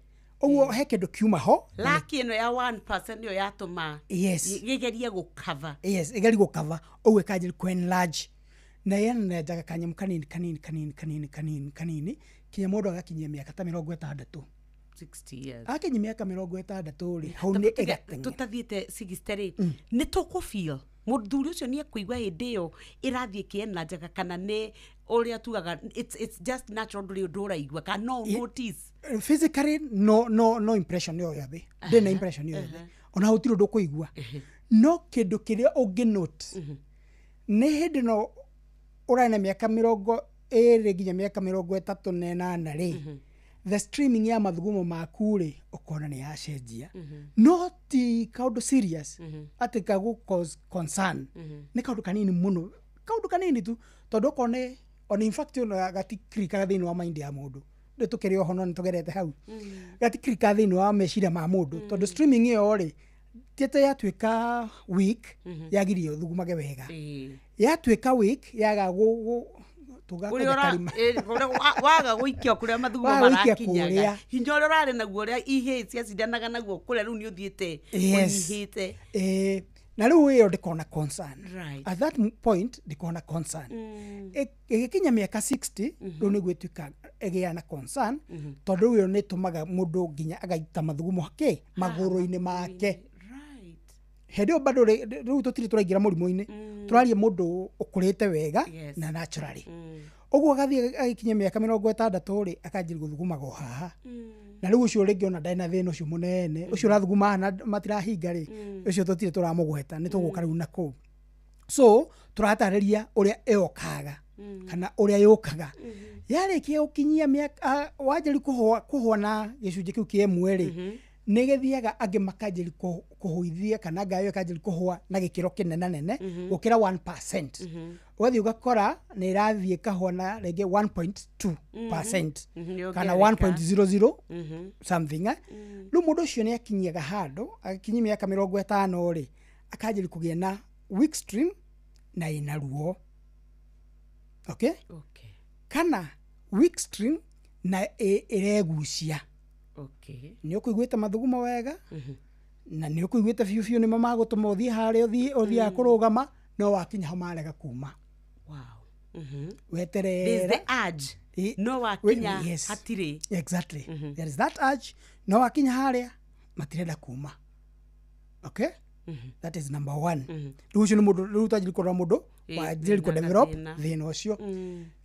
oguo he kindu kiuma ho laki ino ya 1% niyo yatuma gigeria gukava igeri gukava oguo ikajiri kwenlarge na yana njaga kanyamu kanini kinya mundu agakinyia miaka ta 60 60 years. Akenye miaka 60 ri hau ni egatenge. Tutathiete 60 ri. Ni tuku feel. Muthuri ucio ni ekuigwa hindi iyo irathie kiena njaga kana ni uria tugaga it's just natural nduri undu uraigwa kana no notice. Physically no impression yo yabe. Ndena impression yo yabe. Ona hutiro ndukuigwa. No kindu kiria ungi note. Ni hindi no urana miaka 20 nginya miaka 38 ri. The streaming ya mathugumo maku ri ukona ni yacenjia. No ti kaundu serious ati kagu cause concern. Ni kaundu kanini muno. Kaundu kanini tu tondu kone on in fact ona gati krika thini wa mind ya mundu. Ndu tukiri ohono nitugerete hau. Gati krika thini wa meciria ma mundu tondu streaming iyo ri tiete yatuika week yagirio thugumage wega. Yatuika week yaga waga guikio kuria mathugumo marakinya hinya uria urari naguo uria ihe ciacindanaga naguo kuria riu ni uthiete unyihite na riu iyo ndikona concern at that point ndikona concern igikinya miaka 60 riu ni gwituika egia na concern tondu riu ni tumaga mundu nginya agaita mathugumo hake maguru-ini make hedio bado riu tutiri turaingira murimu-ini turaria mundu ukurite wega na naturally ogwo gathie agikinya miaka 60 ri akanjiri guthuguma go haha na riu ucio ringi ona ndai na thina ucio munene ucio rathuguma na matirahinga ri ucio tutiri turamugweta ni tuguka riu na ku so turatariria uria eokaga kana uria yukaga yarikia ukinyia miaka wajiri kuhwa na gicunji kiu kiemwe ri negithiaga angi makanjiri kuhuithia kana ngayo kanjiri kuhwa na gikiro kinenanene gukira 1%. Wathi ugakora ni irathie kahwa na rege 1.2% kana 1.00 something. Lu mundu cio ni akinyaga hando akinyia miaka 50 ri akanjiri kugia na weak stream na ina ruo. Okay? Kana weak stream na iregucia. Ni ukuiguita mathugumo wega na ni ukuiguita fiu ni mamagutuma uthie hare uthie akurugama no wakinya hamarega kuma weterera the urge no wakinya hatire exactly there is that urge no wakinya hare matirenda kuma. Okay? That is number 1. Rucio ni mundu rutajiri kora mundu wajiri ko develop thina ucio.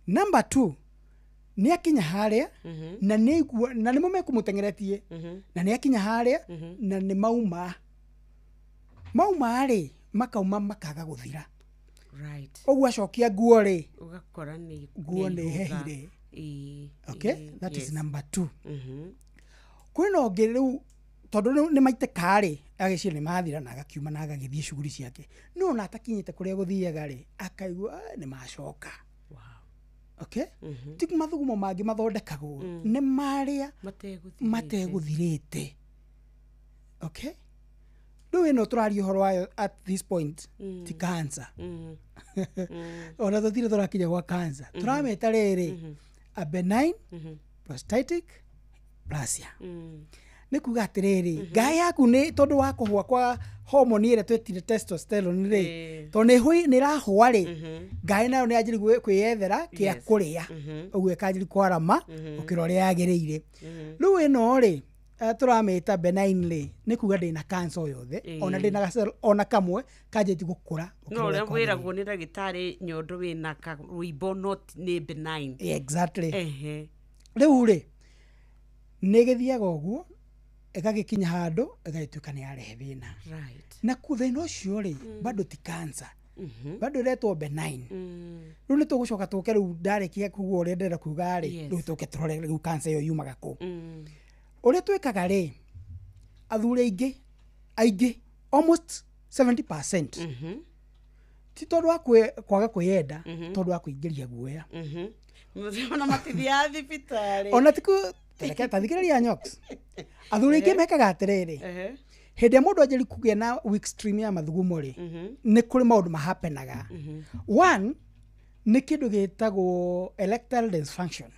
Number 2 ni akinya haria na niguo na ni mume kumutengeretie na ni akinya haria na ni mauma ri makauma makaga guthira ogwo acokia nguo ri ugakora ni nguo ni hehire. Okay? That is number 2. Kwina onge riu tondu ni maite kari agicire ni mathira na agakiuma na agagithie shuguri ciake no na atakinyite kuria guthiaga ri akaigua ni macoka. Okay? Tiku mathugumo mangi mathondekagwo ni maria mateguthirite. Okay? Riu ino turaria uhoro wayo at this point ti cancer. Ona tutire turakinya gwa cancer turameta riri a benign prostatic plasia. Ni kuga atiriri ngai yaku ni tondu wa kuhwa kwa hormone ire twetire testosterone ri to ni hui ni rahwa ri ngai nayo ni ajiri kwiyethera kia kuria ogwe kajiri kwarama ukiro ri yagiriire. Riu ino ri turameta benign ri ni kuga ndina cancer yothe ona ndina gacell ona kamwe kanjeti gukura no ri wira go ni ndagitari nyondo wina ka ruibo not ni benign. Exactly. Riu ri negithiaga ogwo egagikinya hando egagituka ni arehe thina na kuthina ucio ri bado ti cancer bado retwo benign. Riu ni tugucoka tuke riu ndarekia kugwa uria ndera kuga ri riu tuke turore riu cancer yo yumaga ku uria twikaga ri athuri aingi almost 70% ti tondu wa kwaga kwiyenda tondu wa kuingiria guoya ona matithia thibitari ona tiku tereke tathikiriria nyoks athuri aingi mekaga atiriri hindi ya mundu ajiri kugia na weak stream ya mathugumo ri ni kuri maundu mahapenaga. One ni kindu gitagwo erectile dysfunction.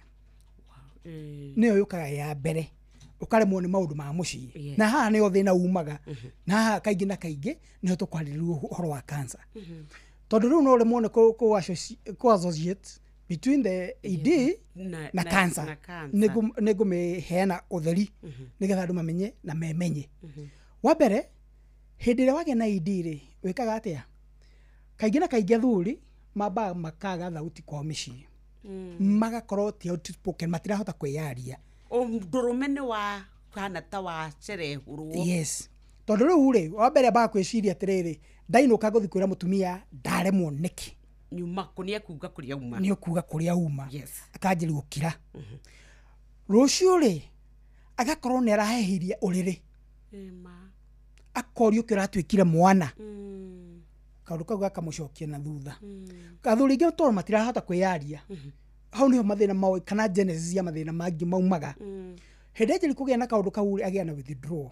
Niyo yukaga ya mbere ukaremwo ni maundu ma mucii na haha ni thina umaga na haha kaingi na kaingi ni tukwariria uhoro wa cancer tondu riu no remwo ni ku associate between the ED na cancer nigumiheana utheri nigetha andu mamenye na memenye wa mbere hindi ria wage na ED ri wikaga atia kaingi na kaingi athuri mamba makaga thauti kwa micii magakorwo ti outspoken matirahota kwiyaria ndurumene wa kana ta wa cerehurwo yes tondu riu ri wa mbere ba kwiciria atiriri ndainuka guthi kwira mutumia ndaremwo niki nyuma kunia kuga kuria uma ni okuga kuria uma yes akanjiri gukira rucio ri agakorwo ni arahehiria uriri akorio kira atwikire mwana kaundu kau gakamucokia na thutha kathuri ingi tondu matirahota kwiyaria hau niho mathina mawe kana genesis ya mathina mangi maumaga hindi njiri kugia na kaundu kau agia na withdraw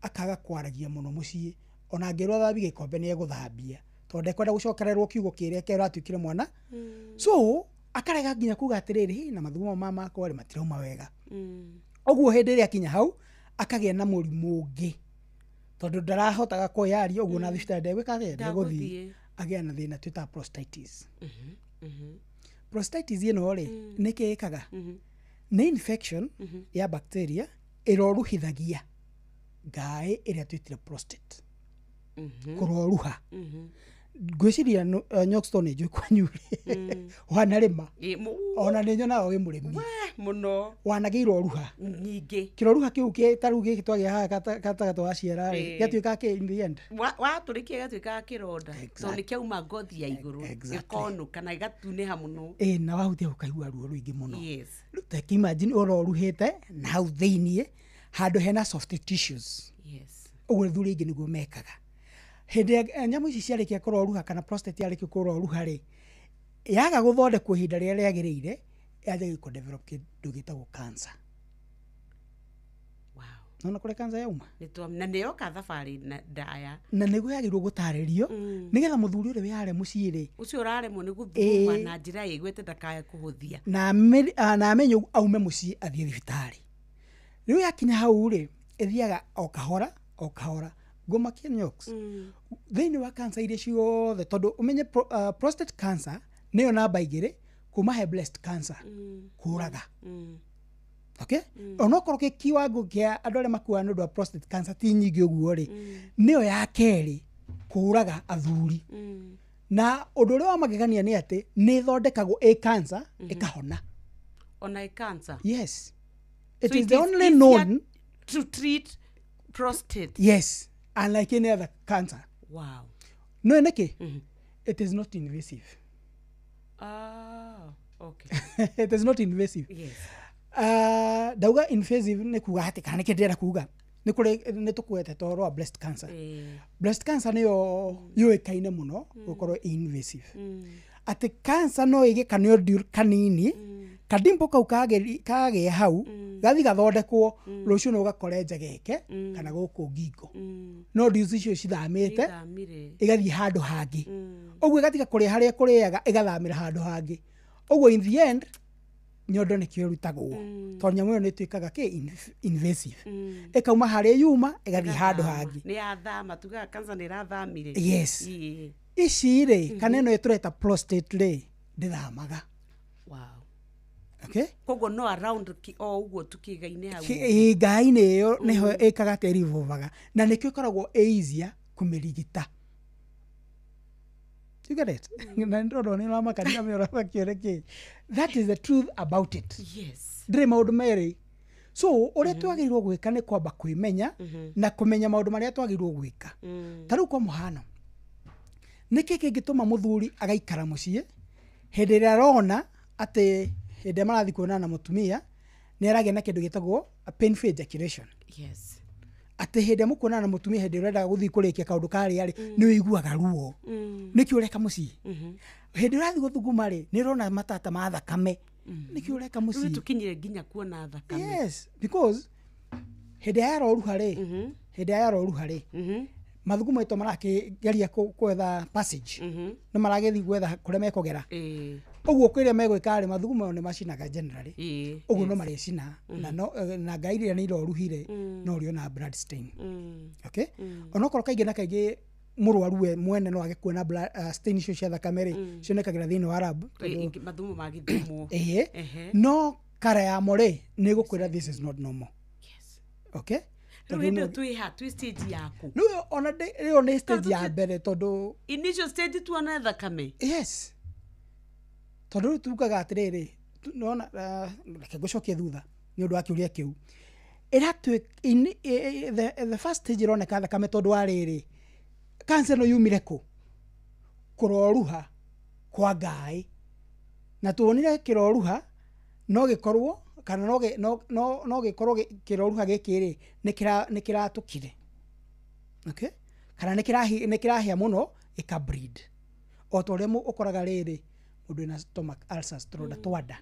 akaga kwaragia muno mucii ona ngirwa thabi gikombe ni eguthambia tondu ekwenda gucokererwo kiugo kiria kero atwikire mwana so akarega nginya kuga atiriri na mathumo mama kwari matirauma wega oguo hindi ria kinya hau akagia na murimu ungi tondu ndarahotaga kwiyaria oguo na thibitari ndegwika ndeguthii agia na thina twita prostatitis prostatitis ino ri nikikaga ni infection ya bacteria iroruhithagia ngai iria twitire prostate kuroruha gwiciria Nyoxton njui kwanyure wanarima ona ninyo nawe wi murimi muno wanagirwo ruha nyingi kiroruha kiu taru giki twagia ha kata wa ciara ri gatwika ke in the end wa turikie gatwika kironda so ni kiauma ngothi ya iguru gikonu kana igatuneha muno na wahutia ukaigua ruo ruingi muno yes take imagine uroruhite na hau thiini handu hena soft tissues yes uguo thuri ingi niguo mekaga hindi nyamu ici ciarikia kuroruha kana prostate yarikia kuroruha ri yaga guthondekwo ihinda ria riagirire yaje ku develop kindu gitagwo cancer nona kure cancer yauma na niyo ka thabari na ndaya na niguo yagirwo gutaririo nigetha muthuri uri yare mucii ri ucio uraremwo ni guthuma na njira igwete ndakaya kuhuthia na amenye aume mucii athie thibitari riu yakinya hau ri ithiaga o kahora gomakia nyox thiini wa cancer iria ciothe tondu umenye prostate cancer niyo namba igiri kuma he breast cancer kuraga okay onokorwo ke kiwango kia andu aria makua ndu wa prostate cancer ti nyingi uguo ri niyo ya keri kuraga athuri na undu uria wa magegania ni ati ni thondekagwo cancer ikahona ona cancer yes it is the only known to treat prostate yes unlike any other cancer. Wow. No, Neki, it is not invasive. Ah, okay. It is not invasive. Yes. Dauga invasive ne kuga hati kana kedera kuga. Ne kule ne tukwete toro wa breast cancer. Breast cancer ne yo ekaine muno gukoro invasive. Ati cancer no ige kanyo dur kanini. Kadimpo kau kage hau gathi gathondekwo rucio no gakorenje geke kana guku ngingo no disease cithamite igathi handu hangi ogwo gatiga kuria haria kuriaga igathamira handu hangi ogwo in the end nyondo ni kiorutagwo to nyamu yo ni twikaga ke invasive ekauma haria yuma igathi handu hangi ni athama tuga cancer ni rathamire yes ici ri kana no itureta prostate ri ndithamaga okay kogo no around uguo tukigaine hau gaine yo neho ekaga terivovaga na nikyo koragwo easier kumirigita you get it na ndo ni mama kanina me ora kioreke that is the truth about it yes ndire maundu meri so ore twagirwo gwika ni kwamba kwimenya na kumenya maundu maria twagirwo gwika taru kwa muhano niki kingituma muthuri agaikara mucie hindi ria rona ati hende marathi kuona na mutumia ni aragia na kindu gitagwo painful ejaculation yes ati hende mukuona na mutumia hende urenda guthi kurikia kaundu kari ari ni wiguaga ruo niki ureka mucii hende urathi guthuguma ri ni rona matata ma thakame niki ureka mucii tukinyire nginya kuona thakame yes because hende yaroruha ri hende yaroruha ri mathugumo ito marakigeria kwetha passage ni maragethi gwetha kuria mekogera ogwo kwiria megwika ri mathugumo ni macinaga generally ogwo no maricina na no na ngairia ni iroruhire no rio na blood stain okay onokoro kaingi na kaingi mũrwaru we mwene no age kuona stain icio cia thakame ri cionekagira thiini wa lab mathumo magithimwo no kara ya more nĩ gũkwĩra this is not normal. Okay, rĩu twi stage yaku rĩu ona rĩu nĩ stage ya mbere tondũ initial stage tuona thakame. Yes, tondũ rĩu tugaga atĩrĩrĩ nona reke ngũcokie thutha nĩ ũndũ wa kĩũria kĩu the first stage ironeka thakame tondũ wa rĩrĩ cancer no yumire kũ kũroruha kwa ngai na tuonire kĩroruha no gĩkorwo kana no gĩkorwo kĩroruha gĩkĩ nĩ kĩratũkire. Okay, kana nĩ kĩrahĩa mũno ĩka bleed o ta ũrĩa ũkoraga rĩrĩ mũndũ ena stomach ulcers tũronda twa nda.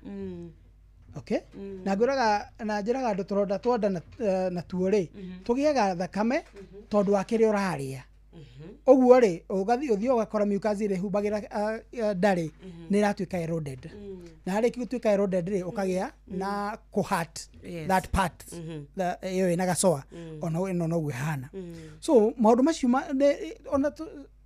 Okay, na njĩraga andũ tũronda twa nda na tuo rĩ tũgĩaga thakame tondũ wa kĩrĩa ũrarĩa. Ũguo rĩ ũthiĩ ũgakora mucus ĩrĩa ĩhumbagĩra ndarĩ nĩ ĩratuĩka eroded na harĩ gũtuĩka eroded rĩ ũkagĩa na kũhat that part ĩyo ĩna gacoa ona noguo ĩhana. So maũndũ macio ona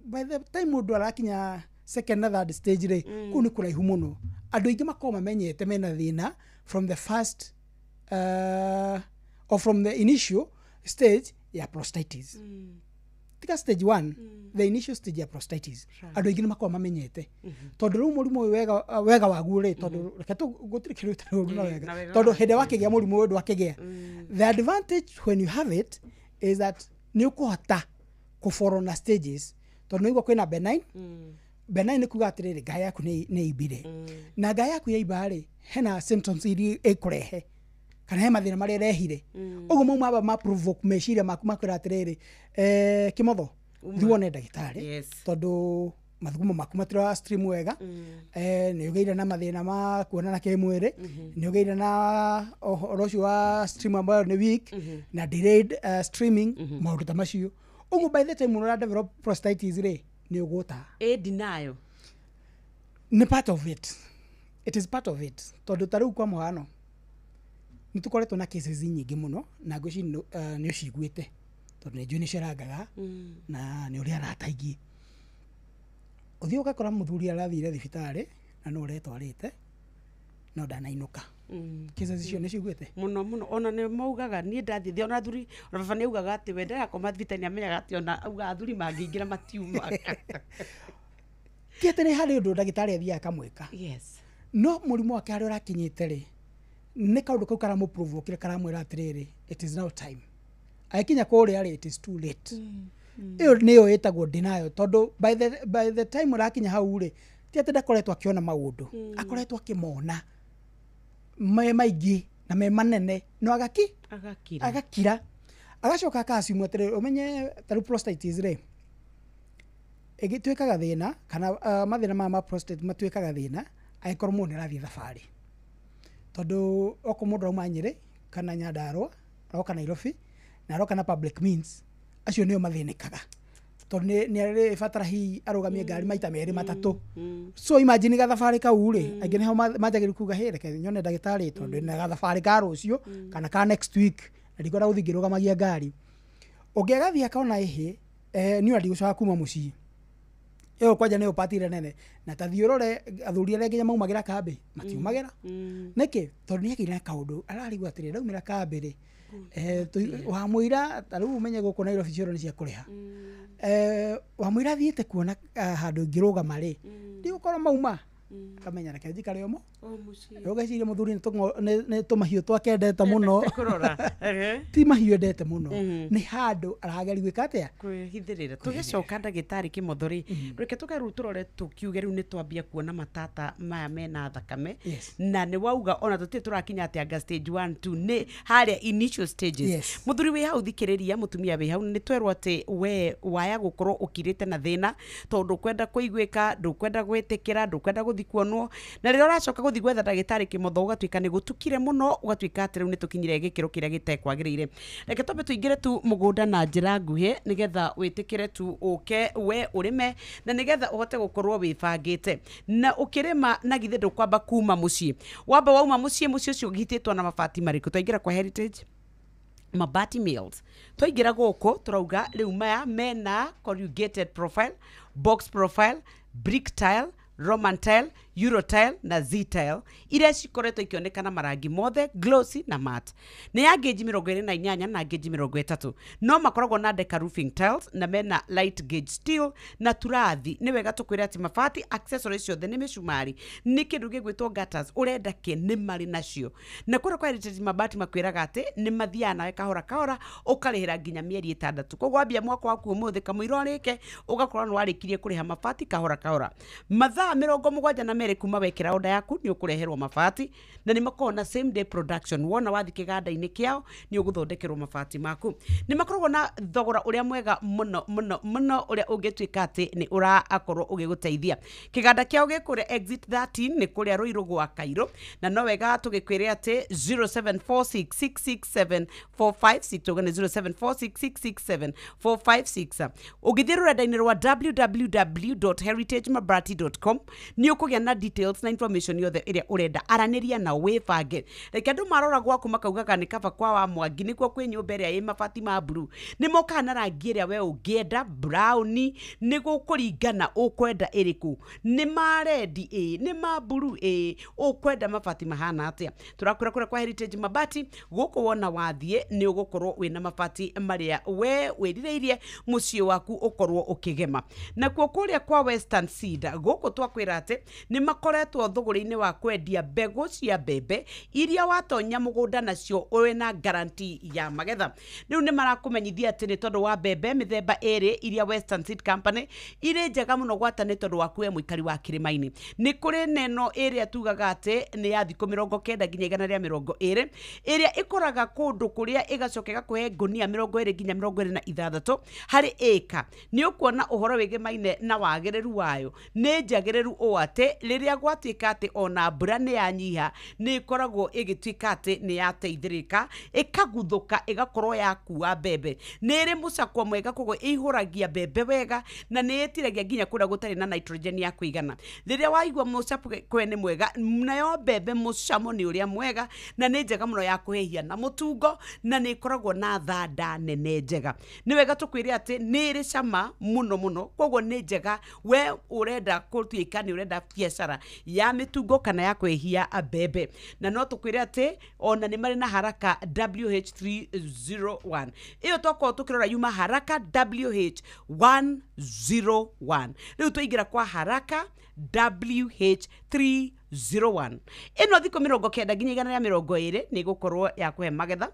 by the time mũndũ arakinya second na third stage rĩ kũu nĩ kũraihu mũno. Andũ aingĩ makoragwo mamenyete mena thĩna from the first or from the initial stage ya prostatitis. Tika stage 1 the initial stage ya prostatitis andũ aingĩ nĩ makoragwo mamenyete tondũ rĩu mũrimũ ũyũ wega waguo rĩ tondũ reke gũtirĩ kĩrĩa ũtarĩ na wega tondũ hĩndĩ wakĩgĩa mũrimũ ũyũ ndwakĩgĩa. The advantage when you have it is that nĩ ũkũhota kũfollow na stages tondũ nĩguo kwĩna benign nĩ kuga atĩrĩrĩ ngai yaku nĩ ibire na ngai yaku yaimba rĩ hena symptoms iria ĩkũrehe kana he mathĩna marĩa rehire. Ũguo mauma ma provoke meciria maku makwĩra atĩrĩrĩ kĩmotho thiĩ wone ndagĩtarĩ tondũ mathugumo maku matira stream wega nĩ ũgeire na mathĩna ma kuona na kĩmwĩrĩ nĩ ũgeire na ũhoro ũcio wa stream ambayo nĩ weak na delayed streaming maũndũ ta macio. Ũguo by the time ũra develop prostatitis rĩ nĩ ũgũta denial nĩ part of it. It is part of it tondũ ta rĩu kwa mũhano nĩ tũkoretwo na cases nyingĩ mũno na ngũci nĩ ũciguĩte tondũ nĩ njũĩ nĩ ciarangaga na nĩ ũrĩa arataingĩ ũthiĩ ũgakora mũthuri arathire thibitarĩ na no ũretwarĩte no ndanainũka. Cases icio nĩ ciguĩte mũno ona nĩ maugaga niĩ ndathiĩ ona thuri ona baba nĩ augaga atĩ we ndagakoma thibitarĩ amenyaga atĩ ona auga athuri mangĩingĩra matiuma ti atĩ nĩ harĩ ũndũ ndagĩtarĩ athiaga akamwĩka no mũrimũ wake harĩa ũrakinyĩte rĩ nĩ kaũndũ kau karamũprovokire karamwĩra atĩrĩrĩ it is now time akinya kũrĩa rĩ it is too late. Ĩyo nĩyo ĩtagwo denial tondũ by the time ũrakinya hau rĩ ti atĩ ndakoretwo akĩona maũndũ akoretwo akĩmona maingĩ na me manene no agakira agacoka akacimwo atĩrĩrĩ ũmenye tarũ prostatitis rĩ ĩgĩtuĩkaga thĩna kana mathĩna ma prostate matuĩkaga thĩna angĩkorwo mũndũ arathiĩ thabarĩ tondũ oko mũndũ auma Nyĩrĩ kana Nyandarua aroka Nairobi na aroka na public means acio nĩo mathĩnĩkaga tondũ nĩ arĩ batara hihi arũgamie ngari maita merĩ matatũ. So imagine gathabarĩ kau rĩ aingĩ nĩho manjagĩrĩria kuga hĩ reke nyone ndagĩtarĩ tondũ nĩ gathabarĩ ka rũciũ kana ka next week na ndikora gũthiĩ ngĩrũgamagia ngari. Ũngĩagathiĩ akona hĩ nĩ ũrathiĩ gũcoka kuma mũciĩ ĩyo kwanja nĩyo patire nene na tathiĩ ũrore athuri arĩa nginya maumagĩra kambĩ matiumagĩra nĩkĩ tondũ nĩ agĩire kaũndũ ararigwo atĩrĩ ndaumĩra kambĩ rĩ wamũira tarĩu umenye gũkũ Nairobi cioro nĩ cia kũrĩha wamũira thiĩte kuona handũ ingĩrũgama rĩ ndigũkorwo mauma kamenya reke njikare ũmo ũgeciria mũthuri nĩ tũmahiũ twakendete mũno ti mahiũ endete mũno nĩ handũ arageri gwĩka atĩa kwĩhithĩrĩra. Tũgĩcoka ndagĩtarĩ Kĩmotho rĩ reke tũkerũ tũrore tũkiuge rĩu nĩ twambia kuona matata maya mena thakame na nĩ wauga ona tũtirĩ tũrakinya atĩ anga stage 1 2 nĩ harĩa initial stages. Mũthuri wĩ hau thikĩrĩria mũtumia wĩ hau nĩ twerwo atĩ we waya gũkorwo ũkirĩte na thĩna tondũ kwenda kũiguĩka ndũkwenda gwĩtĩkĩra ndũkwenda gũthiĩ kuonwo na rĩrĩa ũracoka gũthiĩ gwetha ndagĩtarĩ Kĩmotho ũgatuĩka nĩ gũtukire mũno ũgatuĩka atĩ rĩu nĩ tũkinyire gĩkĩro kĩrĩa gĩtekwagĩrĩire. Reke twambe tũingĩre tu mũgũnda na njĩra nguhĩ nĩgetha wĩtĩkĩre tu ũke we ũrĩme na nĩgetha ũhote gũkorwo wĩbangĩte na ũkĩrĩma na githĩ ndũkwamba kuma mũciĩ wamba wauma mũciĩ ũcio ũgitĩtwo na mabati marĩkũ. Twaingĩra kwa Heritage Mabati Mills. Twaingira gũkũ turauga rĩu maya mena corrugated profile, box profile, brick tile, Roman tile, Euro tile na Z tile iria cikoretwo ikionekana marangi mothe glossy na matte. Nĩ ya gauge 28 na gauge 30. No makoragwo na Deca roofing tiles na mena light gauge steel na turathi. Nĩ wega tukwĩra ati mabati accessories ciothe nĩ mĩcumari nĩ kĩndũ gĩgwĩtwo gutters urenda ke nĩ marĩ nacio. Na kũrĩa kwa Heritage Mabati makwĩraga ati nĩ mathiaga nawe kahora kahora ũkarĩhĩra nginya mĩeri 6. Koguo wambia mwaka waku ũmũthĩ kamũira ũrĩke ũgakorwo nĩ warĩkirie kũrĩha mabati kahora kahora. Mathaa 72 kuma wekĩra order yaku nĩ ũkũreherwo mabati na nĩ makoragwo na same day production. Wona wathi kĩganda-inĩ kĩao nĩ ũgũthondekerwo mabati maku. Nĩ makoragwo na thogora ũrĩa mwega mũno ũrĩa ũngĩtuĩka atĩ nĩ ũrakorwo ũgĩgũteithia. Kĩganda kĩao gĩkũrĩa exit 13 nĩ kũrĩa Rũirũ gwa Kairũ na no wega tũgĩkwĩre atĩ 0746667456 tũgane 0746667456. Ũgĩthiĩ rũrenda-inĩ rwa www.heritagemabati.com nĩ ũkũgĩa na details na information yothe ĩrĩa ũrenda. Aranĩria na wĩbange. Reke andũ marora gwaku makaugaga nĩ kaba kwa wa Mwangi nĩkuo kwĩ nyũmba ĩrĩa ĩ mabati ma blue. Nĩ mokaga na rangi ĩrĩa we ũngĩenda brown nĩ gũkũringana ũkwenda ĩrĩkũ. Nĩ ma red nĩ ma blue ũkwenda mabati mahana atĩa. Tũrakwĩra kũrĩa kwa Heritage Mabati gũkũ wona wathiĩ nĩ ũgũkorwo wĩna mabati marĩa we wĩrirĩirie mũciĩ waku ũkorwo ũkĩgema. Nakuo kũrĩa kwa Western Seed gũkũ twakwĩra atĩ nĩ makoretwo thũgũrĩ-inĩ wa kwendia mbegũ cia mbembe iria watonya mũgũnda nacio ũrĩ na guarantee ya magetha. Rĩu nĩ marakũmenyithia atĩ nĩ tondũ wa mbembe mĩthemba ĩrĩ iria Western Seed Company irĩ njega mũno gwata nĩ tondũ waku we mũikari wa kĩrĩma-inĩ. Nĩ kũrĩ neno ĩrĩa tugaga atĩ nĩ ya thikũ 90 nginya 120 ĩrĩa ĩkoraga kũndũ kũrĩa ĩgacoka ĩgakũhe ngũnia 20 nginya 26 harĩ ĩka. Nĩ ũkuona ũhoro wĩgĩmaine na wagĩrĩru wayo nĩ njagĩrĩru o atĩ rĩrĩa gwatuĩka atĩ ona mbura nĩ yanyiha nĩ ikoragwo ĩgĩtuĩka atĩ nĩ yateithĩrĩka ĩkaguthũka ĩgakorwo yakua mbembe. Nĩ ĩrĩ mũcakwa mwega koguo ĩihũragia mbembe wega na nĩ ĩtiragia nginya kũrĩa gũtarĩ na nitrogen ya kũigana. Rĩrĩa waigua mũcakwe nĩ mwega nayo mbembe mũcamo nĩ ũrĩa mwega na nĩ njega mũno ya kũhĩhia na mũtungo na nĩ ikoragwo na thanda nene njega. Nĩ wega tũkwĩre atĩ nĩ ĩrĩ cama mũno koguo nĩ njega we ũrenda kũtuĩka nĩ ũrenda biacara ya mĩtungo kana ya kwĩhia mbembe. Na no tũkwĩre atĩ ona nĩ marĩ na haraka WH301 ĩyo twakorwo tũkĩrora yuma haraka WH101. Rĩu tũingĩra kwa haraka WH301 ĩno thikũ 90 nginya 120 nĩ gũkorwo ya kũhe magetha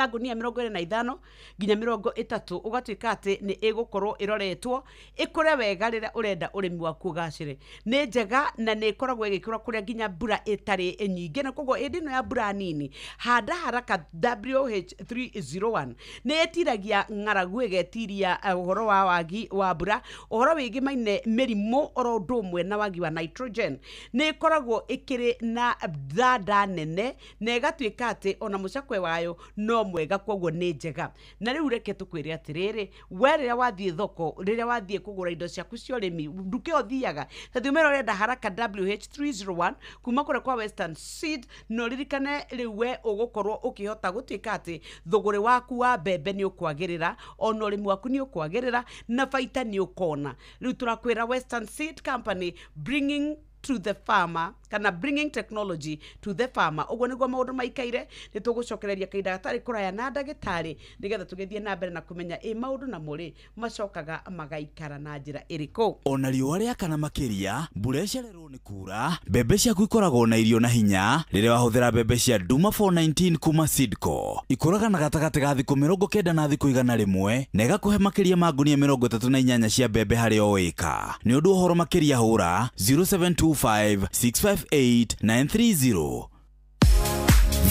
ngunia 25 nginya 30 ũgatuĩka atĩ nĩ ĩgũkorwo ĩroretwo ĩkũre wega rĩrĩa ũrenda ũrĩmi waku ũgacĩre. Nĩ njega na nĩ ĩkoragwo ĩgĩkũra kũrĩa nginya mbura ĩtarĩ nyingĩ na koguo hĩndĩ ĩno ya mbura nini handa haraka WH301 nĩ ĩtiragia ng'aragu ĩgetiria ũhoro wa wagi wa mbura ũhoro wĩgĩmaine mĩrimũ oro ũndũ ũmwe na wagi wa nitrogen. Nĩ ĩkoragwo ĩkĩrĩ na thanda nene na ĩgatuĩka atĩ ona mũcakwe wayo no mwega koguo nĩ njega. Na rĩu reke tũkwĩre atĩrĩrĩ we rĩrĩa wathiĩ thoko rĩrĩa wathiĩ kũgũra indo ciaku cia ũrĩmi nduke ũthiaga tondũ ũmĩra ũrenda haraka WH301 kuma kũrĩa kwa Western Seed no ririkane rĩu we ũgũkorwo ũkĩhota gũtuĩka atĩ thũgũrĩ waku wa mbembe nĩ ũkwagĩrĩra ona ũrĩmi waku nĩ ũkwagĩrĩra na baita nĩ ũkona. Rĩu tũrakwĩra Western Seed Company bringing to the farmer kana bringing technology to the farmer. Ũguo nĩguo maũndũ maikaire nĩ tũgũcokereria kahinda gatarĩ kũraya na ndagĩtarĩ nĩgetha tũgĩthiĩ na mbere na kũmenya maũndũ na mũrĩ macokaga magaikara na njĩra ĩrĩkũ. Ona riũa rĩakana makĩria mbura ĩcererwo nĩ kuura mbembe ciaku ikoragwo na irio na hinya rĩrĩa wahũthĩra mbembe cia Duma 419 kuma Seedco. Ikũraga na gatagatĩ ga thikũ 90 na thikũ 100 na ĩgakũhe makĩria ma ngunia 38 cia mbembe harĩ o ĩka. Nĩ ũndũ ũhoro makĩria hũra 0725658930.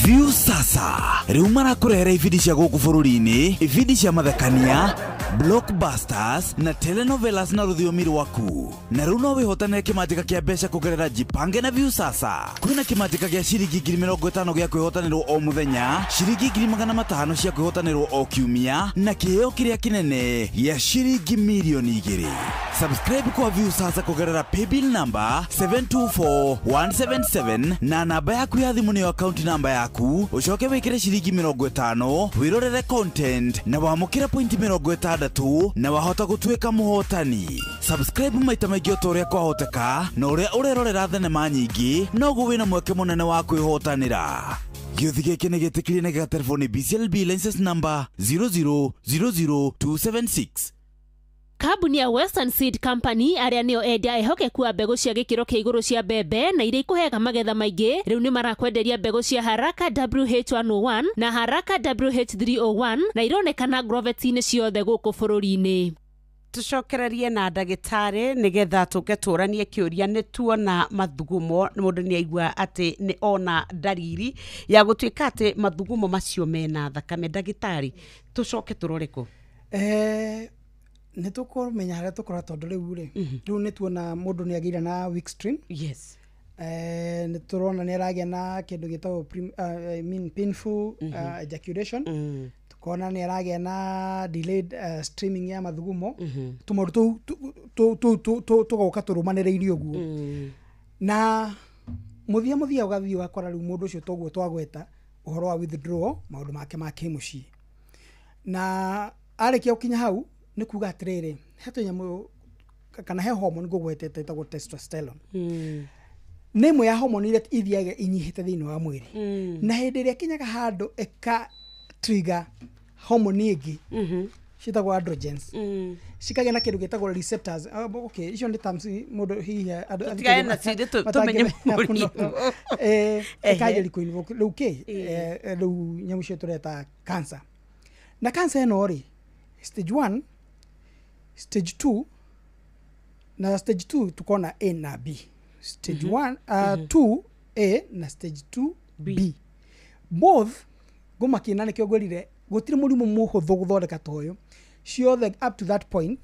View sasa rĩu marakũrehera ibindi cia gũkũ bũrũri-inĩ, ibindi cia mathekania, blockbusters na telenovelas na rũthiomi rwaku. Na rĩu no wĩhotanĩre kĩmanjĩka kĩa mbeca kũgerera Jipange na View sasa. Kwĩna kĩmanjĩka gĩa ciringi 50,000 gĩa kwĩhotanĩrwo o mũthenya, ciringi 500,000 cia kwĩhotanĩrwo o kiumia na kĩheo kĩrĩa kĩnene gĩa ciringi 2,000,000. Subscribe kwa View sasa kũgerera paybill number 724177 na namba yaku ya thimũ nĩyo account number yaku. yaku ucoke wikire ciringi 50 wirorere content na wamukire pointi 60 na wahota gutuika muhotani. Subscribe maita maingĩ ũtorĩa kwahoteka na ũrĩa ũrerorera thenema nyingĩ noguo wĩna mweke mũnene wa kwĩhotanĩra. Gĩothi gĩkĩ nĩ gĩtĩkĩrie na gĩa telefoni BCLB license number 0000276. Kambuni ya Western Seed Company arĩa nĩo endia ehokeku wa mbegũ cia gĩkĩro kĩa igũrũ cia mbembe na iria ikũheaga magetha maingĩ rĩu nĩ marakwenderia mbegũ cia Haraka WH101 na Haraka WH301 na ironekana grovet-inĩ ciothe gũkũ bũrũri-inĩ. Tucokererie na ndagĩtarĩ nigetha tũke tũranie kĩũria nĩ tuona mathugumo mũndũ nĩ aigua atĩ nĩ ona dalili ya gũtuĩka atĩ mathugumo macio mena thakame. Ndagĩtarĩ tũcoke tũrore kũ? Nĩ tũkũmenya harĩa tũkora tondũ rĩu rĩu nĩ tuona mũndũ nĩ agĩire na weak stream. Yes. Nĩ tũrona nĩ aragĩa na kĩndũ gĩtagwo painful ejaculation. Tukona nĩ aragĩa na delayed streaming ya mathugumo. Tũmaũndũ tũgoka tũrũmanĩrĩirie ũguo. Na mũthia ũgathiĩ ũgakora rĩu mũndũ ũcio toguo twagweta ũhoro wa withdrawal maũndũ make ma kĩmũciĩ. Na arĩkia gũkinya hau nĩ kuga atĩrĩrĩ he tũnyamũ kana he hormone ngũgwetete ĩtagwo testosterone. Nĩ ĩmwe ya hormone iria ithiaga inyihĩte thĩinĩ wa mwĩrĩ. Na hĩndĩ ĩrĩa kinyaga handũ eka trigger hormone ĩngĩ ciĩtagwo androgens. Cikagĩa na kĩndũ gĩtagwo receptors. Okay, icio nĩ terms mũndũ hihi tũtigae na cindĩ tũmenye mũrimũ. Ĩkanjĩria kũinvoke rĩu rĩu nyamũ cio tũreta cancer. Na cancer ĩno rĩ stage 1, stage 2 na stage 2 tukona A na B. Stage 1 2A na stage 2B. Both gomakina nĩ kĩongorire gũtirĩ mũrimũ mũhũthũ gũthondeka ta ũyũ. Ciothe up to that point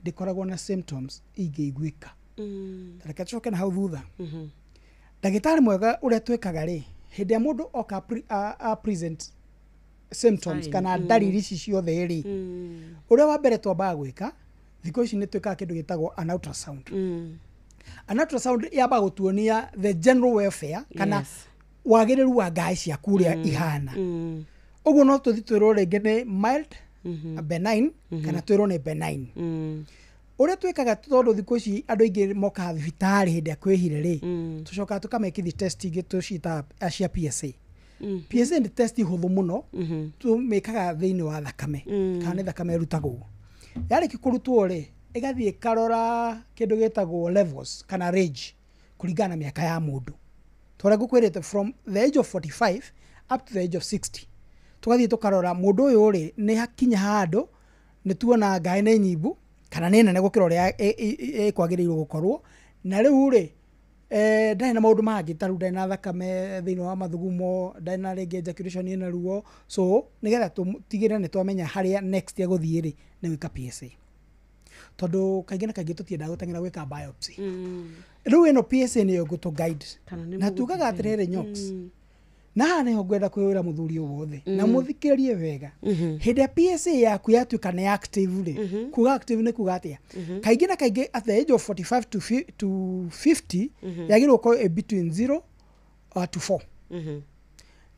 ndikoragwo na symptoms ingĩiguĩka. Reke tucoke na hau thutha. Ndagĩtarĩ mwega ũrĩa twĩkaga rĩ hĩndĩ ya mũndũ oka present symptoms kana dalili ici ciothe rĩ ũrĩa wa mbere twambaga gwĩka thikũ ici nĩ twĩkaga kĩndũ gĩtagwo an ultrasound. An ultrasound yamba gũtuonia the general welfare kana wagĩrĩru wa ngaĩ ciaku ũrĩa ihana. Ũguo no tũthi twĩrwo rĩngĩ nĩ mild, benign kana twĩrwo nĩ benign. Ũrĩa twĩkaga tondũ thikũ ici andũ aingĩ moka thibitarĩ hĩndĩ ya kwĩhire rĩ tũcokaga tũkamekithi test ingĩ tũciĩtaga cia PSA. PSA nĩ test hũthũ mũno tũmĩkaga thĩinĩ wa thakame kana nĩ thakame ĩrutagwo. Yarĩkia kũrutwo rĩ ĩgathiĩ ĩkarora kĩndũ gĩtagwo levels kana range kũringana na mĩaka ya mũndũ. Tũrĩa ngũkwĩrĩte from the age of 45 up to the age of 60. Tũgathiĩ tũkarora mũndũ ũyũ rĩ nĩ hakinya handũ nĩ tuona ngaĩ nĩ nyimbu kana nĩ nene gũkĩra ũrĩa ĩkwagĩrĩirwo gũkorwo. Na rĩu rĩ ndarĩ na maũndũ mangĩ ta rĩu ndarĩ na thakame thĩinĩ wa mathugumo ndarĩ na rĩngĩ ejaculation ĩna ruo. So nĩgetha tũtigĩrĩre nĩ twamenya harĩa next gũthiĩ rĩ nĩ gwĩka PSA. Tondũ kaingĩ na kaingĩ tũtiendaga gũteng'era gwĩka biopsy. Rĩu ĩno PSA nĩyo ngũtũ guide na tugaga atĩrĩrĩ nyoks. Na haha nĩho ngwenda kwĩra mũthuri ũyũ wothe na mũthikĩrĩrie wega. Hĩndĩ ya PSA yaku yatuĩka nĩ active rĩ kuga active nĩ kuga atĩa? Kaingĩ na kaingĩ at the age of 45 to 50 yagĩrĩirwo gũkorwo between 0 to 4.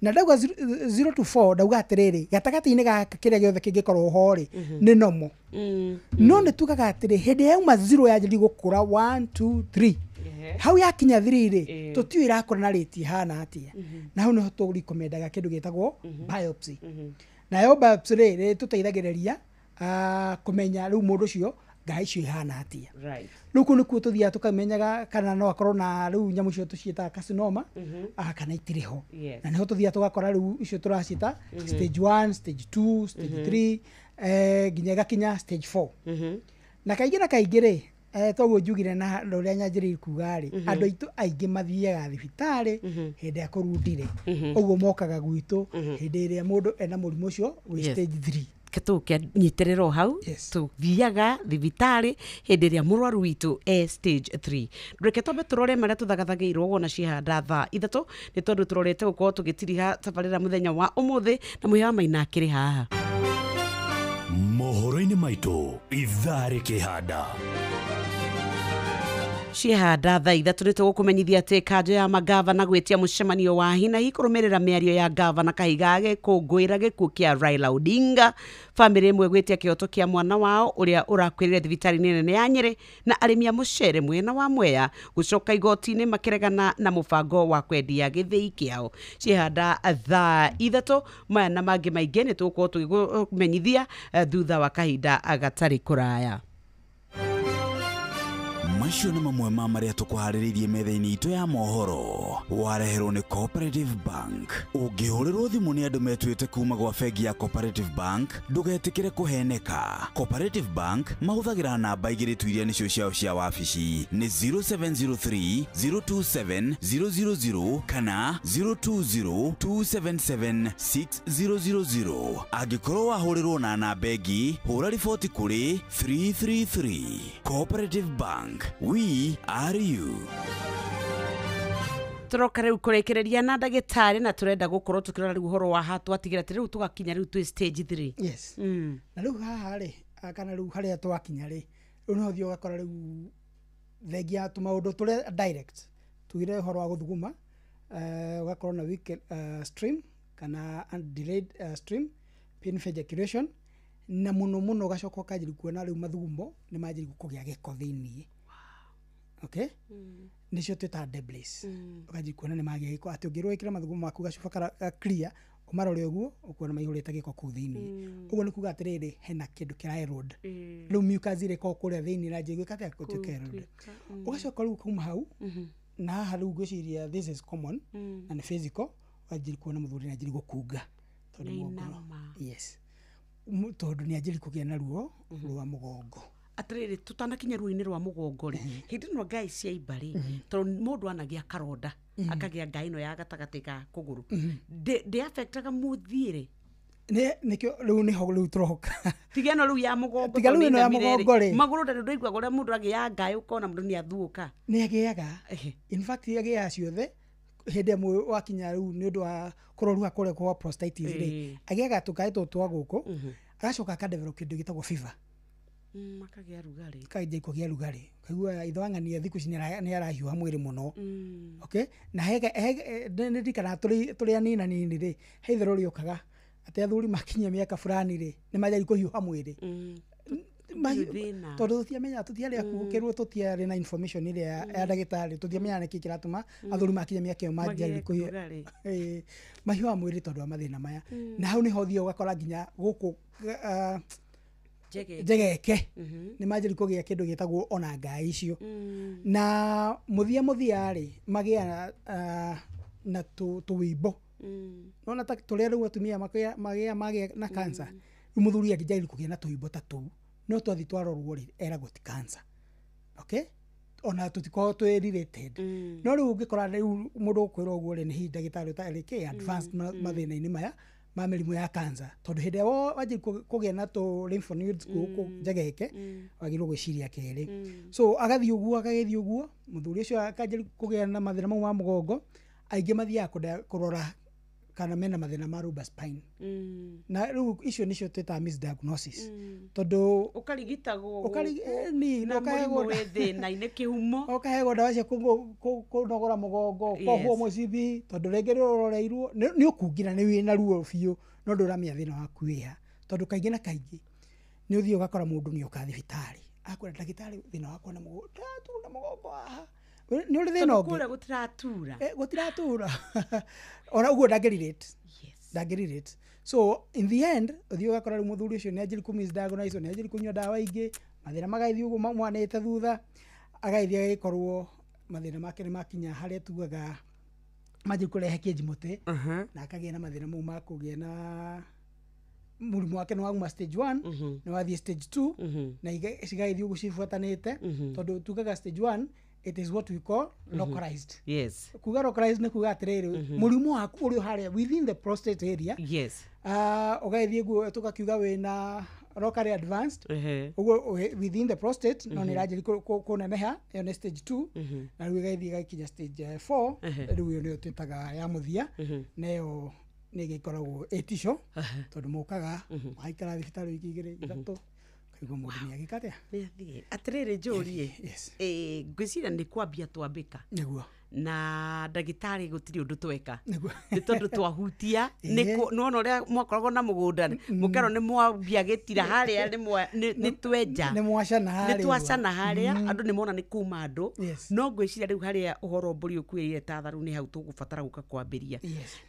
Na ndauga 0 to 4 ndauga atĩrĩrĩ gatagatĩ-inĩ gaka kĩrĩa gĩothe kĩngĩkorwo ho rĩ nĩ normal. No nĩ tugaga atĩrĩ hĩndĩ yauma 0 yanjĩrĩria gũkũra 1 2 3 hau yakinya 3 rĩ tũtiũ irakũra na rĩti hana atĩa. Na hau nĩho tũrikomendaga kĩndũ gĩtagwo biopsy. Na yo biopsy rĩ tũteithagĩrĩria kũmenya rĩu mũndũ ũcio ngaĩ icio ihana atĩa. Rĩu kũu nĩkuo tũthiaga tũkamenyaga kana no akorwo na rĩu nyamũ icio tũciĩtaga carcinoma kana itirĩ ho. Na nĩho tũthiaga tũgakora rĩu icio tũraciĩta stage 1, stage 2, stage 3 nginya gakinya stage 4. Na kaingĩ rĩ toguo njugire na ũrĩa nyanjĩrĩire kuga rĩ andũ aitũ aingĩ mathiaga thibitarĩ hĩndĩ ya kũrundire. Ũguo mokaga gwitũ hĩndĩ ĩrĩa mũndũ ena mũrimũ ũcio wĩ stage 3. Tũkĩnyitĩrĩra hau tũthiaga thibitarĩ hĩndĩ ĩrĩa mũrwaru witũ stage 3. Reke twambe tũrore marĩa tũthagathagĩirwo wona ciahanda thaa 3 nĩ tondũ tũrorete gũkorwo tũgĩtiriha tabarĩra mũthenya wa ũmũthĩ na Mũhĩa wa Maina akĩrĩ haha. Mohoro-inĩ maitũ ithaa rĩkĩhanda. ciehanda thaa ithatũ nĩ tũgũkũmenyithia atĩ kanjũ ya magavana gwĩtia mũcemanio wa hinahi kũrũmĩrĩra mĩario ya gavana Kahiga gĩkũngũĩra gĩkuũ kĩa Raila Odinga. Bamĩrĩ ĩmwe gwĩtia kĩhoto kĩa mwana wao ũrĩa ũrakuĩrĩre thibitarĩ nene ya Nyeri na arĩmi a mũcere mwena wa Mwea gũcoka igoti-inĩ makĩregana na mũbango wa kwendia gĩthĩi kĩao. Ciehanda thaa ithatũ, maya na mangĩ maingĩ nĩ tũgũkorwo tũgĩkũmenyithia thutha wa kahinda gatarĩ kũraya. Macio nĩ mamwe ma marĩa tũkũharĩrĩirie metha-inĩ itũ ya mohoro. Wareherwo nĩ Cooperative Bank. Ũngĩhũrĩrwo thimũ nĩ andũ metuĩte kuma gwa bengi ya Cooperative Bank, ndũgetĩkĩre kũheneka. Cooperative Bank mahũthagĩra namba igĩrĩ tu iria nĩcio ciao cia wabici nĩ 0703 027 000 kana 020 277 6000. Angĩkorwo wahũrĩrwo na namba ĩngĩ, hũra riboti kũrĩ 333. Cooperative Bank. We are you. Turoka rĩu kũrekereria na ndagĩtarĩ na tũrenda gũkorwo tũkĩrora rĩu ũhoro wa hatwatigĩra atĩ rĩu tũgakinya rĩu twĩ stage 3. Yes. Na rĩu haha rĩ, kana rĩu harĩa twakinya rĩ, rĩu no thio gakora rĩu thengia tũmaũndũ tũrĩa direct tugire ũhoro wa gũthuguma, ũgakorwo na weekend stream kana delayed stream, pain ejaculation, na mũno ũgacoka ũkanjĩrĩ kuona rĩu mathugumo nĩ manjĩrĩ kũgĩa gĩko thĩinĩ. Okay? Nĩcio twĩta debris. Ũkanjĩrĩ kuona nĩ magĩa gĩko, atĩ ũngĩrwo ĩkĩra mathugumo maku gacuba clear, ũmarore ũguo ũkuona maihũrĩte gĩko kũu thĩinĩ. Ũguo nĩ kuga atĩrĩrĩ, hena kĩndũ kĩra erode. Rĩu mucus ĩrĩko kũrĩa thĩinĩ na njĩrĩ gwĩka atĩa gũtuĩka erode. Ũgacoka rĩu kuma hau, na haha rĩu ngwĩciria this is common na nĩ physical, ũkanjĩrĩ kuona mũthuri na njĩrĩ gũkunga. Yes. Tondũ nĩ anjĩrĩ kũgĩa na ruo rwa mũgongo. Atĩrĩrĩ, tutanakinya ruo-inĩ rwa mũgongo rĩ, hĩndĩ ĩno ngai cia imba rĩ, tondũ mũndũ anagĩa karonda akagĩa ngai ĩno ya gatagatĩ ka kũgũrũ, ndĩ affectaga mũthiĩ rĩ. Nĩkĩo rĩu nĩho rĩu tũroka. Tiga ĩno rĩu ya mũgongo. Tiga rĩu ĩno ya mũgongo rĩ. Magũrũ ndarĩ ndũiguaga ũrĩa mũndũ agĩa ngai ũkona mũndũ nĩ athuũka. Nĩ agĩaga. In fact agĩaga ciothe hĩndĩ ĩmwe wakinya rĩu nĩ ũndũ wa kũroruha kũrĩa kwa prostatitis rĩ, agĩaga tũkaĩ twa gũkũ, agacoka akadevelop kĩndũ gĩtagwo fever. Makagĩa rugarĩ. Kaingĩ kũgĩa rugarĩ. Kaigua ithe wang'ania thikũ ici nĩ arahiũha mwĩrĩ mũno. Okay? Na nĩ ndikana tũrĩ anini rĩ, he itherũ rĩũkaga atĩ athuri makinyia mĩaka fulani rĩ, nĩ manjĩrĩ kũhiũha mwĩrĩ. Tondũ tũtiamenya tũtiarĩ akũgũkĩrwo, tũtiarĩ na information ĩrĩa ya ndagĩtarĩ, tũtiamenya nĩkĩ kĩratũma athuri makinya mĩaka ĩyo manjĩrĩ kũhiũha mahiũha mwĩrĩ tondũ wa mathĩna maya. Na hau nĩho ũthiaga ũgakora nginya gũkũ njegeke nĩ manjĩrĩ kũgĩa kĩndũ gĩtagwo ona ngai icio. Na mũthia rĩ magĩa na tũwĩimbo. Nona ta tũrĩa rĩu atumia magĩa na cancer, rĩu mũthuri angĩjagĩrĩ kũgĩa na tũwĩimbo ta tũu, no twathi twarorwo rĩ eragwo ti cancer. Okay? Ona tũtikoragwo twĩ related. No rĩu ũngĩkora rĩu mũndũ ũkwĩrwo ũguo rĩ, nĩ hihi ndagĩtarĩ ũtarĩ advanced mathĩna-inĩ maya ma mĩrimũ ya cancer, tondũ hĩndĩ ĩyo wanjĩrĩ kũgĩa na tũ lymph nodes gũkũ njegeke, wagĩrĩirwo gwĩciria kerĩ. So agagĩthiĩ ũguo mũthuri ũcio akanjĩrĩ kũgĩa na mathĩna mau ma mũgongo, aingĩ mathiaga kũrora kana mena mathĩna ma lumbar spine. Na rĩu icio nĩcio twĩtaga misdiagnosis. Tondũ ũkarigitagwo na mũrimũ wĩ thĩna-inĩ kĩhumo, ũkahegwo ndawa cia kũnogora mũgongo, ũkohwo mũcibi, tondũ rĩngĩ rũroreirwo nĩ ũkungina nĩ wĩna ruo biũ, no ndũramenya thĩna waku wĩha. Tondũ kaingĩ na kaingĩ nĩ ũthiĩ ũgakora mũndũ nĩ oka thibitarĩ, akwĩra ndagĩtarĩ thĩna wakwa nĩ mũgongo haha. Nĩ ũrĩ thĩna ũngĩ kũrĩa gũtiratura ona ũguo ndangĩrelate. So in the end ũthiĩ ũgakora rĩu mũthuri ũcio nĩ anjĩrĩ kũmisdiagnose, nĩ anjĩrĩ kũnyua ndawa ingĩ, mathĩna magagĩthiĩ ũguo mamwanĩte thutha, agagĩthiĩ agĩkorwo mathĩna make nĩ makinya harĩa tugaga manjĩrĩ kũrehe kĩnjimũtĩ, na akagĩa na mathĩna mau ma kũgĩa na mũrimũ wake nĩ wauma stage 1 nĩ wathiĩ stage 2 na cigagĩthiĩ ũguo cibuatanĩte, tondũ tugaga stage 1 it is what we call localized. Yes. Kuga localized nĩ kuga atĩrĩrĩ, mũrimũ waku ũrĩ harĩa within the prostate area. Yes. Ũgagĩthiĩ guo tũkakiuga wĩna locally advanced, ũguo within the prostate, no nĩ ranjĩrĩ kũneneha, ĩyo nĩ stage 2, na rĩu ĩgagĩthiĩ ĩgakinya stage 4, rĩu ĩyo nĩyo twĩtaga ya mũthia, na ĩyo nĩ ĩgĩkoragwo ĩtico, tondũ mũkaga mũgaikara thibitarĩ wiki igĩrĩ ithatũ, Iguo mundu ni agikatia. Atiriri njuri ngwiciria ni kwambia twambika. Niguo. Na ndagitari gutiri undu tweka ni tondu twahutia nona uria mwakoragwo na mugunda mukero ni mwambia gitira haria ni twenja ni twacana haria andu ni mona ni kuma andu no ngwiciria riu haria uhoro mburi ukuire ta tharu ni hau tugubatara guka kwambiria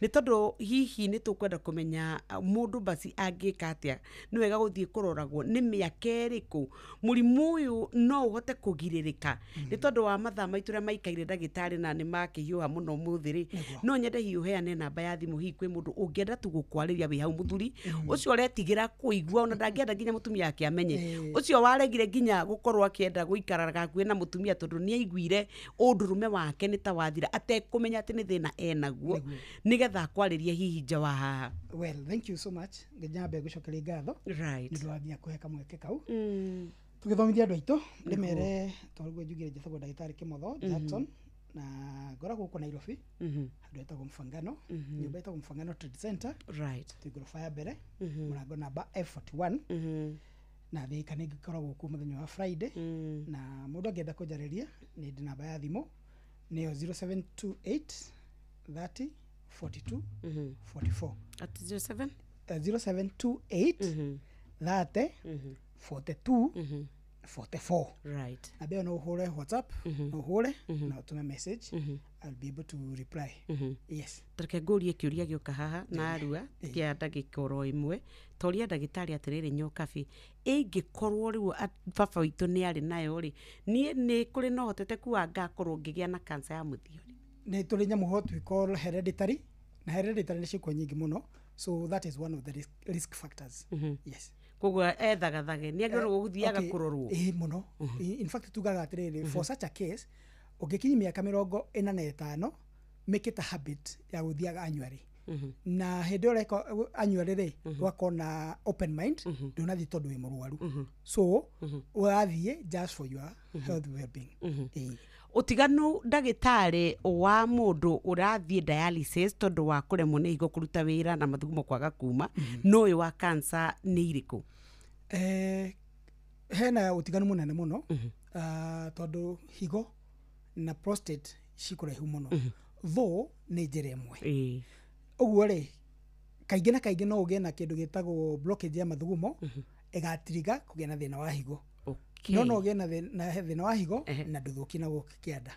ni tondu hihi ni tukwenda kumenya mundu basi angika atia ni wega guthie kuroragwo ni miaka iriku murimu uyu no uhote kugiririka ni tondu wa mathaa maitu ria maikaire ndagitari na ni makihiuha muno muthiri no nyende hiuheane namba ya thimu hii kwi mundu ungienda tu gukwariria wi hau muthuri ucio retigira kuigua ona ndangenda nginya mutumia yake amenye ucio waregire nginya gukorwo akienda guikaraga hakuhi na mutumia tondu ni aiguire undurume wake ni ta wathira atekumenya ati ni thina enaguo nigetha kwariria hihi nja wa haha. Well, thank you so much nginyambe gucokeria ngatho right ndu wathia kuheka mweke kau tugithomithia andu aitu ndimere twarugo njugire njethagwo ndagitari Kimotho Jackson na ngora guko Nairobi andu etagwo Mfangano nyumba etagwo Mfangano Trade Center right tigorofa ya mbere murango namba F41 na thika ni gikoragwo ku muthenya wa Friday na mundu angenda kunjariria ni namba ya thimu niyo 0728 30 42 44 at 0728 30 42 44 right abe no hore WhatsApp no hore na utume message I'll be able to reply yes tareke ngurie kiuria gioka haha na arua kia ndagika oro imwe toria ndagitari atiriri nyokabi ingikorwo riu baba witu ni ari nayo ri ni kuri no hotete kuwa ngakorwo ngigia na cancer ya muthio ni turi nyamu hot we call hereditary na hereditary ni cikwa nyingi muno so that is one of the risk factors yes koguo ethagathage ni agirwo guthiaga kurorwo muno in fact tugaga atiriri for such a case ugikinyi miaka 45 make it a habit ya guthiaga annually na hendo reko annually ri wakona open mind ndunathi tondu wi murwaru so wathie just for your health well-being utiganu ndagitari wa mundu urathie dialysis tondu wa kuremwo ni higo kuruta wira na mathugumo kwaga kuma no uyu wa cancer ni iriku hena utiganu munene muno tondu higo na prostate cikuraihu muno though ni njira imwe uguo ri kaingi na kaingi no ugie na kindu gitagwo blockage ya mathugumo igatiriga kugia na thina wa higo no ugie na thina wa higo na nduthuki na gukianda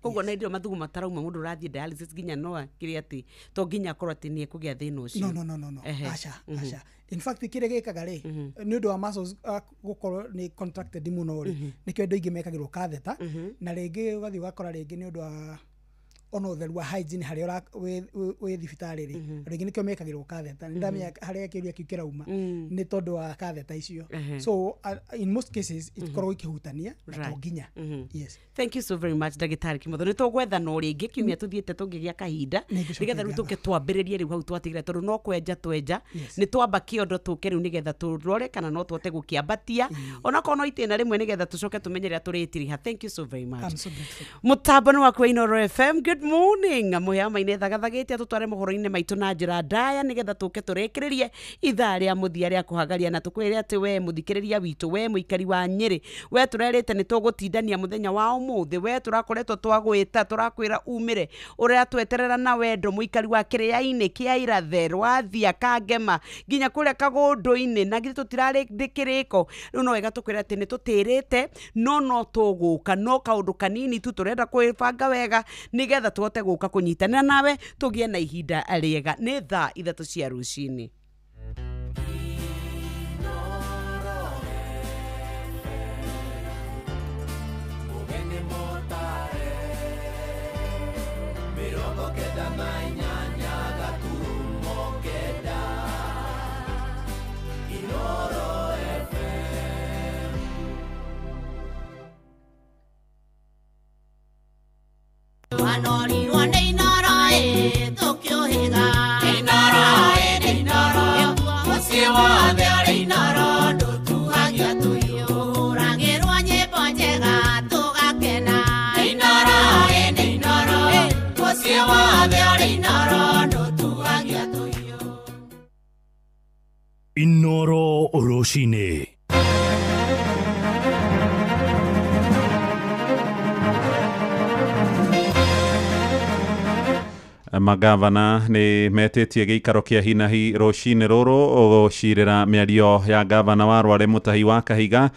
koguo na ndio mathugumo matarauma mundu urathie dialysis nginya no kiri ati to nginya korwo ati ni kugia thina ucio no asha in fact kire gikaga ri ni undu wa muscles gukorwo ni contracted muno ri nikyo ndo ingi mekagirwo catheter na ringi ugathi ugakora ringi ni undu wa ono the wa hygiene hari ora we thibitari ri ringi nikyo mekagirwo catheter ndamenya hari akiria kirauma ni tondu wa catheter icio so in most cases it korwo ikihutania na nginya yes thank you so very much ndagitari Kimotho ni tugwetha no ringi kiumia tuthiete tungigia kahinda nigetha riu tuke twambiririe riu hau twatigire tondu no kwenja ni twamba kiondo tuke riu nigetha turore kana no twote gukiambatia ona kono itena rimwe nigetha tucoke tumenyerera turitiriha thank you so very much I'm so grateful mutabano wa Inoro FM good morning moyama ine thagathagite tutware mohoro-ine maitu na njira ndaya nigetha tuke turekererie ithaa ria muthia ria kuhagaria na tukwire ati we muthikiriria witu we muikari wa Nyeri we turerite ni tugutindania muthenya wa umuthi we turakoretwo twagwita turakwira umire uria tweterera na wendo muikari wa Kiria-ini kia Irathe Rwathia Kangema nginya kuria Kagundu-ini na nginya tutirari ndikiriko riu no wega tukwira ati ni tutirite no tuguka no kaundu kanini tu turenda kwibanga wega nigetha tuhote guka kunyitanira nawe tugie na ihinda riega ni thaa 3 cia rucini. Anorirwa ni Inoro tukiohiga Inoro musiwothe ari Inoro ndutuhagia tuyuragirwo nyimbo njega tugakena Inoro musiwothe ari Inoro ndutuhagia tuyu Inoro Oroshine magavana nĩ metĩtie gĩikaro kĩa hinahi rũcinĩ rũrũ gũcirĩra mĩario ya gavana wa Rware Mutahi wa Kahiga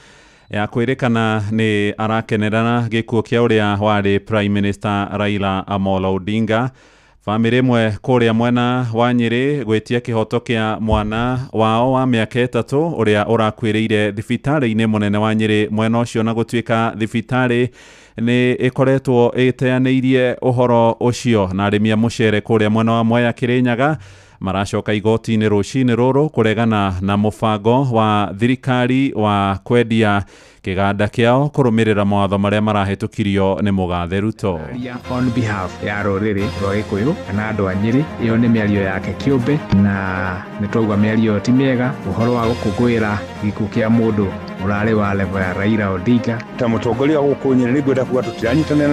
ya kwĩrĩkana nĩ arakenerera gĩkuũ kĩa ũrĩa warĩ Prime Minister Raila Amolo Odinga. Famĩlĩ ĩmwe kũrĩa mwena wa Nyĩrĩ gwĩtia kĩhoto kĩa mwana wao wa mĩaka 3 ũrĩa ũrakuĩrĩire thibitarĩ-inĩ mũnene wa Nyĩrĩ mwena ũcio, na gũtuĩka thibitarĩ nĩ ĩkoretwo ĩteanĩirie ũhoro ũcio, na arĩmi a mũcere kũrĩa mwena wa Mwea Kĩrĩnyaga maracoka igoti-inĩ rũcinĩ rũrũ kũregana na mũbango wa thirikari wa kwendia kĩganda kĩao kũrũmĩrĩra mawatho marĩa marahĩtũkirio nĩ Mũgathe Ruto. On behalf ya rũrĩrĩ rwa Gĩkũyũ kana andũ a Nyĩrĩ, ĩyo nĩ mĩario yake kĩũmbe na nĩ twauga mĩario ti mĩega, ũhoro wa gũkũngũĩra gĩkuũ kĩa mũndũ ũrarĩ wa level ya Raila Odinga. Ta mũtongoria gũkũ Nyĩrĩ nĩ ngwenda kuga tũtiranyitanĩra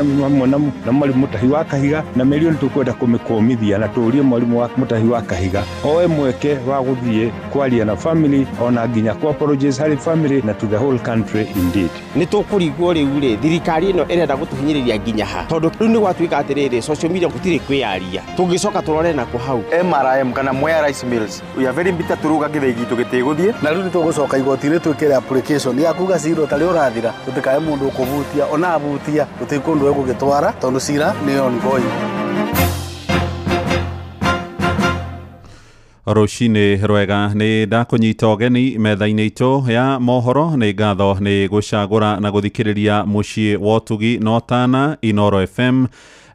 na Mwalimu Mutahi wa Kahiga, na mĩario nĩ tũkwenda kũmĩkũmithia na tũũrie Mwalimu Mutahi wa Kahiga oe mweke wa gũthiĩ kwaria na family, ona nginya ku apologize harĩ family na to the whole country. Indeed. Nĩ tũkũrigwo rĩu rĩ, thirikari ĩno ĩrenda gũtũhinyĩrĩria nginya ha, tondũ rĩu nĩ gwatuĩka atĩrĩrĩ social media gũtirĩ kwĩyaria, tũngĩcoka tũrore na hau MRM kana Mwea Rice Mills we are very bitter turuga gĩthĩi gitu gĩtigũthiĩ, na rĩu nĩ tũgũcoka igoti-inĩ twĩkĩre application ya kuga cira ũtarĩ ũrathira tũtikae mũndũ ũkũhutia, ona abutia tũtikũndũ egũgĩtwara tondũ cira nĩ ongoing. Rũcinĩ rwega nĩ ndakũnyita ũgeni metha-inĩ itũ ya mohoro. Nĩ ngatho nĩ gũcagũra na gũthikĩrĩria mũciĩ wa ũtugi na ũtana Inooro FM.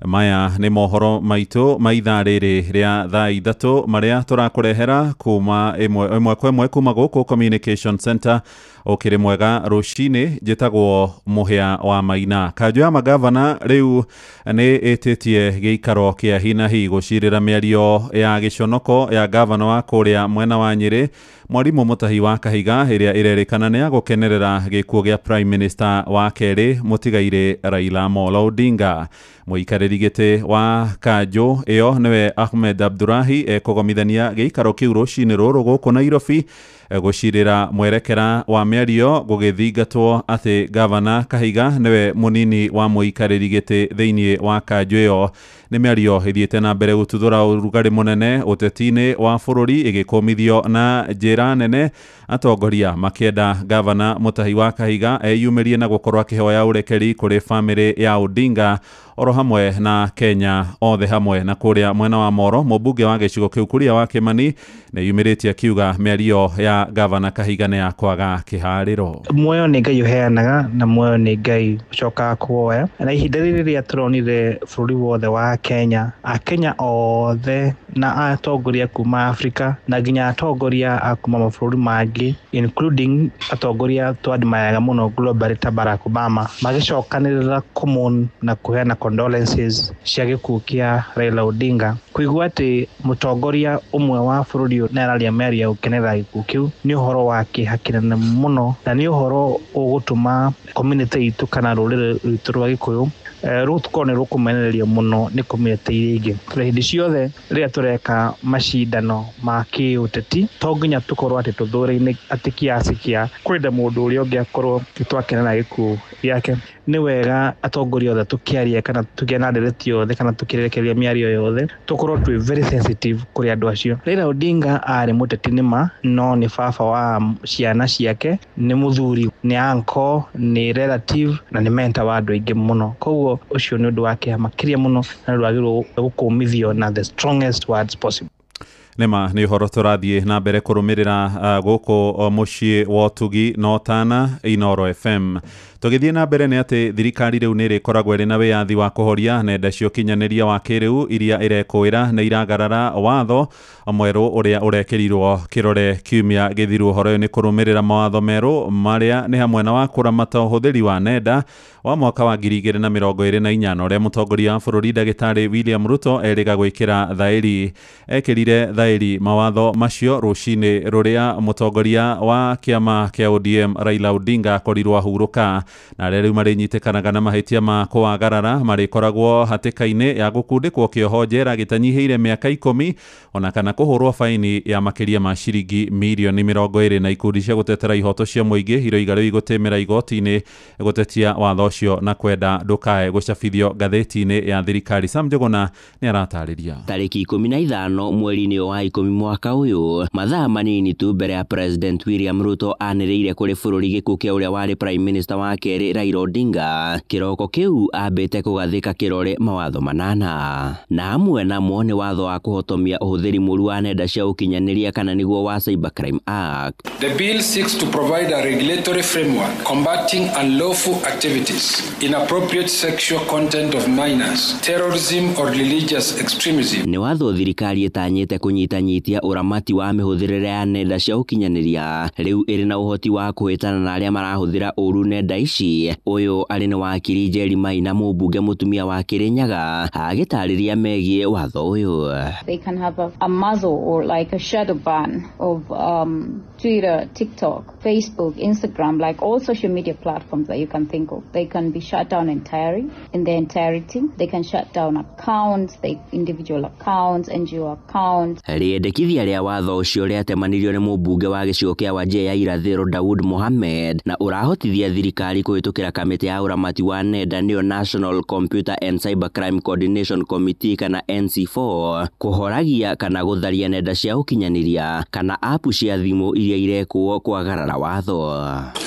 Maya nĩ mohoro maitũ ma ithaa rĩrĩ rĩa thaa 3 marĩa tũrakũrehera kuma ĩmwe kwa ĩmwe kuma gũkũ Communication Center ũkĩrĩ mwega rũcinĩ. Njĩtagwo Mũhĩa wa Maina. Kanjũ ya magavana rĩu nĩ ĩtĩtie gĩikaro kĩa hinahi gũcirĩra mĩario ya gĩconoko ya gavana wa kũrĩa mwena wa Nyĩrĩ Mwalimu Mutahi wa Kahiga, ĩrĩa ĩrerĩkana nĩ ya gũkenerera gĩkuũ gĩa Prime Minister wa kerĩ mũtigairĩ Raila Amolo Odinga. Mũikarĩri gĩtĩ wa kanjũ ĩyo nĩwe Ahmed Abdulahi ekũgomithania gĩikaro kĩu rũcinĩ rũrũ gũkũ Nairobi gũcirĩra mwerekera wa mĩario gũgĩthingatwo atĩ gavana Kahiga nĩwe mũnini wa mũikarĩri gĩtĩ thĩinĩ wa kanjũ ĩyo. Nĩ mĩario ĩthiĩte na mbere gũtuthũra ũrugarĩ mũnene ũteti-inĩ wa bũrũri ĩgĩkũmithio na njĩra nene, atongoria makĩenda gavana Mutahi wa Kahiga eyumĩrie na gũkorwo akĩhoya ũrekeri kũrĩ famĩlĩ ya Odinga oro hamwe na Kenya othe hamwe. Na kũrĩa mwena wa Moro, mũmbunge wa gĩcigo kĩu Kuria wa Kĩmani nĩ yumĩrĩtie akiuga mĩario ya gavana Kahiga nĩ ya kwaga kĩharĩro. Muoyo nĩ Ngai ũheanaga na muoyo nĩ Ngai ũcokaga kuoya, na ihinda rĩrĩ rĩrĩa tũronire bũrũri wothe wa Kenya, Akenya othe na atongoria kuma Afrika na nginya atongoria a kuma mabũrũri mangĩ including atongoria twadmayaga mũno globally ta Barack Obama magĩcokanĩrĩra common na kũheana condolences cia gĩkuũ kĩa Raila Odinga. Kuigua atĩ mũtongoria ũmwe wa bũrũri nĩ araria mĩario gũkenerera gĩkuũ kĩu nĩ ũhoro wa kĩeha kĩnene mũno, na nĩ ũhoro ũgũtũma community itũ kana rũrĩrĩ rwitũ rwa Gĩkũyũ rũtukorwo nĩ rũkũmenererio mũno nĩ community iria ingĩ. Hĩndĩ ciothe rĩrĩa tũreka macindano ma kĩũteti to nginya tũkorwo atĩ tũthũrĩine atĩ kiasi kĩa kwenda mũndũ ũrĩa ũngĩ akorwo twakenera gĩkuũ gĩake. Nĩ wega atongoria othe tũkĩaria kana tũgĩa na ndereti yothe kana tũkĩrekereria mĩario yothe tũkorwo twĩ very sensitive kũrĩ andũ acio. Raila Odinga arĩ mũteti nĩma, no nĩ baba wa ciana ciake, nĩ mũthuri, nĩ uncle, nĩ relative na nĩ mentor wa andũ aingĩ mũno. Koguo ũcio nĩ ũndũ wa kĩeha makĩria mũno na ndwagĩrĩirwo gũkũmithio na the strongest words possible. Nĩma nĩ ũhoro tũrathiĩ na mbere kũrũmĩrĩra gũkũ mũciĩ wa ũtugi na ũtana Inooro FM. Tũgĩthiĩ na mbere nĩ atĩ thirikari rĩu nĩ ĩrĩkoragwo ĩrĩ na wĩyathi wa kũhoria nenda cia ũkinyanĩria wa kĩrĩu iria irekũĩra na iragarara watho mwerũ ũrĩa ũrekĩrirwo kĩrore kiumia gĩthiru. Ũhoro ũyũ nĩ kũrũmĩrĩra mawatho merũ marĩa nĩ hamwe na wa kũramata ũhũthĩri wa nenda wa mwaka wa 2025 ũrĩa mũtongoria wa bũrũri Ndagĩtarĩ William Ruto erĩga gwĩkĩra thaĩri. Ekĩrire thairi mawatho macio rucini ruria mutongoria wa kiama kia ODM Raila Odinga akorirwo ahuruka na aria riu marinyitikanaga na mahitia ma kuagarara marikoragwo hatikaini ya gukundikwo kioho njera gitanyihiire miaka 10 ona kana kuhurwo faini ya makiria ma ciringi milioni 20 na ikundi cia gutetera ihoto cia muingi iroiga riu gutemera igoti-ini gutetia watho ucio na kwenda ndukae gucabithio gatheti-ini ya thirikari. Sam Njuguna ni aratariria. Tariki 15 mweri-ini wa 10 mwaka uyu mathaa manini tu mbere ya President William Ruto aniriire kuri bururi gikuo kia uria wari Prime Minister wa keri Raila Odinga, kiroko kiu ambite kugathika kirore mawatho manana na amwe namo ni watho wa kuhotomia uhuthiri muru wa nenda cia ukinyaniria kana niguo wa Cybercrime Act. The bill seeks to provide a regulatory framework combating unlawful activities, inappropriate sexual content of minors, terrorism or religious extremism. Ni watho thirikari itanyite kunyitanyitia uramati wa mihuthirire ya nenda cia ukinyaniria riu iri na uhoti wa kuhitana na aria marahuthira uru nenda ici. Uyu ari ni wakiri Njeri Maina mubunge mutumia wa Kirinyaga agitariria megie watho uyu. They can have a muzzle or like a shadow ban of Twitter, TikTok, Facebook, Instagram, like all social media platforms that you can think of. They can be shut down entirely, in their entirety. They can shut down accounts, individual accounts, NGO accounts. Riendekithia ria watho ucio riatemanirio ni mubunge wa gicigo kia Wajir ya irathiro Daud Mohamed na urahotithia thirikari kuhitukira kamiti ya uramati wa nenda niyo National Computer and Cybercrime Coordination Committee kana NC4 kuhoragia kana gutharia nenda cia ukinyaniria kana apu cia thimu iria irekuo kwagarara watho.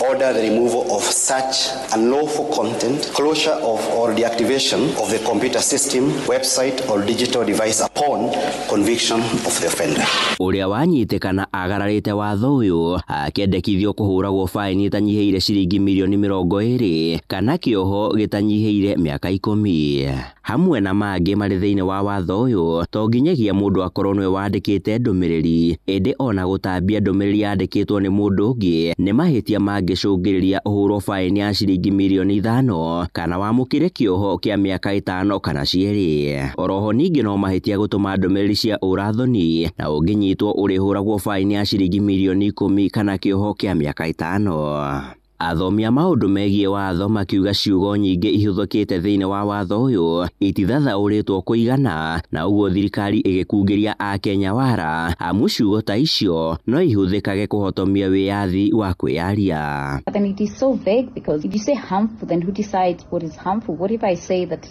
Order the removal of such unlawful content, closure of or deactivation of the computer system, website or digital device upon conviction of the offender. Uria wanyitikana agararite watho uyu akendekithio kuhuragwo faini itanyihiire ciringi milioni 20 kana kioho gitanyihiire miaka 10. Hamwe na mangi mari thiini wa watho uyu to nginyagia mundu akorwo nwe wandikite ndumiriri indi ona gutambia ndumiriri yandikitwo ni mundu ungi ni mahitia mangicungiriria uhurwo faini ya ciringi milioni 5 kana wamukire kioho kia miaka 5 kana cieri. Oroho ningi no mahitia gutuma ndumiriri cia urathoni na unginyitwo urihuragwo faini ya ciringi milioni 10 kana kioho kia miaka 5. Athomia maundu megie watho makiuga ciugo nyingi ihuthukite thiini wa watho uyu itithathauritwo kuigana na uguo thirikari igikungiria a Kenya wara amu ciugo ta icio no ihuthikage kuhotomia wiyathi wa kwiyaria. But then it is so vague because if you say harmful, then who decides what is harmful? What if I say that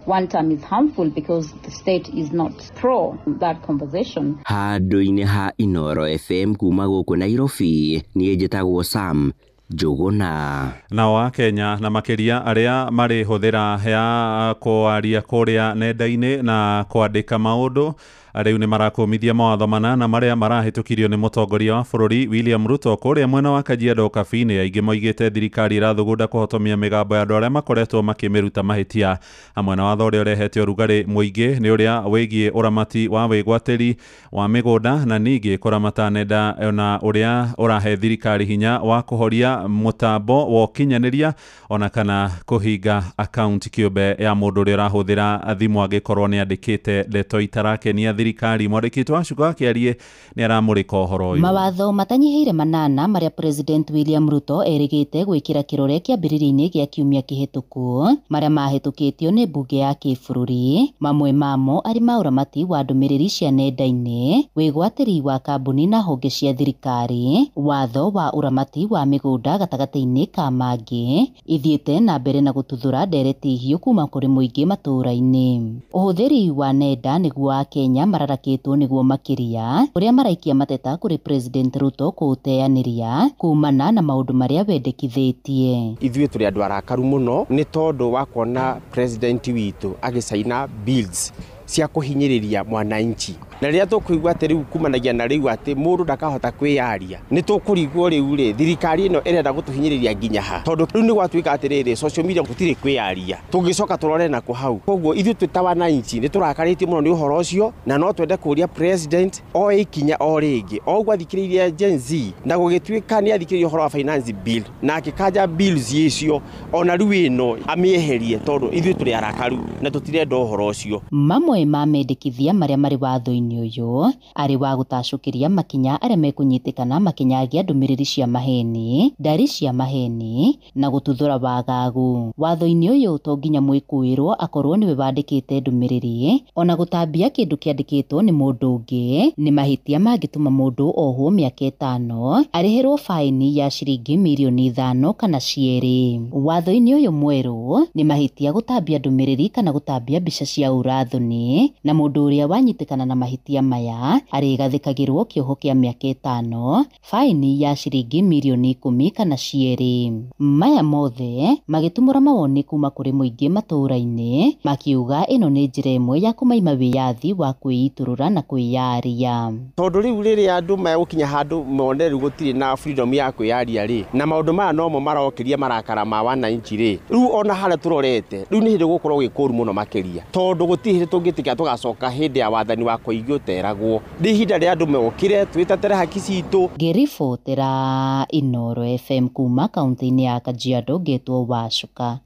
one term is harmful because the state is not pro that conversation? Handu-ini ha Inoro FM kuma guku Nairobi nie njitagwo Sam Njuguna. Na wa Kenya na makiria aria mari huthira ya kwaria kuria nenda-ini na kwandika maundu ariu ni marakumithia mawatho manana maria marahitukirio ni mutongoria wa bururi William Ruto kuria mwena wa Kajiado Kabine. Aingi moigite thirikari irathugunda kuhotomia migambo ya andu aria makoretwo makimiruta mahitia hamwe na watho uria urehete urugari muingi ni uria wigie uramati wa wigwatiri wa migunda na ningi kuramata nenda ona uria urahe thirikari hinya wa kuhoria mutambo wa ukinyaniria ona kana kuhinga account kiumbe ya mundu uria urahuthira thimu angikorwo ni andikite ndeto itarakenia thirikari. Mwandĩkĩtwo wa Cuka Kĩarie ni aramũrĩka ũhoro ũyũ. Mawatho matanyihiire manana maria President William Ruto erigite gwikira kirore kĩambĩrĩria-inĩ gĩa kiumia kĩhĩtũku maria mahĩtũkĩtio nĩ mbunge ya kĩbũrũri, mamwe mamo arĩ ma ũramati wa ndũmĩrĩri cia nenda-inĩ, wĩgwatĩri wa kambuni na honge cia thirikari, watho wa ũramati wa mĩgũnda gatagatĩ-inĩ ka mangĩ, ithiĩte na mbere na gũtuthũra ndereti hiũ kuma kũrĩ mũingĩ matũũra-inĩ. Ũhũthĩri wa nenda nĩguo a Kenya mararakĩtwo nĩguo makiria uria maraikia mateta kuri President Ruto kuteaniria kumana na maundu maria wendekithĩtie. Ithuĩ tũrĩ andũ arakaru mũno nĩ tondũ wa kuona president witũ agicaina bills cia kuhinyiriria mwananchi na riria tukuigwa ati riu kumanagia na riu ati mundu ndakahota kwiyaria ni tukurigwo riu ri thirikari ino irenda gutuhinyiriria nginya ha tondu riu ni gwatuika ati riri social media gutire kwiyaria tungicoka turore na ku hau koguo ithu twita wananchi ni turakaritie muno ni uhoro ucio na no twende kuria president o ikinya o ringi o gwathikiriria Gen Z na gugituika ni athikiriria uhoro wa finance bill na akikaja bills icio ona riu ino amieherie tondu ithu turi arakaru na tutirenda uhoro ucio. Mamwe ma mendekithia maria mari watho-ini watho-inĩ ũyũ arĩ wa gũtacũkĩria makinya arĩa mekũnyitĩkana makinyagia ndũmĩrĩri cia maheni, ndari cia maheni na gũtuthũra wagagu. Watho-inĩ ũyũ to nginya mwĩkũĩrwo akorwo nĩwe wandĩkĩte ndũmĩrĩri, ona gũtambia kĩndũ kĩandĩkĩtwo nĩ mũndũ ũngĩ nĩ mahĩtia mangĩtũma mũndũ ohwo mĩaka 5 arĩhĩrwo faini ya ciringi mirioni 5 kana cierĩ. Watho-inĩ ũyũ mwerũ nĩ mahĩtia gũtambia ndũmĩrĩri kana gũtambia mbica cia urathoni, na mũndũ ũrĩa wanyitĩkana na mahĩtia maya arĩgathĩkagĩrwo kĩoho kĩa mĩaka 5, faini ya ciringi mirioni 10 kana cierĩ. Maya mothe magĩtumũra mawoni kuma kũrĩ mũingĩ matũũra-inĩ makiuga ĩno nĩ njĩra ĩmwe ya kũmaima wĩyathi wa kwĩitũrũra na kwĩyaria. Tondũ rĩu rĩrĩa andũ megũkinya handũ mone rĩu gũtirĩ na freedom ya kwĩyaria rĩ, na maũndũ maya nomo marokĩria marakara ma wananchi rĩ, rĩu ona harĩa tũrorete rĩu nĩ hĩndĩ gũkorwo gwĩkũru mũno makĩria, tondũ gũtirĩ hĩndĩ tũngĩtĩkia tũgacoka hĩndĩ ya wathani wa kũigua ũteragwo. Nĩ ihinda rĩa andũ megũkire twĩtatere haki citũ. Ngĩribotera Inooro FM kuma kaunti-inĩ ya Kajiado ngetwo Wacuka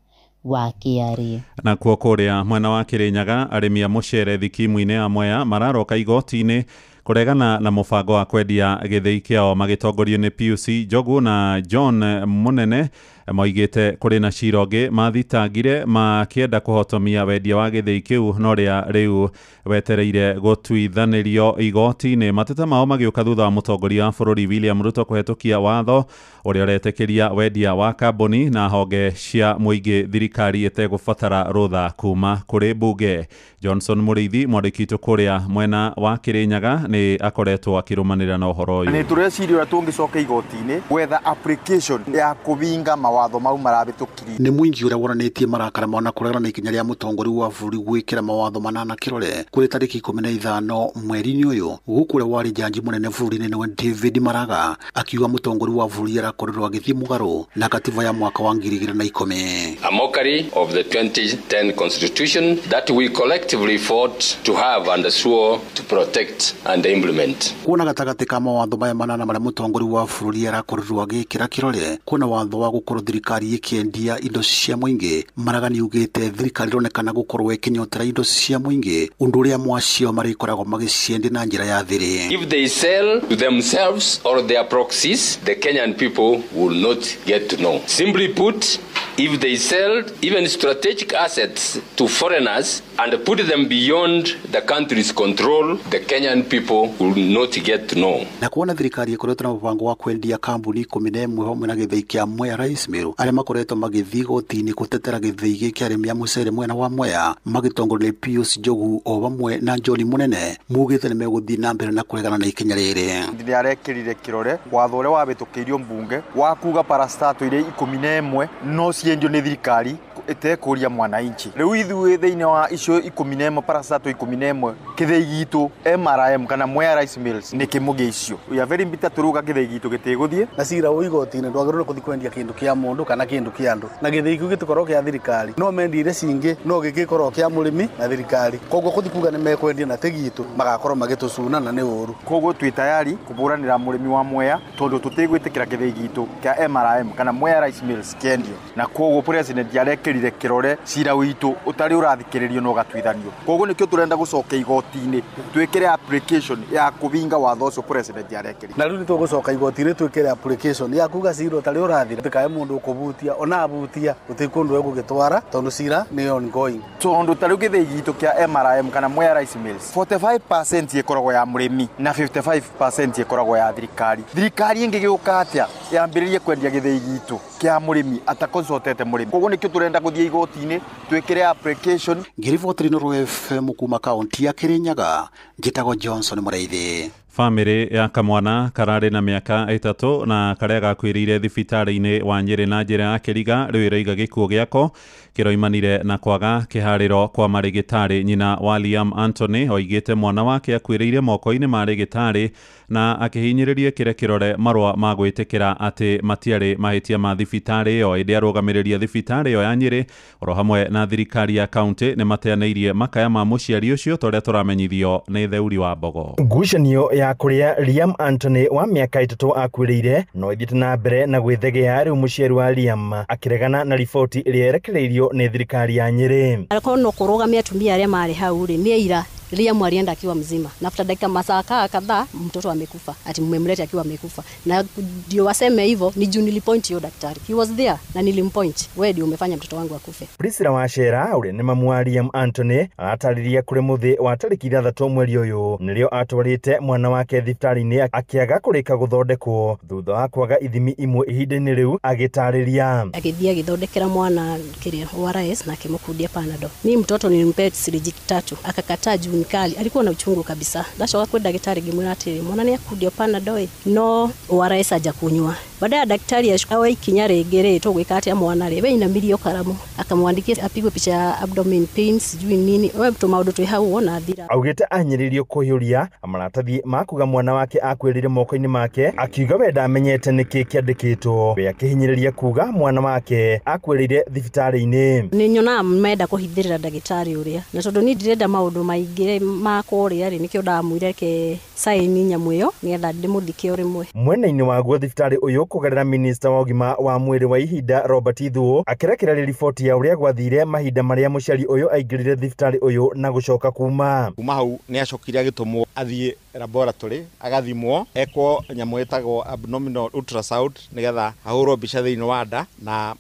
wa Kĩarĩ. Na kuo kũrĩa mwena wa Kĩrĩnyaga arĩmi a mũcere thikimu-inĩ ya Mwea mararoka igoti-inĩ kũregana na mũbango wa kwendia gĩthĩi kĩao magĩtongorio nĩ Pius Njogu na John Munene moigĩte kũrĩ na cironge mathitangire makĩenda kũhotomia wendia wa gĩthĩi kĩu no rĩa rĩu wetereire gũtuithanĩrio igoti-inĩ. Mateta mao magĩũka thutha wa mũtongoria wa bũrũri William Ruto kũhetũkia watho ũrĩa ũretĩkĩria wendia wa kambuni na honge cia mũingĩ thirikari ĩtegũbatara rũtha kuma kũrĩ mbunge. Johnson Mũrĩithi mwandĩki witũ kũrĩa mwena wa Kĩrĩnyaga nĩ akoretwo akĩrũmanĩra na ũhoro ũyũ. Nĩ tũreciria ũrĩa tũngĩcoka igoti-inĩ gwetha application ya kũvinga mawatho mau marabĩtũkirie. Nĩ mũingĩ ũrĩa wonanĩtie marakara mona kũregana na ikinya rĩa mũtongoria wa bũrũri gwĩkĩra mawatho manana kĩrore kũrĩ tarĩki 15 mweri-inĩ ũyũ, gũkũ ũrĩa warĩ jaji mũnene bũrũri-inĩ nĩwe David Maraga akiuga mũtongoria wa bũrũri arakorirwo agĩthiĩ mũgarũ na katiba ya mwaka wa 2010. A mockery of the 2010 constitution that we collectively fought to have and swore to protect and implement. Kuona gatagatĩ ka mawatho maya manana marĩa mũtongoria wa bũrũri arakorirwo agĩkĩra kĩrore kuna watho wa gũkorwo thirikari ĩkĩendia indo cia mũingĩ. Maraga nĩugĩte thirikari ĩronekana gũkorwo ĩkĩnyotera indo cia mũingĩ ũndũ ũrĩa mwacio marĩkoragwo magĩciendia na njĩra ya thiri. If they sell to themselves or their proxies, the Kenyan people will not get to know. Simply put, if they sell even strategic assets to foreigners and put them beyond the country's control, the Kenyan people will not get to know. Na kuona thirikari ĩkoretwo na mũbango wa kwendia kambuni 11 hamwe na gĩthĩi kĩa Mwea Rice Mill arĩa makoretwo magĩthiĩ igoti-inĩ gũtetera gĩthĩi gĩkĩ arĩmi a mũcere mwena wa Mwea magĩtongorio nĩ Pius Njogu o hamwe na John Munene mugĩte nĩ megũthiĩ na mbere na kũregana na ikinya rĩrĩ. Nĩ arekĩrire kĩrore watho ũrĩa wabĩtũkĩirio mbunge wa kuga parastato iria 11 no ciendio nĩ thirikari ĩtekũria mwananchi. Rĩu ithuĩ thĩinĩ wa icio 11 parastato 11 kĩthĩi gitũ MRM kana Mwea Rice Mills nĩ kĩmũgĩ icio. We are very bitter turuga kĩthĩi gitũ gĩtegũthiĩ na cira wa igoti-inĩ ndwagĩrĩirwo gũthiĩ kwendia kĩndũ kĩa mũndũ kana kĩndũ kĩa andũ. Na gĩthĩi kĩu gĩtikorwo kĩa thirikari no mendire cingĩ no gĩgĩkorwo kĩa mũrĩmi na thirikari. Koguo gũthiĩ kuga nĩ mekwendia na tegitũ magakorwo magĩtũcuna na nĩ ũru. Koguo twĩ tayari kũbũranĩra mũrĩmi wa Mwea tondũ tũtegwĩtĩkĩra kĩthĩi gitũ kĩa MRM kana Mwea Rice Mills kĩendio. Na koguo president yarekĩrire kĩrore cira witũ ũtarĩ ũrathikĩrĩrio no gatuithanio. Koguo nĩkĩo tũrenda gũcoka igoti-inĩ twĩkĩre application ya kũvinga watho ũcio president yarekĩrire. Na rĩu nĩ tũgũcoka igoti-inĩ twĩkĩre application ya kuga cira ũtarĩ ũrathira tikae mũndũ ũkũbutia ona abutia ũtikũndũ egũgĩtwara tondũ cira nĩ ongoing. Tondũ tarĩu gĩthĩi gitũ kĩa MRM kana Mwea Rice Mills 45% ĩkoragwo ya mũrĩmi na 55% ĩkoragwo ya thirikari. Thirikari ĩngĩgĩũka atĩa yambĩrĩrie kwendia gĩthĩi gitũ kĩa mũrĩmi atakonsultete mũrĩmi. Koguo nĩkĩo tũrenda gũthiĩ igoti-inĩ twĩkĩre application. Ngĩribotera Inooro FM kuma kaunti ya Kĩrĩnyaga njĩtagwo Johnson Mũrĩithi. Famĩrĩ ya kamwana kararĩ na mĩaka 3 na karĩa gakuĩrĩire thibitarĩ-inĩ wa Nyĩrĩ na njĩra ya kĩriga rĩu ĩroiga gĩkuũ gĩako kĩroimanire na kwaga kĩharĩro kwa marĩgĩtarĩ. Nyina wa Liam Anthony oigĩte mwana wake akuĩrĩire moko-inĩ ma rĩgĩtarĩ na akĩhinyĩrĩria kĩrore marũa ma gwĩtĩkĩra atĩ matiarĩ mahĩtia ma thibitarĩ ĩyo. Ĩndĩ arũgamĩrĩria thibitarĩ ĩyo ya Nyĩrĩ oro hamwe na thirikari ya kaunti nĩ mateanĩirie makaya ma mũciari ũcio torĩa tũramenyithio nĩ Theuri wa Mbogo. Ngucanio ya kũrĩa Liam Anthony wa mĩaka 3 akuĩrĩire no ithiĩte na mbere na gwĩthegea rĩu mũciari wa Liam akĩregana na riboti ĩrĩa yerekereirio nĩ thirikari ya Nyĩrĩ. Ariko no kũrũgamia atumia arĩa marĩ hau rĩ nĩ ira Liam alienda akiwa mzima. Na after dakika masaa kadhaa mtoto amekufa. Ati mmemleta akiwa amekufa. Na ndio waseme hivyo ni juu nilipoint hiyo daktari. He was there na nilimpoint. Wewe ndio umefanya mtoto wangu akufe. Priscilla Wachera uri ni mamu wa Liam Anthony atariria kuri muthi wa tariki 3 mweri uyu nilio atwarite mwana wake thibitari-ini akiaga kurika guthondekwo thutha wa kwaga ithimi imwe ihinda-ini riu agitariria agithia agithondekera mwana kiria ORS na kimukundia Panadol. Mimi mtoto nilimpe sirinji 3 akakataa juu nikali, alikuwa na uchungu kabisa. Ndachoka kwenda daktari gimwira ati mwana ni akundia Panadol no ORS aja kunywa. Baada ya daktari awe ikinya regere tugwika ati mwana rebe ina milio karamu akamwandikia apigwe picha ya abdomen pains juu nini wewe mtu maundu twi hau wona thira. Augite anyiririo kuhiuria amaratathi makuga mwana wake akwirire moko-ini make akiuga we ndamenyete niki kiandikitwo we akihinyiriria kuga mwana wake akwirire thibitari-ini. Ni nyona menda kuhithirira daktari uria na tondu ni ndirenda maundu maingi makuria ri nikio ndamwire ke saini nyamwiyo nienda ndimuthike urimwe. Mwena-ini waguo thibitari uyu kugerera minister wa ugima wa mwiri wa ihinda Robert Ithuo akirekera riboti ya uria gwathire mahinda maria muciari uyu aingirire thibitari uyu na gucoka kuma hau ni acokire agitumwo athie laboratory agathimwo ekwo nyamu etagwo abdominal ultrasound nigetha ahurwo mbica thiini wa nda na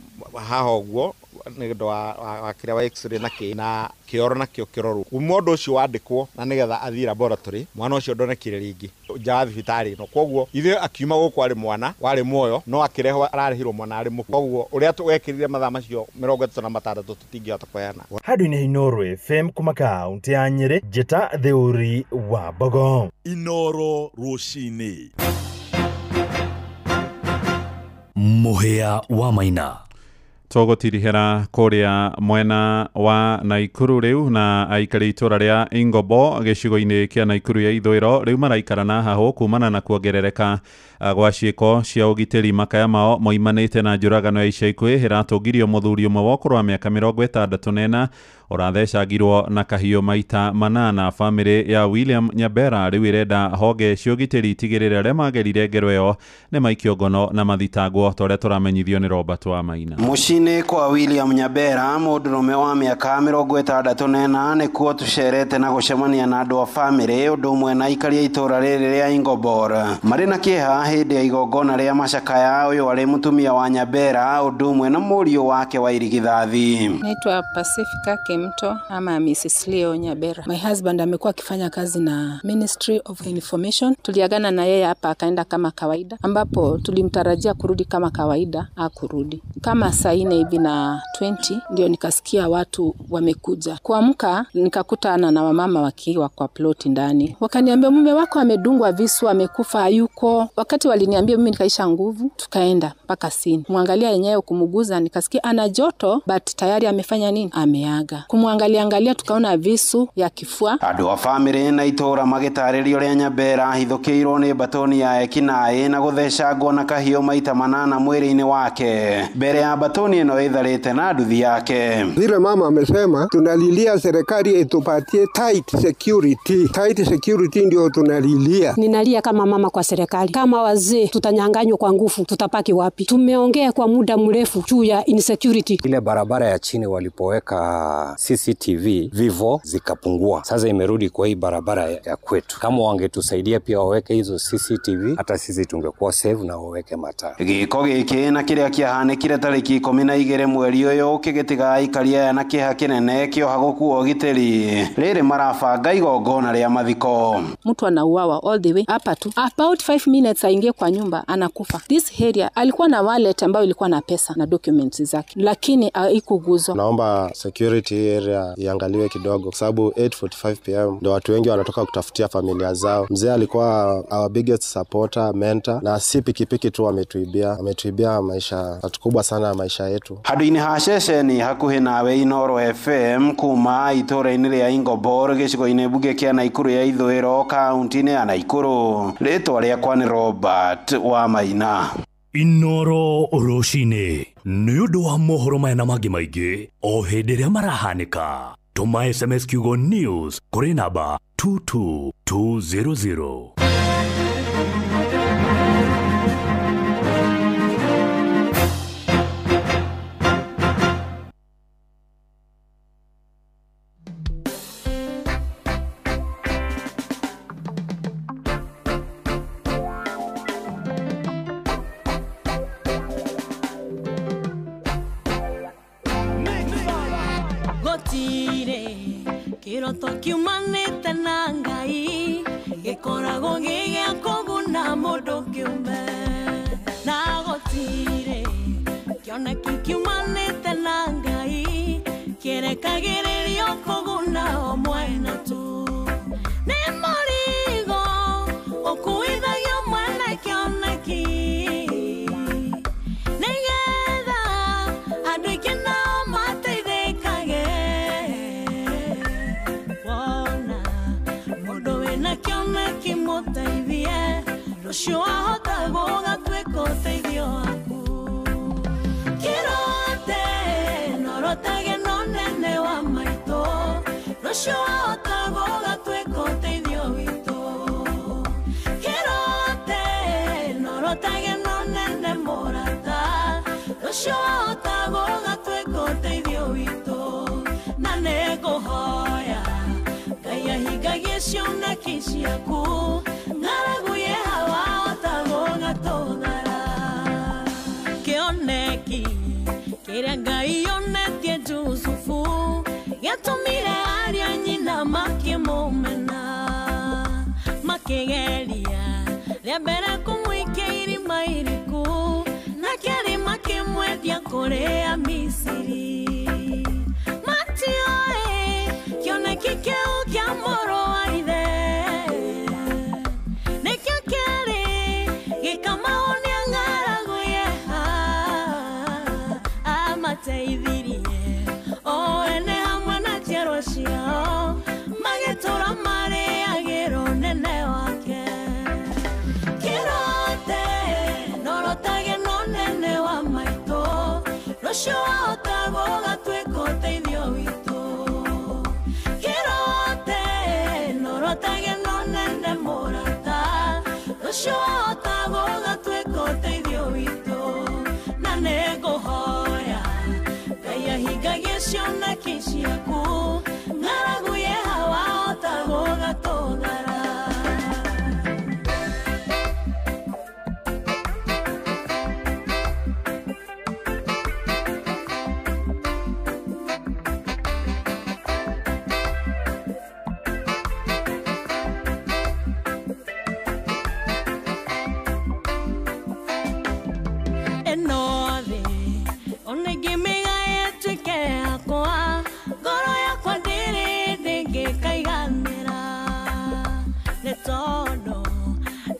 haha uguo nigetha wa kira wa x-ray na kioro na kio kiroru umundu ucio wandikwo na nigetha athie laboratory mwana ucio ndonekire ringi nja thibitari no koguo ithe akiuma guku ari mwana wari muoyo no akirehwo ararihirwo mwana ari muku koguo uria twekirire mathaa macio 36 tutingihota kuyana handu-ini Inoro FM kuma kaunti ya Nyeri Jeta Theuri wa Bogo Inoro rucini muhia wa Maina Togotirihera kuria mwena wa Naikuru riu na aikari itura ria Ingobo gicigo-ini kia Naikuru ya ithwiro riu maraikarana haho kumana na kuongerereka gwa ciiko cia ugitiri makaya mao moimanite na njuragano ya ica ikuhi iratungirio muthuri umwe wa ukuru wa miaka 64 urathecagirwo na kahiu maita manana. Family ya William Nyabera riu irenda honge cia ugitiri itigirire aria magerire ngero iyo ni maikio ngono na mathitagwo toria turamenyithio ni Robert wa Maina. Mucini kwa William Nyabera mundurume wa miaka 64 nikuo tucerete na gucemania na andu a family undu umwe na ikari itura riri ria Ingobor mari na kieha hindi ya igongona ria macakaya uyu ari mutumia wa Nyabera undu umwe na muriu wake wa irigithathi. Naitwa Pacifica Kemto ama Mrs. Leo Nyabera. My husband amekuwa akifanya kazi na Ministry of Information. Tuliagana na yeye hapa akaenda kama kawaida ambapo tulimtarajia kurudi kama kawaida hakurudi. Kama saa 4 hivi na 20 ndio nikasikia watu wamekuja. Kuamka nikakutana na wamama wakiwa kwa plot ndani. Wakaniambia mume wako amedungwa visu amekufa hayuko. Wakati waliniambia mimi nikaisha nguvu tukaenda mpaka scene. Muangalia yenyewe kumuguza nikasikia ana joto but tayari amefanya nini? Ameaga. Kumwangalia tukaona visu ya kifua. Andu a family na itora magitaririo ria Nyabera hithukiirwo ni batoni ya ekinae na guthecangwo na kahiu maita manana mwiri-ini wake mbere ya batoni ino itharite na nduthi yake. Vile mama amesema tunalilia serikali itupatie tight security. Tight security ndio tunalilia. Ninalia kama mama kwa serikali. Kama wazee tutanyanganywa kwa nguvu tutapaki wapi? Tumeongea kwa muda mrefu juu ya insecurity. Ile barabara ya chini walipoweka CCTV vivo zikapungua. Sasa imerudi kwa hii barabara ya kwetu. Kama wangetusaidia pia waweke hizo CCTV hata sisi tungekuwa safe na waweke mataa. Giko giki na kiria kiahanikire tariki 12 mweri uyu kigitiga aikaria na kiha kinene kioha gukuo gitiri riri marabanga igongona ria mathiko. Mtu anauawa all the way hapa tu about 5 minutes aingie kwa nyumba anakufa. This area alikuwa na wallet ambayo ilikuwa na pesa na documents zake lakini haikuguzwa. Naomba security area iangaliwe kidogo kwa sababu 8:45 pm ndio watu wengi wanatoka kutafutia familia zao. Mzee alikuwa our biggest supporter, mentor na si pikipiki tu ametuibia maisha kubwa sana ya maisha yetu. Hadu-ini hasheshe ni hakuhi nawe Inoro FM kuma itora-ini ria Ingobor gicigo-ini bunge kia Naikuru ya ithwiro kaunti-ini ya Naikuru. Ritwa riakwa ni Robert wa Maina. Inoro rucini ni undu wa mohoro mena mangi maingi o hindi ria marahanika. Tuma SMS kiugo news kuri namba 22200. kiroto kiumanite na Ngai gikoragwo gigĩa kũguna mũndũ kĩũmbe na gũtirĩ kĩoneki kiumanĩte na Ngai kĩrekagĩrĩrio kũguna o mwena tu nĩ mũrigo ũkuithagio mwena kĩoneki nĩgetha andũ aingĩ nao mateithĩkage wona mũndũ wĩna kĩoneki mũteithie rũciũ wahota gũgatuĩka ũteithio waku kĩrote norotage nonene wa maitũ rũciũ wahota gũgatuĩka ũteithio witũ kĩrote norotage nonene mũrata rũciũ wahota gũgatuĩka ũteithio witũ na nĩngũhoya Ngai ahingagie cioneki ciaku ng'aragu yehawa wahota gũgatũthara kĩoneki kĩrĩa Ngai onetie Jusufu gĩatũmire ariũ a nyina makĩmũmena makĩgeria rĩa mbere kũmũikia irima iriku na kĩarĩ makĩmwendia kũrĩ Amisiri matioĩ kĩoneki kĩu kĩa mũrũ wa ithe nĩkĩo kĩarĩ gĩkamahonia ng'aragu yeha amateithirie o ene hamwe na njiarwa ciao magĩtũũra marĩagĩra ũnene wake kĩrote norotage nonene wa maitũ rũciũ wahota gũgatuĩka ũteithio witũ kĩrote norotage nonene mũrata rũciũ wahota gũgatuĩka ũteithio witũ na nĩngũhoya Ngai ahingagie cioneki ciaku ng'aragu yehawa wahota gũgatũthara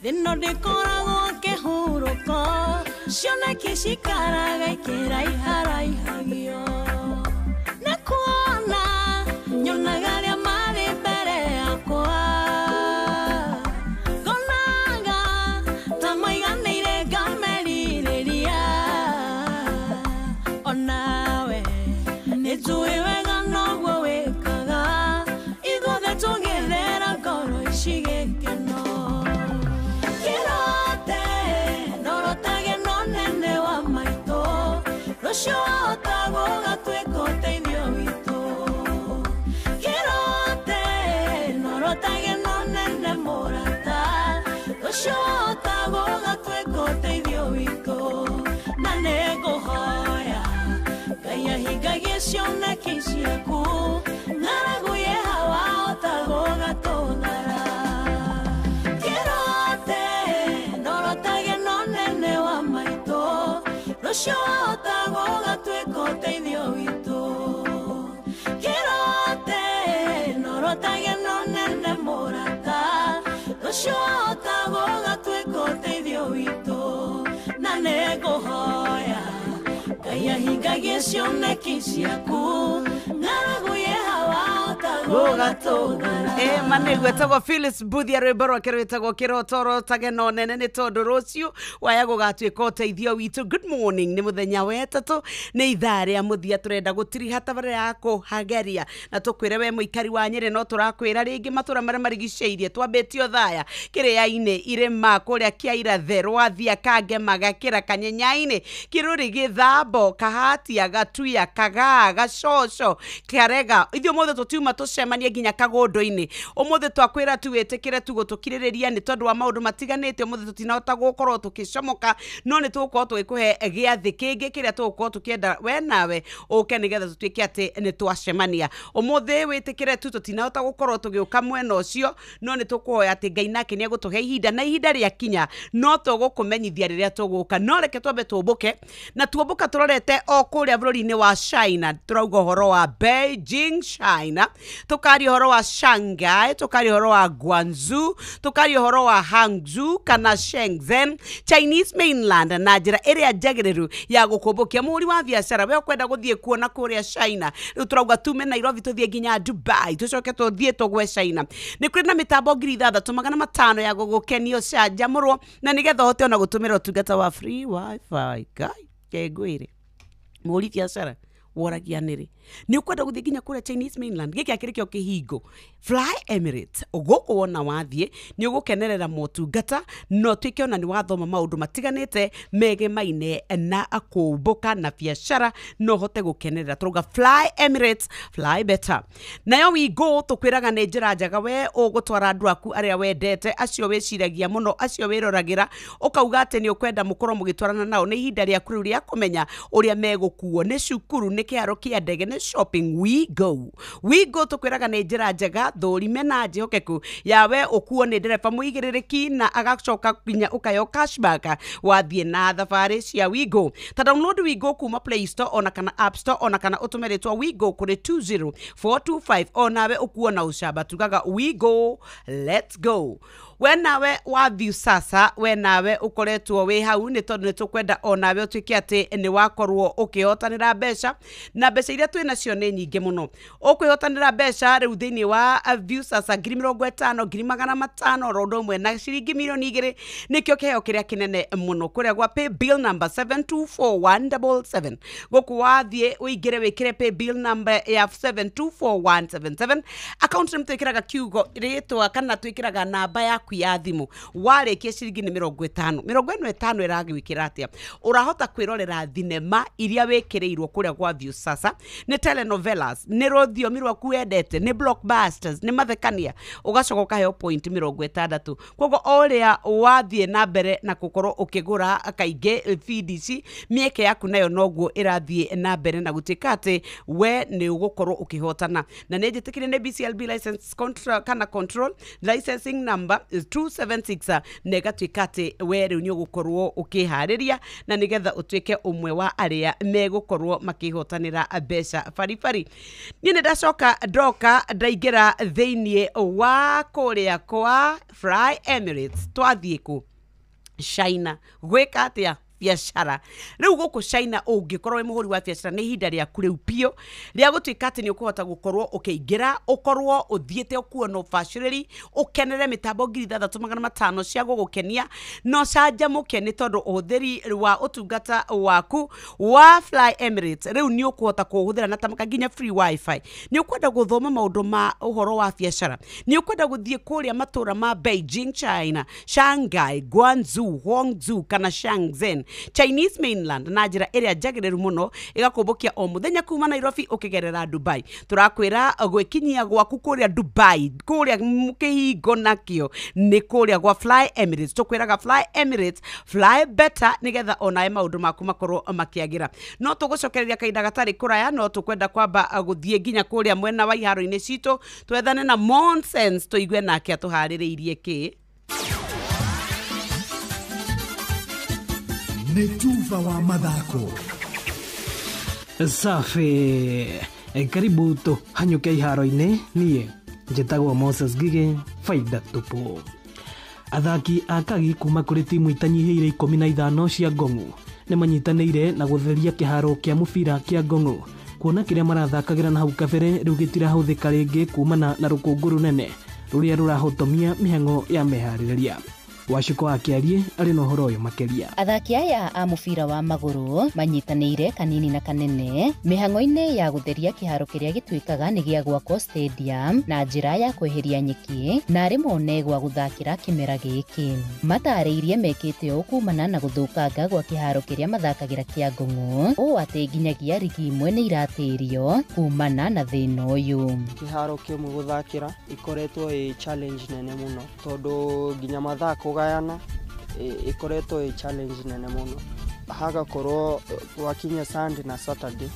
Thĩno ndĩkoragwo kĩhurũko cioneki cikaraga ikĩraiharaiagio nĩ kuona nyonaga arĩa marĩ mbere yakwa ngonaga ta maiganĩire ngamerirĩria onawe nĩnjũĩ wega noguo wĩkaga ithuothe tũgĩthera ngoro ici gĩkeno rũciũ wahota gũgatuĩka ũteithio witũ kĩrote norotage nonene mũrata rũciũ wahota gũgatuĩka ũteithio witũ na nĩngũhoya Ngai ahingagie cioneki ciaku ng'aragu yehawa wahota gũgatũthara kĩrote norotage nonene wa maitũ rũciũ wahota gũgatuĩka ũteithio witũ kĩrote norotage nonene mũrata rũciũ wahota gũgatuĩka ũteithio witũ na nĩngũhoya Ngai ahingagie cioneki ciaku ng'aragu yehawa wahota gũgatũthara manĩgwetagwo Phyllis Mbuthia rwĩmbo rwake rwĩtagwo kĩroto rotage nonene nĩ tondũ rũciũ waya gũgatuĩka ũteithio witũ. Good morning, nĩ mũthenya wetatũ nĩ ithaa rĩa mũthia tũrenda gũtiriha tabara ya kũhageria na tũkwĩre we mũikari wa Nyĩrĩ no tũrakwĩra rĩngĩ matũra marĩa marigicĩirie twambĩtio thaya kĩrĩa-inĩ irĩma kũrĩa kĩa irathe rwathia Kangema Gakĩra Kanyenyainĩ Kĩrũrĩ Gĩthambo Kahatia Gatuya Kagaa Gacoco Karega ithuĩ mothe tũtiuma tũcema tucemanie nginya kagondo-ini umuthe twakwira tu wetekire tu gutukiriria ni tondu wa maundu matiganite umuthe tutinahota gukorwo tukicomoka no ni tugukorwo tugikuhe giathi kingi kiria tugukorwo tukienda we nawe uke nigetha tutuike ati ni twacemania umuthe witikire tu tutinahota gukorwo tugiuka mwena ucio no ni tukuhoya ati Ngai nake ni agutuhe ihinda na ihinda ria kinya no tugukumenyithia riria tuguka no reke twambe tubuke na tubuka turorete o kuria bururi-ini wa China turauga horo wa Beijing China tukari horo wa Shanghai tukari horo wa Guangzhou tukari horo wa Hangzhou kana Shenzhen Chinese mainland na njira iria njagiriru ya gukumbukia muri wa biashara we kwenda guthie kuona kuria China turauga tume Nairobi tuthie nginya Dubai tucoke tuthie tugwe China ni kuri na mitambo 6,500 ya gugukenio canjamurwo na nigetha hote ona gutumira utungata wa free wifi kegwire muri biashara woragia niri ni ukwenda guthie nginya kuria Chinese mainland giki akirikio kihingo Fly Emirates uguko wona wathie ni ugukenerera motungata no twike ona ni wathoma maundu matiganite mege maine na akumbuka na biashara no hote gukenerera turuga Fly Emirates fly better nayo we go tukwiraga ne njira njaga we ugutwara andu aku aria wendete acio wiciragia muno acio wiroragira ukauga ati ni ukwenda mukorwo mugitwarana nao ni ihinda ria kuri ria kumenya uria megukuo ni cukuru ni kiaro kia ndege ni shopping we go tukwiraga ne njira njaga thorime na njihokeku yawe ukuo ni ndereba muigiririki na agacoka kinya ukayo cashback wathie na thabari cia Wigo ta download Wigo kuma Play Store ona kana App Store ona kana utumiritwa Wigo kuri 20425 onawe ukuo na ucamba tugaga Wigo let's go we nawe wathio sasa we nawe ukoretwo we hau ni tondu nitukwenda onawe utuike ati ni wakorwo ukihotanira mbeca na mbeca iria twina cio ni nyingi muno ukwihotanira mbeca riu thiini wa view sasa 50,000 500 rondo mwe na ciringi milioni 2 nikio kiheo kiria kinene muno kuria gwa pay bill number 724177 goku wathie uingire wikire pay bill number ya 724177 account nimtwikiraga kiugo ritwa kana twikiraga namba ya ya thimu warikie ciringi ni 50 50 iragwikira atia urahota kwirorera thinema iria wekireirwo kuria gwa view sasa ni telenovelas ni rothiomi rwaku wendete ni blockbusters ni mathekania ugacoka kaheo point 60 kogo oria wathie na mbere na gukorwo ukigura kainge FDC mieke yaku nayo noguo irathie na mbere na gutika ati we ni ugukorwo ukihotana na ni njitikire ni BCLB license control licensing number 276 nega twikate we riu ni ugukorwo ukihariria na nigetha utuike umwe wa aria megukorwo makihotanira mbeca farifari ni ndacoka ndoka ndaigira thiini wa kuria kwa Fly Emirates twathie ku China gwika atia biashara riu guku China ungikorwo we muhuri wa biashara ni ihinda ria kuriu pio ria gutuika ati ni ukuhota gukorwo ukiingira ukorwo uthiete ukuona ufashiriri ukenere mitambo 6,500 cia gugukenia no canjamuke ni tondu uthiri wa utungata waku wa Fly Emirates riu ni ukuhota kuhuthira na tamaka nginya free wifi ni ukwenda guthoma maundu ma uhoro wa biashara ni ukwenda guthie kuria matura ma Beijing China Shanghai Guangzhou Hangzhou kana Shenzhen Chinese mainland na njira iria njagiriru muno igakumbukia o muthenya kuma Nairobi ukigerera Dubai turakwira gwikinyia gwaku kuria Dubai kuria mukihingo nakio ni kuria gwa Fly Emirates tukwiraga Fly Emirates fly better nigetha onae maundu maku makorwo makiagira no tugucokereria kainda gatari kuraya no tukwenda kwamba guthie nginya kuria mwena wa iharo-ini citu twethane na Monsense tuigue nake atuhaririirie ki ni Tuva wa mathako safi karibu tu hanyuke iharo-ini nie njitagwo Moses Gige faida tupu athaki akagi kuma kuri timu itanyihiire 15 cia Ngong'u ni manyitanire na gutheria kiharo kia mubira kia Ngong'u kuona kiria marathakagira na hau kabere riu gitirahuthika ringi kumana na rukungu runene ruria rurahotomia mihango ya mehaririria Waciko akiarie ari no horo yo makeria. Athaki aya a mubira wa maguru manyitanĩire kanini na kanene mĩhang'o-inĩ ya gũtheria kĩharo kĩrĩa gĩtuĩkaga nĩ gĩa gwakwo stadium na njĩra ya kweheria nyeki na arĩ mone gwa gũthakĩra kĩmera gĩkĩ. Matarĩirie mekĩte ũũ kumana na gũthũkanga gwa kĩharo kĩrĩa mathakagĩra kĩa Ngong'o, ũũ atĩ nginyagia rigi imwe nĩ iratĩrio kumana na thĩna ũyũ. Kĩharo kĩmwe gũthakĩra ikoretwo ĩ challenge nene mũno tondũ nginya mathaa kũgayana ikoretwo ĩ challenge nene mũno. Hagakorwo wakinya Sunday na Saturday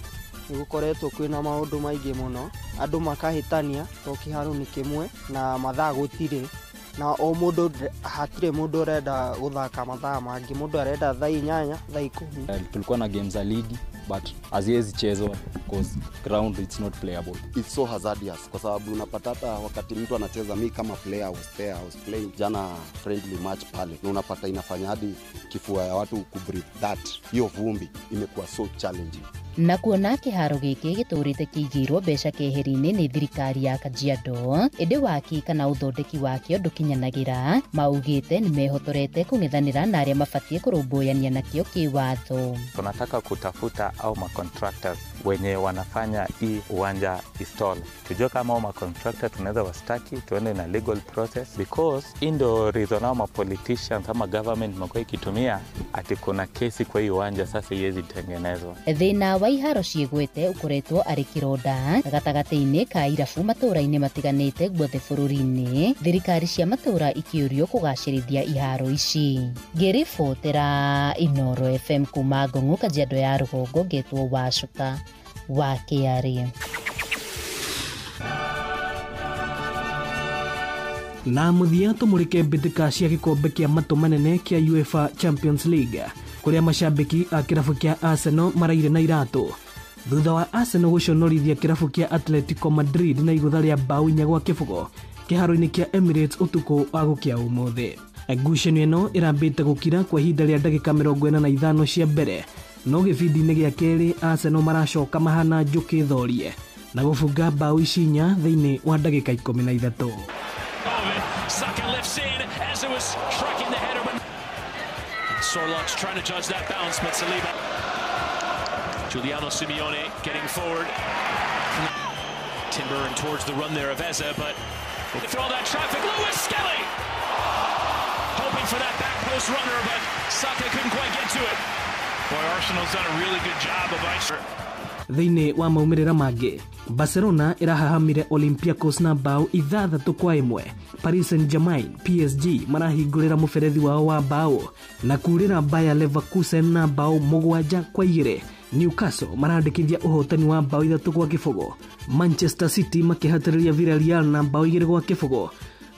nĩgũkoretwo kwĩna maũndũ maingĩ mũno, andũ makahĩtania to kĩharo nĩ kĩmwe na mathaa gũtirĩ na o mũndũ hatirĩ mũndũ arenda gũthaka mathaa mangĩ, mũndũ arenda thaa 8 thaa 10. Tulikuwa na games za ligi but haziwezi chezwa because ground it's not playable. It's so hazardous kwa sababu unapata hata wakati mtu anacheza, mi kama player I was playing jana friendly match pale, na unapata inafanya hadi kifua ya watu kubreathe, that hiyo vumbi imekuwa so challenging. Na kuona kĩharo gĩkĩ gĩtũrĩte kĩigĩrwo mbeca keheri-inĩ nĩ thirikari ya Kajiado, ĩndĩ waki kana ũthondeki wakĩo ndũkinyanagĩra, maugĩte nĩ mehotorete kũng'ethanĩra na arĩa mabatiĩ kũrũmbũyania nakĩo kĩwatho. Tunataka kutafuta au macontractors wenye wanafanya hii uwanja install. Tujue kama au macontractor tunaweza wastaki, tuende na legal process because indo reason au politicians ama government mako ikitumia ati kuna kesi kwa hii uwanja sasa iwezi tengenezwa. Thĩna wa iharo ciĩgwete ũkoretwo arĩ kĩronda gatagatĩ-inĩ ka irabu matũũra-inĩ matiganĩte guothe bũrũri-inĩ, thirikari cia matũũra ikĩũrio kũgacĩrithia iharo ici. Ngĩribotera Inooro FM kuma Ngong'o, Kajiado ya rũgongo, ngetwo Wacuka wa KRA. Na mũthia tũmũrĩke mbĩtĩka cia gĩkombe kĩa matũ manene kĩa UEFA Champions League kũrĩa macambĩki a kĩrabu kĩa Arsenal maraire na iratũ thutha wa Arsenal gũconorithia kĩrabu kĩa Atletico Madrid na igũtha rĩa mbaũ 4 gwa kĩbũgo kĩharo-inĩ kĩa Emirates ũtukũ wa gũkĩa ũmũthĩ. Ngucanio ĩno ĩrambĩte gũkira kwa ihinda rĩa ndagĩka 45 cia mbere, no gĩbindi-inĩ gĩa kerĩ Arsenal maracoka mahana njũkĩ thorie na gũbunga mbaũ 4 thĩinĩ wa ndagĩka 13. Saka lifts in as it was striking the header, but Sorloth's trying to judge that bounce, but Saliba. Giuliano Simeone getting forward. Timber and towards the run there of Eza, but through all that traffic, Lewis Skelly! Hoping for that back post runner, but Saka couldn't quite get to it. Boy, Arsenal's done a really good job of ice. Thĩinĩ wa maumĩrĩra mangĩ, Barcelona ĩrahahamire Olympiacos na mbaũ 6-1. Paris Saint-Germain PSG marahingũrĩra mũberethi wao wa mbaũ na kurĩra Bayer Leverkusen na mbaũ 7-2. Newcastle marandĩkithia ũhotani wa mbaũ 3-0. Manchester City makĩhatĩrĩria Villarreal na mbaũ 2-0.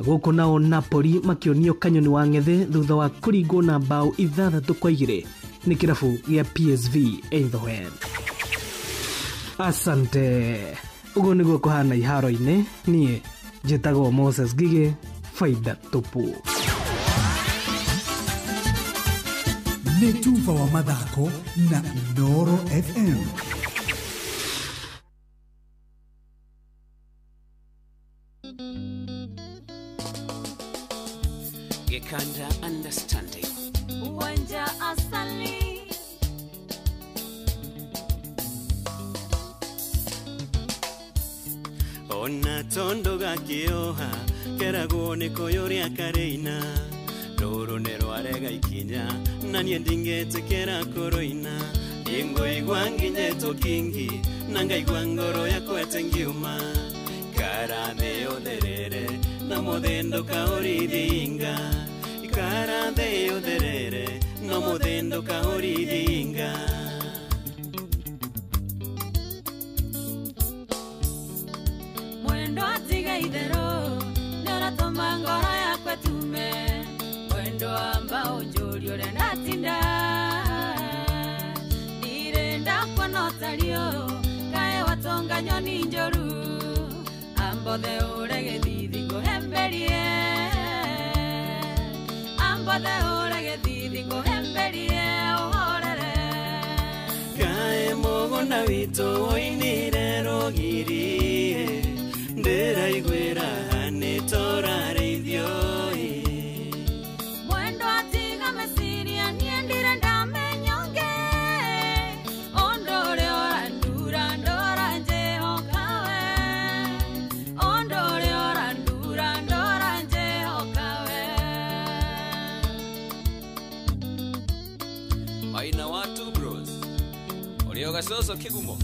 Gũkũ nao Napoli makĩonio kanyoni wa ng'ethe thutha wa kũringwo na mbaũ 6-2 nĩ kĩrabu gĩa PSV Eindhoven. Asante. Ugo niguo kuhana iharo-inĩ, niĩ njĩtagwo Moses Gige, faida tupu. Nĩ Tufa wa mathako na Inooro FM. Gekanda understanding. Uwanja asali. Ona tondo gakioha kerago nikoyoria kareina roro nero arega ikinya nanie ndingete kera koroina ingo igwanginye tokingi nanga igwangoro yakwete ngiuma karade oderere na modendo kaoridinga karade oderere na modendo kaoridinga Idero, nora toma ngora ya kwetume, mwendo amba ujuri ore natinda, irenda kwa notario, kae watonga nyoni njoru, ambo de urege didingo hemberie, ambo de urege didingo hemberie, orere. Kae mogo na wito oinire rogirie, ndera igwera ane torare idioi Maina watu bros Olioga soso kigumo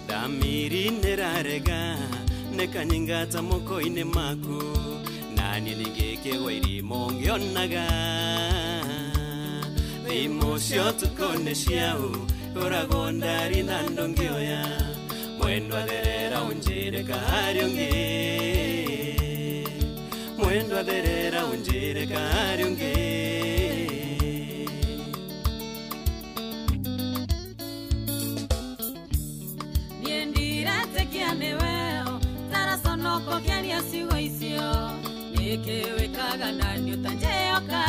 Damiri nerarega nekanyingata moko ine maku nani ningeke wairi mongionaga Vimosio tukone shiau Oragondari nandongioya Mwendo aderera unjire kaharionge Mwendo aderera unjire kaharionge Niendirete kiane weo Tara sonoko kiani asigo isio Nikewe kaga nani utanjeoka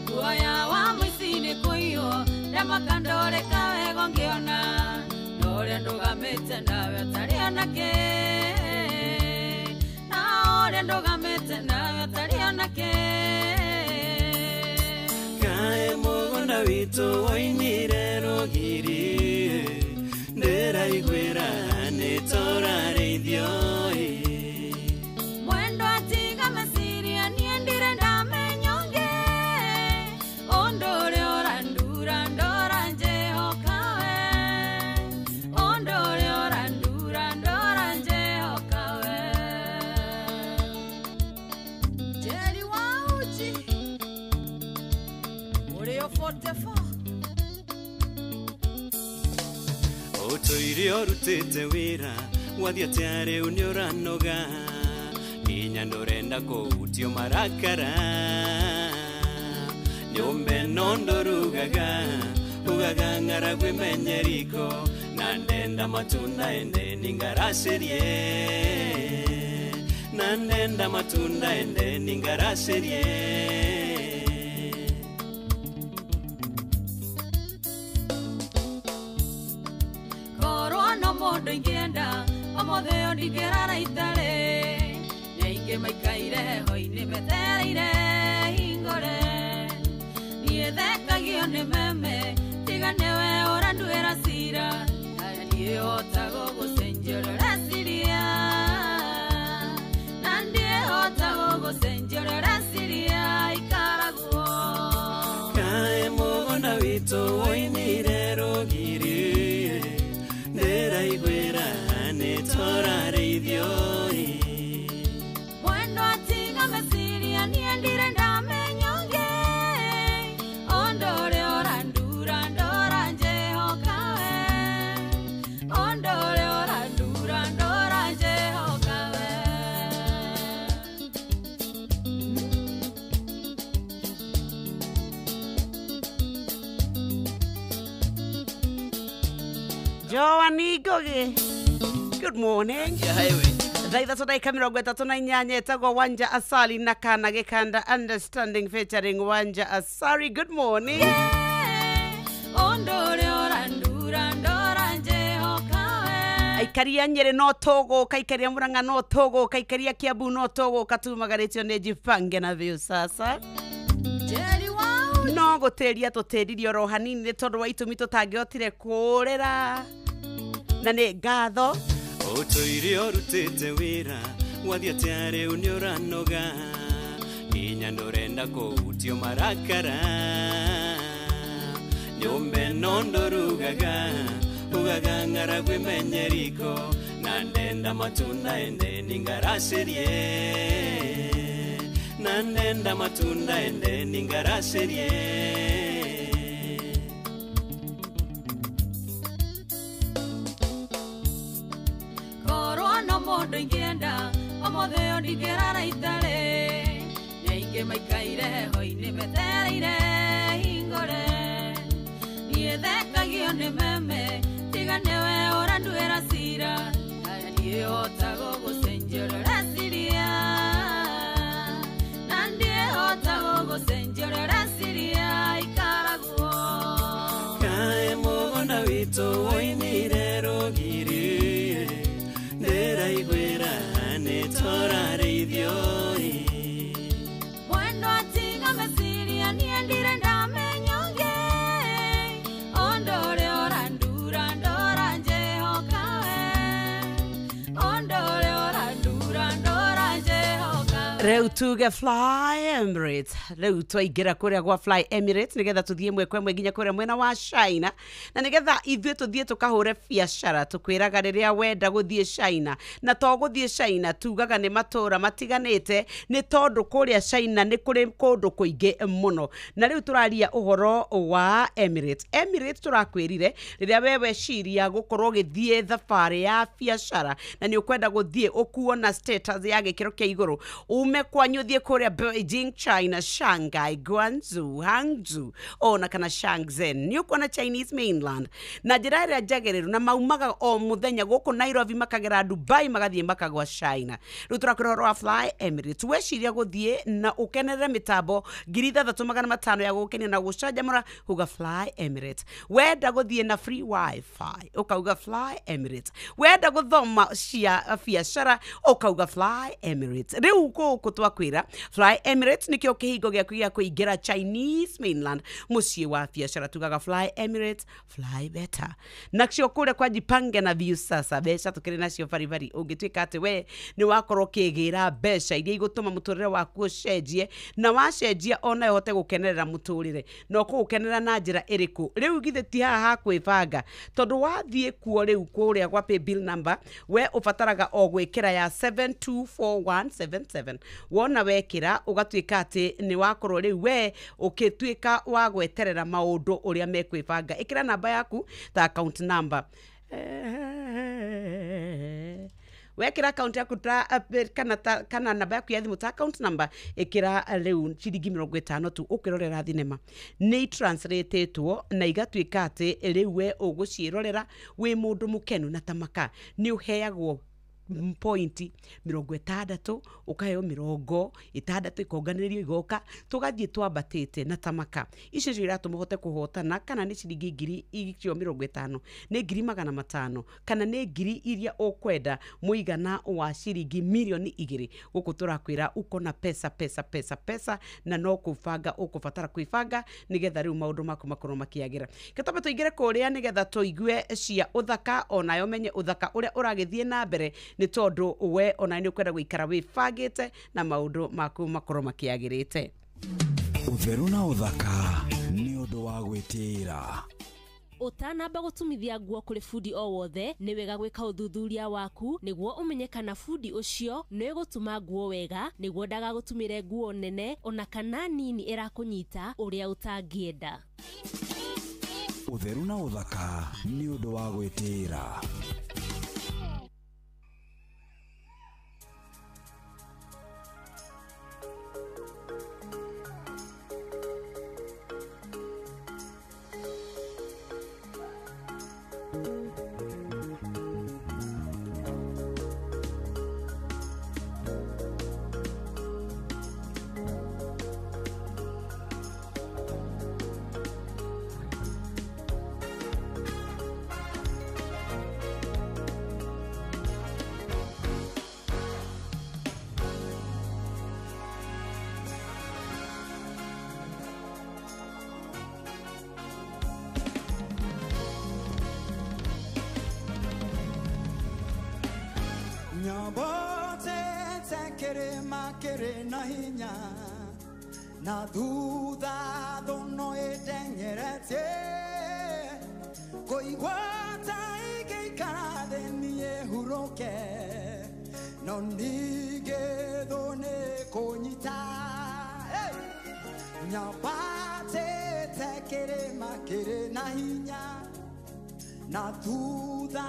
Kuaya wa mwisini kuyo Dama kandore kawe gongiona Nore ndoga mete nawe atariana ke Naore ndoga mete nawe atariana ke Kae mogona wito wainire rogiri Ndera igwera netorare idhioi Mwendo atiga mesiri aniendire ndame nyonge Ondore orandura ndora njeho kawe Ondore orandura ndora njeho kawe Jeri wa uchi Ureo 44 Otoirio rutete wira Wadhiatiare unioranoga Ninya norenda koutio marakara Nyombe nondorugaga Ugaga ngaragwe menyeriko Nandenda matunda ende ningaraserie Nandenda matunda ende ningaraserie Koro mondo ingenda Omothe ondigerara itare Neike maikaire hoine metereire hingore Niethekagio ni meme Tiganewe oranduera sira Naya nie otago gusenjorera siria Nandie otago gusenjorera siria Ikaraguo Kae mogona wito wainire rogiri Ndera igwera netorare idhioi Mwendo atiga mesiri aniendire ndame nyonge Ondore orandura ndora njeho kawe Ondore orandura ndora njeho kawe Joani Goge. Good morning. Zaida today kamera gweta tuna nyanya etagwa Wanja Asali na kana gekanda understanding featuring Wanja Asali. Good morning. Ondore orandura ndora njeho kawe Aikaria Nyeri no Togo, kaikaria Murang'a no Togo, kaikaria Kiambu no Togo, katumagaretio ne jipange na view sasa. Jeri wow. No goteria toteririo ro hanini ne tondu wa itumi tutangihotire kurera. Na ne ngatho. Otoirio rutete wira Wadhiatiare unioranoga Ninya norenda koutio marakara Nyombe nondorugaga Ugaga ngaragwe menyeriko Nandenda matunda ende ningaraserie Nandenda matunda ende ningaraserie no mondo ingenda Omothe ondigerara itare Neike maikaire hoine metereire hingore Niethekagio ni meme Tiganewe oranduera sira Naya nie otago gusenjorera siria Nandie otago gusenjorera siria Ikaraguo Kae mogona wito wainire rogiri Ndera igwera netorare idhioi Mwendo atiga mesiri aniendire ndame nyonge Ondore orandura ndora njeho kawe Ondore orandura ndora njeho kawe Reu tuge Fly Emirates riu twaingira kuria gwa Fly Emirates nigetha tuthie mwekwe mwe nginya kuria mwena wa China na nigetha ithue tuthie tukahure biashara tukwiraga riria wenda guthie China na to guthie China tugaga ni matura matiganite ni tondu kuria China ni kuri kundu kuingi muno na riu turaria uhoro wa Emirates turakwirire riria wewe ciria gukorwo githie thabari ya biashara na ni ukwenda guthie ukuona status ya gikiro kia iguru ume kwanyuthie kuria Beijing, China, Shanghai, Guangzhou, Hangzhou, ona kana Shenzhen ni ukuona Chinese mainland na njira ria njagiriru na maumaga o muthenya guku Nairobi makagera Dubai magathie makagwa China riu turakwira wa Fly Emirates weciria guthie na ukenerera mitambo 3500 ya gukenia na gucanjamura uga Fly Emirates wenda guthie na free wifi ukauga Fly Emirates wenda guthoma cia biashara ukauga Fly Emirates riu guku twakwira Fly Emirates nikio kihingo giaku gia kuingira Chinese mainland mucie wa biashara tugaga Fly Emirates fly better nakcio kure kwa jipange na view sasa beca tukiri nacio bari ungituika ati we ni wakorwo kigira beca iria igutuma muturire waku ucenjie na wacenjia ona yote gukenerera muturire no kugukenerera na njira iriku riu githe ti haha kwibanga tondu wathie kuo riu kuria gwa pay bill number we ufataraga o gwikira ya 724177 wona wekira ugatuika ati ni wakorwo riu we ukituika wa gweterera maundu uria mekwibanga ikira namba yaku ta account number wekira account yaku kana namba yaku ya thimu ta account number ikira riu ciringi 50 tu ukirorera thinema ni translatetwo na igatuika ati riu we ugucirorera wi mundu mukenu na tamaka ni uheagwo pointi 60 ukaheo 60 ikonganirio igoka tugathie twambatite na tamaka icio cio iratu muhote kuhotana kana ni ciringi 50 ni 500 kana ni 1000 iria ukwenda muigana wa ciringi milioni 2 guku turakwira uko na pesa na no kubanga ukubatara kwibanga nigetha riu maundu maku makorwo makiagira gatobe tuigire kuria nigetha tuigue cia uthaka onayo menye uthaka uria uragithie na mbere ni tondu we ona ni ukwenda guikara wifagite na maundu maku makorwo makiagirite utheru na uthaka ni undu wa gwitira utanamba gutumithia nguo kuri fundi o wothe ni wega gwika uthuthuria waku niguo umenye kana fundi ucio ni gutuma nguo wega niguo ndaga gutumire nguo nene ona kana nini irakunyita uria utangienda utheru na uthaka ni undu wa gwitira Makere na hinya na duda dono edengerete koigwata ikikade niye huroke no nige done konyita nyabate tekere makere na hinya na duda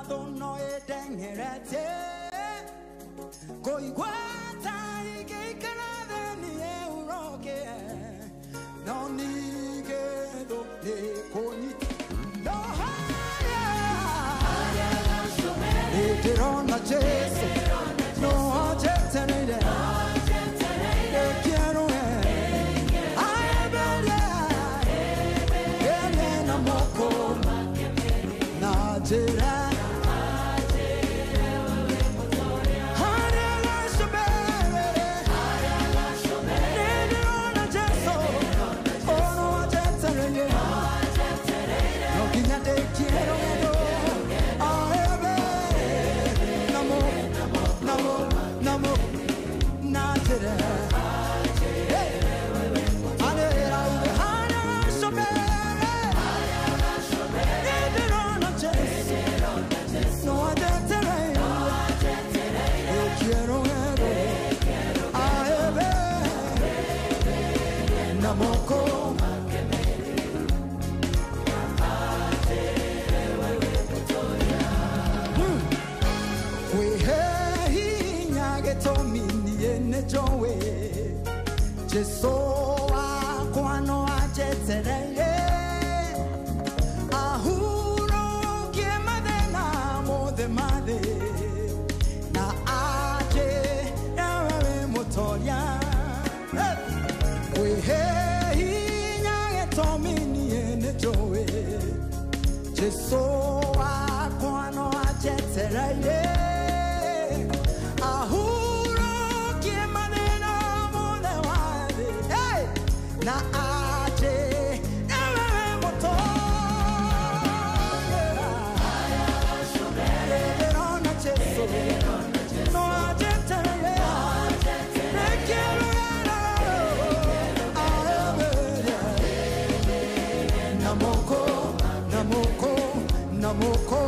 dono edengerete koigwata ikikade niye huroke no nige done konyita no haya eterona chese no jetenide quiero ay bella ene na moko na jera na moko jowe Jeso wakwa no ajetereye ahuro kie madena mothe mathe na aje yawe motoria wehe hinya etomini ene jowe Jeso wakwa no ajetereye na aje ewe moto aya shobere rona cheso no aje tere ne quiero namoko namoko namoko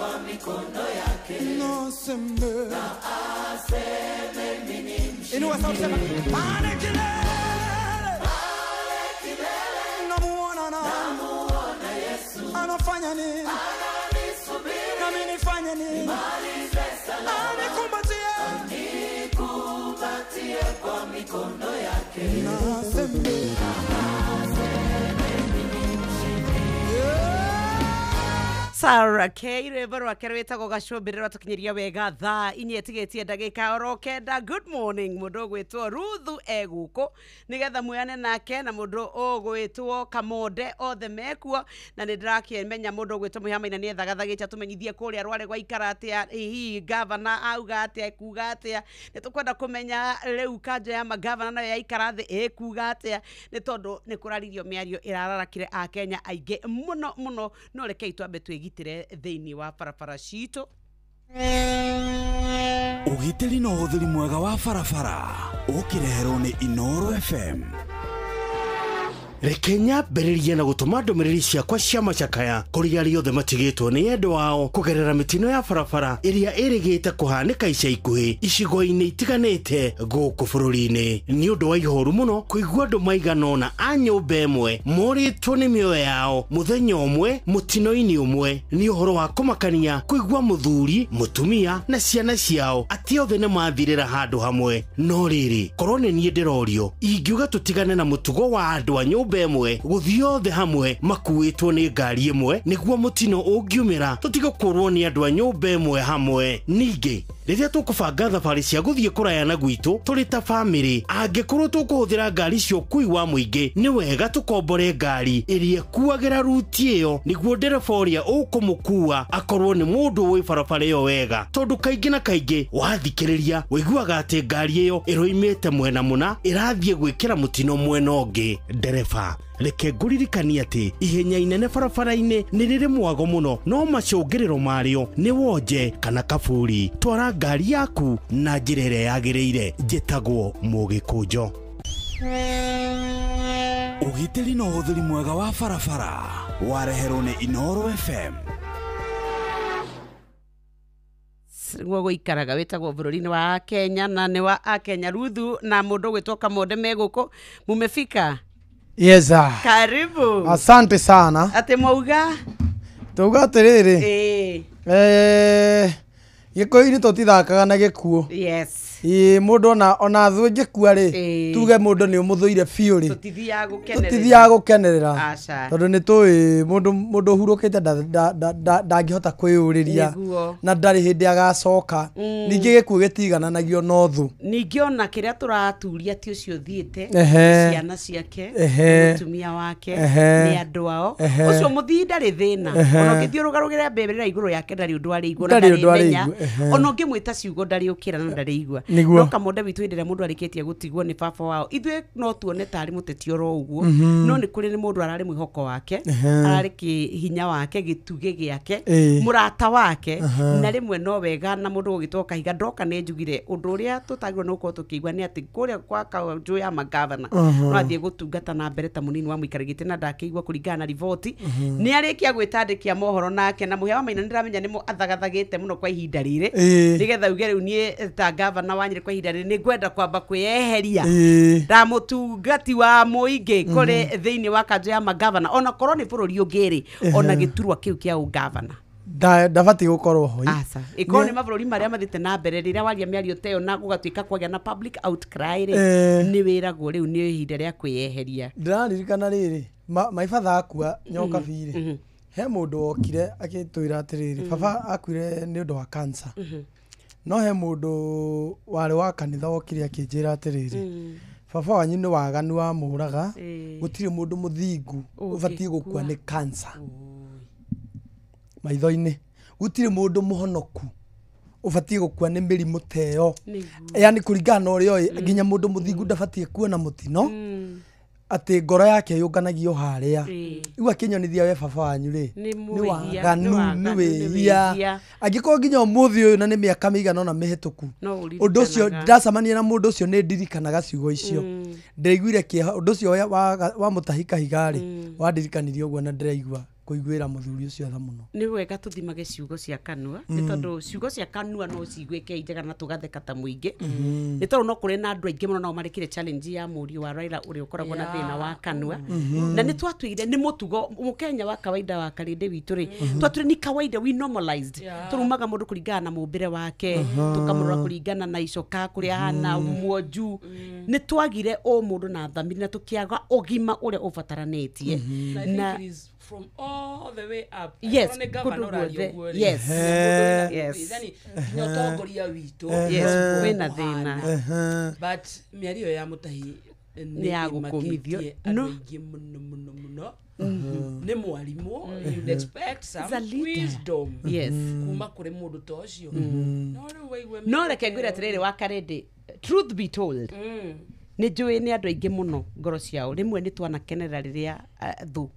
kwa mikono yake. Na aseme mimi ni mshindi. Inua sauti sema pale kilele. Pale kilele. Namuona Yesu. Anafanya nini? Ananisubiri. Nami nifanye nini? Nimalize salama. Nikumbatie kwa mikono yake. Na aseme Sarah K rwimbo rwake rwitagwo gacumbĩrĩro tũkinyĩria wega thaa inya ĩtigĩtie ndagĩka oro kenda. Good morning mũndũ ũgwĩtwo Ruthu egũkũ nĩgetha mwĩane nake na mũndũ ũgwĩtwo Kamonde othe mekuo na nĩ ndĩrakĩmenya mũndũ ũgwĩtwo Mũhamaina nĩ ethagathagĩte tũmenyithie kũrĩa rware gwa ikara atĩa hihi gavana auga atĩa kuga atĩa nĩ tũkwenda kũmenya rĩu kanja ya magavana nayo ya ikara thĩ ĩkuga atĩa nĩ tondũ nĩ kũraririo mĩario ĩrararakire a Kenya aingĩ mũno no rekei twambe twĩgitĩre thĩinĩ wa barabara citũ. Ũgitĩri na ũhũthĩri mwega wa barabara ũkĩreherwo nĩ Inooro FM. Reke nyambĩrĩrie na gũtũma ndũmĩrĩri ciakwa cia macakaya kũrĩ arĩa othe matigĩtwo nĩ endwa wao kũgerera mĩtino ya barabara ĩrĩa ĩrĩgĩte kũhanĩka ica ikuhĩ icigo-inĩ itiganĩte gũkũ bũrũri-inĩ. Nĩ ũndũ wa ihoru mũno kũigua andũ maigana ũna a nyũmba ĩmwe morĩtwo nĩ mĩoyo yao mũthenya ũmwe mũtino-inĩ ũmwe. Nĩ ũhoro wa kũmakania kũigua mũthuri, mũtumia na ciana ciao atĩ othe nĩ mathirĩra handũ hamwe. No rĩrĩ korwo nĩ niĩ ndĩrorio ingiuga tũtigane na mũtugo wa andũ a nyũmba ĩmwe gũthiĩ othe hamwe makuĩtwo nĩ ngari ĩmwe nĩguo mũtino ũngiumĩra tũtigũkorwo nĩ andũ a nyũmba ĩmwe hamwe. Ningĩ rĩrĩa tũkũbanga thabarĩ cia gũthiĩ kũraya na gwitũ tũrĩ ta bamĩrĩ angĩkorwo tũkũhũthĩra ngari cia ũkui wa mũingĩ nĩ wega tũkombore ngari ĩrĩa ĩkuagĩra ruti ĩyo nĩguo ndereba ũrĩa ũkũmũkua akorwo nĩ mũndũ ũĩ barabara ĩyo wega, tondũ kaingĩ na kaingĩ wathikĩrĩria wĩiguaga atĩ ngari ĩyo ĩroimĩte mwena mũna ĩrathiĩ gwĩkĩra mũtino mwena ũngĩ. Ndereba reke ngũririkanie atĩ ihenya inene barabara-inĩ nĩ rĩrĩ mwago mũno no macũngĩrĩro marĩo nĩ wonje kana kaburi. Twara ngari yaku na njĩra ĩrĩa yagĩrĩire. Njĩtagwo Mũgĩkũnjo. Ũgitĩri na ũhũthĩri mwega wa barabara wareherwo nĩ Inooro FM. Gwo gũikaraga wĩtagwo bũrũri-inĩ wa Kenya na nĩ wa Akenya. Ruthu na mũndũ ũgwĩtwo Kamonde megũkũ mumefika. Yes sir. Karibu. Asante sana. Ate mwauga? Tuga atiriri. Gĩkũyũ-inĩ tũtithakaga na gĩkuũ. Yes. Mũndũ ona thũ ngĩkua rĩ tuge mũndũ nĩ ũmũthũire biũ rĩ tũtithiaga gũkenerera tondũ nĩ tũĩ mũndũ ũhurũkĩte ndangĩhota kwĩyũrĩria na ndarĩ hĩndĩ agacoka. Ningĩ gĩkuũ gĩtigananagio no thũ. Ningĩ ona kĩrĩa tũraturia ti ũcio thiĩte ciana ciake mũtumia wake nĩ andũ ao ũcio mũthii ndarĩ thĩna ona ũngĩthiĩ ũrũgarũgĩre mbĩrĩra igũrũ yake ndarĩ ũndũ arĩ igũrũ na ndarĩ menya ona ũngĩmwĩta ciugo ndarĩ ũkĩra na ndarĩ igua. No Kamonde witũ hĩndĩ ĩrĩa mũndũ arĩkĩtie gũtigwo nĩ baba wao ithuĩ no tuone tarĩ mũteti oro ũguo no nĩ kũrĩ nĩ mũndũ ararĩ mwĩhoko wake ararĩ hinya wake gĩtugĩ gĩake mũrata wake na rĩmwe no wega na mũndũ ũgĩtwo Kahiga ndoka nĩ njugire ũndũ ũrĩa tũtagĩrĩirwo nĩ gũkorwo tũkĩigua nĩ atĩ kũrĩa kwa kanjũ ya magavana no athiĩ gũtungata na mbere ta mũnini wa mũikarĩri gĩtĩ na ndakĩigua kũringana na riboti nĩ arĩkia gwĩtandĩkia mohoro nake na Mũhamaina nĩ ndĩramenya nĩ athagathagĩte mũno kwa ihinda rĩrĩ nĩgetha uge rĩu niĩ ta gavana wa Nyĩrĩ kwa ihinda rĩrĩ nĩ ngwenda kwamba kwĩyeheria ndamũtungati wa mũingĩ kũrĩ thĩinĩ wa kanjũ ya magavana ona korwo nĩ bũrũri ũngĩ ona gĩturwa kĩu kĩa ũgavana ndabatiĩ gũkorwo ho ĩkorwo nĩ mabũrũri marĩa mathiĩte na mbere rĩrĩa waria mĩario ta ĩyo na gũgatuĩka kwagĩa na public outcry rĩ nĩ wĩragwo rĩu nĩ ihinda rĩa kwĩyeheria. Ndĩraririkana rĩrĩ maibatha akua nyoka birĩ he mũndũ wokire agĩtwĩra atĩrĩrĩ baba akuire nĩ ũndũ wa cancer no he mũndũ warĩ wa kanitha wokire akĩnjĩra atĩrĩrĩ baba wanyu nĩ waganu wa mũraga gũtirĩ mũndũ mũthingu ũbatiĩ gũkua nĩ cancer maitho-inĩ gũtirĩ mũndũ mũhonoku ũbatiĩ gũkua nĩ mĩrimũ ta ĩyo yani kũringana na ũrĩa oĩ nginya mũndũ mũthingu ndabatiĩ kuona mũtino atĩ ngoro yake yũnganagio harĩa rĩu akĩnyonithia we baba wanyu rĩ nĩ waganu nĩ wĩhia angĩkorwo nginya ũmũthĩ ũyũ na nĩ mĩaka mĩigana ona mĩhĩtũku ũndũ ũcio ndacemania na mũndũ ũcio nĩ ndirikanaga ciugo icio ndaiguire kĩeha ũndũ ũcio wa Mũtahi Kahiga rĩ wandirikanirie ũguo na ndĩraigua kuiguira muthuri ucio tha muno ni wega tuthimage ciugo cia kanua ni tondu ciugo cia kanua no ciguike injega na tugatheka ta muingi ni tondu no kuri na andu aingi muno no marikire challenge ya muri wa Raila uri ukoragwo na thina wa kanua na ni twatuire ni mutugo mukenya wa kawaida wa karinde witu ri twatuire ni kawaida we normalized turumaga mundu kuringana na mumbire wake tukamurora kuringana na icoka kuria hana muoju ni twagire o mundu na thamiri na tukiaga ogima ure ubataranitie na from all the way up. Yes. Yes. Yes. Yani nyotongoria wito. Yes. Wena thina. But miario ya mutahi ni ya gukumithio. No. Muno. Ni mwalimu. You'd expect some wisdom. Yes. Kuma kuri mundu tocio. No reke ngwira atiriri wa Karende. Truth be told. Ni njui ni andu aingi muno ngoro ciao. Rimwe ni twanakenera riria thu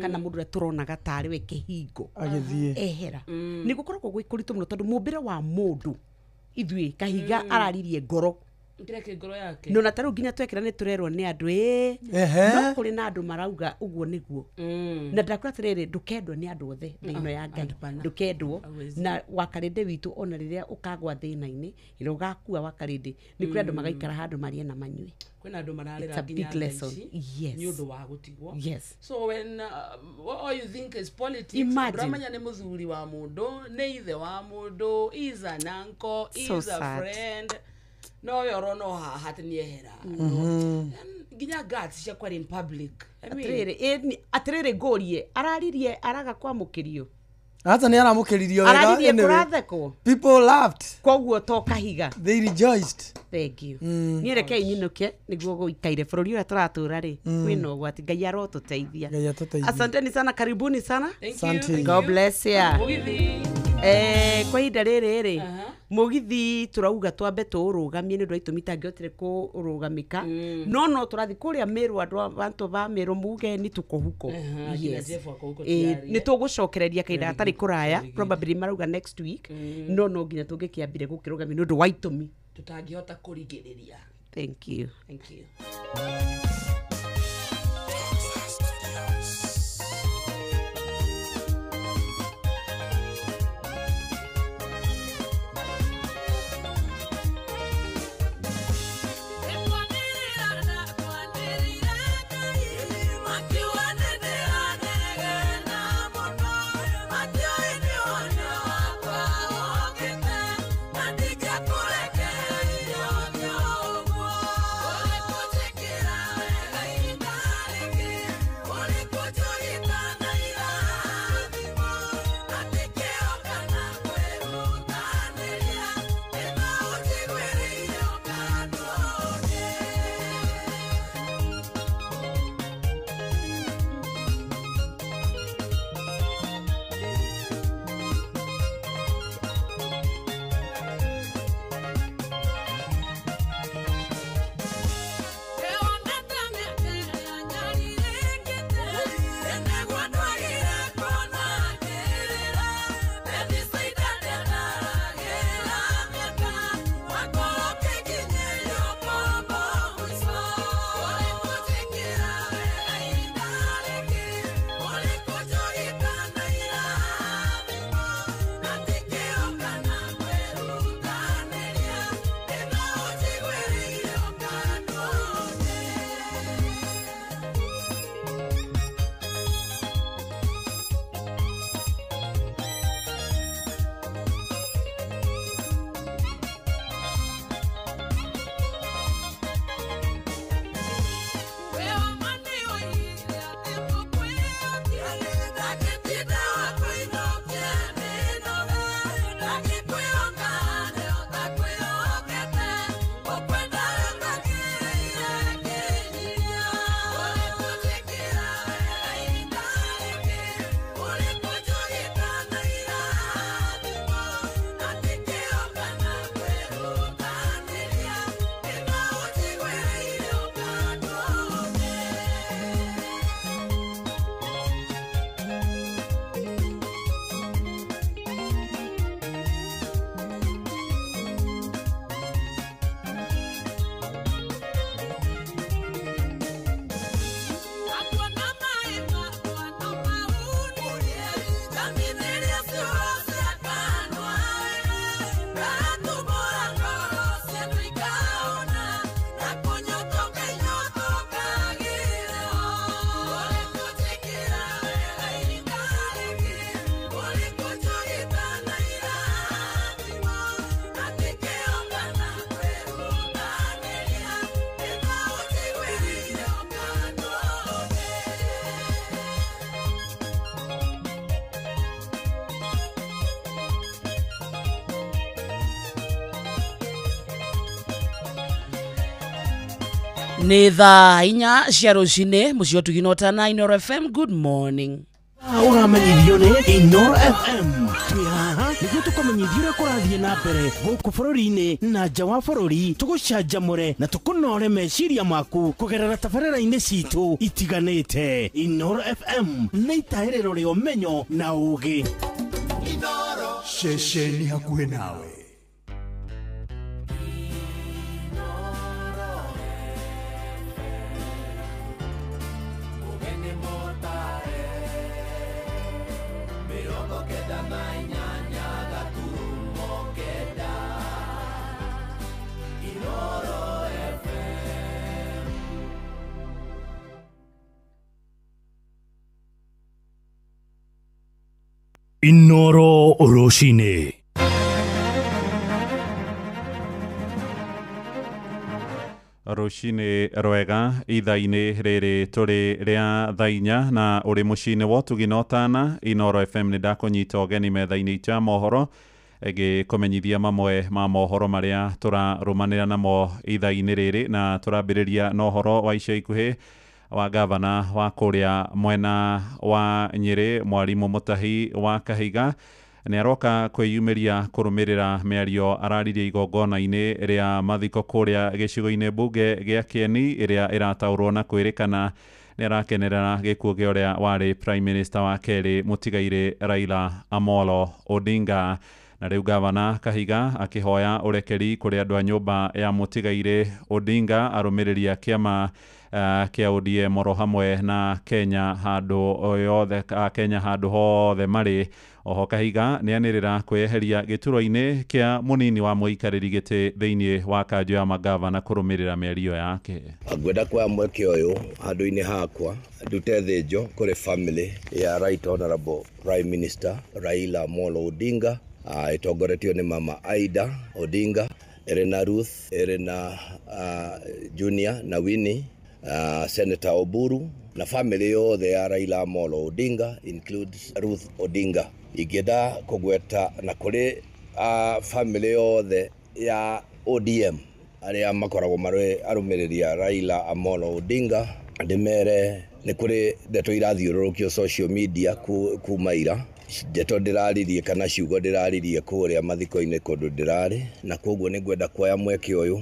kana mundu ria turonaga tari we kihingo agithie ehera ni gukoragwo gwi kuritu muno tondu mumbire wa mundu ithui kahiga araririe ngoro ndireke ngoro yake no na taru nginya twekira ni turerwo ni andu no kuri na andu marauga uguo niguo na ndakura tiriri ndukendwo ni andu othe thino ya Ngai ndukendwo na wa Karinde witu ona riria ukagwa thina-ini ira ugakua wa Karinde ni kuri andu magaikara handu marie na manyue kwena andu mararira nginya lesson ni undu wa gutigwo yes so when what you think is politics ndramanya ni muthuri wa mundu ni ithe wa mundu is an uncle is a friend no yorono hatini ehera nginya guts cia kwari in public atiriri ngorie araririe araga kwamukirio hata ni aramukiririo wega araririe kuratheko people laughed koguo to kahiga they rejoiced thank you ni reke nyinuke niguo guikaire bururi uria turatura ri kwina ugwati Ngai arotuteithia asanteni sana karibuni sana God bless you kwa ihinda riri mugithi turauga twambe turugamie ni ndwaitumi tangiotire kurugamika no turathi kuria Meru andu ba Meru muge ni tukuhuko ni tugucokereria kaida atari kuraya probably marauga next week no nginya tungikiambire gukirugamia ni ndu waitumi tutangihota kurigiriria thank you Nĩ thaa 4 cia rũcinĩ mũciĩ tuginota na Inoro FM. Good morning. Uramenyithio nĩ Inoro FM. Twihaha nĩguo tũkamenyithio ũrĩa kũrathiĩ na mbere gũkũ bũrũri-inĩ na nja wa bũrũri, tũgũcanjamũre na tũkũnore meciria maku kũgerera tabarĩra-inĩ citũ itiganĩte. Inoro FM nĩ itaĩrĩro rĩa ũmenyo na ũũgĩ. Inoro ceceni hakuhĩ nawe. Inoro Oroshine. Rucini rwega ithaa-inĩ rĩrĩ tũrĩ rĩa thaa 4 na ũrĩ mũciĩ-inĩ wa Tuginotana. Inoro FM nĩ ndakũnyita ũgeni metha-inĩ itũ ya mohoro ĩgĩkũmenyithia mamwe ma mohoro marĩa tũrarũmanĩra namo ithaa-inĩ rĩrĩ, na tũrambĩrĩria na ũhoro wa ica ikuhĩ wa gavana wa kũrĩa mwena wa Nyĩrĩ Mwarimũ Mutahi wa Kahiga nĩ aroka kwĩyumĩria kũrũmĩrĩra mĩario araririe igongona-inĩ rĩa mathiko kũrĩa gĩcigo-inĩ mbunge gĩa Kieni ĩrĩa ĩrataũrwo na kwĩrĩkana nĩ arakenerera gĩkuũ gĩa ũrĩa warĩ Prime Minister wa kerĩ mũtigairĩ Raila Amolo Odinga. Na rĩu gavana Kahiga akĩhoya ũrekeri kũrĩ andũ a nyũmba ya mũtigairĩ Odinga arũmĩrĩria kĩama kia ODM oro hamwe na Kenya handũ hothe marĩ. Oho Kahiga nĩ anĩrĩra kwĩyeheria gĩturwa-inĩ kĩa mũnini wa mũikarĩri gĩtĩ thĩinĩ wa kanjũ ya magavana kũrũmĩrĩra mĩario yake. Ngwenda kwa mweke ũyũ handũ-inĩ hakwa ndute thĩnjo kũrĩ family ya Right Honorable Prime Minister Raila Amolo Odinga ĩtongoretio nĩ Mama Aida Odinga, Erena Ruth, Erena Junior na Winnie, Senator Oburu na family yothe ya Raila Amolo Odinga includes Ruth Odinga. Ingĩenda kũgweta na kũrĩ family yothe ya ODM arĩa makoragwo marĩ arũmĩrĩria Raila Amolo Odinga, ndĩmere nĩ kũrĩ ndeto irathiũrũrũkio social media kuma ira, ndeto ndĩraririe kana ciugo ndĩraririe kũrĩa mathiko-inĩ kũndũ ndĩrarĩ, na koguo nĩ ngwenda kuoya mweke ũyũ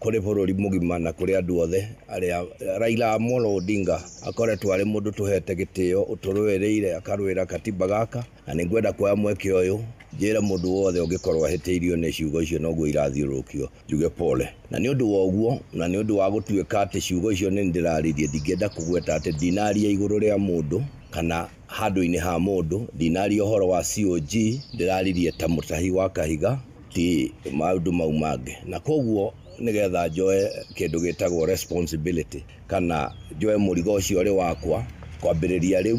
kũrĩ bũrũri mũgima na kũrĩ andũ othe arĩa Raila Amolo Odinga akoretwo arĩ mũndũ tũhete gĩtĩo, ũtũrũĩrĩire akarũĩra katiba gaka, na nĩ ngwenda kuoya mweke ũyũ njĩra mũndũ wothe ũngĩkorwo ahĩtĩirio nĩ ciugo icio noguo irathiũrũrũkio njuge pole. Na nĩ ũndũ wa ũguo na nĩ ũndũ wa gũtuĩka atĩ ciugo icio nĩ ndĩraririe, ndingĩenda kũgweta atĩ ndinaria igũrũ rĩa mũndũ kana handũ-inĩ ha mũndũ, ndinaria ũhoro wa COG, ndĩraririe ta Mutahi wa Kahiga, ti maũndũ mau mangĩ. Na koguo nĩgetha njoe kĩndũ gĩtagwo responsibility kana njoe mũrigo ũcio ũrĩ wakwa kwambĩrĩria rĩu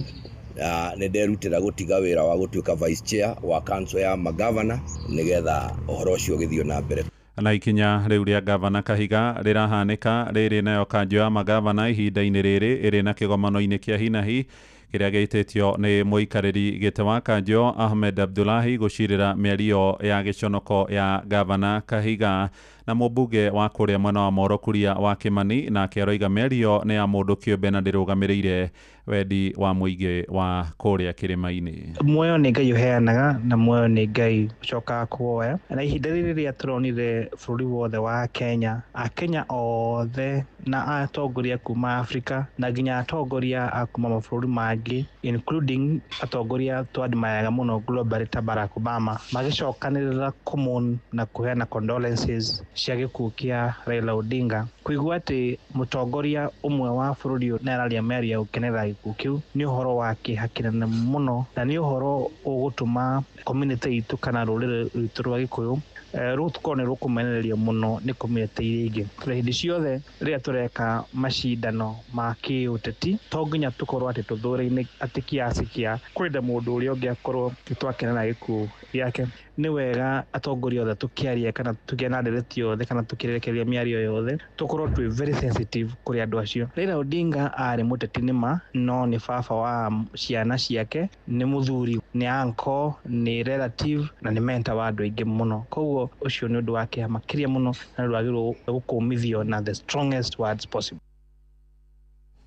nĩ nderutĩra gũtiga wĩra wa gũtuĩka vice chair wa council ya magavana nĩgetha ũhoro ũcio ũgĩthiĩ na mbere. Na ikinya rĩu rĩa gavana Kahiga rĩrahanĩka rĩrĩ nayo kanjũ ya magavana ihinda-inĩ rĩrĩ ĩrĩ na kĩgomano-inĩ kĩa hinahi kĩrĩa gĩtĩtio nĩ mũikarĩri gĩtĩ wa kanjũ Ahmed Abdullahi gũcirĩra mĩario ya gĩconoko ya gavana Kahiga na mũmbunge wa kũrĩa mwena wa Moro Kuria wa Kimani, na akĩroiga mĩario nĩ ya mũndũ kĩũmbe na ndĩrũgamĩrĩire wendi wa mũingĩ wa kũrĩa kĩrĩma-inĩ. Muoyo nĩ Ngai ũheanaga na muoyo nĩ Ngai ũcokaga kuoya, na ihinda rĩrĩ rĩrĩa tũronire bũrũri wothe wa Kenya, Akenya othe na atongoria kuma Afrika na nginya atongoria a kuma mabũrũri mangĩ including atongoria twadmayaga mũno globally ta Barack Obama magĩcokanĩrĩra common na kũheana condolences cia gĩkuũ kĩa Raila Odinga. Kuigua atĩ mũtongoria ũmwe wa bũrũri ũyũ nĩ araria mĩario gũkenerera gĩkuũ kĩu nĩ ũhoro wa kĩeha kĩnene mũno, na nĩ ũhoro ũgũtũma community itũ kana rũrĩrĩ rwitũ rwa Gĩkũyũ rũkorwo nĩ rũkũmenererio mũno nĩ community iria ingĩ. Hĩndĩ ciothe rĩrĩa tũreka macindano ma kĩũteti to nginya tũkorwo atĩ tũthũrĩine atĩ kiasi kĩa kwenda mũndũ ũrĩa ũngĩ akorwo twakenera gĩkuũ gĩake. Nĩ wega atongoria othe tũkĩaria kana tũgĩa na nderetio yothe kana tukirekereria miario yothe tukorwo twi very sensitive kuri andu acio. Raila Odinga ari muteti nima no ni baba wa ciana ciake, ni muthuri, ni uncle, ni relative na ni mentor wa andu aingi muno. Koguo ucio ni undu wake makiria muno na ndwagirwo gukumithio na the strongest words possible.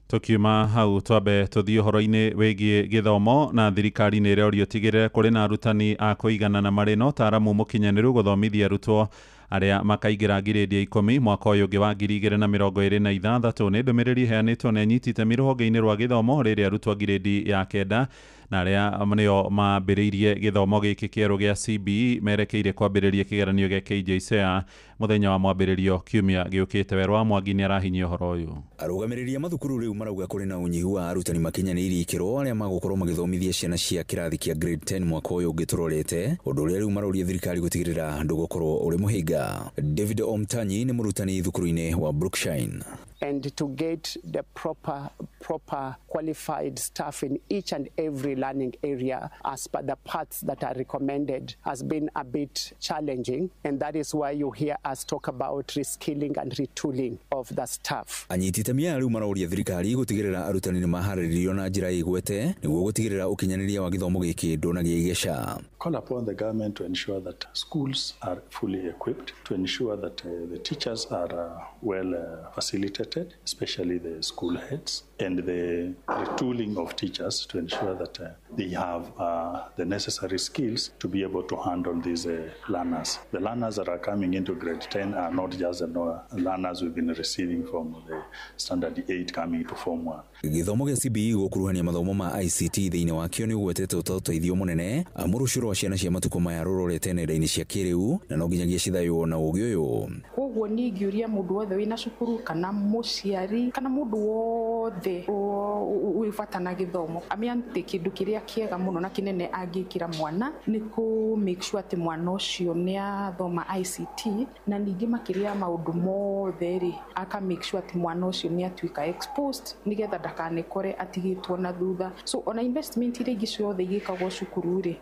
Tukiuma hau twambe tuthii horo-ini wigie githomo na thirikari ni irorio tigire kuri na arutani a kuigana na mari no taramu mukinyaniru guthomithia arutwo aria makaingira ngiredi ya 10 mwaka uyu ungi wa 2026 ni ndumiriri heanitwo na nyitite miruhonge-ini rwa githomo riri arutwo ngiredi ya 9 na aria nio mambiriirie githomo giki kieru gia CBE merekeire kwambiriria kigeranio gia KJSEA muthenya wa mwambiririo kiumia giukite. Werwa Mwangi ni arahinyia horo uyu. Arũgamĩrĩri mathukuru riu marauga kuri na unyihu wa arutani makinyanĩirie ikĩro aria magukorwo magithomithia ciana cia kirathi kia grade 10 mwaka uyu ũngĩtũrorete, ũndũ ũrĩa riu maroria thirikari gũtigĩrĩra ndũgũkorwo ũrĩ mũhĩnga. David Omtanyi ni mũrutani thukuru-inĩ wa Brookshine. And to get the proper qualified staff in each and every learning area as per the paths that are recommended has been a bit challenging, and that is why you hear us talk about reskilling and retooling of the staff. Anyiti itemi riu maroria thirikari gũtigĩrĩra arutani nĩ maharĩrĩirio na njĩra igwete nĩguo gũtigĩrĩra ũkinyanĩria wa gĩthomo gĩkĩ ndũnagĩgeca. Call upon the government to ensure that schools are fully equipped, to ensure that the teachers are well facilitated, especially the school heads, and the retooling of teachers to ensure that they have the necessary skills to be able to handle these learners. The learners that are coming into grade 10 are not just the learners we've been receiving from the standard 8 coming to form 1. Gĩthomo gĩa CBE gũkuruhania mathomo ma ICT thĩinĩ wakĩo nĩ ũgwetetwo ta ũteithio mũnene amũrũcũrũ wa ciana cia matukũ maya rũrorete nenda-inĩ cia kĩrĩu na no nginyagia cithaywo na ũgĩ ũyũ. Koguo niĩ ingĩũria mũndũ wothe wĩna cukuru kana mũciari kana mũndũ wothe wĩbata na gĩthomo amenya atĩ kĩndũ kĩrĩa kĩega mũno na kĩnene angĩkĩra mwana nĩ kũ make sure atĩ mwana ũcio nĩ athoma ICT na ningĩ makĩria maũndũ mothe rĩ aka make sure atĩ mwana ũcio nĩ atuĩka exposed nĩgetha ndakanekore atigĩtwo na thutha. So ona investment iria ingĩ ciothe igĩkagwo cukuru rĩ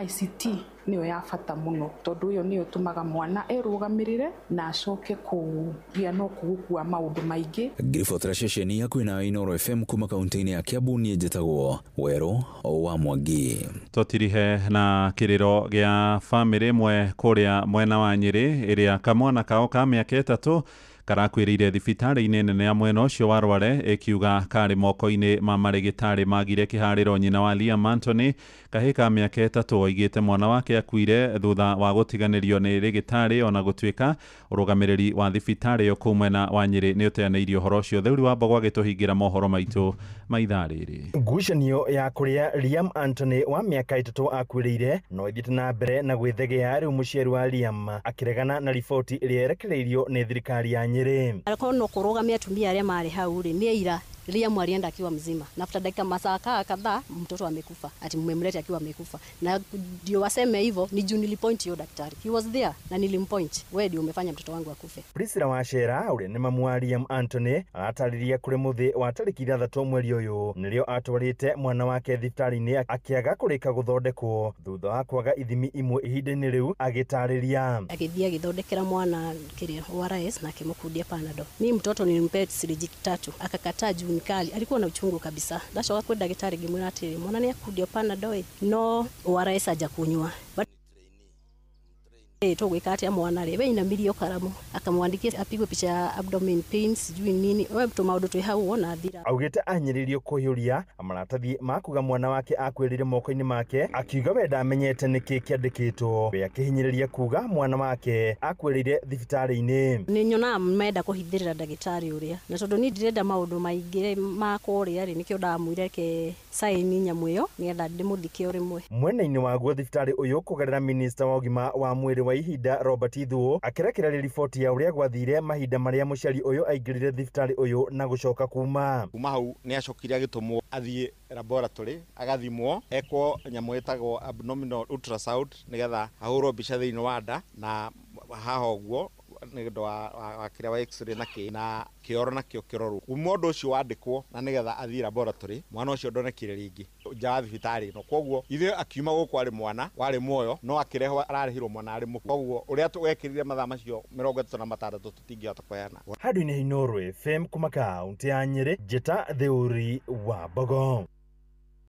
ICT niyo ya bata muno tondu uyo niyo tumaga mwana erũgamĩrĩre na acoke kũgĩa no kũgũkua maũndũ maingĩ. Ngiribotera ceceni hakuhĩ na Inooro FM kuma kaunti-inĩ ya Kiambu niĩ njĩtagwo Werũ wa Mwangi. Totirihe na kĩrĩro gĩa bamĩrĩ ĩmwe kũrĩa mwena wa Nyĩrĩ ĩrĩa kamwana kao ka mĩaka 3 karakwĩrĩire thibitarĩ-inĩ nene ya mwena ũcio wa Rware ĩkiuga karĩ moko-inĩ ma marĩgĩtarĩ magire kĩharĩro nyina wa Liam Anthony kahĩ ka mĩaka 3 oigĩte mwana wake akuire thutha wa gũtiganĩrio nĩ rĩgĩtarĩ ona gũtuĩka ũrũgamĩrĩri wa thibitarĩ ĩyo kũu mwena wa Nyĩrĩ nĩ ũteanĩirio ũhoro ũcio. Thũri wa Mbogwa agĩtũhingĩra mohoro maitũ ma ithaa rĩrĩ. Ngucanio ya kũrĩa Liam Anthony wa mĩaka 3 akuĩrĩire no ĩthiĩte na mbere na gwĩthegea rĩu mũciari wa Liam akĩregana na riboti ĩrĩa yerekereirio nĩ thirikari ya Nyĩrĩ. Alikuwa no kurogamia tumia arĩa marĩ hau rĩ nĩ ira Liam alienda akiwa mzima na after dakika masaa kadhaa mtoto amekufa, ati mmemleta akiwa amekufa, na ndio waseme hivyo ni juu nilipoint hiyo daktari, he was there na nilimpoint, wewe ndio umefanya mtoto wangu akufe. Priscilla Wachera uri ni mamu wa Liam Anthony atariria kuri muthi wa tariki 3 mweri uyu nĩrĩo atwarĩte mwana wake thibitarĩ-inĩ akĩaga kũrĩka gũthondekwo thutha wa kwaga ithimi imwe ihinda-inĩ rĩu agĩtarĩria. Agĩthiĩ agĩthondekera mwana kĩrĩa ORS na akĩmũkundia Panadol. Ni mtoto nilimpea sirinji 3 akakataa juu nikali, alikuwa na uchungu kabisa. Ndacoka kwa daktari ngimwĩra atĩrĩ mwana nĩ akundio Panadol no ORS aja kunywa. Tugwĩka atĩa mwana rĩ we inamirio karamu akamwandikia apigwe picha ya abdomen pains sijui nini we maũndũ twĩ hau wona thira. Augĩte anyĩrĩirio kũhiũria amaratathi makuga mwana wake akwĩrĩire moko-inĩ make akiuga we ndamenyete nĩkĩ kĩandĩkĩtwo we akĩhinyĩrĩria kuga mwana wake akwĩrĩire thibitarĩ-inĩ. Nĩ nyonaga menda kũhithĩrĩra ndagĩtarĩ ũrĩa na tondũ ni ndirenda maũndũ maingĩ ma kũrĩa rĩ nĩkĩo ndamwĩre ke saini nyamũ ĩyo nĩgetha ndĩmũthike ũrĩmwe. Mwena-inĩ waguo thibitarĩ ũyũ kũgerera minista wa ũgima wa mwĩrĩ wa ihinda Robert Ithuo akĩrekereria riboti ya ũrĩa gwathire mahinda marĩa mũciari ũyũ aingĩrire thibitarĩ ũyũ na gũcoka kuma hau nĩ acokire agĩtũmwo athiĩ laboratory agathimwo ekwo nyamũ ĩtagwo abdominal ultrasound nĩgetha ahũrwo mbica thĩinĩ wa nda na haha ũguo nĩ ũndũ wa kĩrĩa wa x-ray na kĩoro nakĩo kĩroru kuma ũndũ ũcio wandĩkwo na nĩgetha athiĩ laboratory mwana ũcio ndonekire rĩngĩ nja wa thibitarĩ ĩno koguo ithe akiuma gũkũ arĩ mwana warĩ muoyo no akĩrehwo ararĩhirwo mwana arĩ mũkuũ koguo ũrĩa twekĩrire mathaa macio 36 tũtingĩhota kũheana handũ-inĩ Inooro FM kuma kaunti ya Nyeri njĩta Theuri wa Bogo.